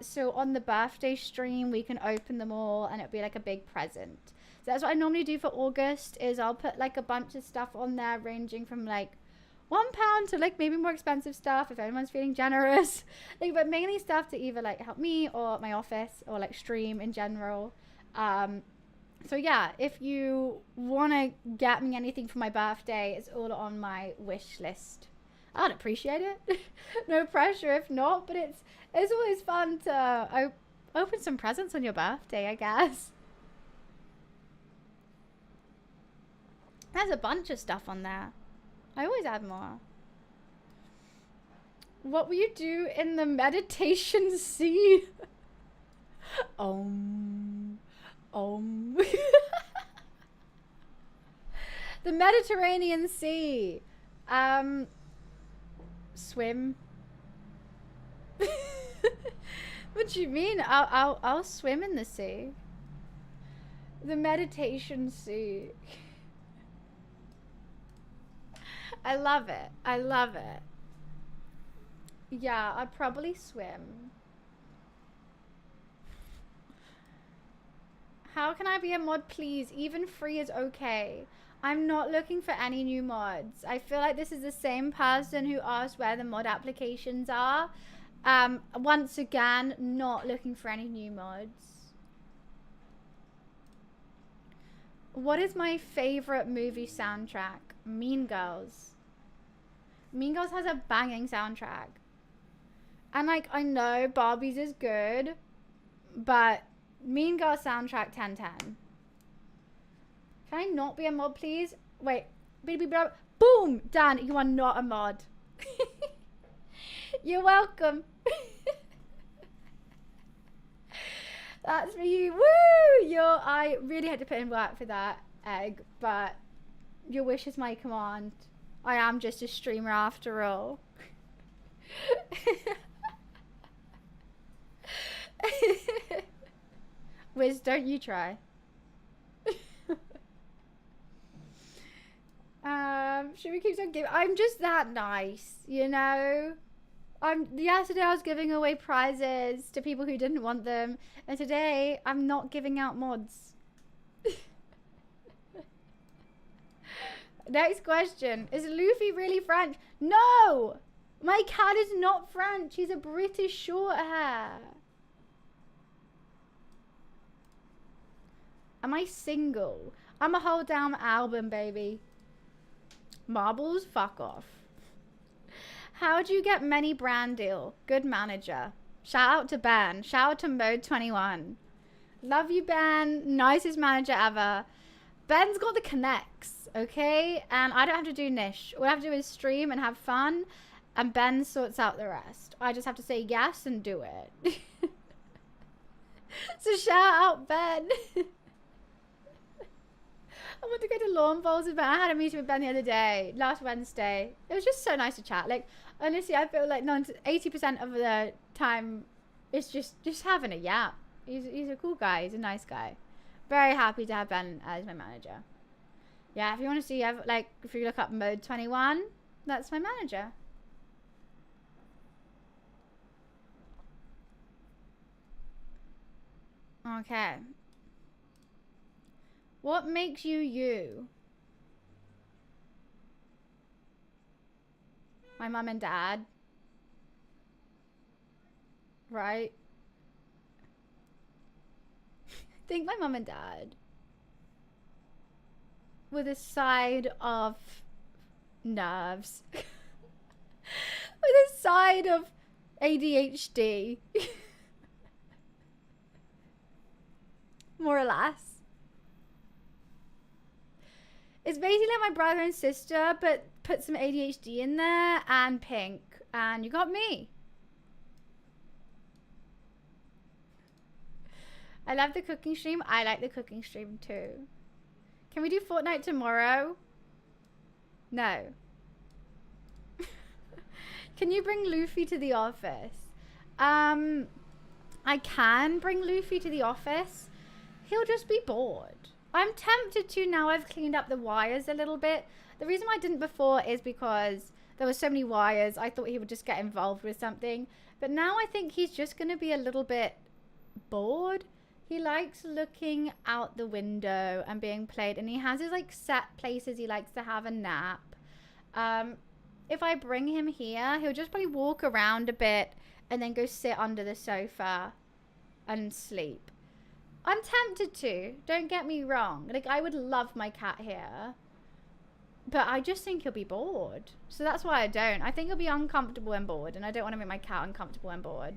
So on the birthday stream, we can open them all and it'll be like a big present. So that's what I normally do for August is I'll put like a bunch of stuff on there ranging from like £1 to like maybe more expensive stuff if anyone's feeling generous, like, but mainly stuff to either like help me or my office or like stream in general. So yeah, if you want to get me anything for my birthday, it's all on my wish list. I'd appreciate it. No pressure if not, but it's always fun to open some presents on your birthday, I guess. There's a bunch of stuff on there. I always add more. What will you do in the meditation sea? The Mediterranean Sea. Swim. What do you mean? I'll swim in the sea. The meditation sea. I love it. I love it. Yeah, I'd probably swim. How can I be a mod, please? Even free is okay. I'm not looking for any new mods. I feel like this is the same person who asked where the mod applications are. Once again, not looking for any new mods. What is my favorite movie soundtrack? Mean Girls. Mean Girls has a banging soundtrack. And like, I know Barbie's is good, but Mean Girls soundtrack 10/10. Can I not be a mod, please? Wait. Boom! Dan, you are not a mod. You're welcome. That's for you. Woo! I really had to put in work for that, Egg, but your wish is my command. I am just a streamer after all. Wiz, don't you try. Should we keep on giving? I'm just that nice, you know? Yesterday I was giving away prizes to people who didn't want them, and today I'm not giving out mods. Next question. Is Luffy really French? No! My cat is not French. He's a British short hair. Am I single? I'm a whole damn album, baby. Marbles? Fuck off. How do you get many brand deal? Good manager. Shout out to Ben. Shout out to Mode21. Love you, Ben. Nicest manager ever. Ben's got the connects, okay? And I don't have to do niche. All I have to do is stream and have fun, and Ben sorts out the rest. I just have to say yes and do it. So shout out, Ben. I want to go to lawn bowls with Ben. I had a meeting with Ben the other day, last Wednesday. It was just so nice to chat. Like, honestly, I feel like 80% of the time it's just having a yap. He's a cool guy. He's a nice guy. Very happy to have Ben as my manager. Yeah, if you want to see, if you look up Mode21, that's my manager. Okay. What makes you you? My mum and dad. Right? I think my mum and dad. With a side of nerves. With a side of ADHD. More or less. It's basically like my brother and sister, but put some ADHD in there and pink. And you got me. I love the cooking stream. I like the cooking stream too. Can we do Fortnite tomorrow? No. Can you bring Luffy to the office? I can bring Luffy to the office. He'll just be bored. I'm tempted to now I've cleaned up the wires a little bit. The reason why I didn't before is because there were so many wires. I thought he would just get involved with something. But now I think he's just going to be a little bit bored. He likes looking out the window and being played. And he has his like set places he likes to have a nap. If I bring him here, he'll just probably walk around a bit and then go sit under the sofa and sleep. I'm tempted to. Don't get me wrong. Like, I would love my cat here. But I just think he'll be bored. So that's why I don't. I think he'll be uncomfortable and bored. And I don't want to make my cat uncomfortable and bored.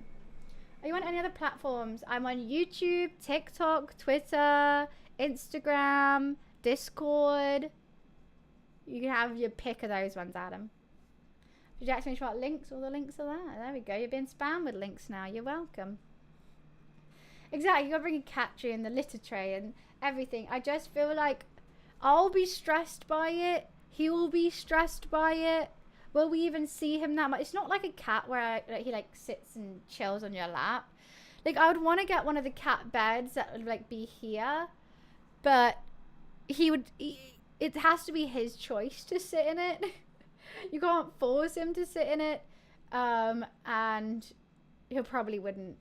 Are you on any other platforms? I'm on YouTube, TikTok, Twitter, Instagram, Discord. You can have your pick of those ones, Adam. Did you ask me about links? All the links are there. There we go. You're being spammed with links now. You're welcome. Exactly. You got to bring a cat tree and the litter tray and everything. I just feel like I'll be stressed by it. He will be stressed by it. Will we even see him that much? It's not like a cat where he like sits and chills on your lap. Like, I would want to get one of the cat beds that would like be here, but it has to be his choice to sit in it. You can't force him to sit in it, and he probably wouldn't.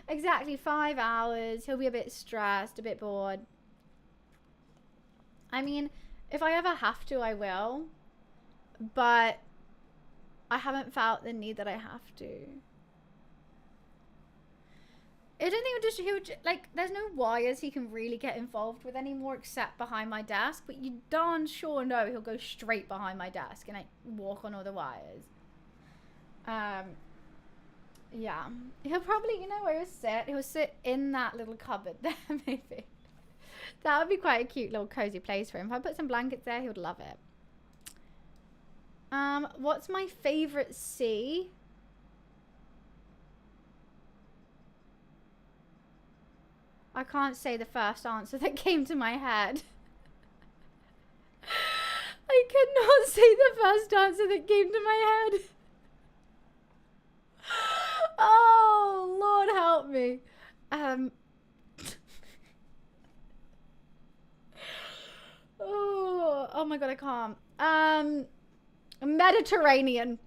Exactly 5 hours. He'll be a bit stressed, a bit bored. I mean, if I ever have to, I will. But I haven't felt the need that I have to. I don't think he would like, there's no wires he can really get involved with anymore except behind my desk. But you darn sure know he'll go straight behind my desk and like walk on all the wires. Yeah. He'll probably, you know where he'll sit? He'll sit in that little cupboard there, maybe. That would be quite a cute little cozy place for him. If I put some blankets there, he would love it. What's my favorite sea? I can't say the first answer that came to my head. I could not say the first answer that came to my head. Oh, Lord help me. Oh my God, I can't. Mediterranean.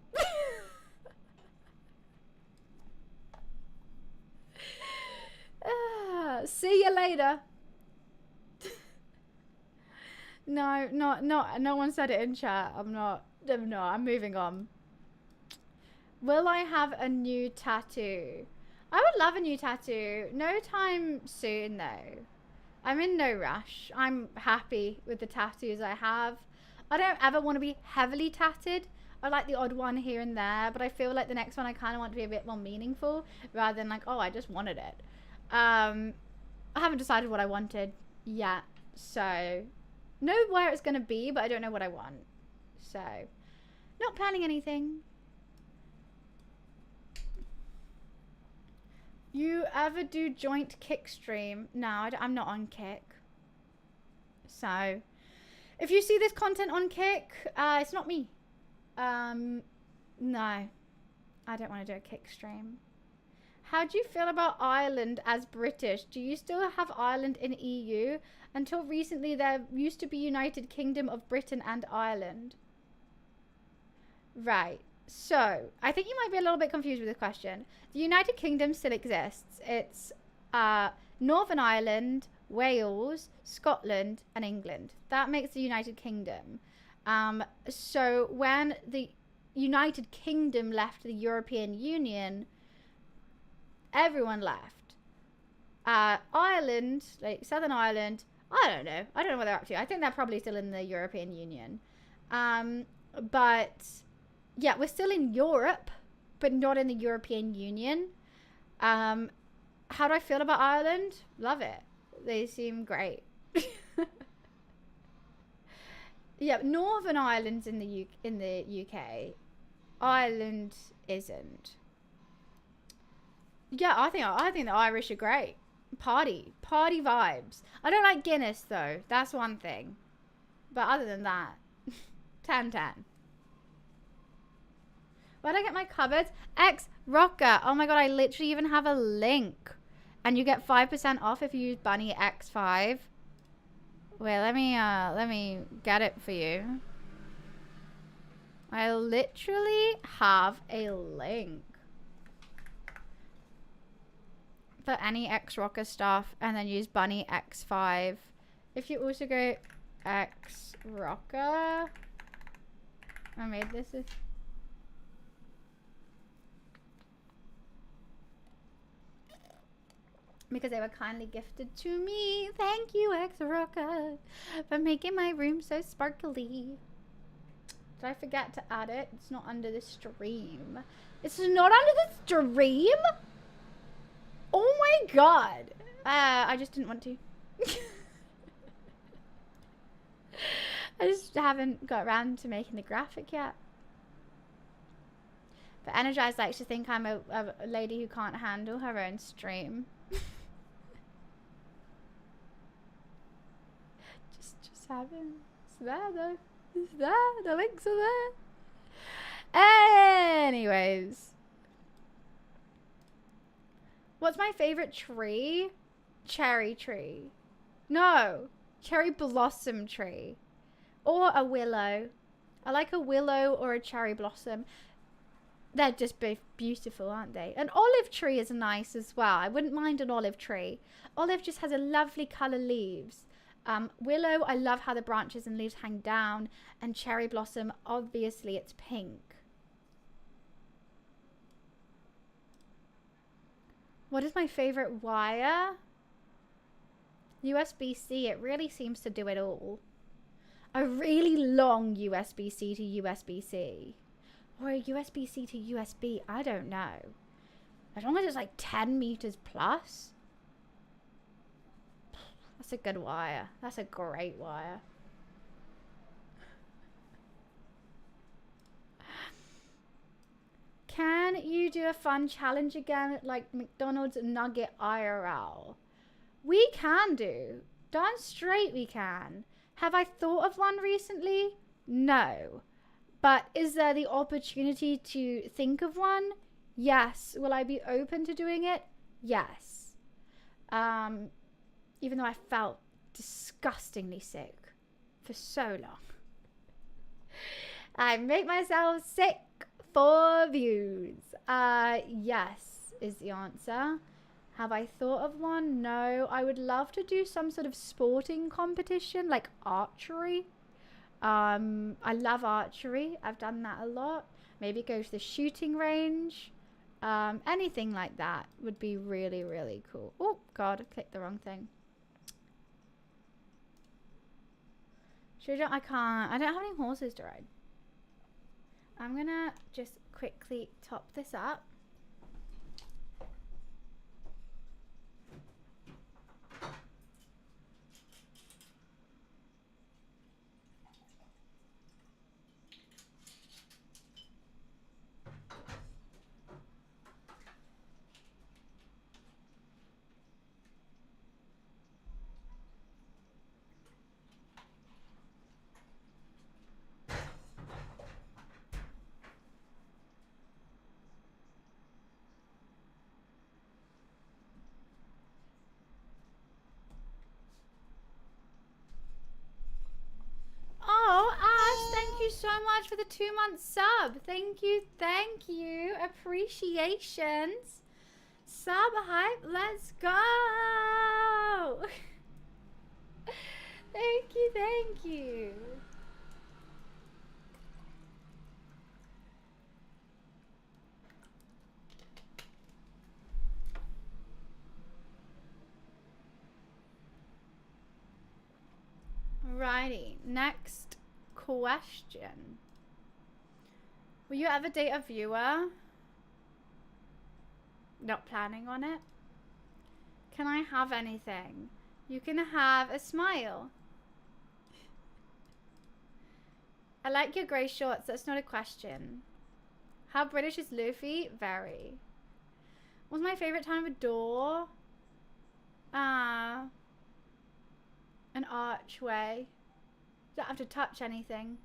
See you later. No one said it in chat. I'm moving on. Will I have a new tattoo? I would love a new tattoo. No time soon though. I'm in no rush. I'm happy with the tattoos I have. I don't ever want to be heavily tatted. I like the odd one here and there, but I feel like the next one I kind of want to be a bit more meaningful rather than like, oh, I just wanted it. I haven't decided what I wanted yet, so know where it's going to be, but I don't know what I want. So, not planning anything. You ever do joint Kik stream? No, I'm not on Kik. So, if you see this content on Kik, it's not me. No, I don't want to do a Kik stream. How do you feel about Ireland as British? Do you still have Ireland in EU? Until recently, there used to be United Kingdom of Britain and Ireland. Right. So, I think you might be a little bit confused with the question. The United Kingdom still exists. It's Northern Ireland, Wales, Scotland, and England. That makes the United Kingdom. So, when the United Kingdom left the European Union, everyone left. Ireland, like Southern Ireland, I don't know what they're up to. I think they're probably still in the European Union. But yeah, we're still in Europe, but not in the European Union. How do I feel about Ireland? Love it. They seem great. Yeah, Northern Ireland's in the UK. Ireland isn't. Yeah, I think the Irish are great. Party vibes. I don't like Guinness though. That's one thing. But other than that, 10/10. Where'd I get my cupboards? X Rocker. Oh my God, I literally even have a link. And you get 5% off if you use Bunny X5. Wait, let me get it for you. I literally have a link for any X Rocker stuff, and then use Bunny X5. If you also go X Rocker, I made this. because they were kindly gifted to me. Thank you, X-Rocker, for making my room so sparkly. Did I forget to add it? It's not under the stream. It's not under the stream? Oh my god. I just didn't want to. I just haven't got around to making the graphic yet. But Energized likes to think I'm a lady who can't handle her own stream. just haven't. It's there though. It's there. The links are there. Anyways. What's my favorite tree? Cherry tree. No. Cherry blossom tree. Or a willow. I like a willow or a cherry blossom. They're just both beautiful, aren't they? An olive tree is nice as well. I wouldn't mind an olive tree. Olive just has a lovely colour leaves. Willow, I love how the branches and leaves hang down. And cherry blossom, obviously it's pink. What is my favourite wire? USB-C, it really seems to do it all. A really long USB-C to USB-C. Or a USB-C to USB, I don't know. As long as it's like 10 meters plus. That's a good wire. That's a great wire. Can you do a fun challenge again like McDonald's Nugget IRL? We can do. Darn straight we can. Have I thought of one recently? No. But is there the opportunity to think of one? Yes. Will I be open to doing it? Yes. Even though I felt disgustingly sick for so long. I make myself sick for views. Yes is the answer. Have I thought of one? No. I would love to do some sort of sporting competition, like archery. I love archery. I've done that a lot. Maybe go to the shooting range. Anything like that would be really, really cool. Oh, God, I clicked the wrong thing. I can't. I don't have any horses to ride. I'm going to just quickly top this up. So much for the 2-month sub. Thank you. Appreciations. Sub hype, let's go. Thank you. Alrighty, next question. Will you ever date a viewer? Not planning on it. Can I have anything? You can have a smile. I like your grey shorts. That's not a question. How British is Luffy? Very. What's my favourite time of a door? An archway. Don't have to touch anything.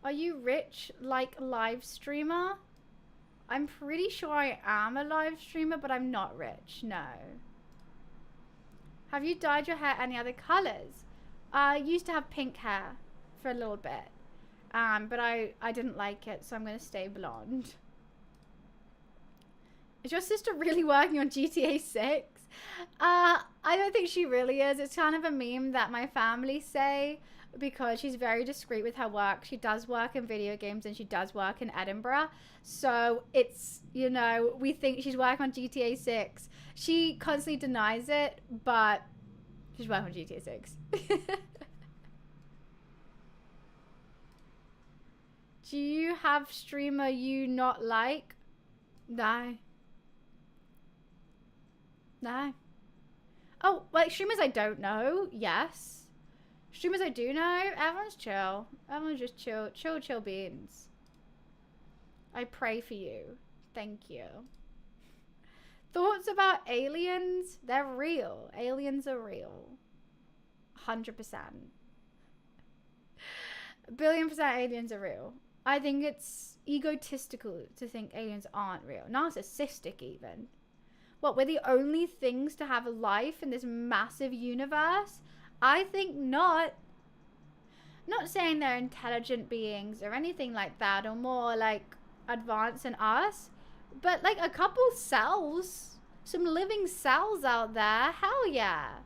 Are you rich like live streamer? I'm pretty sure I am a live streamer, but I'm not rich, no. Have you dyed your hair any other colours? I used to have pink hair for a little bit, but I didn't like it, so I'm going to stay blonde. Is your sister really working on GTA 6? I don't think she really is. It's kind of a meme that my family say because she's very discreet with her work. She does work in video games and she does work in Edinburgh. So it's, you know, we think she's working on GTA 6. She constantly denies it, but she's working on GTA 6. Do you have streamer you not like? No. No. Oh, like streamers I don't know? Yes. Streamers I do know? Everyone's chill. Everyone's just chill. Chill beans. I pray for you. Thank you. Thoughts about aliens? They're real. Aliens are real. 100%. 1,000,000,000% aliens are real. I think it's egotistical to think aliens aren't real. Narcissistic even. What, we're the only things to have a life in this massive universe? I think not. Not saying they're intelligent beings or anything like that, or more like advanced than us, but like a couple cells, some living cells out there, hell yeah.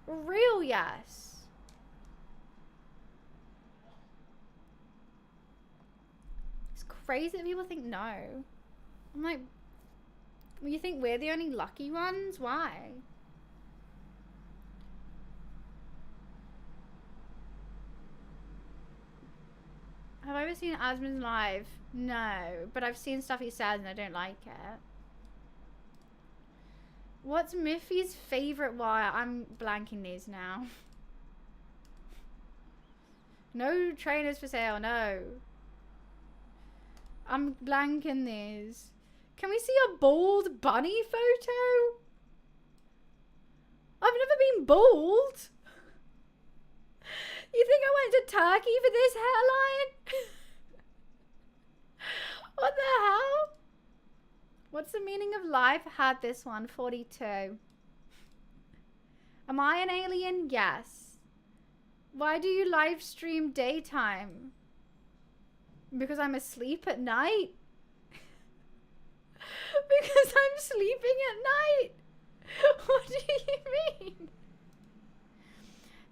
Real yes. It's crazy that people think no. I'm like, you think we're the only lucky ones? Why? Have I ever seen Asmon's live? No, but I've seen stuff he says and I don't like it. What's Miffy's favorite wire? I'm blanking these now. No trainers for sale, no. I'm blanking these. Can we see a bald bunny photo? I've never been bald. You think I went to Turkey for this hairline? What the hell? What's the meaning of life? Had this one, 42. Am I an alien? Yes. Why do you live stream daytime? Because I'm asleep at night? Because I'm sleeping at night? What do you mean?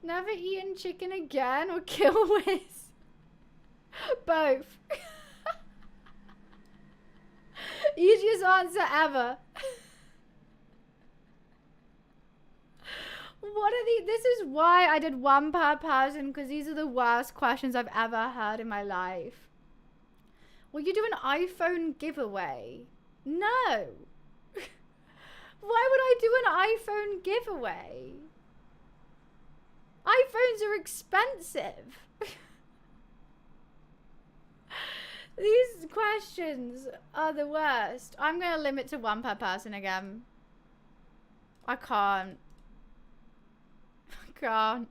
Never eaten chicken again or kill Wiz? Both. Easiest answer ever. What are these? This is why I did one per person, because these are the worst questions I've ever heard in my life. Will you do an iPhone giveaway? No. Why would I do an iPhone giveaway? iPhones are expensive. These questions are the worst. I'm going to limit to one per person again. I can't. I can't.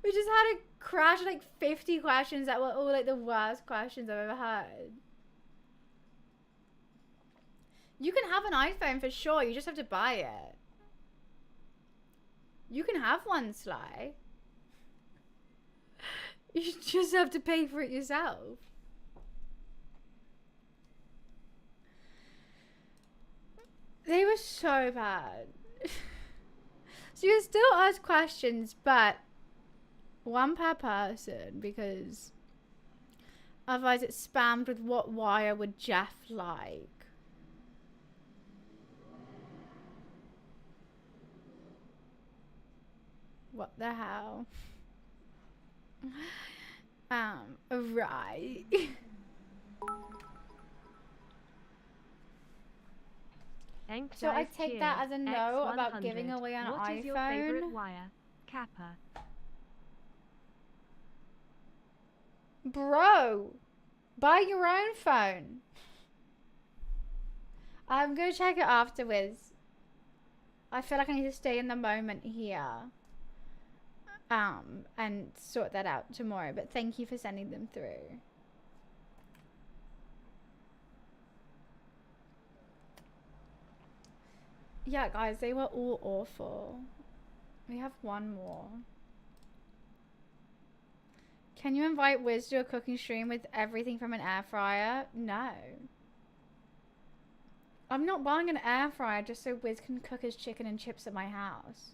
We just had a crash of like 50 questions that were all like the worst questions I've ever heard. You can have an iPhone for sure. You just have to buy it. You can have one, Sly. You just have to pay for it yourself. They were so bad. So you can still ask questions, but one per person, because otherwise it's spammed with what wire would Jeff like. What the hell? Right. So I take that as a no about giving away an iPhone. What is your favorite wire? Kappa. Bro, buy your own phone. I'm gonna check it afterwards. I feel like I need to stay in the moment here. And sort that out tomorrow. But thank you for sending them through. Yeah, guys, they were all awful. We have one more. Can you invite Wiz to a cooking stream with everything from an air fryer? No. I'm not buying an air fryer just so Wiz can cook his chicken and chips at my house.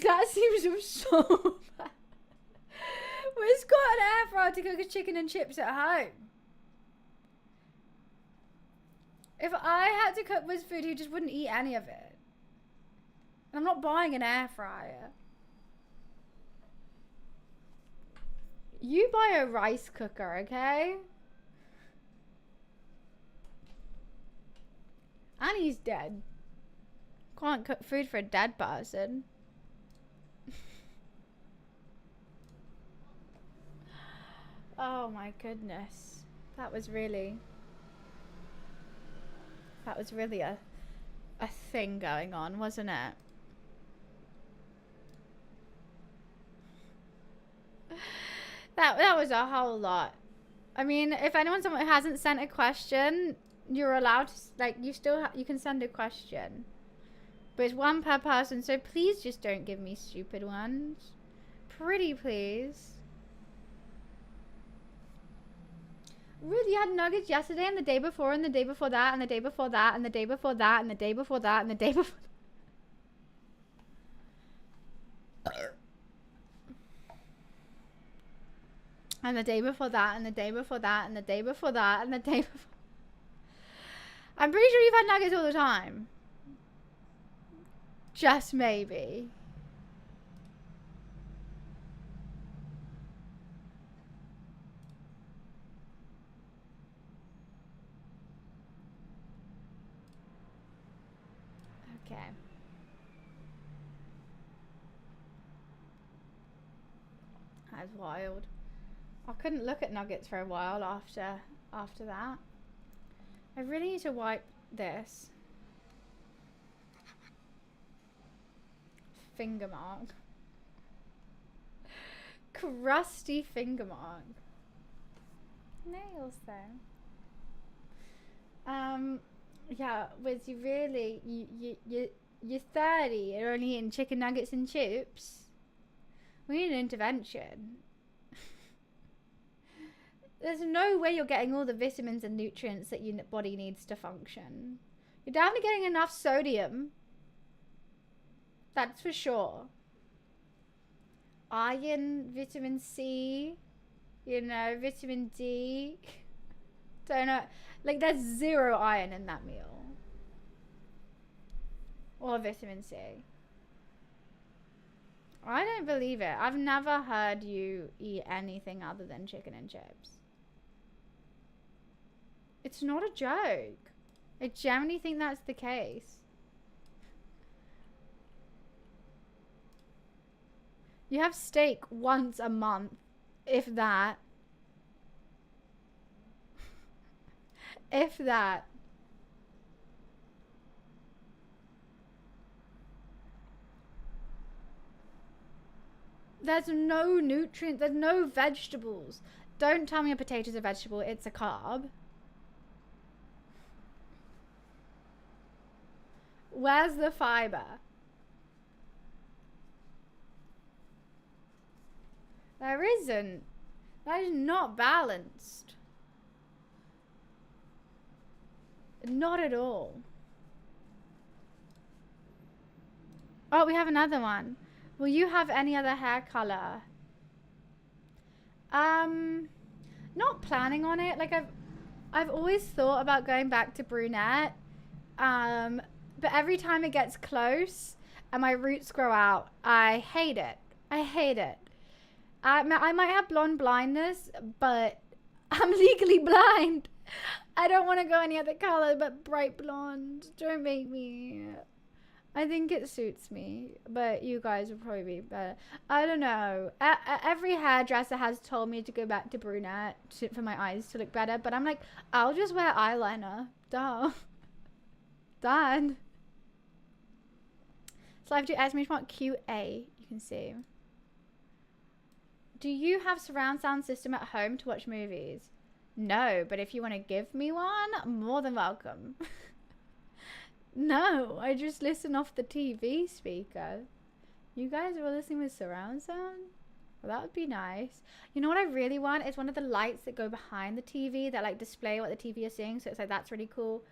That seems so bad. We've got an air fryer to cook a chicken and chips at home. If I had to cook Wiz food, he just wouldn't eat any of it. And I'm not buying an air fryer. You buy a rice cooker, okay? And he's dead. Can't cook food for a dead person. Oh my goodness. That was really a thing going on, wasn't it? That was a whole lot. I mean, if someone hasn't sent a question, you're allowed to, like, you can send a question. But it's one per person, so please just don't give me stupid ones. Pretty please. Ruth, you had nuggets yesterday and the day before and the day before that and the day before that and the day before that and the day before that and the day before and the day before that and the day before that and the day before that and the day before. I'm pretty sure you've had nuggets all the time. Just maybe. Okay. That's wild. I couldn't look at nuggets for a while after that. I really need to wipe this. Finger mark. Crusty finger mark. Nails though. Yeah, was you really you're 30, you're only eating chicken nuggets and chips? We need an intervention. There's no way you're getting all the vitamins and nutrients that your body needs to function. You're definitely getting enough sodium. That's for sure. Iron, vitamin C, vitamin D. Don't know. Like, there's 0 iron in that meal. Or vitamin C. I don't believe it. I've never heard you eat anything other than chicken and chips. It's not a joke. I genuinely think that's the case. You have steak once a month, if that. If that. There's no nutrients, there's no vegetables. Don't tell me a potato's a vegetable, it's a carb. Where's the fiber? There isn't. That is not balanced. Not at all. Oh, we have another one. Will you have any other hair color? Not planning on it. Like I've always thought about going back to brunette. But every time it gets close and my roots grow out, I hate it. I hate it. I might have blonde blindness, but I'm legally blind. I don't want to go any other color but bright blonde. Don't make me. I think it suits me, but you guys will probably be better. I don't know. Every hairdresser has told me to go back to brunette for my eyes to look better, but I'm like, I'll just wear eyeliner. Duh. Done. So I have to ask me what QA you can see. Do you have surround sound system at home to watch movies? No, but if you want to give me one, more than welcome. No, I just listen off the TV speaker. You guys are listening with surround sound? Well, that would be nice. You know what I really want is one of the lights that go behind the TV that like display what the TV is seeing. So it's like, that's really cool.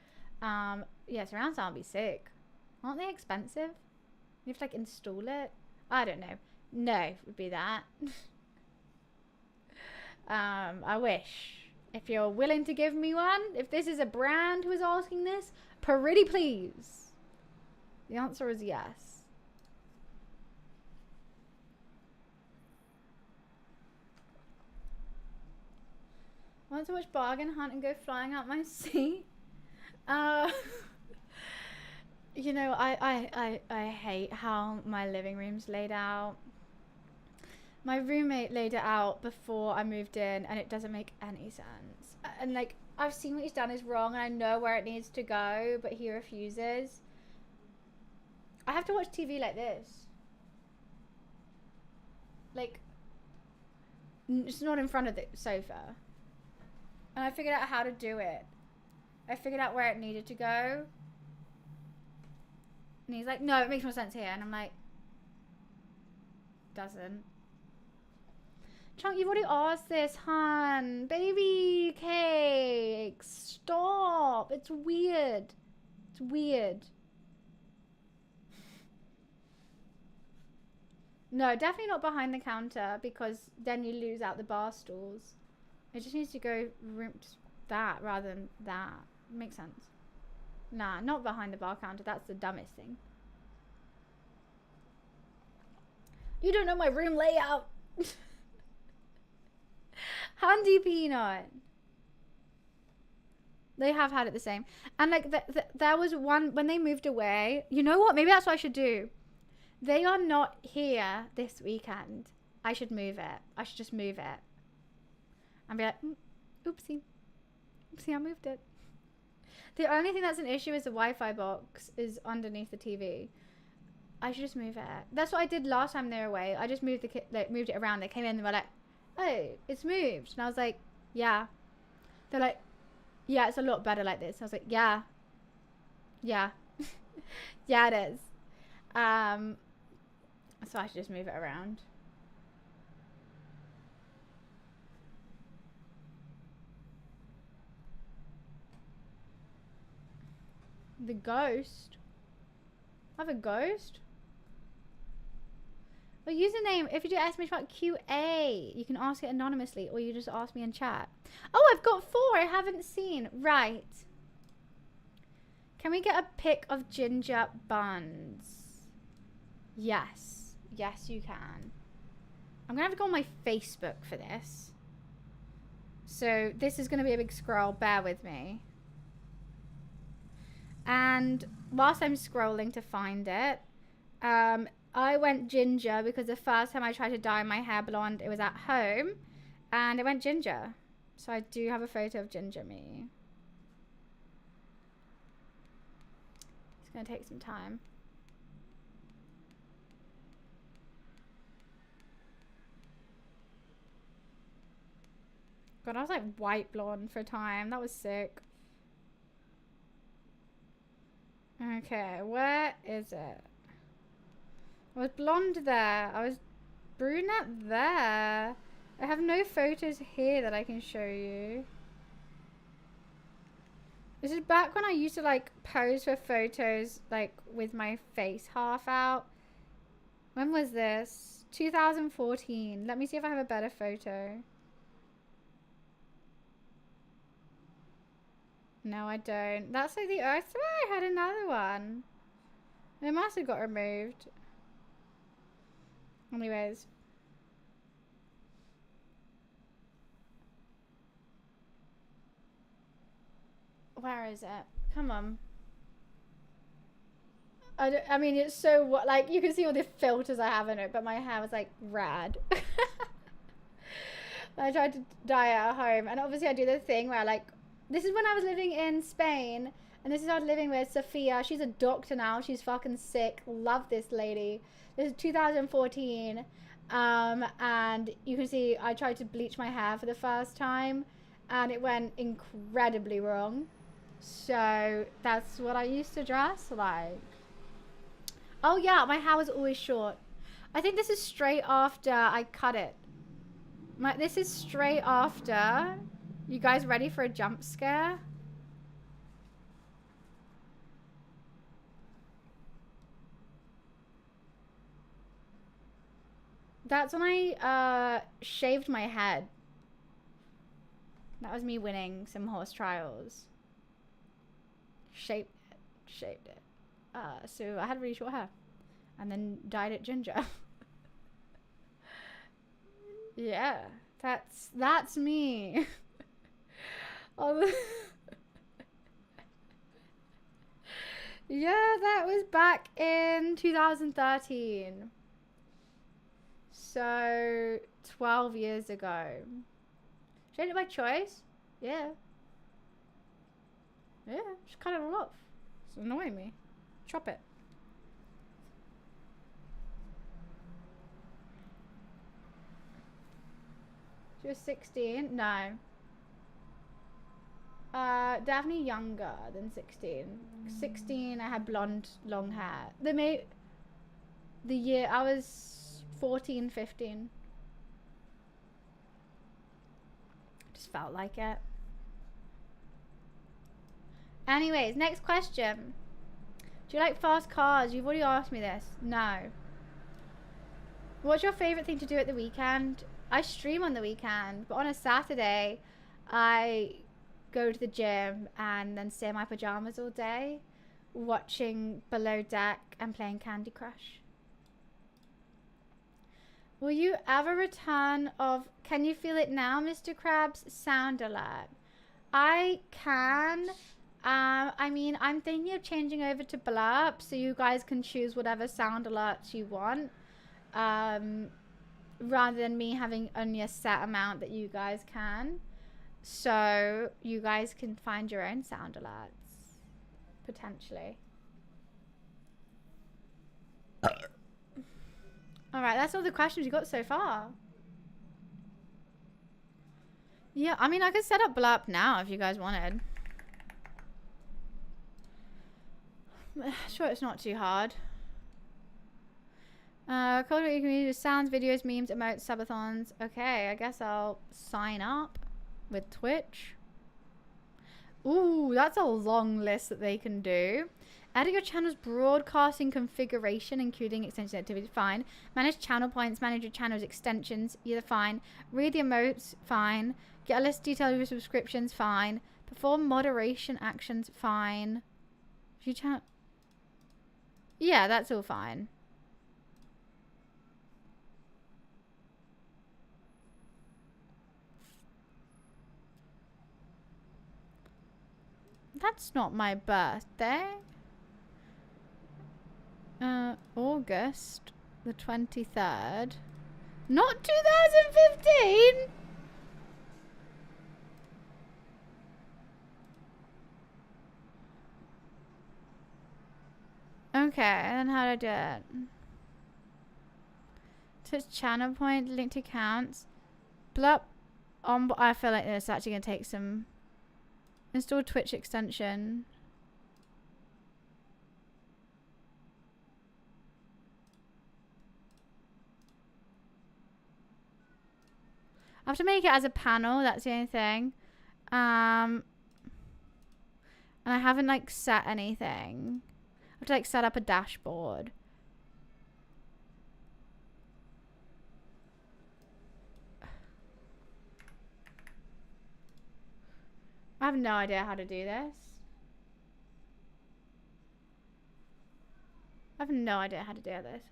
Yeah, surround sound would be sick. Aren't they expensive? You have to like install it. I don't know. No would be that. I wish. If you're willing to give me one, if this is a brand who is asking this, pretty please. The answer is yes. I want to watch Bargain Hunt and go flying out my seat. You know, I hate how my living room's laid out. My roommate laid it out before I moved in, and it doesn't make any sense. And like, I've seen what he's done is wrong, and I know where it needs to go, but he refuses. I have to watch TV like this. Like, it's not in front of the sofa. And I figured out how to do it. I figured out where it needed to go. And he's like, no, it makes more sense here. And I'm like, doesn't. Chunk, you've already asked this, hun. Baby cake. Stop. It's weird. It's weird. No, definitely not behind the counter, because then you lose out the bar stools. It just needs to go just that rather than that. Makes sense. Nah, not behind the bar counter. That's the dumbest thing. You don't know my room layout. Handy Peanut. They have had it the same. And like, there was one, when they moved away, you know what? Maybe that's what I should do. They are not here this weekend. I should move it. I should just move it. And be like, oopsie. Oopsie, I moved it. The only thing that's an issue is the Wi-Fi box is underneath the TV. I should just move it. That's what I did last time they were away. I just moved moved it around. They came in and were like, oh, it's moved. And I was like, yeah. They're like, yeah, it's a lot better like this. I was like, yeah. Yeah. Yeah, it is. So I should just move it around. The ghost? I have a ghost? Well, username, if you do exclamation mark QA, you can ask it anonymously, or you just ask me in chat. Oh, I've got 4 I haven't seen. Right. Can we get a pic of ginger buns? Yes. Yes, you can. I'm going to have to go on my Facebook for this. So this is going to be a big scroll. Bear with me. And whilst I'm scrolling to find it, I went ginger because the first time I tried to dye my hair blonde, it was at home, and it went ginger. So I do have a photo of ginger me. It's going to take some time. God, I was like white blonde for a time. That was sick. Okay, where is it? I was blonde there. I was brunette there. I have no photos here that I can show you. This is back when I used to like pose for photos like with my face half out. When was this? 2014. Let me see if I have a better photo. No, I don't. That's like the Earth. Oh, I had another one. It must have got removed. Anyways. Where is it? Come on. I mean, it's so, like, you can see all the filters I have in it, but my hair was, like, rad. I tried to dye it at home, and obviously I do the thing where, like, this is when I was living in Spain, and this is how I was living with Sophia. She's a doctor now. She's fucking sick. Love this lady. This is 2014, and you can see I tried to bleach my hair for the first time, and it went incredibly wrong. So that's what I used to dress like. Oh yeah, my hair was always short. I think this is straight after I cut it. This is straight after. You guys ready for a jump scare? That's when I shaved my head. That was me winning some horse trials. Shaved it. So I had really short hair. And then dyed it ginger. Yeah, that's me. Yeah, that was back in 2013. So 12 years ago. Shaved it by choice. Yeah. Yeah, just cut it all off. It's annoying me. Chop it. She was 16? No. Definitely younger than 16. 16, I had blonde, long hair. The year I was 14, 15. Just felt like it. Anyways, next question. Do you like fast cars? You've already asked me this. No. What's your favorite thing to do at the weekend? I stream on the weekend, but on a Saturday, I go to the gym and then stay in my pajamas all day, watching Below Deck and playing Candy Crush. Will you ever return of Can You Feel It Now, Mr. Krabs sound alert? I can. I mean, I'm thinking of changing over to Blurp so you guys can choose whatever sound alerts you want. Rather than me having only a set amount that you guys can. So you guys can find your own sound alerts. Potentially. Alright, that's all the questions you got so far. Yeah, I mean, I could set up Blurp now if you guys wanted. Sure, it's not too hard. Code what you can use sounds, videos, memes, emotes, subathons. Okay, I guess I'll sign up with Twitch. Ooh, that's a long list that they can do. Edit your channel's broadcasting configuration, including extension activity, fine. Manage channel points, manage your channel's extensions, either fine. Read the emotes, fine. Get a list detailed of your subscriptions, fine. Perform moderation actions, fine. View channel. Yeah, that's all fine. That's not my birthday. August the 23rd. Not 2015! Okay, then how do I do it? Touch channel point, linked accounts. Blup. I feel like this is actually going to take some... Install Twitch extension. I have to make it as a panel, that's the only thing. And I haven't like set anything. I have to like set up a dashboard. I have no idea how to do this. I have no idea how to do this.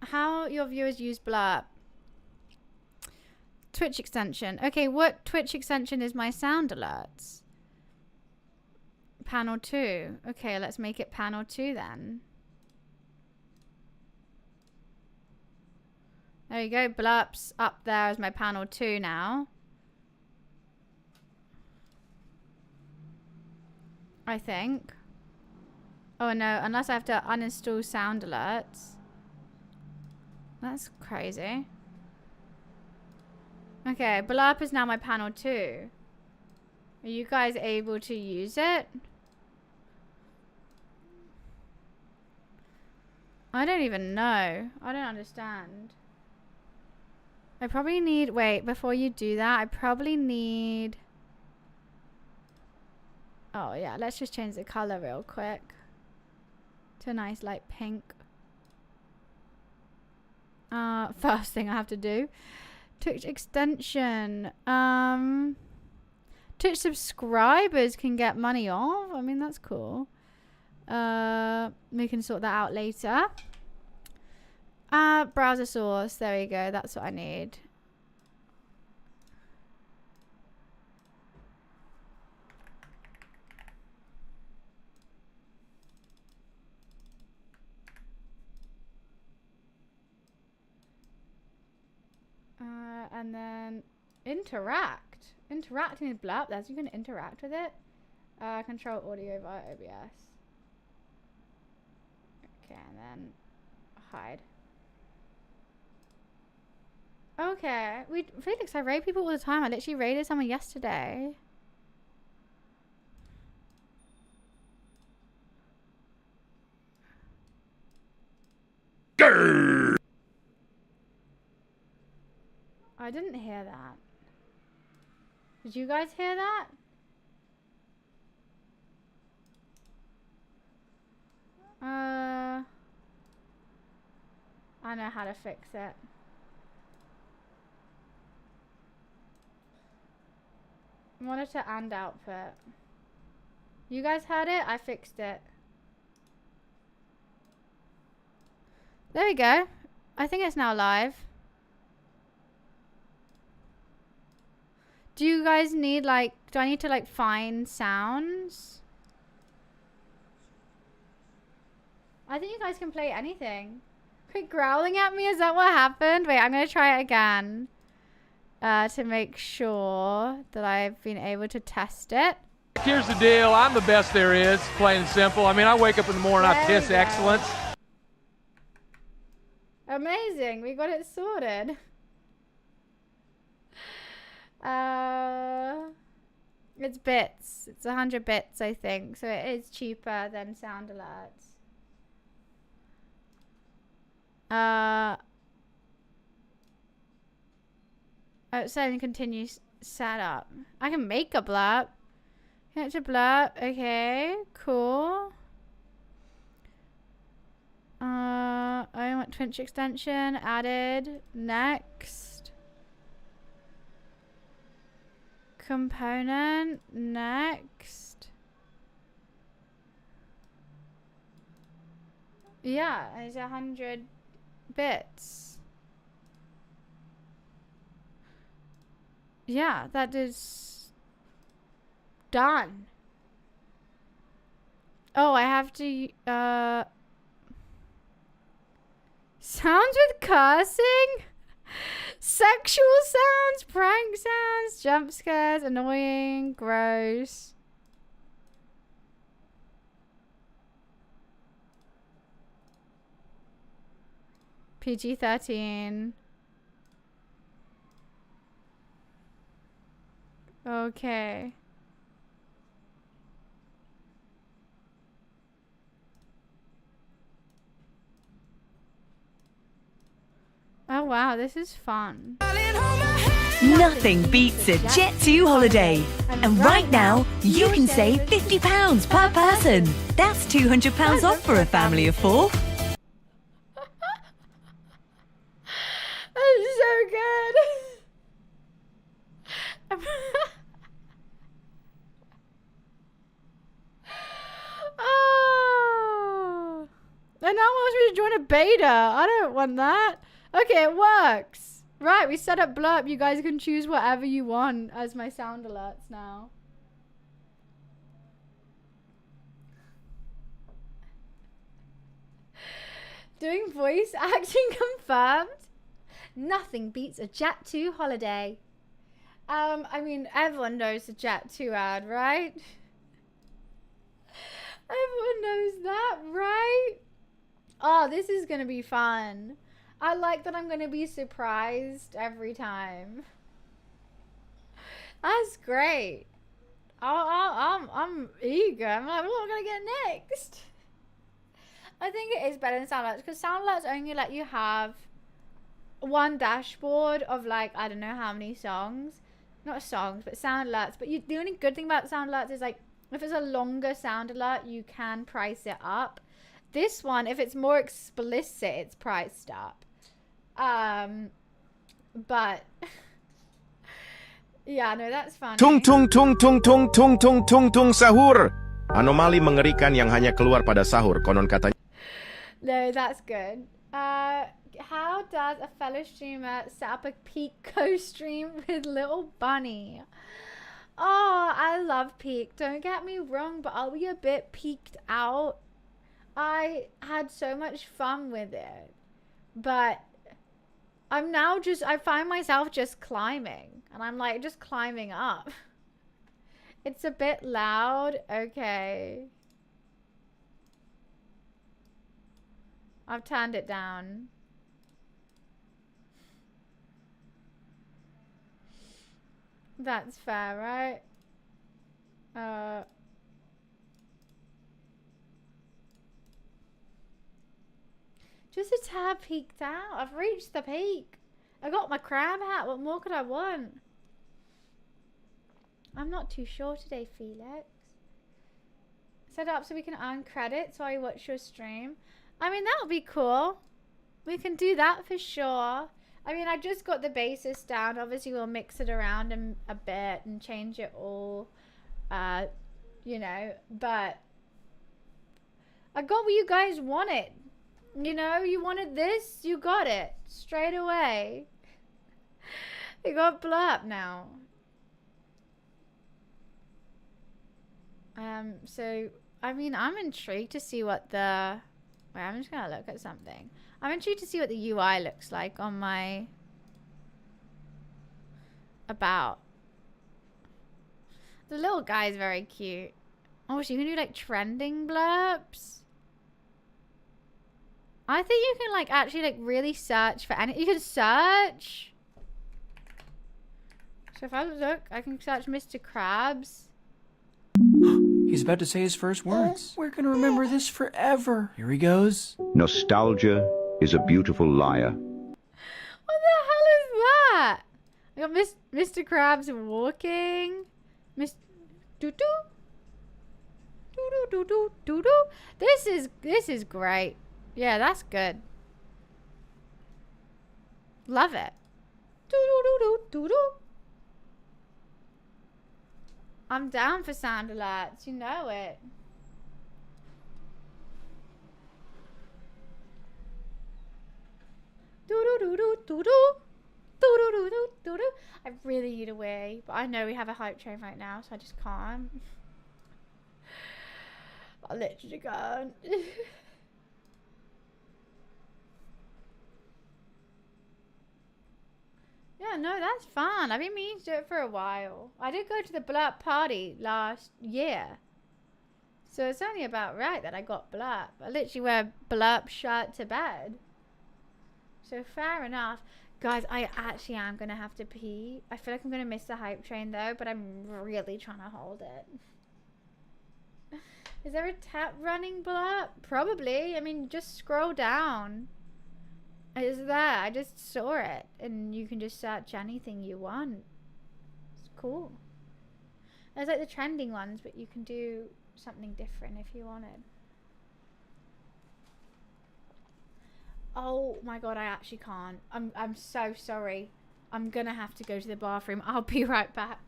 How your viewers use Blurp. Twitch extension. Okay, what Twitch extension is my sound alerts? Panel 2. Okay, let's make it panel 2 then. There you go. Blurp's up there as my panel 2 now. I think. Oh no, unless I have to uninstall sound alerts. That's crazy. Okay, Blurp is now my panel 2. Are you guys able to use it? I don't even know. I don't understand. I probably need... Wait, before you do that, I probably need... Oh, yeah. Let's just change the color real quick. to a nice light pink. First thing I have to do. Twitch extension. Twitch subscribers can get money off. I mean, that's cool. We can sort that out later. Browser source. There we go. That's what I need. And then interact. Interacting with Blurb. That's you can interact with it. Control audio via OBS. Okay, and then hide. Okay, Felix, I raid people all the time. I literally raided someone yesterday. Grr. I didn't hear that. Did you guys hear that? I know how to fix it. Monitor and output. You guys heard it? I fixed it. There we go. I think it's now live. Do you guys need like, do I need to like find sounds? I think you guys can play anything. Quit growling at me, is that what happened? Wait, I'm gonna try it again. To make sure that I've been able to test it. Here's the deal, I'm the best there is, plain and simple. I mean, I wake up in the morning, I piss excellence. Amazing, we got it sorted. It's bits. It's 100 bits, I think. So it is cheaper than sound alerts. Oh, so continue setup. I can make a blurb. Connect to blurb. Okay, cool. I want Twitch extension added. Next. Component. Next. Yeah, it's 100 bits. Yeah, that is done. Oh, I have to sounds with cursing? Sexual sounds, prank sounds, jump scares, annoying, gross. PG-13. Okay. Oh wow, this is fun. Nothing beats a Jet2 holiday. And right now, you can save £50 per person. That's £200 off for a family of 4. That's so good. Oh. And now wants me to join a beta. I don't want that. Okay, it works. Right, we set up blurb. You guys can choose whatever you want as my sound alerts now. Doing voice acting confirmed. Nothing beats a Jet2 holiday. I mean, everyone knows the Jet2 ad, right? Everyone knows that, right? Oh, this is gonna be fun. I like that I'm gonna be surprised every time. That's great. I'm eager. I'm like, what am I gonna get next? I think it is better than sound alerts because sound alerts only let you have one dashboard of like, I don't know how many songs. Not songs, but sound alerts. But the only good thing about sound alerts is like, if it's a longer sound alert, you can price it up. This one, if it's more explicit, it's priced up. But yeah, no, that's funny. Tung tung tung tung tung tung tung tung tung sahur. Anomali mengerikan yang hanya keluar pada sahur, konon katanya. No, that's good. How does a fellow streamer set up a Peak co-stream with Little Bunny? Oh, I love Peak. Don't get me wrong, but I'll be a bit peaked out. I had so much fun with it, but I'm now I find myself just climbing, and I'm like just climbing up. It's a bit loud. Okay. I've turned it down. That's fair, right? Just a tad peaked out. I've reached the peak. I got my crab hat. What more could I want? I'm not too sure today, Felix. Set up so we can earn credits while you watch your stream. I mean, that would be cool. We can do that for sure. I mean, I just got the basis down. Obviously, we'll mix it around a bit and change it all, you know. But I got what you guys wanted. You know, you wanted this, you got it. Straight away. You got blurb now. So, I mean, I'm intrigued to see what the... Wait, I'm just gonna look at something. I'm intrigued to see what the UI looks like on my about. The little guy is very cute. Oh, so you can do like trending blurbs. I think you can like actually like really search for any. You can search. So if I look, I can search Mr. Krabs. He's about to say his first words. We're gonna remember this forever. Here he goes. Nostalgia is a beautiful liar. What the hell is that? I got Mr. Krabs walking. Miss doo doo. Doo doo doo doo doo doo. This is great. Yeah, that's good. Love it. Doo doo doo doo doo doo. I'm down for sound alerts, you know it. I really need a wee, but I know we have a hype train right now, so I just can't. I literally can't. Yeah, no, that's fun. I've been meaning to do it for a while. I did go to the blurb party last year. So it's only about right that I got blurb. I literally wear blurb shirt to bed. So fair enough. Guys, I actually am going to have to pee. I feel like I'm going to miss the hype train though, but I'm really trying to hold it. Is there a tap running blurb? Probably. I mean, just scroll down. It's there. I just saw it. And you can just search anything you want. It's cool. There's like the trending ones, but you can do something different if you wanted. Oh my god, I actually can't. I'm so sorry. I'm gonna have to go to the bathroom. I'll be right back.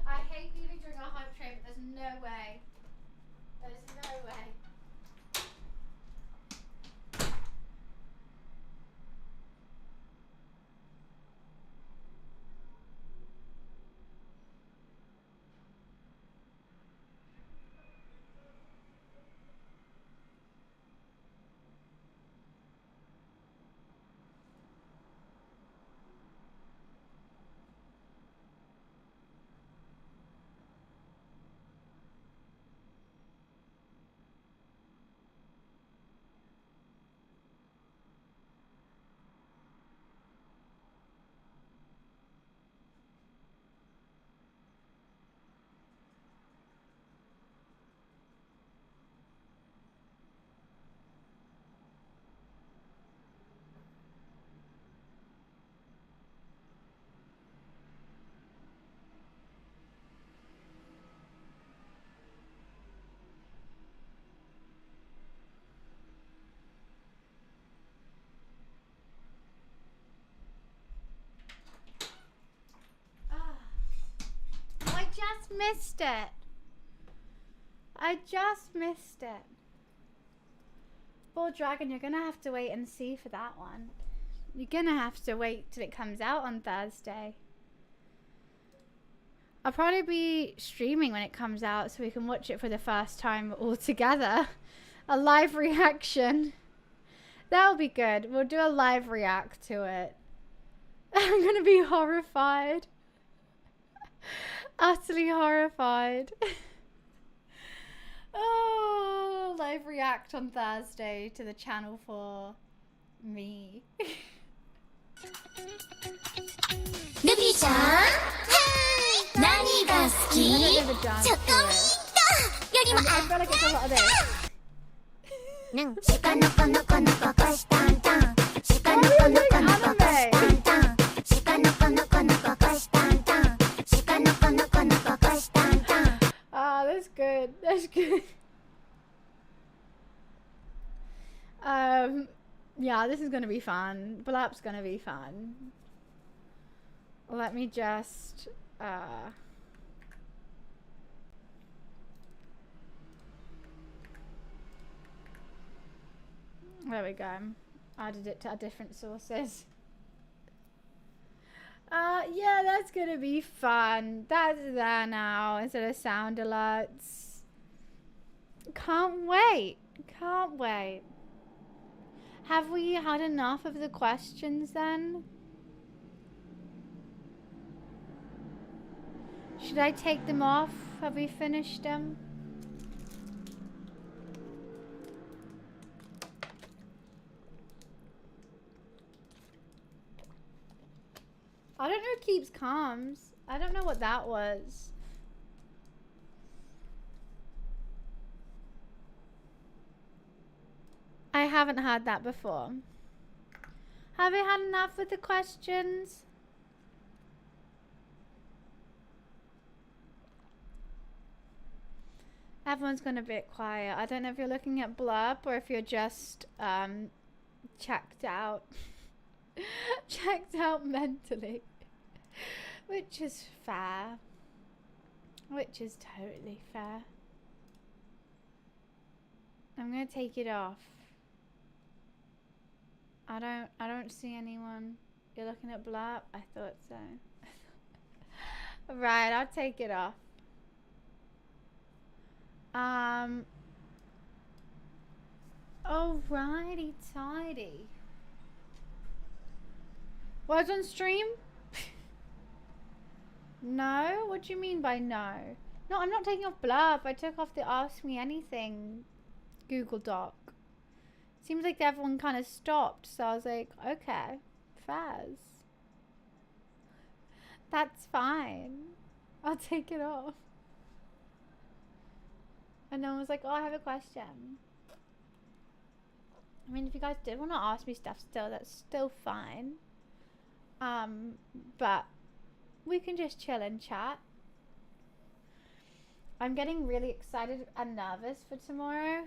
I hate leaving during a hype train, but there's no way. There's no way. missed it. I just missed it. Ball Dragon, you're gonna have to wait and see for that one. You're gonna have to wait till it comes out on Thursday. I'll probably be streaming when it comes out so we can watch it for the first time all together. A live reaction. That'll be good. We'll do a live react to it. I'm gonna be horrified. Utterly horrified. Oh, live react on Thursday to the channel for me. ルビーちゃん、何が好き？チョコミントよりも I feel like it's a lot of this. シカノコノコノココシタンタンシカノコノコノココシタンタンシカノコノコノココシタンタンシカノコノコノココシタンタン Oh, that's good. That's good. Yeah, this is gonna be fun. Blap's gonna be fun. Let me just there we go. Added it to our different sources. Yeah, that's gonna be fun. That's there now instead of sound alerts. Can't wait. Can't wait. Have we had enough of the questions then? Should I take them off? Have we finished them? I don't know who keeps calms. I don't know what that was. I haven't had that before. Have we had enough with the questions? Everyone's gone a bit quiet. I don't know if you're looking at Blurb or if you're just checked out. Checked out mentally. Which is fair. Which is totally fair. I'm gonna take it off. I don't see anyone. You're looking at Blurb? I thought so. Right, I'll take it off. Alrighty tidy. Was on stream? No? What do you mean by no? No, I'm not taking off Blurb. I took off the Ask Me Anything Google Doc. Seems like everyone kind of stopped, so I was like, okay, Faz. That's fine. I'll take it off. And no one was like, oh, I have a question. I mean, if you guys did want to ask me stuff still, that's still fine. But we can just chill and chat. I'm getting really excited and nervous for tomorrow.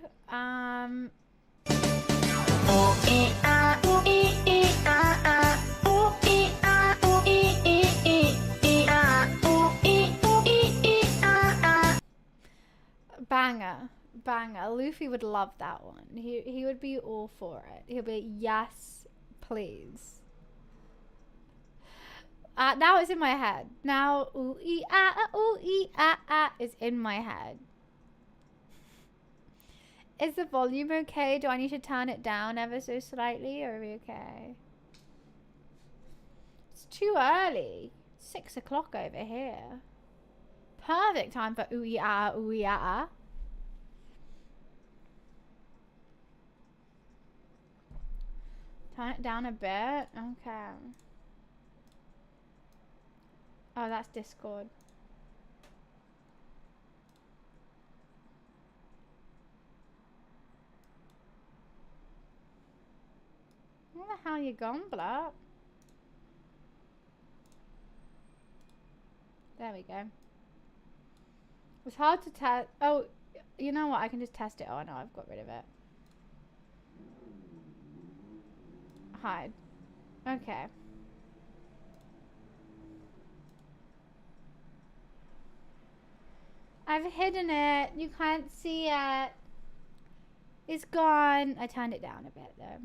Banger. Luffy would love that one. He would be all for it. He'll be, yes, please. Now it's in my head. Now ooh ee ah is in my head. Is the volume okay? Do I need to turn it down ever so slightly, or are we okay? It's too early. 6 o'clock over here. Perfect time for ooh ee ah. Turn it down a bit. Okay. Oh, that's Discord. Where the hell you gone, Blurp? There we go. It's hard to test. Oh, you know what? I can just test it. Oh, no, I've got rid of it. Hide. Okay. I've hidden it. You can't see it. It's gone. I turned it down a bit though.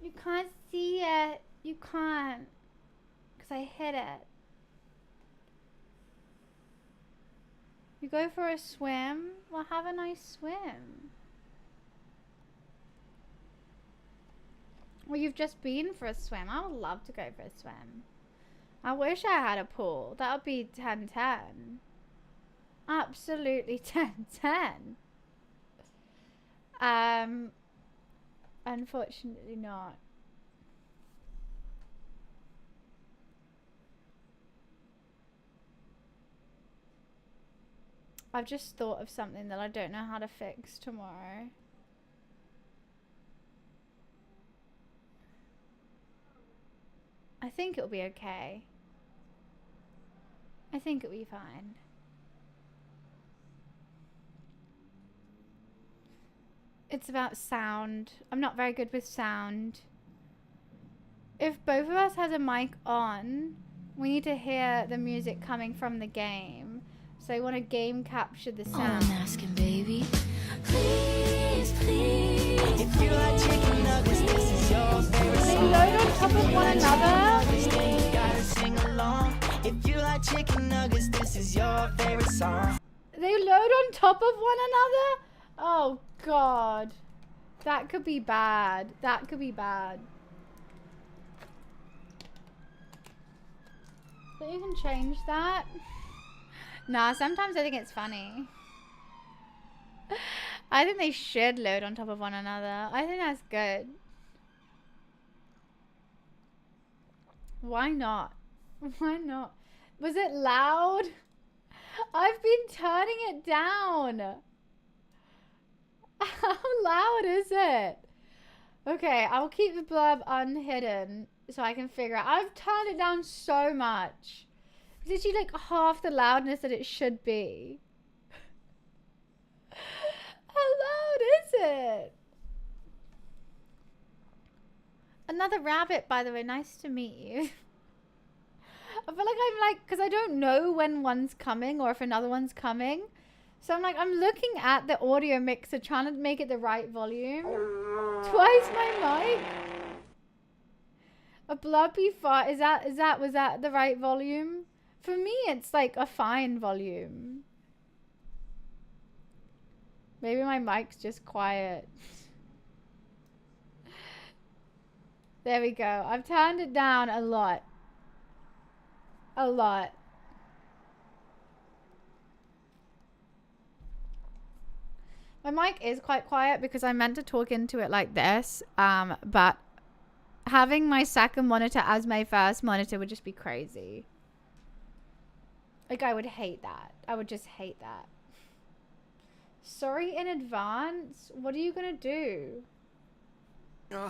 You can't see it. You can't. Because I hid it. You go for a swim? Well, have a nice swim. Well, you've just been for a swim. I would love to go for a swim. I wish I had a pool. That would be 10-10. Absolutely 10-10. Unfortunately not. I've just thought of something that I don't know how to fix tomorrow. I think it'll be okay. I think it'll be fine. It's about sound. I'm not very good with sound. If both of us has a mic on, we need to hear the music coming from the game. So I want to game capture the sound. All I'm asking, baby, please, please. If you like chicken nuggets, this is your favorite song. They load on top of one another. You gotta sing along. If you like chicken nuggets, this is your favorite song. They load on top of one another? Oh god. That could be bad. That could be bad. So you can change that? Nah, sometimes I think it's funny. I think they should load on top of one another. I think that's good. Why not? Why not? Was it loud? I've been turning it down. How loud is it? Okay, I'll keep the blurb unhidden so I can figure out. I've turned it down so much. It's actually like half the loudness that it should be. How loud is it? Another rabbit, by the way. Nice to meet you. I feel like I'm like, because I don't know when one's coming or if another one's coming. So I'm like, I'm looking at the audio mixer, trying to make it the right volume. Twice my mic. A blubby fart. Was that the right volume? For me, it's like a fine volume. Maybe my mic's just quiet. There we go. I've turned it down a lot. A lot. My mic is quite quiet because I meant to talk into it like this. But having my second monitor as my first monitor would just be crazy. Like, I would hate that. I would just hate that. Sorry in advance. What are you gonna do? I'm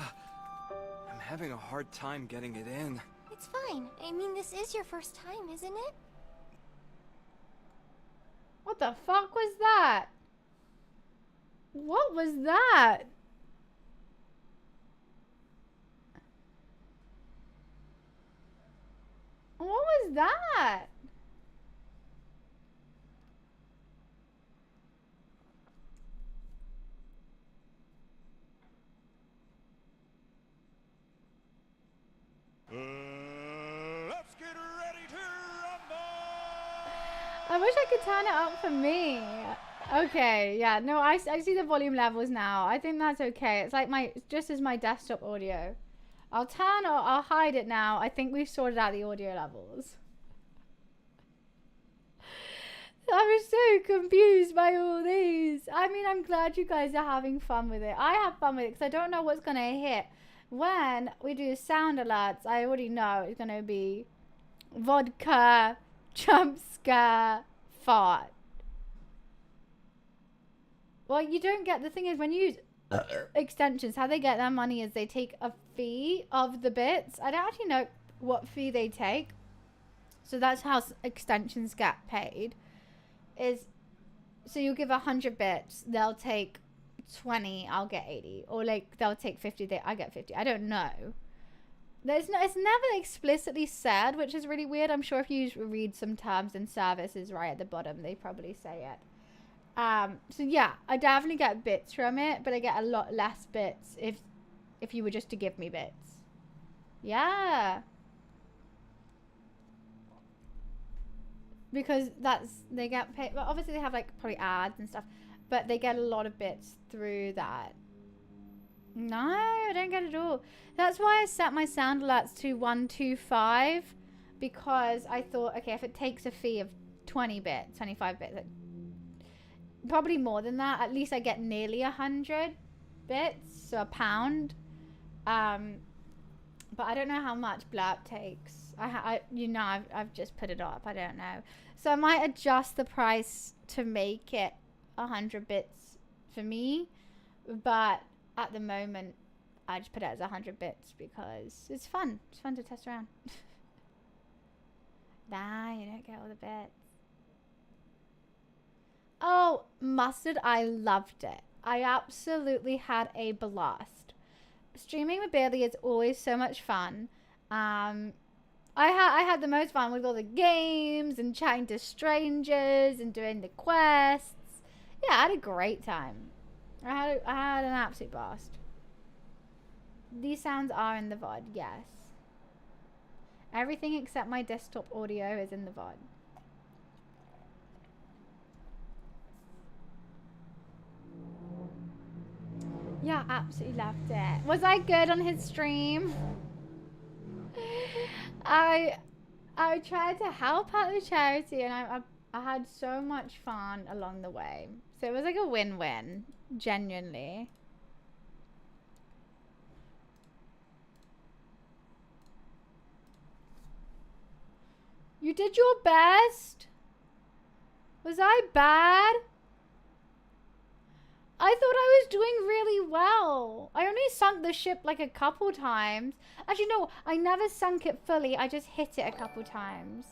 having a hard time getting it in. It's fine. I mean, this is your first time, isn't it? What the fuck was that? What was that? What was that? Let's get ready to rumble! I wish I could turn it up for me. Okay, yeah, no, I see the volume levels now. I think that's okay. It's like just as my desktop audio. I'll hide it now. I think we've sorted out the audio levels. I was so confused by all these. I mean, I'm glad you guys are having fun with it. I have fun with it because I don't know what's going to hit. When we do sound alerts, I already know it's going to be vodka, jump scare, fart. Well, you don't get, the thing is when you use extensions, how they get their money is they take a fee of the bits. I don't actually know what fee they take. So that's how extensions get paid. So you give 100 bits, they'll take 20, I'll get 80. Or like they'll take 50, I get 50. I don't know. There's no, it's never explicitly said, which is really weird. I'm sure if you read some terms and services right at the bottom, they probably say it. So yeah, I definitely get bits from it, but I get a lot less bits if you were just to give me bits. Yeah. Because they get paid. Well, obviously they have like probably ads and stuff, but they get a lot of bits through that. No, I don't get it at all. That's why I set my sound alerts to 125, because I thought, okay, if it takes a fee of 20 bits, 25 bits, probably more than that, at least I get nearly 100 bits, so £1. But I don't know how much blurb takes. I've just put it up. I don't know. So I might adjust the price to make it 100 bits for me. But at the moment, I just put it as 100 bits because it's fun. It's fun to test around. Nah, you don't get all the bits. Oh, mustard. I loved it. I absolutely had a blast. Streaming with Bailey is always so much fun. I had the most fun with all the games and chatting to strangers and doing the quests. Yeah, I had a great time. I had an absolute blast. These sounds are in the VOD, yes. Everything except my desktop audio is in the VOD. Yeah, absolutely loved it. Was I good on his stream? I tried to help out the charity, and I had so much fun along the way. So it was like a win-win, genuinely. You did your best? Was I bad? I thought I was doing really well. I only sunk the ship like a couple times. Actually, no, I never sunk it fully. I just hit it a couple times.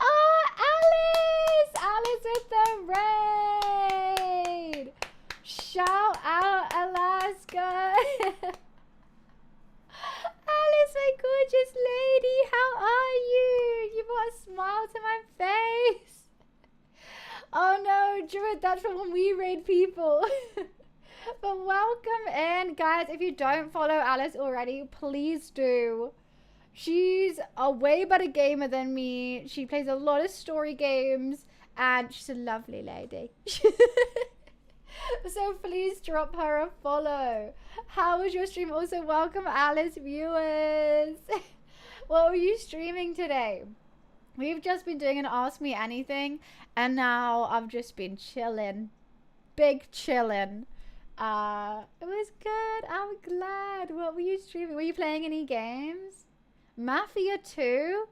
Ah, Alice! Alice with the raid! Shout out, Alaska! Alice, my gorgeous lady, how are you? You brought a smile to my face. Oh no, Druid, that's from when we raid people. But welcome in, guys. If you don't follow Alice already, please do. She's a way better gamer than me. She plays a lot of story games, and she's a lovely lady. So please drop her a follow. How was your stream? Also, welcome Alice viewers. What were you streaming today? We've just been doing an Ask Me Anything, and now I've just been chilling. Big chilling. It was good. I'm glad. What were you streaming? Were you playing any games? Mafia 2?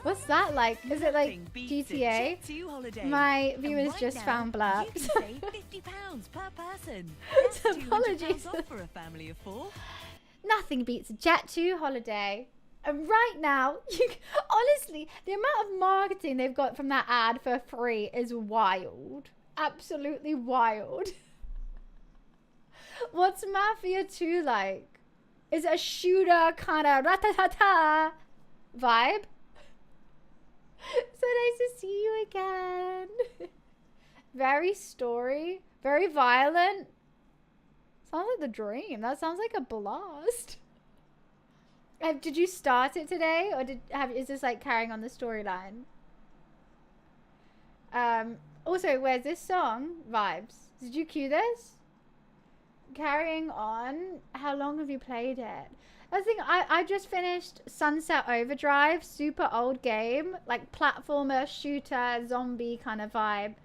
What's that like? Is it like GTA? My viewers just found blurbs. £50 per person. Apologies. Off for a family of 4. Nothing beats a Jet2 holiday. And right now, honestly, the amount of marketing they've got from that ad for free is wild. Absolutely wild. What's Mafia 2 like? Is it a shooter kind of ratatata vibe? So nice to see you again. Very story, very violent. Sounds like the dream. That sounds like a blast. Did you start it today, or is this like carrying on the storyline? Also, where's this song? Vibes. Did you cue this? Carrying on. How long have you played it? I think I just finished Sunset Overdrive. Super old game, like platformer, shooter, zombie kind of vibe.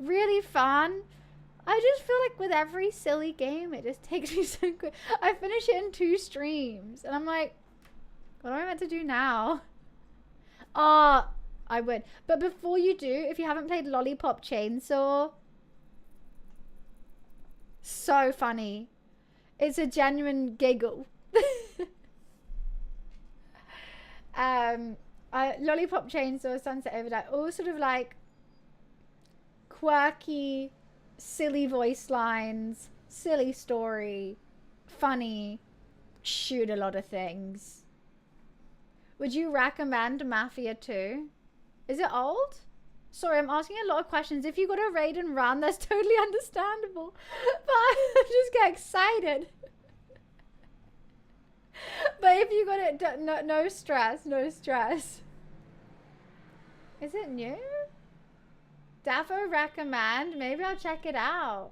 Really fun. I just feel like with every silly game, it just takes me so quick. I finish it in 2 streams, and I'm like, what am I meant to do now? Oh, I would. But before you do, if you haven't played Lollipop Chainsaw, so funny. It's a genuine giggle. Lollipop Chainsaw, Sunset Overdrive, all sort of like quirky, silly voice lines, silly story, funny, shoot a lot of things. Would you recommend Mafia 2? Is it old? Sorry, I'm asking a lot of questions. If you got a raid and run, that's totally understandable. But I just get excited. But if you got it, no stress, no stress. Is it new? Defo recommend. Maybe I'll check it out.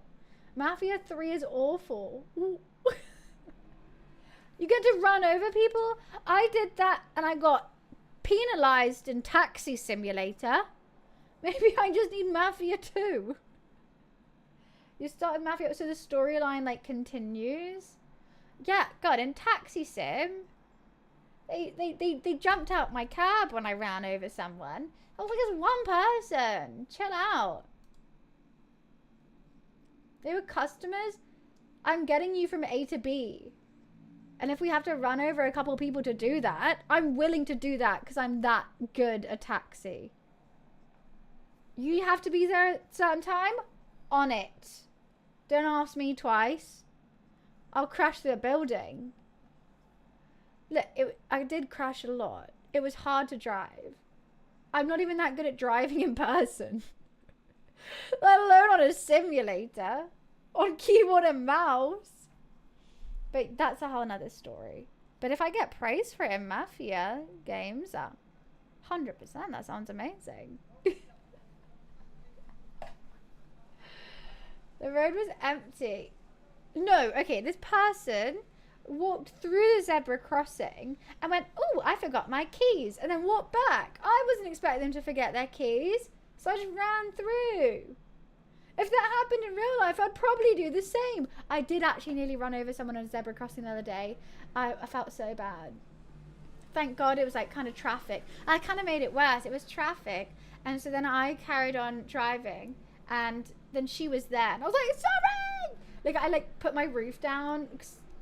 Mafia 3 is awful. You get to run over people? I did that and I got penalized in Taxi Simulator. Maybe I just need Mafia 2. You started Mafia, so the storyline like continues. Yeah, God, in Taxi Sim, they jumped out my cab when I ran over someone. I was like, it's one person. Chill out. They were customers. I'm getting you from A to B. And if we have to run over a couple people to do that, I'm willing to do that because I'm that good at taxi. You have to be there at a certain time? On it. Don't ask me twice. I'll crash the building. Look, I did crash a lot. It was hard to drive. I'm not even that good at driving in person. Let alone on a simulator. On keyboard and mouse. But that's a whole nother story. But if I get praise for it in Mafia games, 100%, that sounds amazing. The road was empty. No, okay, this person walked through the zebra crossing and went, oh, I forgot my keys, and then walked back. I wasn't expecting them to forget their keys, so I just ran through. If that happened in real life, I'd probably do the same. I did actually nearly run over someone on a zebra crossing the other day. I felt so bad. Thank God it was like kind of traffic. I kind of made it worse. It was traffic. And so then I carried on driving, and then she was there. And I was like, sorry! Like, I like put my roof down,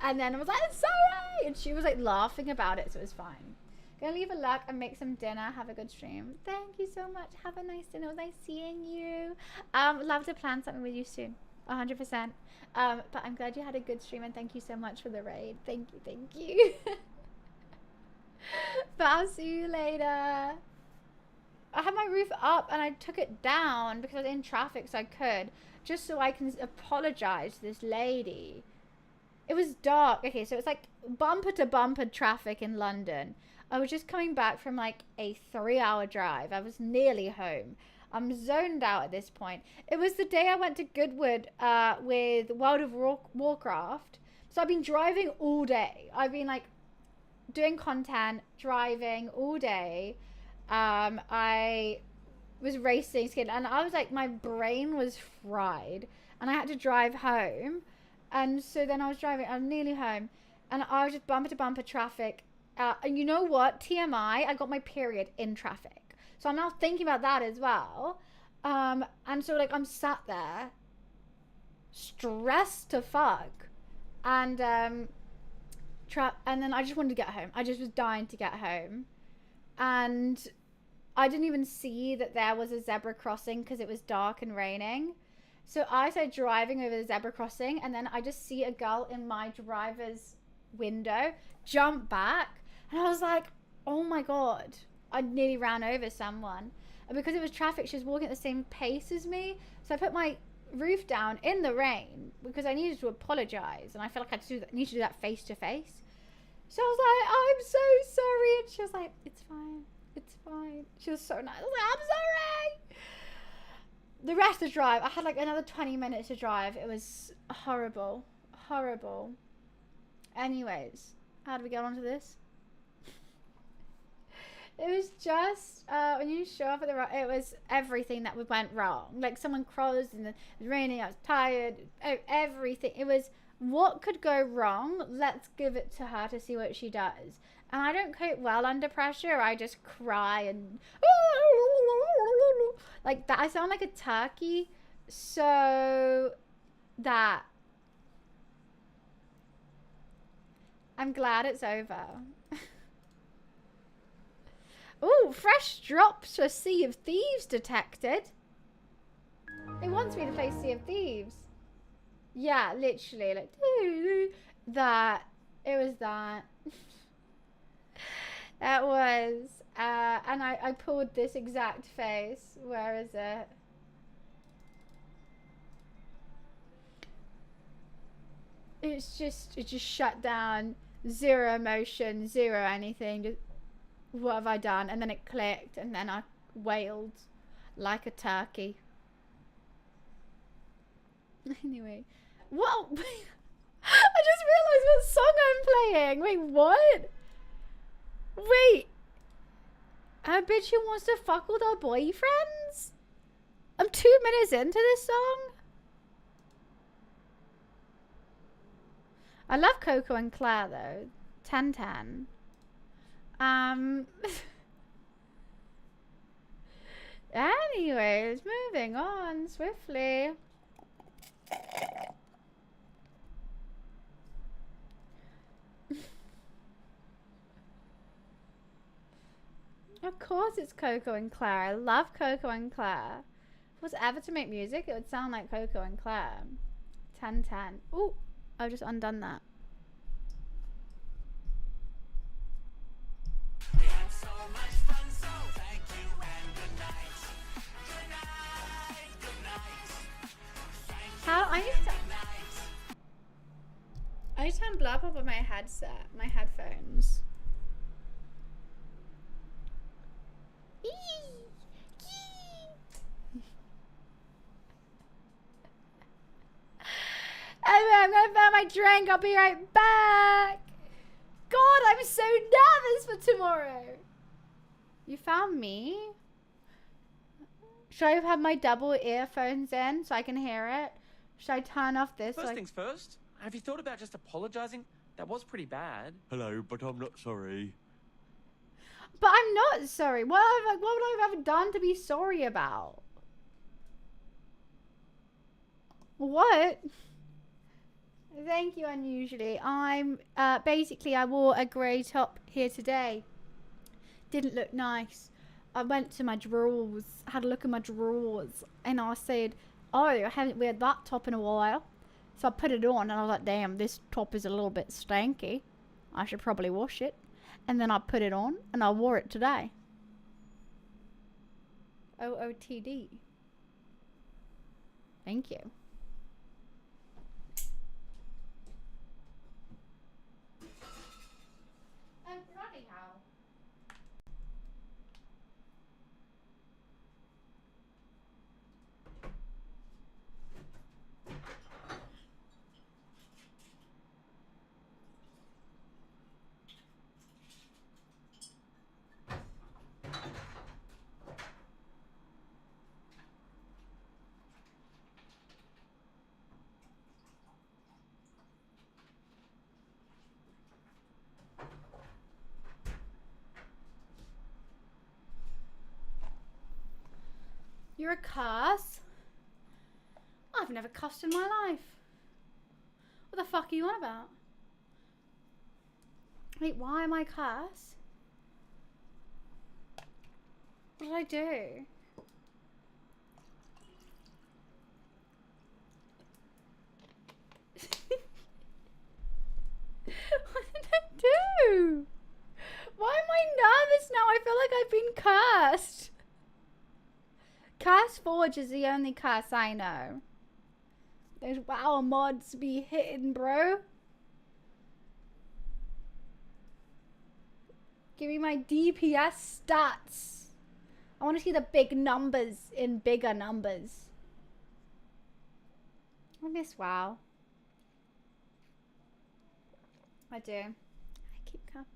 and then I was like, sorry! And she was like laughing about it, so it was fine. Gonna leave a like and make some dinner. Have a good stream. Thank you so much. Have a nice dinner. It was nice seeing you. Love to plan something with you soon. 100%. But I'm glad you had a good stream, and thank you so much for the raid. Thank you. But I'll see you later. I had my roof up and I took it down because I was in traffic, so I could, just so I can apologize to this lady. It was dark. Okay, so it's like bumper to bumper traffic in London. I was just coming back from like a 3-hour drive. I was nearly home. I'm zoned out at this point. It was the day I went to Goodwood with World of Warcraft. So I've been driving all day. I've been like doing content, driving all day. I was racing, and I was like, my brain was fried, and I had to drive home. And so then I was driving, I'm nearly home, and I was just bumper to bumper traffic. And you know what? TMI, I got my period in traffic. So I'm now thinking about that as well. And so like I'm sat there, stressed to fuck. And and then I just wanted to get home. I just was dying to get home. And I didn't even see that there was a zebra crossing because it was dark and raining. So I started driving over the zebra crossing, and then I just see a girl in my driver's window jump back, and I was like, oh my God, I nearly ran over someone. And because it was traffic, she was walking at the same pace as me. So I put my roof down in the rain because I needed to apologize, and I felt like I need to do that face to face. So I was like, I'm so sorry. And she was like, it's fine. It's fine. She was so nice. I was like, I'm sorry. The rest of the drive, I had like another 20 minutes to drive. It was horrible. Horrible. Anyways, how do we get onto this? It was just, when you show up at the it was everything that went wrong. Like someone crossed and it was raining, I was tired, everything. It was, what could go wrong? Let's give it to her to see what she does. And I don't cope well under pressure. I just cry and like that. I sound like a turkey. So that I'm glad it's over. Ooh, fresh drops for Sea of Thieves detected. It wants me to play Sea of Thieves. Yeah, literally, like that. It was that. It was. And I pulled this exact face. Where is it? It just shut down. Zero emotion, zero anything. Just, what have I done? And then it clicked, and then I wailed like a turkey. Anyway, what? I just realized what song I'm playing. Wait, what? Wait. A bitch who wants to fuck with our boyfriends? I'm 2 minutes into this song. I love Coco and Claire though. 10-10. Anyways, moving on swiftly. Of course it's Coco and Claire. I love Coco and Claire. If it was ever to make music, it would sound like Coco and Claire. 10-10. Ooh, I've just undone that. How I need to blow up on my headset, my headphones. Anyway, I'm gonna fill my drink. I'll be right back. God, I'm so nervous for tomorrow. You found me? Should I have my double earphones in so I can hear it? Should I turn off this? First things first, have you thought about just apologizing? That was pretty bad. Hello, but I'm not sorry. But I'm not sorry. What would I have ever done to be sorry about? What? Thank you, unusually. I'm, basically I wore a grey top here today. Didn't look nice. I went to my drawers, had a look at my drawers, and I said, oh, I haven't worn that top in a while. So I put it on, and I was like, damn, this top is a little bit stanky. I should probably wash it. And then I put it on, and I wore it today. OOTD. Thank you. Bloody hell. You're a cuss? I've never cussed in my life. What the fuck are you on about? Wait, why am I cuss? What did I do? What did I do? Why am I nervous now? I feel like I've been cursed. Curse Forge is the only curse I know. Those WoW mods be hitting, bro. Give me my DPS stats. I want to see the big numbers in bigger numbers. I miss WoW. I do. I keep coming.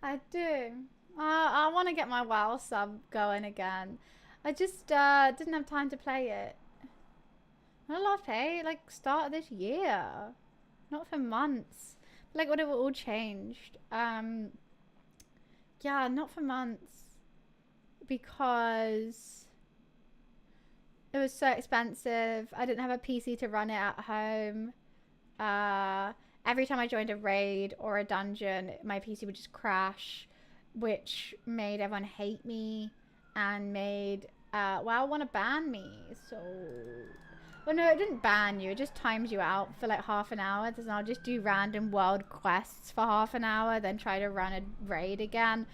I do. I want to get my WoW sub going again. I just didn't have time to play it. Not a lot of play, like start of this year. Not for months. Like when it all changed. Yeah, not for months. Because it was so expensive. I didn't have a PC to run it at home. Every time I joined a raid or a dungeon, my PC would just crash, which made everyone hate me. And made WoW want to ban me, so Well, no, it didn't ban you. It just times you out for like half an hour. And I'll just do random world quests for half an hour, then try to run a raid again.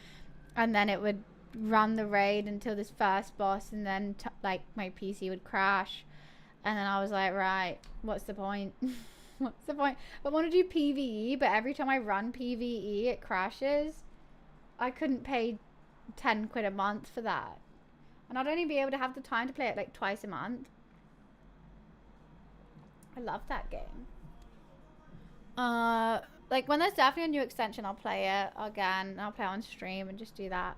And then it would run the raid until this first boss, and then like my PC would crash. And then I was like, right, what's the point? What's the point? I want to do PvE, but every time I run PvE, it crashes. I couldn't pay 10 quid a month for that. And I'd only be able to have the time to play it like twice a month. I love that game. Like when there's definitely a new extension, I'll play it again. I'll play it on stream and just do that.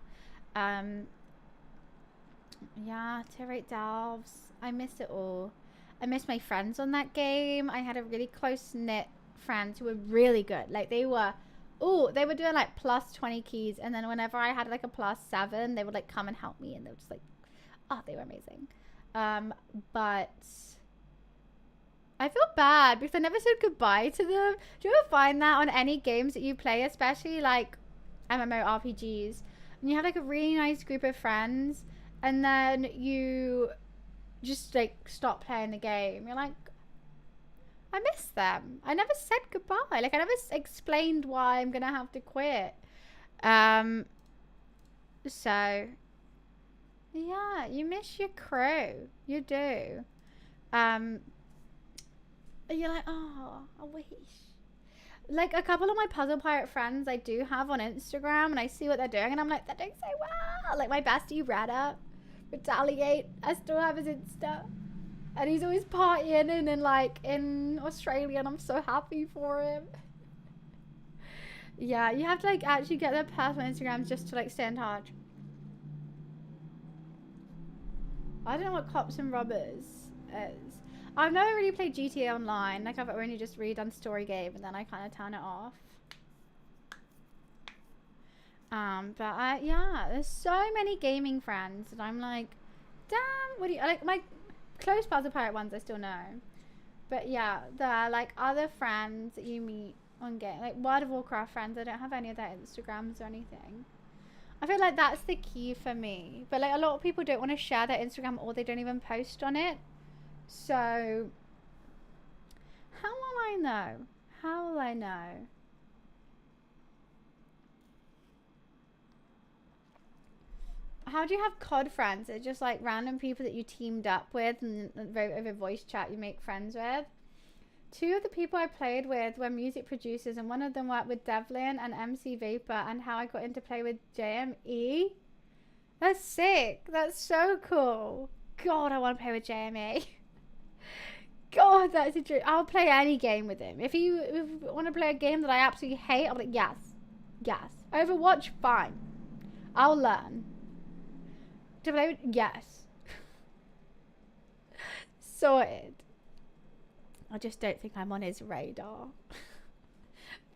Yeah, Tier 8 Delves. I miss it all. I miss my friends on that game. I had a really close-knit friends who were really good. Like they were doing like plus 20 keys, and then whenever I had like a plus 7, they would like come and help me, and they were just like, oh, they were amazing. But I feel bad because I never said goodbye to them. Do you ever find that on any games that you play, especially like MMORPGs, and you have like a really nice group of friends, and then you just like stop playing the game? You're like, I miss them. I never said goodbye. Like I never explained why I'm gonna have to quit. So yeah, you miss your crew. You do. And you're like, oh, I wish. Like a couple of my Puzzle Pirate friends I do have on Instagram, and I see what they're doing, and I'm like, they're doing so well. Like my bestie Reda, Retaliate, I still have his Insta, and he's always partying and like in Australia, and I'm so happy for him. Yeah, you have to like actually get their personal Instagrams just to like stay in touch. I don't know what Cops and Robbers is. I've never really played GTA Online. Like I've only just redone Story Game, and then I kind of turn it off. But yeah, there's so many gaming friends, and I'm like, damn, what do you like? My close Puzzle Pirate ones I still know, but yeah, the like other friends that you meet on game, like World of Warcraft friends, I don't have any of their Instagrams or anything. I feel like that's the key for me, but like a lot of people don't want to share their Instagram, or they don't even post on it. So how will I know? How will I know? How do you have COD friends? It's just like random people that you teamed up with, and over voice chat you make friends with. 2 of the people I played with were music producers, and one of them worked with Devlin and MC Vapor, and how I got into play with JME. That's sick. That's so cool. God, I want to play with JME. God, that's a dream. I'll play any game with him. If you want to play a game that I absolutely hate, I'll be like, yes. Yes. Overwatch, fine. I'll learn. To play with, yes. Sorted. I just don't think I'm on his radar.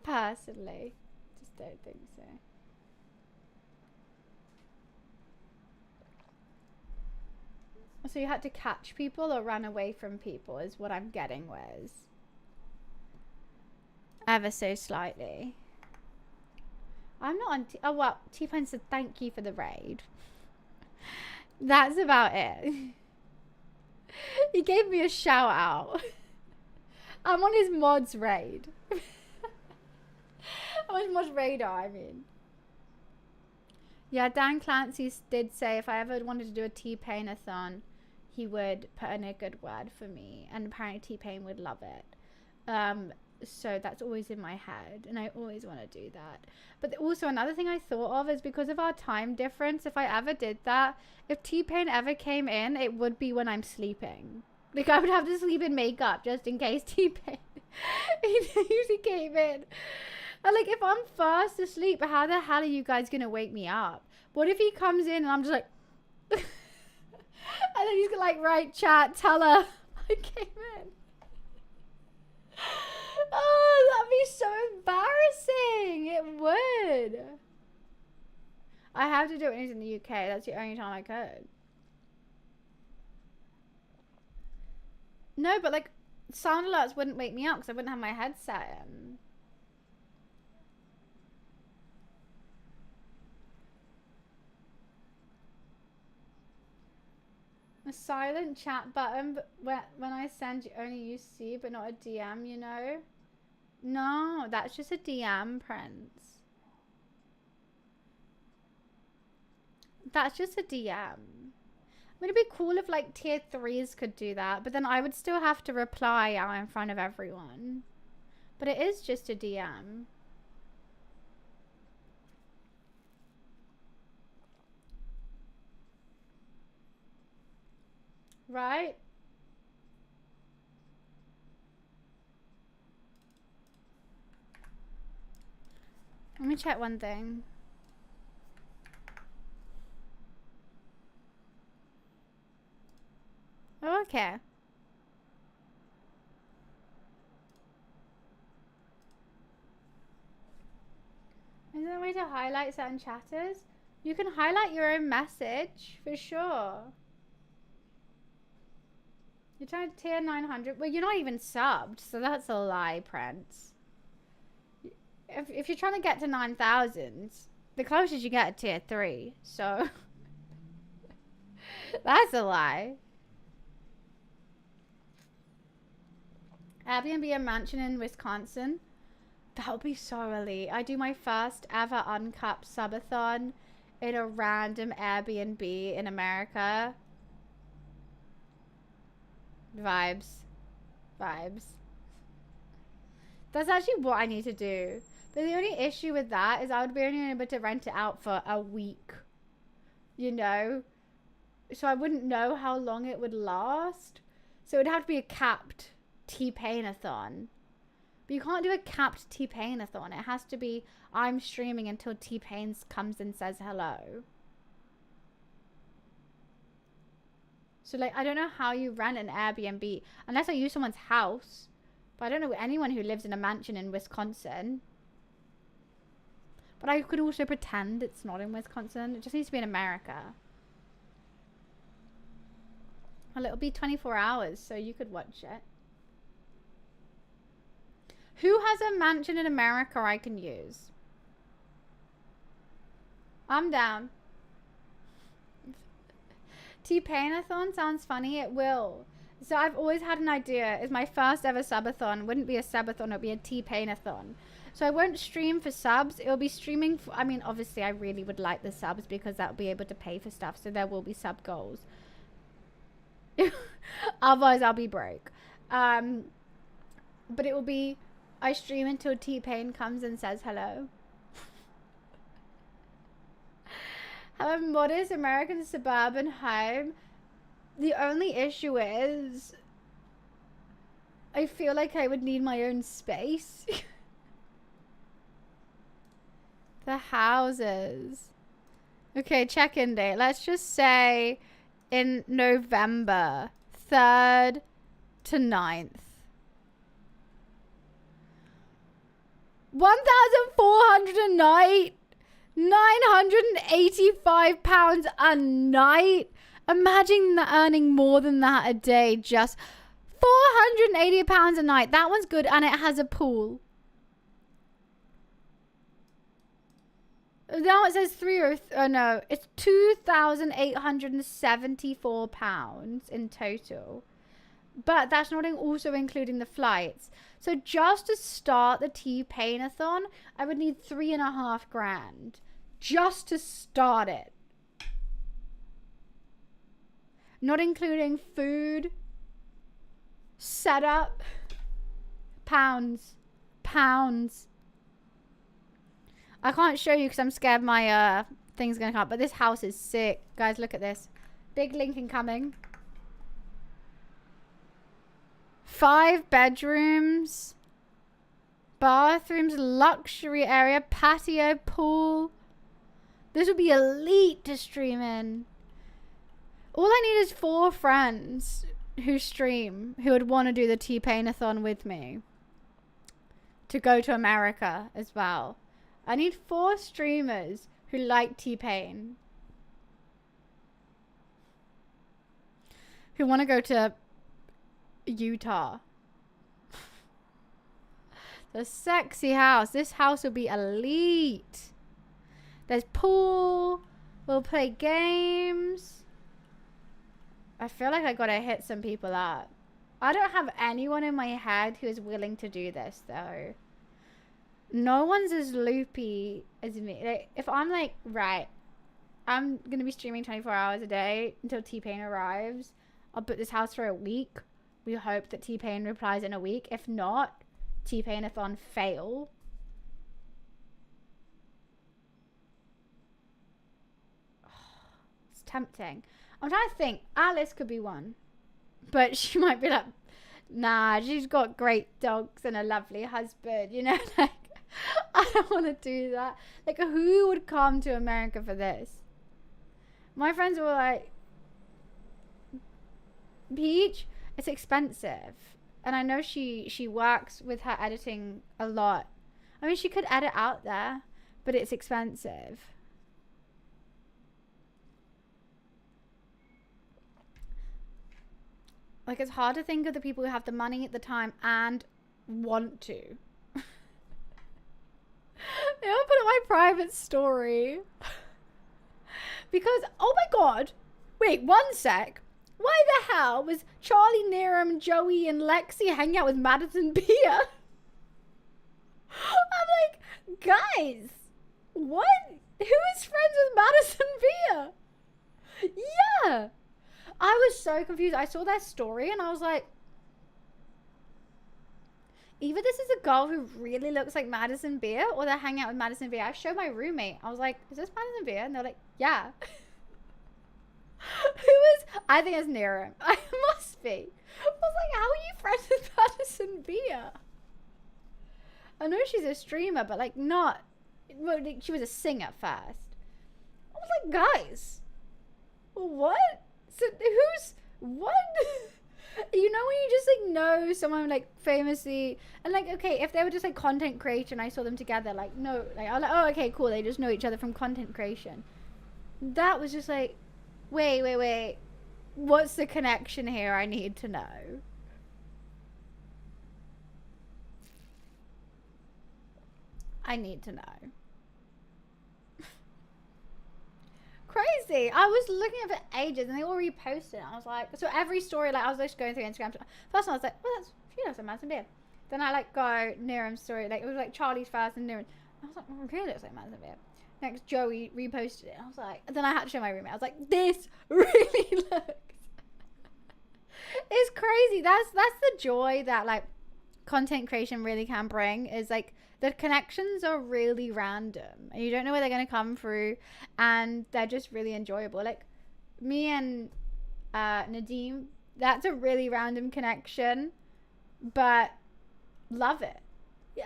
Personally. Just don't think so. So you had to catch people or run away from people is what I'm getting with. Ever so slightly. I'm not on oh well, T-Pain said thank you for the raid. That's about it. He gave me a shout out. I'm on his mods raid. I'm on his mods radar, I mean. Yeah, Dan Clancy did say if I ever wanted to do a T-Pain-a-thon, he would put in a good word for me, and apparently T-Pain would love it. So that's always in my head, and I always want to do that. But also another thing I thought of is because of our time difference, if I ever did that, if T-Pain ever came in, it would be when I'm sleeping. Like I would have to sleep in makeup just in case T-Pain he usually came in. And like if I'm fast asleep, how the hell are you guys gonna wake me up? What if he comes in and I'm just like and then he's gonna like, right, chat, tell her I came in. Oh, that'd be so embarrassing. It would. I have to do it when he's in the UK. That's the only time I could. No, but like sound alerts wouldn't wake me up because I wouldn't have my headset in. A silent chat button, but when I send, you only use C, but not a DM, you know? No, that's just a DM, Prince. That's just a DM. I mean, it'd be cool if like tier 3s could do that, but then I would still have to reply out in front of everyone. But it is just a DM. Right? Let me check one thing. Oh, okay. Is there a way to highlight certain chatters? You can highlight your own message, for sure. You're trying to tier 900. Well, you're not even subbed, so that's a lie, Prince. If you're trying to get to 9,000, the closest you get to tier 3, so... That's a lie. Airbnb a mansion in Wisconsin. That would be so elite. I do my first ever uncapped subathon in a random Airbnb in America. Vibes. Vibes. That's actually what I need to do. But the only issue with that is I would be only able to rent it out for a week. You know? So I wouldn't know how long it would last. So it would have to be a capped T-Pain-a-thon. But you can't do a capped T-Pain-a-thon. It has to be, I'm streaming until T-Pain comes and says hello. So, like, I don't know how you rent an Airbnb. Unless I use someone's house. But I don't know anyone who lives in a mansion in Wisconsin. But I could also pretend it's not in Wisconsin. It just needs to be in America. Well, it'll be 24 hours, so you could watch it. Who has a mansion in America I can use? I'm down. T-Pain-a-thon sounds funny. It will. So I've always had an idea. Is my first ever subathon wouldn't be a subathon, it would be a T-Pain-a-thon. So I won't stream for subs. It'll be streaming for, I mean, obviously I really would like the subs because that'll be able to pay for stuff. So there will be sub goals. Otherwise I'll be broke. But it will be, I stream until T-Pain comes and says hello. Have a modest American suburban home. The only issue is I feel like I would need my own space. The houses. Okay, check-in date. Let's just say in November 3rd to 9th. 1,400 a night. £985 a night. Imagine earning more than that a day. Just £480 a night. That one's good, and it has a pool. Now it says no, it's £2,874 in total. But that's not also including the flights. So just to start the T-Pain-a-thon, I would need $3.5 grand. Just to start it. Not including food, setup, pounds. I can't show you because I'm scared my thing's gonna come up. But this house is sick. Guys, look at this. Big link incoming. 5 bedrooms. Bathrooms, luxury area, patio, pool. This would be elite to stream in. All I need is 4 friends who stream, who would want to do the T-Pain-a-thon with me. To go to America as well. I need 4 streamers who like T-Pain. Who want to go to Utah. The sexy house. This house will be elite. There's pool. We'll play games. I feel like I gotta hit some people up. I don't have anyone in my head who is willing to do this though. No one's as loopy as me. Like, if I'm like, right, I'm gonna be streaming 24 hours a day until T-Pain arrives. I'll book this house for a week. We hope that T-Pain replies in a week. If not, T-Pain-a-thon fail. It's tempting. I'm trying to think. Alice could be one. But she might be like, nah, she's got great dogs and a lovely husband. You know, like, I don't want to do that. Like, who would come to America for this? My friends were like, Peach, it's expensive. And I know she works with her editing a lot. I mean, she could edit out there, but it's expensive. Like, it's hard to think of the people who have the money at the time and want to. They all put up my private story. Because, oh my god. Wait, one sec. Why the hell was Charlie, Niram, Joey, and Lexi hanging out with Madison Beer? I'm like, guys, what? Who is friends with Madison Beer? Yeah. I was so confused. I saw their story and I was like, either this is a girl who really looks like Madison Beer or they're hanging out with Madison Beer. I showed my roommate. I was like, is this Madison Beer? And they're like, yeah. Who is? I think it's Niram. I must be. I was like, how are you friends with Madison Beer? I know she's a streamer, but like not. Well, she was a singer first. I was like, guys, what? So who's what? You know when you just like know someone like famously and like, okay, if they were just like content creation, I saw them together, like no, like I was like, oh okay, cool, they just know each other from content creation. That was just like, wait, what's the connection here? I need to know. I need to know. Crazy. I was looking at it for ages and they all reposted it. I was like, so every story, like I was just going through Instagram. First one I was like, well, she looks like Madison Beer. Then I like go Niram's story, like it was like Charlie's first and Niram. I was like, oh, really looks like Madison Beer. Next, Joey reposted it. I was like, then I had to show my roommate. I was like, this really looks. It's crazy. That's the joy that like content creation really can bring, is like the connections are really random and you don't know where they're going to come through and they're just really enjoyable. Like me and Nadeem, that's a really random connection, but love it.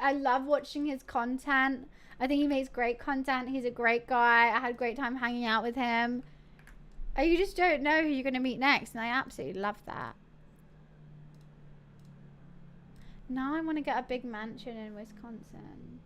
I love watching his content. I think he makes great content. He's a great guy. I had a great time hanging out with him. You just don't know who you're going to meet next, and I absolutely love that. Now I want to get a big mansion in Wisconsin.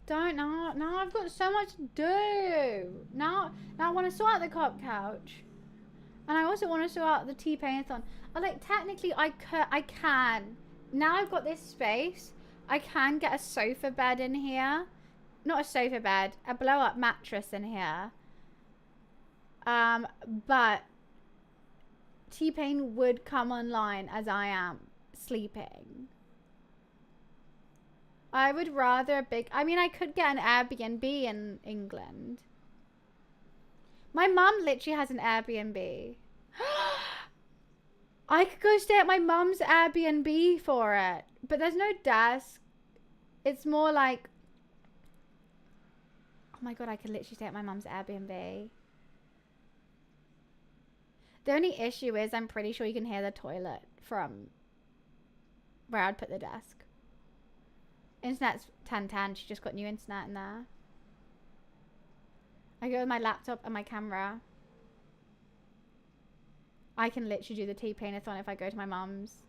Don't know. Now I've got so much to do. Now I want to sort out the cop couch. And I also want to sort out the T-Pain-a-thon. I like, technically I can. Now I've got this space, I can get a sofa bed in here. Not a sofa bed, a blow-up mattress in here. But T-Pain would come online as I am sleeping. I would rather a big... I mean, I could get an Airbnb in England. My mum literally has an Airbnb. I could go stay at my mum's Airbnb for it. But there's no desk. It's more like... Oh my god, I could literally stay at my mum's Airbnb. The only issue is I'm pretty sure you can hear the toilet from where I'd put the desk. Internet's 1010. She just got new internet in there. I go with my laptop and my camera. I can literally do the T-Pain-a-thon if I go to my mum's.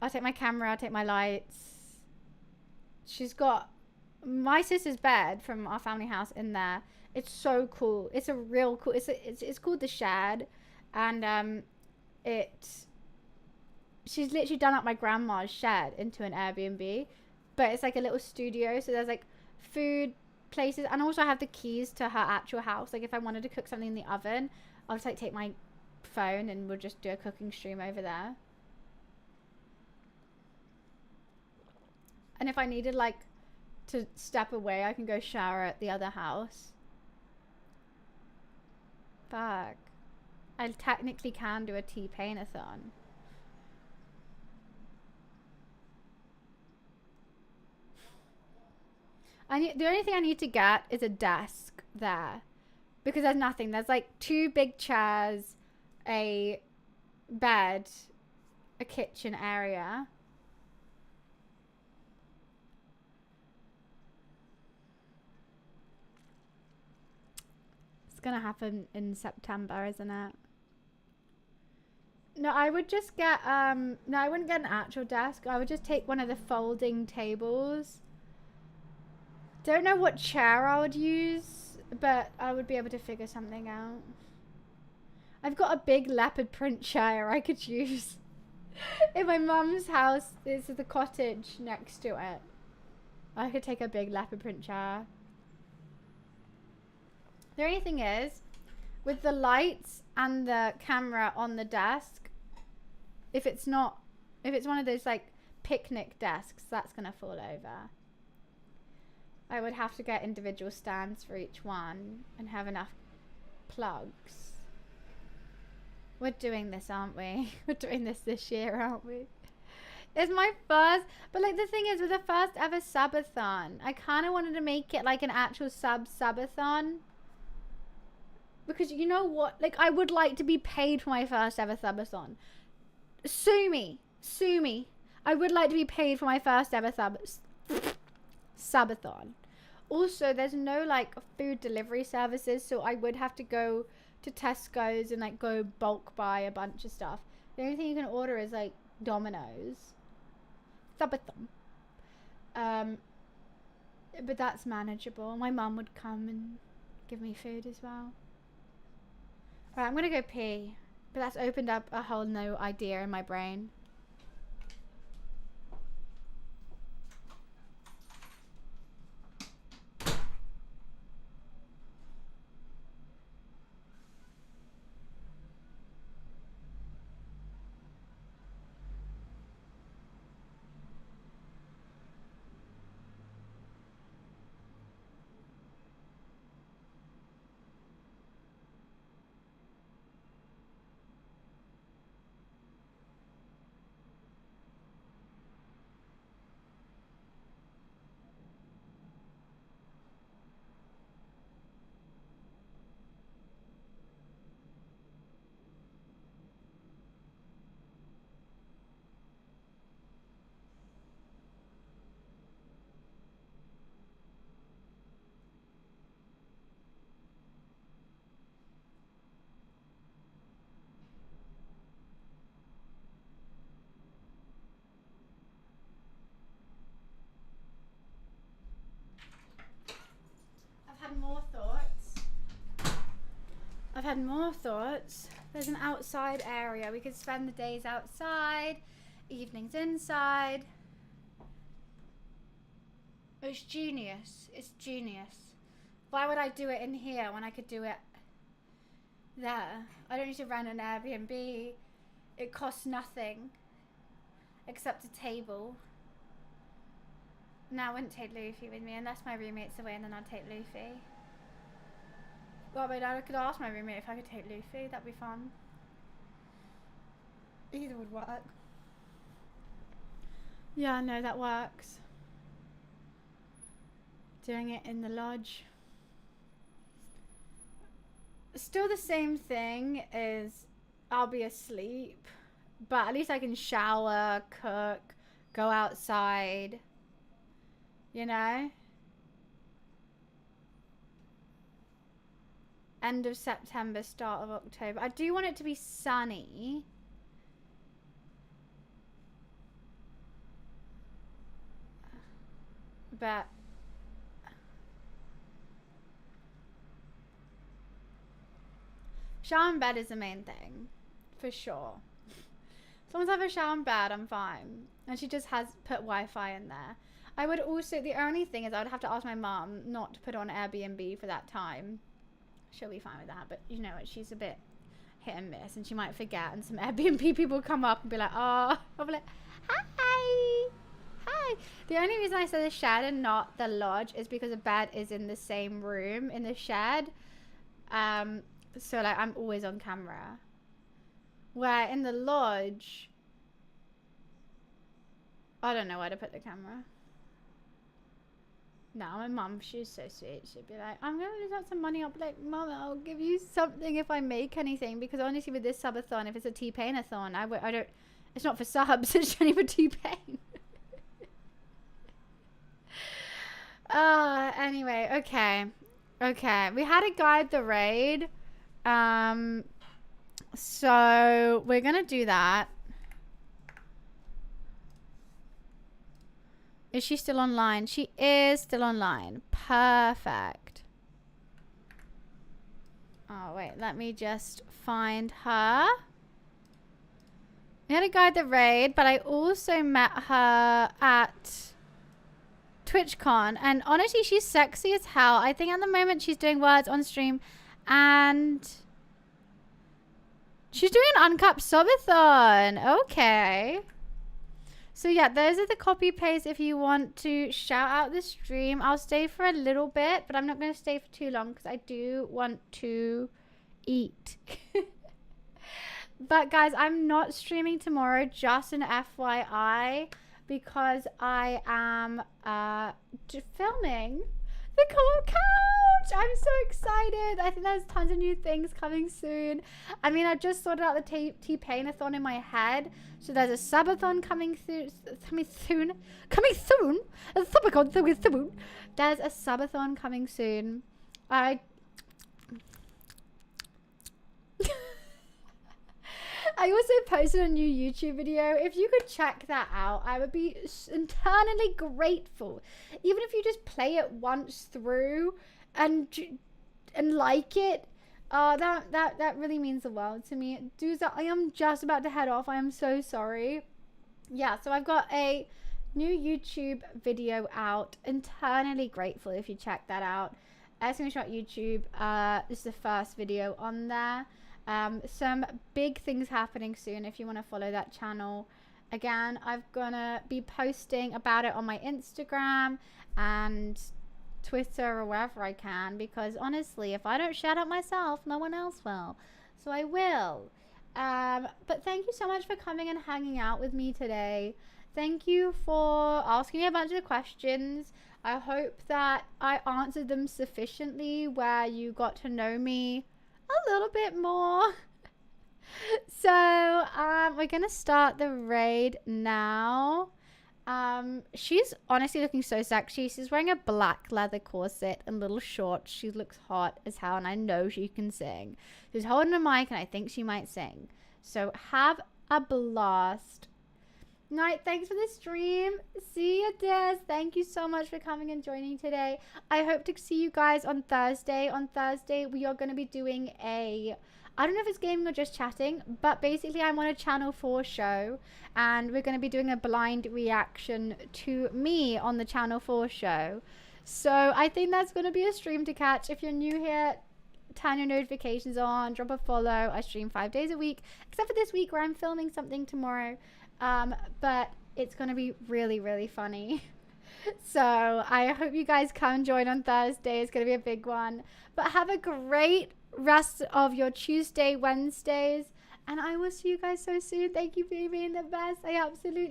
I'll take my camera, I'll take my lights. She's got my sister's bed from our family house in there. It's so cool. It's a real cool, it's called the Shed. And she's literally done up my grandma's shed into an Airbnb, but it's like a little studio. So there's like food places, and also I have the keys to her actual house. Like if I wanted to cook something in the oven, I'll just like take my phone and we'll just do a cooking stream over there. And if I needed like to step away, I can go shower at the other house. Fuck. I technically can do a T-Paint-a-thon. The only thing I need to get is a desk there. Because there's nothing. There's like 2 big chairs, a bed, a kitchen area. It's gonna happen in September, isn't it? No, I would just get, no, I wouldn't get an actual desk. I would just take one of the folding tables. Don't know what chair I would use, but I would be able to figure something out. I've got a big leopard print chair I could use. In my mum's house, this is the cottage next to it. I could take a big leopard print chair. The only thing is, with the lights and the camera on the desk, if it's one of those like picnic desks, that's gonna fall over. I would have to get individual stands for each one and have enough plugs. We're doing this, aren't we? We're doing this year, aren't we? It's my first, but like the thing is, with the first ever subathon, I kind of wanted to make it like an actual subathon. Because you know what? Like, I would like to be paid for my first ever subathon. Sue me. Sue me. I would like to be paid for my first ever subathon. Also, there's no, like, food delivery services, so I would have to go to Tesco's and, like, go bulk buy a bunch of stuff. The only thing you can order is, like, Domino's. Subathon. But that's manageable. My mum would come and give me food as well. Right, I'm gonna go pee. But that's opened up a whole new idea in my brain. I've had more thoughts. There's an outside area. We could spend the days outside, evenings inside. It's genius. It's genius. Why would I do it in here when I could do it there? I don't need to rent an Airbnb. It costs nothing except a table. No, I wouldn't take Luffy with me unless my roommate's away, and then I'd take Luffy. Well, I mean, I could ask my roommate if I could take Luffy. That'd be fun. Either would work. Yeah, no, that works. Doing it in the lodge. Still the same thing is I'll be asleep, but at least I can shower, cook, go outside, you know? End of September, start of October. I do want it to be sunny. But shower and bed is the main thing, for sure. As long as I have a shower in bed, I'm fine. And she just has put Wi-Fi in there. I would also, the only thing is I would have to ask my mum not to put on Airbnb for that time. She'll be fine with that, but you know what, she's a bit hit and miss, and she might forget, and some Airbnb people come up and be like, oh, I'll be like, hi. The only reason I said the shed and not the lodge is because the bed is in the same room in the shed. So like I'm always on camera. Where in the lodge, I don't know where to put the camera. No, my mum, she's so sweet. She'd be like, I'm gonna lose out some money. I'll be like, Mum, I'll give you something if I make anything. Because honestly, with this subathon, if it's a T-Pain-a-thon, I don't. It's not for subs. It's only for T-Pain. Anyway, okay. We had to guide the raid. So we're gonna do that. Is she still online? She is still online. Perfect. Oh, wait. Let me just find her. We had to guide the raid, but I also met her at TwitchCon. And honestly, she's sexy as hell. I think at the moment she's doing words on stream. And she's doing an uncapped subathon. Okay. So yeah, those are the copy paste if you want to shout out the stream. I'll stay for a little bit, but I'm not going to stay for too long because I do want to eat. But guys, I'm not streaming tomorrow, just an FYI, because I am filming the Core Couch. I'm so excited. I think there's tons of new things coming soon. I mean, I just sorted out the T-Pain-a-thon in my head. So there's a subathon coming soon. There's a subathon coming soon. I also posted a new YouTube video. If you could check that out, I would be eternally grateful. Even if you just play it once through and like it, that really means the world to me. Dudes, I am just about to head off. I am so sorry. Yeah, so I've got a new YouTube video out. Eternally grateful if you check that out. Exclusive YouTube. This is the first video on there. Some big things happening soon if you want to follow that channel. Again, I'm gonna be posting about it on my Instagram and Twitter or wherever I can, because honestly, if I don't shout out myself, no one else will. So I will. But thank you so much for coming and hanging out with me today. Thank you for asking me a bunch of questions. I hope that I answered them sufficiently where you got to know me a little bit more. So we're gonna start the raid now. She's honestly looking so sexy. She's wearing a black leather corset and little shorts. She looks hot as hell, and I know she can sing. She's holding a mic, and I think she might sing. So have a blast. Night, thanks for the stream. See you, Des. Thank you so much for coming and joining today. I hope to see you guys on Thursday. On Thursday, we are going to be doing a, I don't know if it's gaming or just chatting, but basically I'm on a Channel 4 show, and we're going to be doing a blind reaction to me on the Channel 4 show. So I think that's going to be a stream to catch. If you're new here, turn your notifications on, drop a follow. I stream 5 days a week, except for this week where I'm filming something tomorrow. But it's going to be really, really funny. So I hope you guys come join on Thursday. It's going to be a big one. But have a great rest of your Tuesday, Wednesdays. And I will see you guys so soon. Thank you for being the best. I absolutely